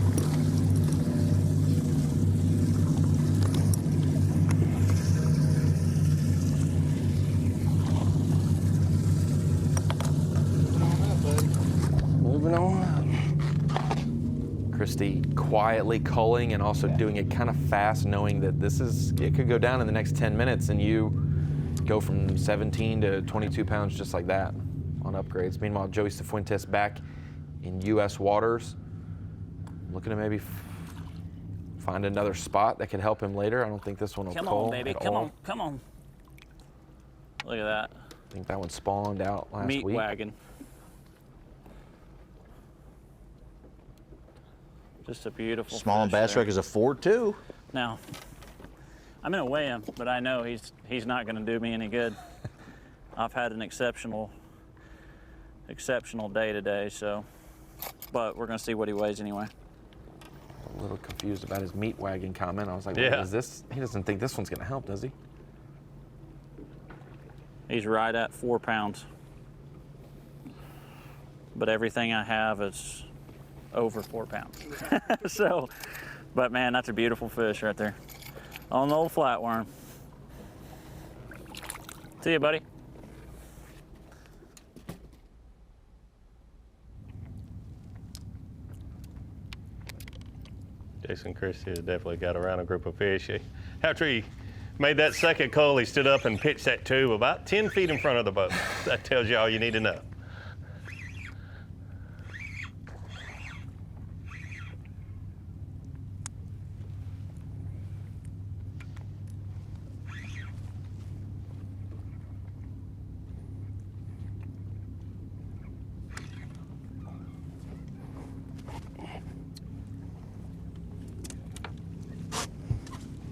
Moving on. Christie quietly culling and also doing it kind of fast, knowing that it could go down in the next 10 minutes and you go from 17 to 22 pounds just like that on upgrades. Meanwhile, Joey Cifuentes back in U.S. waters, looking to maybe find another spot that could help him later. I don't think this one will Come cull on, baby. Come all. on. Look at that. I think that one spawned out last Meat week. wagon. Just a beautiful Small and bass wreck is a 4-2. Now, I'm going to weigh him, but I know he's not going to do me any good. I've had an exceptional day today, so, but we're going to see what he weighs anyway. A little confused about his meat wagon comment. I was like, what is this? He doesn't think this one's going to help, does he? He's right at 4 pounds. But everything I have is over 4 pounds. So, but man, that's a beautiful fish right there on the old flatworm. See you, buddy. Jason Christie has definitely got around a group of fish. After he made that second cull, he stood up and pitched that tube about 10 feet in front of the boat. That tells you all you need to know.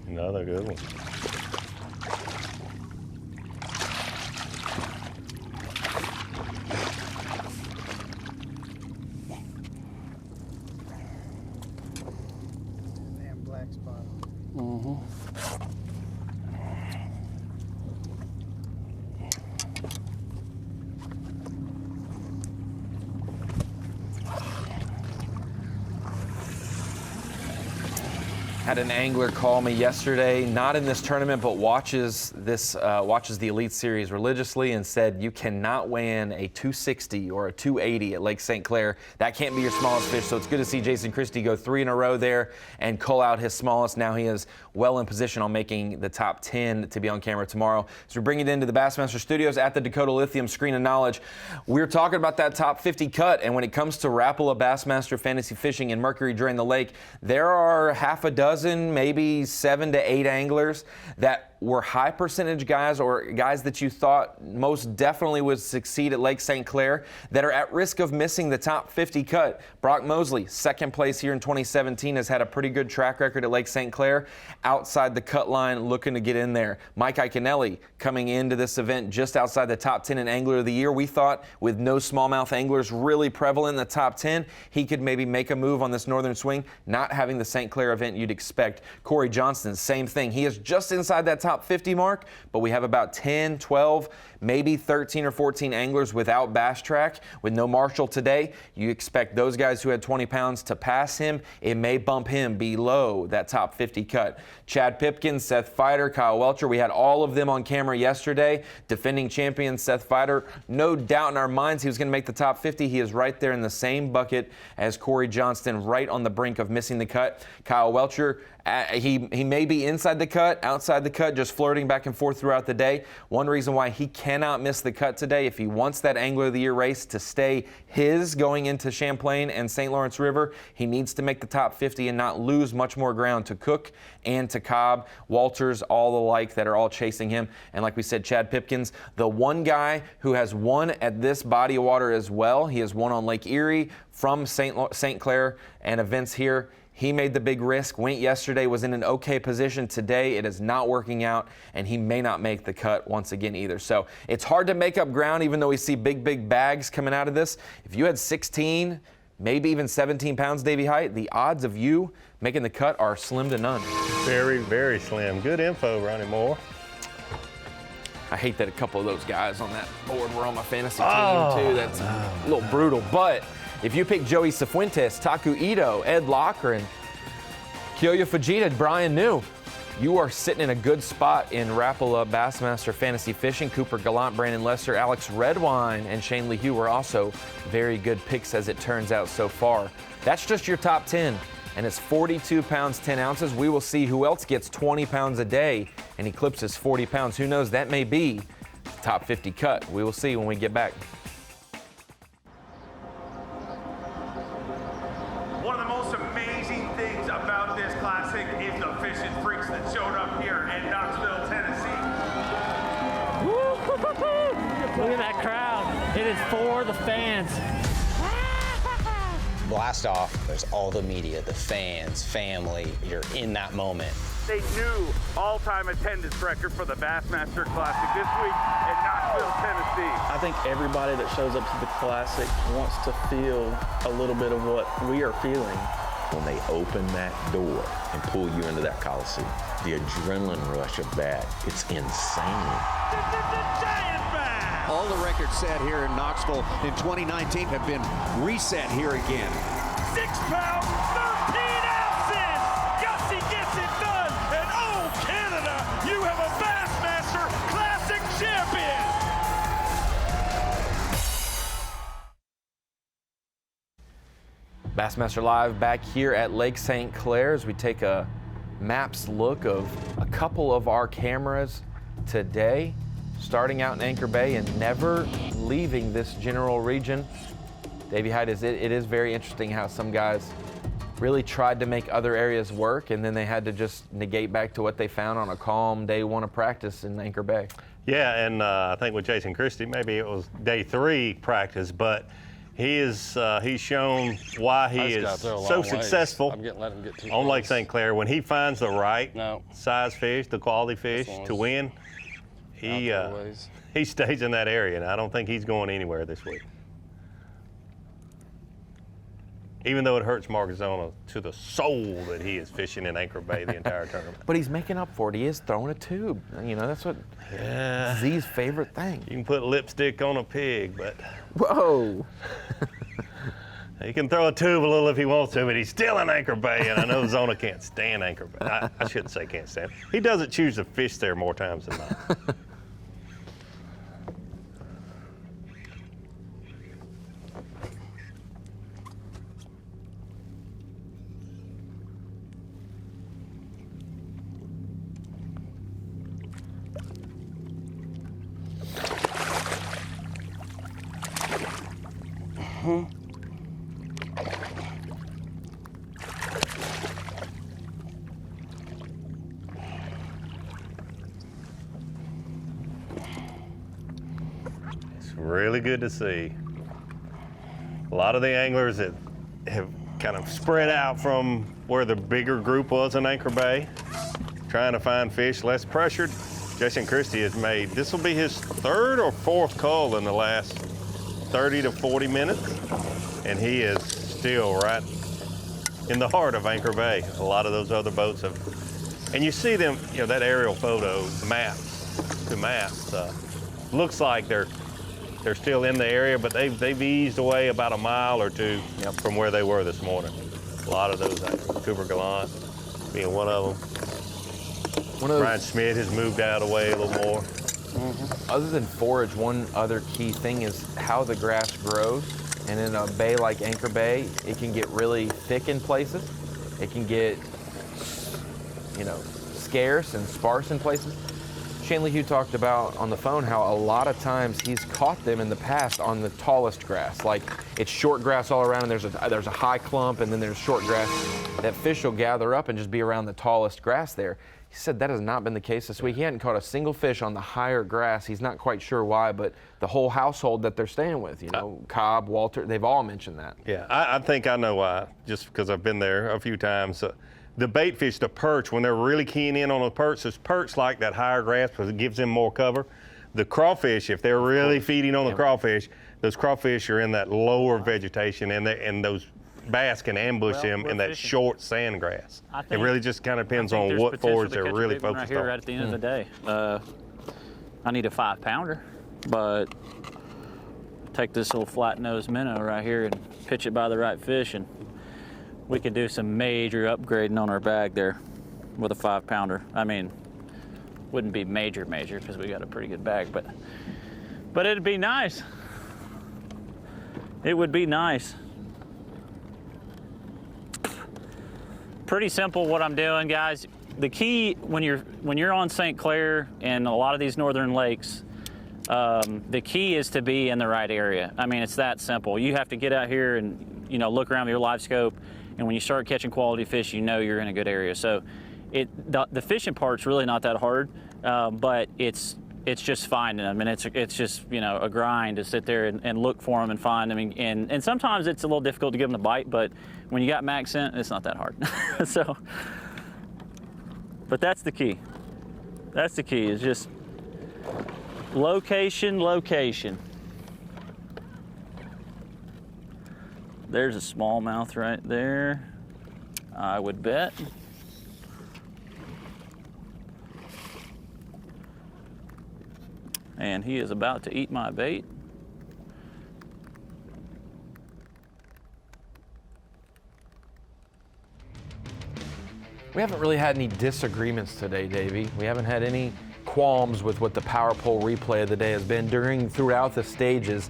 Another good one. Damn black spot. Had an angler call me yesterday, not in this tournament, but watches the Elite Series religiously, and said you cannot weigh in a 260 or a 280 at Lake St. Clair. That can't be your smallest fish. So it's good to see Jason Christie go 3 in a row there and cull out his smallest. Now he is well in position on making the top 10 to be on camera tomorrow. So we're bringing it into the Bassmaster Studios at the Dakota Lithium Screen of Knowledge. We're talking about that top 50 cut, and when it comes to Rapala Bassmaster Fantasy Fishing and Mercury Drain the Lake, there are half a dozen, maybe 7 to 8 anglers that were high percentage guys or guys that you thought most definitely would succeed at Lake St. Clair that are at risk of missing the top 50 cut. Brock Mosley, second place here in 2017, has had a pretty good track record at Lake St. Clair, outside the cut line, looking to get in there. Mike Iaconelli coming into this event just outside the top 10 in Angler of the Year. We thought with no smallmouth anglers really prevalent in the top 10, he could maybe make a move on this northern swing, not having the St. Clair event you'd expect. Corey Johnston, same thing. He is just inside that top top 50 mark, but we have about 10, 12, maybe 13 or 14 anglers without Bass Track. With no Marshall today, you expect those guys who had 20 pounds to pass him. It may bump him below that top 50 cut. Chad Pipkins, Seth Feider, Kyle Welcher, we had all of them on camera yesterday. Defending champion Seth Feider, no doubt in our minds he was going to make the top 50. He is right there in the same bucket as Corey Johnston, right on the brink of missing the cut. Kyle Welcher, he may be inside the cut, outside the cut, just flirting back and forth throughout the day. One reason why he cannot miss the cut today, if he wants that Angler of the Year race to stay his going into Champlain and St. Lawrence River, he needs to make the top 50 and not lose much more ground to Cook and to Cobb, Walters, all the like that are all chasing him. And like we said, Chad Pipkins, the one guy who has won at this body of water as well. He has won on Lake Erie from St. Clair and events here. He made the big risk, went yesterday, was in an okay position today. It is not working out, and he may not make the cut once again either. So it's hard to make up ground, even though we see big bags coming out of this. If you had 16, maybe even 17 pounds, Davey Height, the odds of you making the cut are slim to none. Very, very slim. Good info, Ronnie Moore. I hate that a couple of those guys on that board were on my fantasy team, too. That's a little brutal, but if you pick Joey Cifuentes, Taku Ito, Ed Locker, and Kyoya Fujita, Brian New, you are sitting in a good spot in Rapala Bassmaster Fantasy Fishing. Cooper Gallant, Brandon Lester, Alex Redwine, and Shane Lee Hugh were also very good picks as it turns out so far. That's just your top 10, and it's 42 pounds, 10 ounces. We will see who else gets 20 pounds a day and eclipses 40 pounds. Who knows? That may be the top 50 cut. We will see when we get back. One of the most amazing things about this classic is the fishing freaks that showed up here in Knoxville, Tennessee. Look at that crowd. It is for the fans. Blast off, there's all the media, the fans, family, you're in that moment. A new all-time attendance record for the Bassmaster Classic this week in Knoxville, Tennessee. I think everybody that shows up to the Classic wants to feel a little bit of what we are feeling. When they open that door and pull you into that Coliseum, the adrenaline rush of that, it's insane. All the records set here in Knoxville in 2019 have been reset here again. 6 pounds, 13 ounces! Gussie gets it done! And oh, Canada, you have a Bassmaster Classic champion! Bassmaster Live back here at Lake St. Clair as we take a maps look of a couple of our cameras today, starting out in Anchor Bay and never leaving this general region. Davey Hyde, it is very interesting how some guys really tried to make other areas work and then they had to just negate back to what they found on a calm day one of practice in Anchor Bay. Yeah, and I think with Jason Christie, maybe it was day 3 practice, but he's shown why he is so successful on Lake St. Clair. When he finds the right size fish, the quality fish to win, he stays in that area, and I don't think he's going anywhere this week. Even though it hurts Margazona to the soul that he is fishing in Anchor Bay the entire tournament. But he's making up for it. He is throwing a tube. You know, that's what Z's favorite thing. You can put lipstick on a pig, but... Whoa! He can throw a tube a little if he wants to, but he's still in Anchor Bay, and I know Zona can't stand Anchor Bay. I shouldn't say can't stand. He doesn't choose to fish there more times than not. It's really good to see. A lot of the anglers that have kind of spread out from where the bigger group was in Anchor Bay, trying to find fish less pressured. Jason Christie has made, this will be his 3rd or 4th cull in the last 30 to 40 minutes, and he is still right in the heart of Anchor Bay. A lot of those other boats have And you see them, that aerial photo, the maps, looks like they're still in the area, but they've eased away about a mile or two from where they were this morning. A lot of those, Cooper Gallant being one of them. Brian Schmidt has moved out away a little more. Other than forage, one other key thing is how the grass grows. And in a bay like Anchor Bay, it can get really thick in places. It can get, scarce and sparse in places. Shane Hugh talked about on the phone how a lot of times he's caught them in the past on the tallest grass. Like it's short grass all around, and there's a high clump, and then there's short grass. That fish will gather up and just be around the tallest grass there. He said that has not been the case this week. He hadn't caught a single fish on the higher grass. He's not quite sure why, but the whole household that they're staying with, Cobb, Walter, they've all mentioned that. Yeah, I think I know why, just because I've been there a few times. The bait fish, the perch, when they're really keying in on the perch, those perch like that higher grass because it gives them more cover. The crawfish, if they're really feeding on the crawfish, those crawfish are in that lower vegetation, and those bass can ambush them in that short sand grass. It really just kind of depends on what forage they're really focused on. Right at the end of the day, I need a 5-pounder, but take this little flat-nosed minnow right here and pitch it by the right fish, and we could do some major upgrading on our bag there with a 5-pounder. I mean, wouldn't be major because we got a pretty good bag, but it'd be nice. It would be nice. Pretty simple what I'm doing, guys. The key when you're on St. Clair and a lot of these northern lakes, the key is to be in the right area. I mean, it's that simple. You have to get out here and look around with your live scope, and when you start catching quality fish, you're in a good area. So the fishing part's really not that hard, but it's just finding them, and it's just a grind to sit there and look for them and find them, and sometimes it's a little difficult to give them the bite, but when you got max scent, it's not that hard. So, but that's the key. That's the key, is just location. There's a smallmouth right there, I would bet. And he is about to eat my bait. We haven't really had any disagreements today, Davey. We haven't had any qualms with what the power pole replay of the day has been throughout the stages.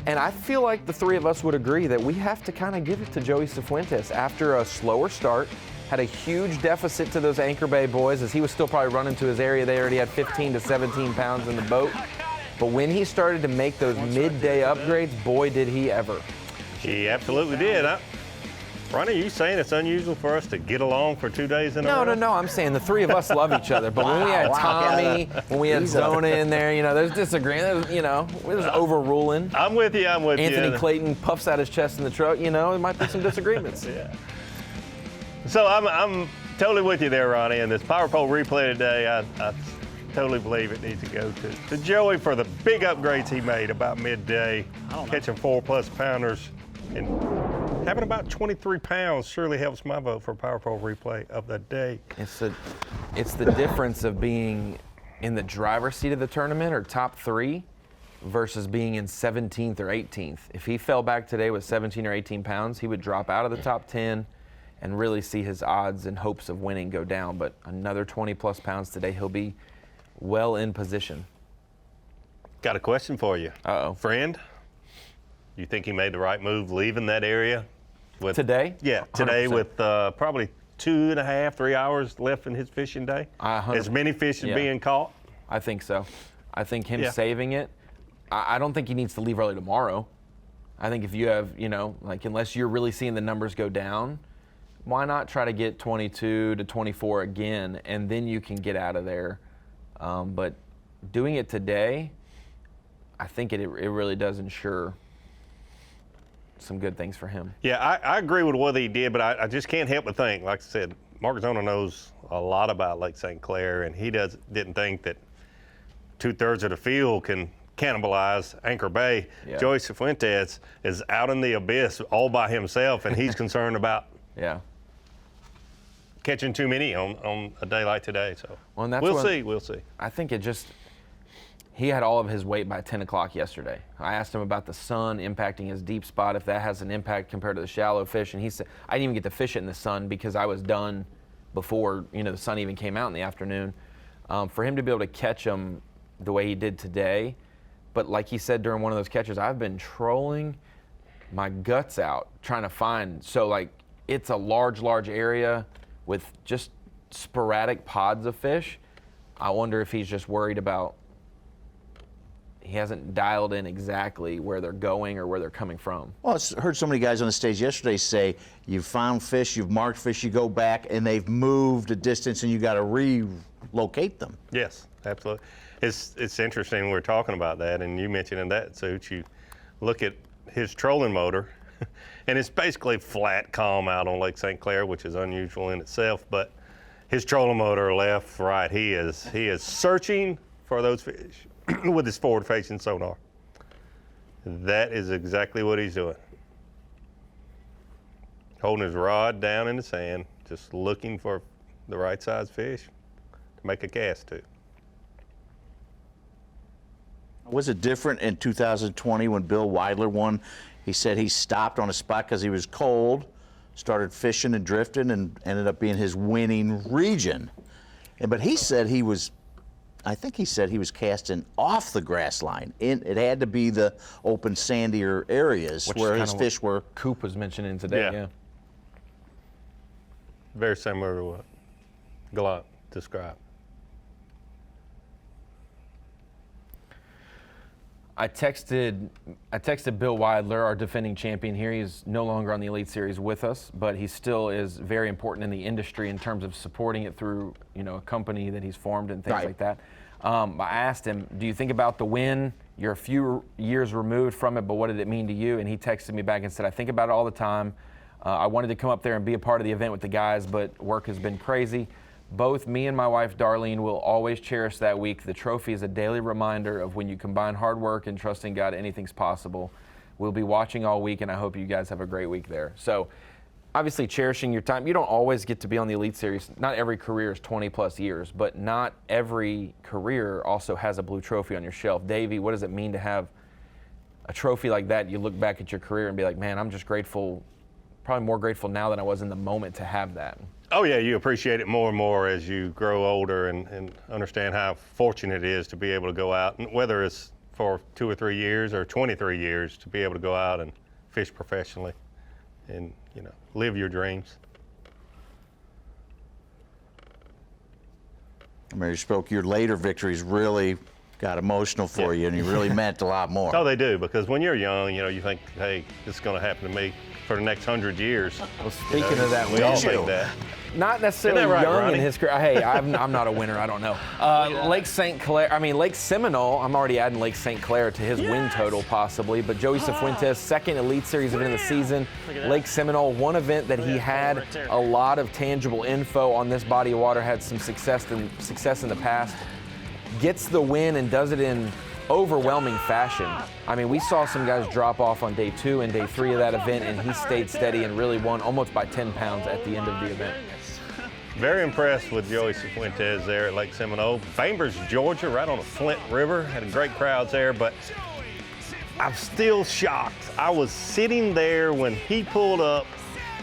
And I feel like the three of us would agree that we have to kind of give it to Joey Cifuentes. After a slower start, had a huge deficit to those Anchor Bay boys, as he was still probably running to his area. They already had 15 to 17 pounds in the boat. But when he started to make those midday upgrades, boy, did he ever. He absolutely did. Ronnie, are you saying it's unusual for us to get along for 2 days in a row? No. I'm saying the three of us love each other. But when we had Tommy, when we had Zona in there, there's disagreement. There's overruling. I'm with you. Anthony Clayton puffs out his chest in the truck. There might be some disagreements. Yeah. So I'm totally with you there, Ronnie. And this power pole replay today, I totally believe it needs to go to Joey for the big upgrades he made about midday, catching 4+ pounders. And having about 23 pounds surely helps my vote for power pole replay of the day. It's the difference of being in the driver's seat of the tournament or top 3 versus being in 17th or 18th. If he fell back today with 17 or 18 pounds, he would drop out of the top 10 and really see his odds and hopes of winning go down. But another 20+ pounds today, he'll be well in position. Got a question for you. Uh-oh. Friend? You think he made the right move leaving that area? Today? Yeah, today 100%. with probably 2.5, 3 hours left in his fishing day. As many fish as being caught? I think so. I think him saving it, I don't think he needs to leave early tomorrow. I think if you have, unless you're really seeing the numbers go down, why not try to get 22 to 24 again, and then you can get out of there. But doing it today, I think it really does ensure some good things for him. Yeah, I agree with what he did, but I just can't help but think, like I said, Mark Zona knows a lot about Lake St. Clair, and he didn't think that 2/3 of the field can cannibalize Anchor Bay. Yeah. Joey Cifuentes is out in the abyss all by himself, and he's concerned about catching too many on a day like today. So well, and that's we'll see. I think he had all of his weight by 10 o'clock yesterday. I asked him about the sun impacting his deep spot, if that has an impact compared to the shallow fish, and he said, I didn't even get to fish it in the sun because I was done before the sun even came out in the afternoon. For him to be able to catch them the way he did today, but like he said during one of those catches, I've been trolling my guts out trying to find, so like it's a large area with just sporadic pods of fish. I wonder if he's just worried about, he hasn't dialed in exactly where they're going or where they're coming from. Well, I heard so many guys on the stage yesterday say, you've found fish, you've marked fish, you go back, and they've moved a distance, and you got to relocate them. Yes, absolutely. It's interesting we're talking about that, and you mentioned in that suit, you look at his trolling motor, and it's basically flat, calm out on Lake St. Clair, which is unusual in itself, but his trolling motor left, right, he is searching for those fish with his forward-facing sonar. That is exactly what he's doing. Holding his rod down in the sand, just looking for the right size fish to make a cast to. Was it different in 2020 when Bill Weidler won? He said he stopped on a spot because he was cold, started fishing and drifting, and ended up being his winning region. But he said I think he said he was casting off the grass line. It had to be the open, sandier areas where his fish were. Coop was mentioning today, yeah. Very similar to what Gallant described. I texted Bill Weidler, our defending champion here. He's no longer on the Elite Series with us, but he still is very important in the industry in terms of supporting it through, a company that he's formed and things like that. I asked him, do you think about the win? You're a few years removed from it, but what did it mean to you? And he texted me back and said, I think about it all the time. I wanted to come up there and be a part of the event with the guys, but work has been crazy. Both me and my wife, Darlene, will always cherish that week. The trophy is a daily reminder of when you combine hard work and trusting God, anything's possible. We'll be watching all week, and I hope you guys have a great week there. So, obviously, cherishing your time. You don't always get to be on the Elite Series. Not every career is 20-plus years, but not every career also has a blue trophy on your shelf. Davey, what does it mean to have a trophy like that? You look back at your career and be like, man, I'm just grateful, probably more grateful now than I was in the moment to have that. Oh, yeah, you appreciate it more and more as you grow older and understand how fortunate it is to be able to go out, and whether it's for 2 or 3 years or 23 years, to be able to go out and fish professionally and, live your dreams. I mean, you spoke, your later victories really got emotional for you, and you really meant a lot more. Oh, they do, because when you're young, you think, hey, this is going to happen to me for the next 100 years. Well, speaking of that, we all think that. Not necessarily Isn't that right, young Ronnie? in his career. Hey, I'm not a winner. I don't know. Lake Seminole. I'm already adding Lake St. Clair to his win total possibly. But Joey Cifuentes, second Elite Series event of the season. Lake Seminole, one event that he had a lot of tangible info on this body of water, had some success in the past. Gets the win and does it in overwhelming fashion. I mean, we saw some guys drop off on day 2 and day 3 of that event, and he stayed steady and really won almost by 10 pounds at the end of the event. Very impressed with Joey Cifuentes there at Lake Seminole. Chambers, Georgia, right on the Flint River. Had great crowds there, but I'm still shocked. I was sitting there when he pulled up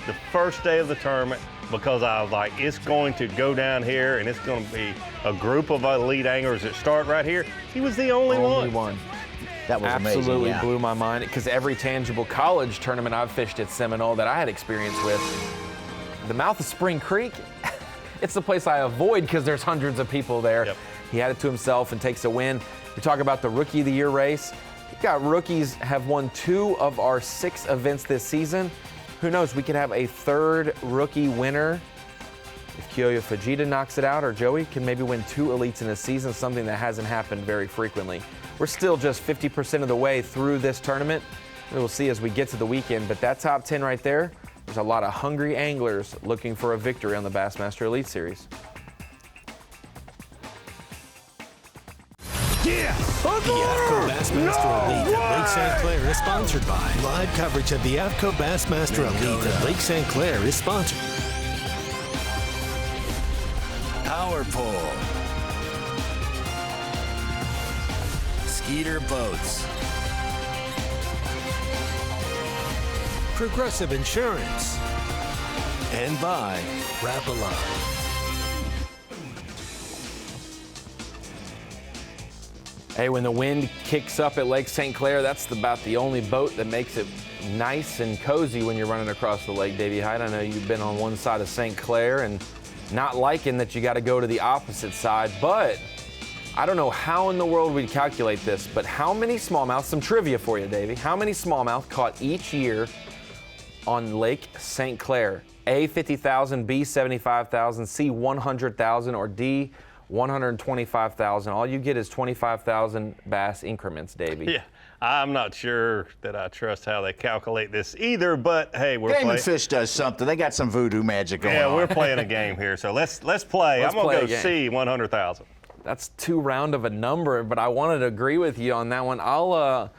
the first day of the tournament, because I was like, it's going to go down here and it's going to be a group of elite anglers that start right here. He was the only one. That was absolutely amazing, blew my mind, because every tangible college tournament I've fished at Seminole that I had experience with, the mouth of Spring Creek, it's the place I avoid because there's hundreds of people there. Yep. He had it to himself and takes a win. We talk about the Rookie of the Year race. We've got rookies have won 2 of our 6 events this season. Who knows, we could have a 3rd rookie winner. If Kyoya Fujita knocks it out, or Joey can maybe win 2 elites in a season, something that hasn't happened very frequently. We're still just 50% of the way through this tournament. We'll see as we get to the weekend, but that top 10 right there, there's a lot of hungry anglers looking for a victory on the Bassmaster Elite Series. Yeah! The AFTCO Bassmaster Elite at Lake St. Clair is sponsored by. Live coverage of the AFTCO Bassmaster Elite at Lake St. Clair is sponsored. power pole, Skeeter boats, Progressive Insurance, and by Rapala. Hey, when the wind kicks up at Lake St. Clair, that's about the only boat that makes it nice and cozy when you're running across the lake, Davey Hyde. I know you've been on one side of St. Clair and not liking that you got to go to the opposite side, but I don't know how in the world we'd calculate this, but how many smallmouth, some trivia for you, Davey, how many smallmouth caught each year on Lake St. Clair? A, 50,000, B, 75,000, C, 100,000, or D, 125,000. All you get is 25,000 bass increments, Davey. Yeah, I'm not sure that I trust how they calculate this either, but hey, we're Game playing. and Fish does something. They got some voodoo magic going on. Yeah, we're playing a game here, so let's play. I'm gonna go C, 100,000. That's too round of a number, but I wanted to agree with you on that one. I'll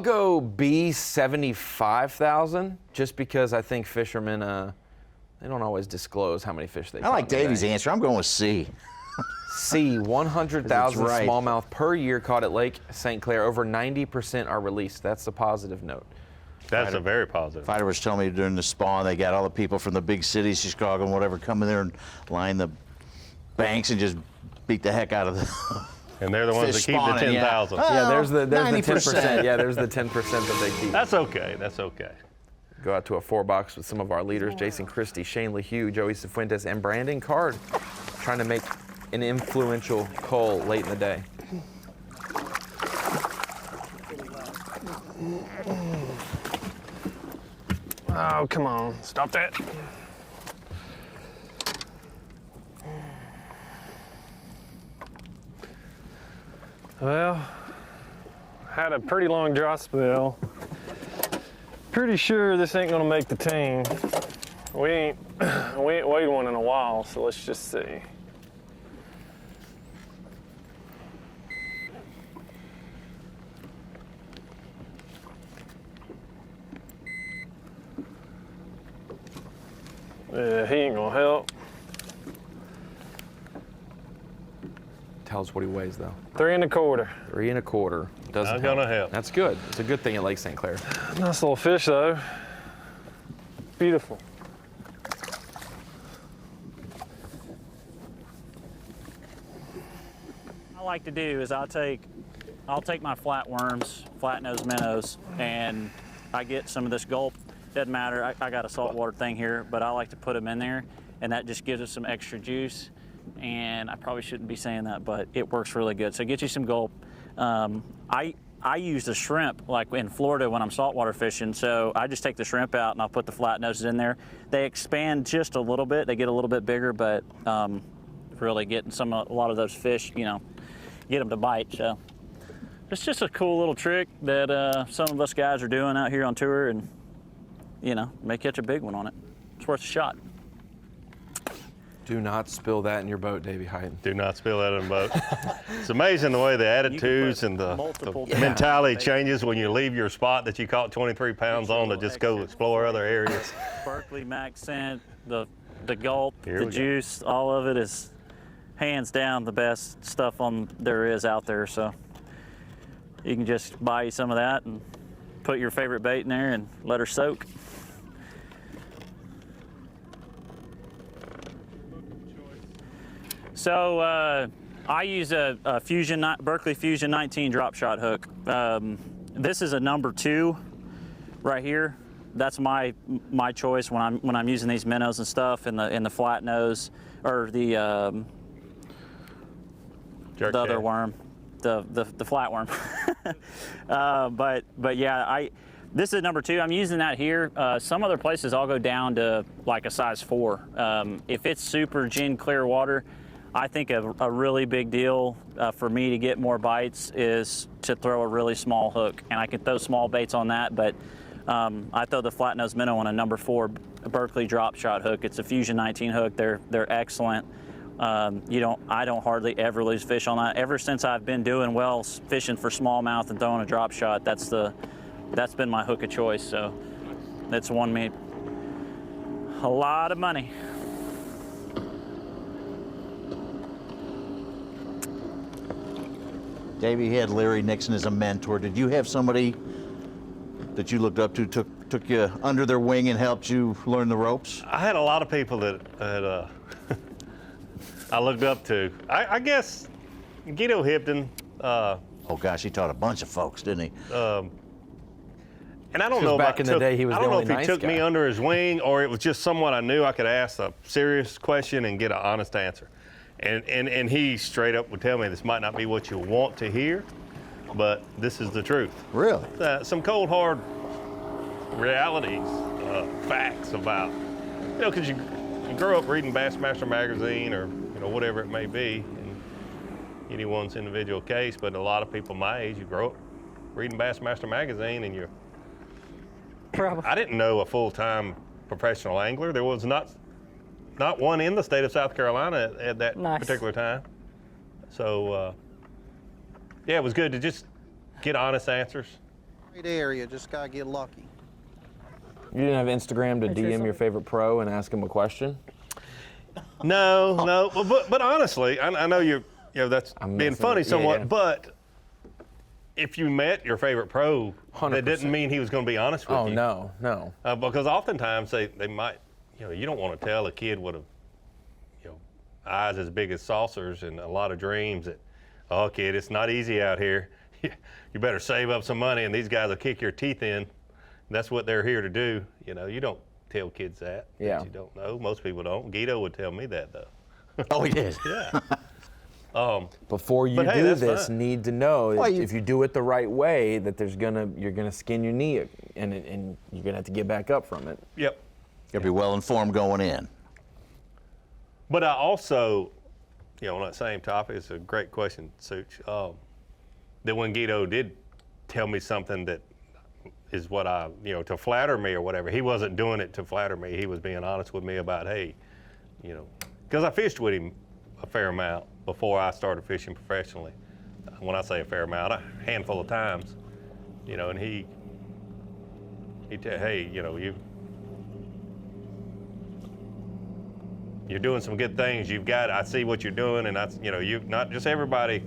go B, 75,000, just because I think fishermen they don't always disclose how many fish they caught. I like Davey's answer. I'm going with C. C, 100,000 right. smallmouth per year caught at Lake St. Clair. Over 90% are released. That's a positive note. That's a very positive. Fighter was telling me during the spawn, they got all the people from the big cities, Chicago and whatever, come in there and line the banks and just beat the heck out of the And they're the ones that keep the 10,000. Yeah, there's the 90%. 10%. Yeah, there's the 10% that they keep. That's okay. That's okay. Go out to a 4-box with some of our leaders, Jason Christie, Shane LeHue, Joey Cifuentes, and Brandon Card, trying to make an influential call late in the day. Oh, come on. Stop that. Well, had a pretty long dry spell. Pretty sure this ain't gonna make the team. We ain't weighed one in a while, so let's just see. Yeah, he ain't gonna help. Tell us what he weighs, though. 3 1/4. 3 1/4. Doesn't Not gonna help. That's good. It's a good thing at Lake St. Clair. Nice little fish, though. Beautiful. What I like to do is I'll take my flatworms, flat-nosed minnows, and I get some of this gulp. Doesn't matter, I got a saltwater thing here, but I like to put them in there, and that just gives us some extra juice. And I probably shouldn't be saying that, but it works really good. So get you some gulp. I use the shrimp like in Florida when I'm saltwater fishing. So I just take the shrimp out and I'll put the flat noses in there. They expand just a little bit. They get a little bit bigger, but really getting a lot of those fish, you know, get them to bite. So it's just a cool little trick that some of us guys are doing out here on tour, and you know, may catch a big one on it. It's worth a shot. Do not spill that in your boat, Davey Hyde. Do not spill that in a boat. It's amazing the way the attitudes and the mentality changes when you leave your spot that you caught 23 pounds on to just go explore other areas. Berkeley Mac scent, the gulp, Here the we go. juice, all of it is hands down the best stuff there is out there. So you can just buy you some of that and put your favorite bait in there and let her soak. So I use a Berkeley Fusion 19 drop shot hook. This is a number 2 right here. That's my choice when I'm using these minnows and stuff in the flat nose or the other worm, the flat worm. But yeah, this is number 2. I'm using that here. Some other places I'll go down to like a size 4. If it's super gin clear water, I think a really big deal for me to get more bites is to throw a really small hook, and I can throw small baits on that, but I throw the flat nose minnow on a number 4 Berkeley drop shot hook. It's a Fusion 19 hook. They're excellent. I don't hardly ever lose fish on that. Ever since I've been doing well fishing for smallmouth and throwing a drop shot, that's been my hook of choice. So that's won me a lot of money. Davey had Larry Nixon as a mentor. Did you have somebody that you looked up to, took you under their wing and helped you learn the ropes? I had a lot of people that I looked up to. I guess Guido Hipton. Oh gosh, he taught a bunch of folks, didn't he? And I don't know back in the day he was I don't know the if only he nice took me guy. under his wing or it was just someone I knew I could ask a serious question and get an honest answer. And he straight up would tell me this might not be what you want to hear, but this is the truth. Really? Some cold hard realities, facts about, because you grow up reading Bassmaster magazine or whatever it may be in anyone's individual case, but a lot of people my age, you grow up reading Bassmaster magazine and I didn't know a full-time professional angler. There was not one in the state of South Carolina at that particular time. So, yeah, it was good to just get honest answers. Great area, just gotta get lucky. You didn't have Instagram to DM your favorite pro and ask him a question? No. But honestly, I know that's being funny somewhat, but if you met your favorite pro, 100%. That didn't mean he was going to be honest with you. Oh, no. Because oftentimes they might, you don't want to tell a kid with eyes as big as saucers and a lot of dreams that, oh, kid, it's not easy out here. You better save up some money and these guys will kick your teeth in. That's what they're here to do. You don't tell kids that. Yeah. You don't know. Most people don't. Guido would tell me that, though. Oh, he did? Yeah. Before you but hey, do that's this, fine. need to know Well, if you do it the right way, that you're gonna skin your knee, and you're gonna have to get back up from it. Yep. You'll be well informed going in. But I also, on that same topic, it's a great question, Such. That when Guido did tell me something that is what I, to flatter me or whatever, he wasn't doing it to flatter me. He was being honest with me about, hey, because I fished with him a fair amount before I started fishing professionally. When I say a fair amount, a handful of times, and he tell, hey, you're doing some good things. I see what you're doing, and you not just everybody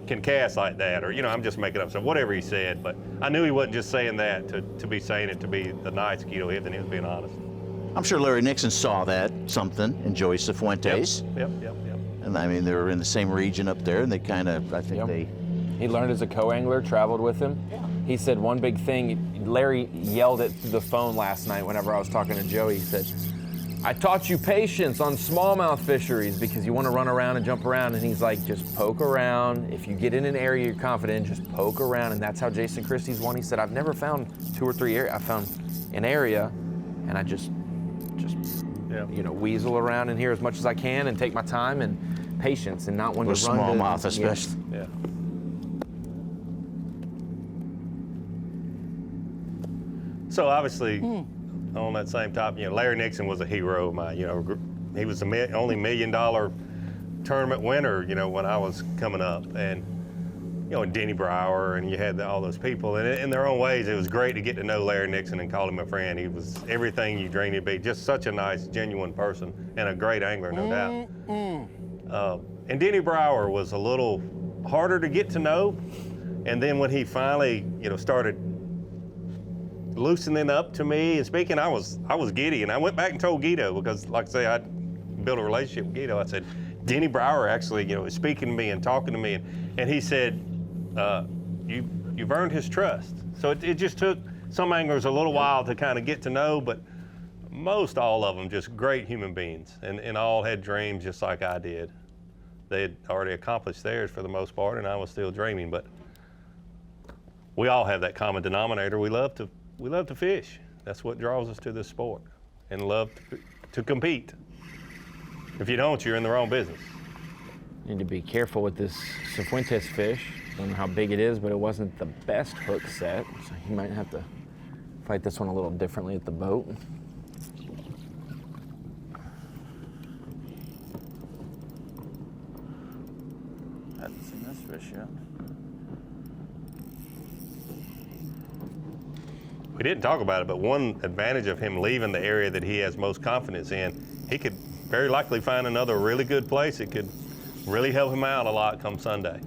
can cast like that, or I'm just making up stuff, whatever he said. But I knew he wasn't just saying that to be saying it to be the nice Guido Hipton. He was being honest. I'm sure Larry Nixon saw that something in Joey Cifuentes. Yep. And I mean, they were in the same region up there, and they kind of, I think He learned as a co-angler, traveled with him. Yeah. He said one big thing, Larry yelled it through the phone last night whenever I was talking to Joey. He said, I taught you patience on smallmouth fisheries because you want to run around and jump around. And he's like, just poke around. If you get in an area you're confident in, just poke around. And that's how Jason Christie's won. He said, I've never found 2 or 3 areas. I found an area, and I just weasel around in here as much as I can and take my time and patience and not when to run. Smallmouth especially. Yeah. So obviously, on that same topic, Larry Nixon was a hero of mine. He was the only $1 million tournament winner, when I was coming up, and Denny Brower, and you had all those people, and in their own ways, it was great to get to know Larry Nixon and call him a friend. He was everything you dreamed he'd be, just such a nice, genuine person, and a great angler, no doubt. And Denny Brower was a little harder to get to know, and then when he finally, started loosening up to me and speaking, I was giddy, and I went back and told Guido, because like I say, I built a relationship with Guido. I said, Denny Brower actually, is speaking to me and talking to me, and he said, you've earned his trust. So it just took some anglers a little while to kind of get to know, but most all of them just great human beings, and all had dreams just like I did. They had already accomplished theirs for the most part, and I was still dreaming, but we all have that common denominator. We love to fish. That's what draws us to this sport, and love to compete. If you don't, you're in the wrong business. You need to be careful with this Cifuentes fish. I don't know how big it is, but it wasn't the best hook set, so you might have to fight this one a little differently at the boat. I haven't seen this fish yet. We didn't talk about it, but one advantage of him leaving the area that he has most confidence in, he could very likely find another really good place that could really help him out a lot come Sunday.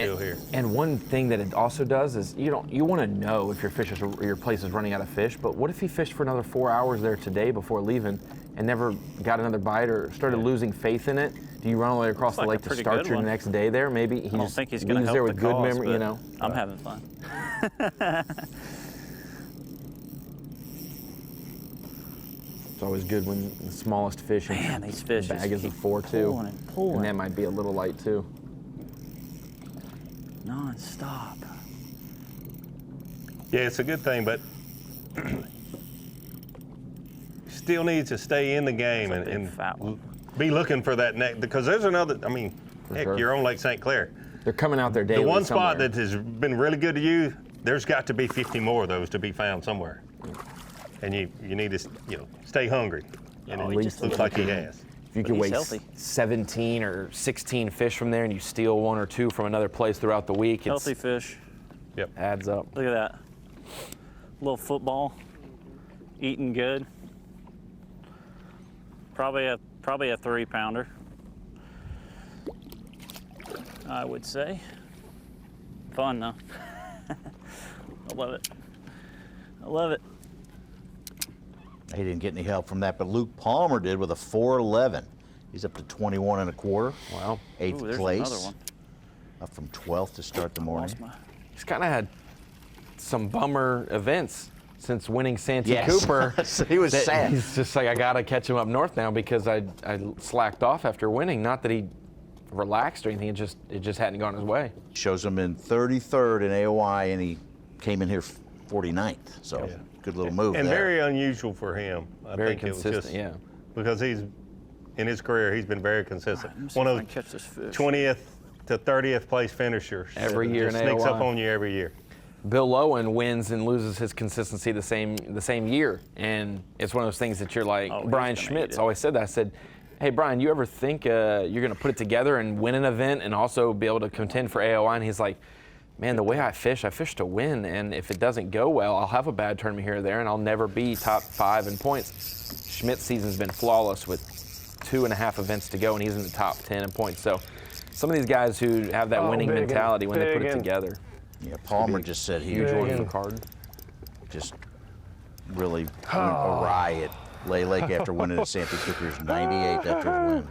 still here. And one thing that it also does is you want to know if your place is running out of fish, but what if he fished for another 4 hours there today before leaving and never got another bite or started losing faith in it? Do you run all the way across the lake to start your next day there? Maybe he just think he's going to help there with the good cause, memory, but I'm having fun. It's always good when the smallest fish in these fish the bag is a 4 too. And that might be a little light too. Non-stop. Yeah, it's a good thing, but still needs to stay in the game and be looking for that next, because there's another, I mean, heck, sure. you're on Lake St. Clair. They're coming out there daily. The one spot somewhere. that has been really good to you, there's got to be 50 more of those to be found somewhere. And you need to, stay hungry. And it looks like he has. If you can weigh 17 or 16 fish from there and you steal 1 or 2 from another place throughout the week, Healthy fish. Yep. Adds up. Look at that. Little football. Eating good. Probably a 3-pounder, I would say. Fun though. I love it. I love it. He didn't get any help from that, but Luke Palmer did with a 4.11. He's up to 21 1/4. Wow. 8th there's place. another one. Up from 12th to start the morning. He's kind of had some bummer events since winning Santee Yes. Cooper. He was sad. He's just like, I got to catch him up north now because I slacked off after winning. Not that he relaxed or anything, it just hadn't gone his way. Shows him in 33rd in AOI, and he came in here 49th. So good little move And there. very unusual for him. I Very think consistent, it was just, yeah. Because in his career, he's been very consistent. Let me see One if of I can catch this fish. 20th to 30th place finishers. Every It year just in sneaks up AOI. on you every year. Bill Lowen wins and loses his consistency the same year, and it's one of those things that you're like. Oh, Brian he's gonna eat Schmitz it. always said that. I said, "Hey Brian, you ever think you're going to put it together and win an event and also be able to contend for AOI?" And he's like, "Man, the way I fish to win, and if it doesn't go well, I'll have a bad tournament here or there, and I'll never be top 5 in points." Schmidt's season's been flawless with 2.5 events to go, and he's in the top 10 in points. So some of these guys who have that winning mentality when they put it together. Yeah, Palmer just said he Huge one for card. just really went awry at Lay Lake after winning at Santee Cooper's 98 after his win.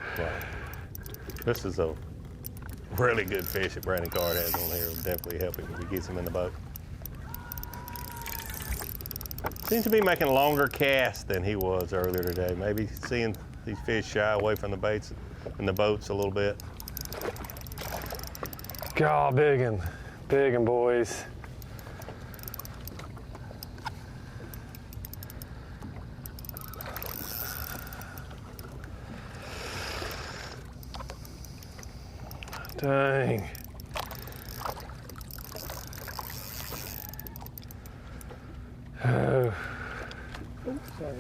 This is a really good fish that Brandon Card has on here. Will definitely help him if he gets him in the boat. Seems to be making longer casts than he was earlier today. Maybe seeing these fish shy away from the baits and the boats a little bit. God, big and boys. Dang. Oh. Sorry.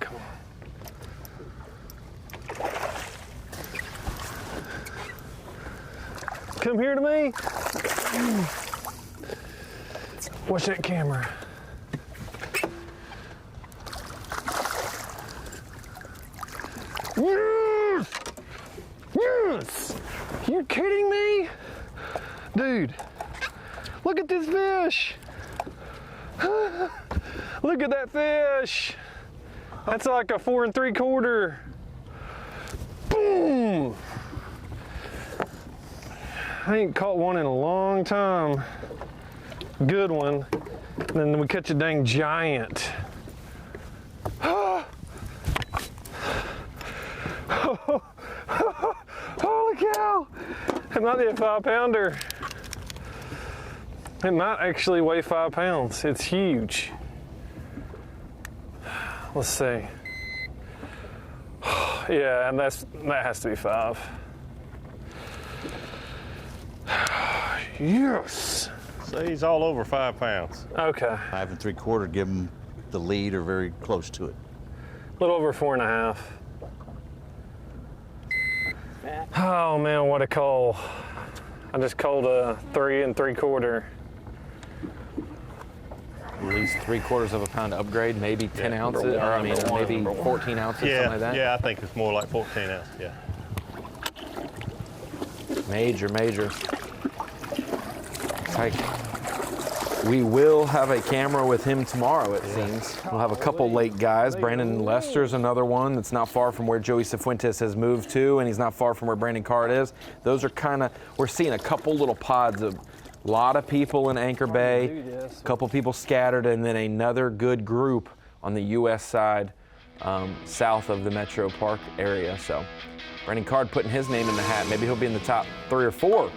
Come on. Come here to me. Watch that camera. Yes! Yes! You kidding me? Dude, look at this fish. Look at that fish. That's like a 4 3/4. Boom! I ain't caught one in a long time. Good one. And then we catch a dang giant. Holy cow! It might be a 5-pounder. It might actually weigh 5 pounds. It's huge. Let's see. Yeah, and that has to be 5. Yes. So he's all over 5 pounds. Okay. 5 3/4 give him the lead or very close to it. A little over 4.5. Oh man, what a call. I just called a 3 3/4. at least 3/4 of a pound upgrade, maybe 10 ounces, or I mean, maybe 14 ounces, something like that. Yeah, I think it's more like 14 ounces, yeah. Major. It's like we will have a camera with him tomorrow, it seems. We'll have a couple lake guys. Brandon Lester's another one that's not far from where Joey Cifuentes has moved to, and he's not far from where Brandon Card is. Those are we're seeing a couple little pods of a lot of people in Anchor Bay, a couple people scattered, and then another good group on the U.S. side south of the Metro Park area. So Brandon Card putting his name in the hat. Maybe he'll be in the top 3 or 4.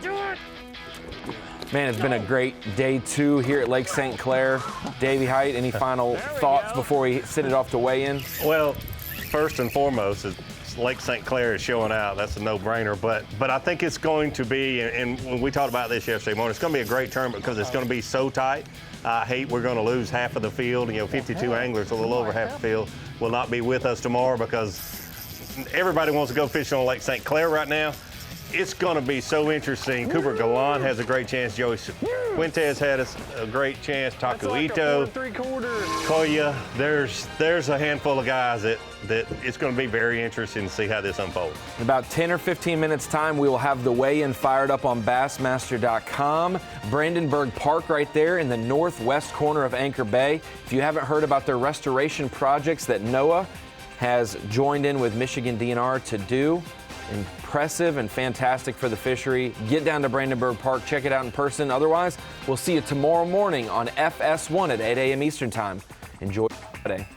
Man, it's been a great day 2 here at Lake St. Clair. Davey Height, any final thoughts before we send it off to weigh-in? Well, first and foremost, is Lake St. Clair is showing out. That's a no-brainer. But I think it's going to be, and when we talked about this yesterday morning, it's going to be a great tournament because it's going to be so tight. I hate we're going to lose half of the field. 52 anglers, a little over half the field, will not be with us tomorrow because everybody wants to go fishing on Lake St. Clair right now. It's going to be so interesting. Cooper Gallant has a great chance. Joey Fuentes had a great chance. Taku Ito, Koya. There's a handful of guys that it's going to be very interesting to see how this unfolds. In about 10 or 15 minutes time, we will have the weigh-in fired up on Bassmaster.com. Brandenburg Park right there in the northwest corner of Anchor Bay. If you haven't heard about their restoration projects that NOAA has joined in with Michigan DNR to do, impressive and fantastic for the fishery. Get down to Brandenburg Park, check it out in person. Otherwise, we'll see you tomorrow morning on FS1 at 8 a.m. Eastern Time. Enjoy the day.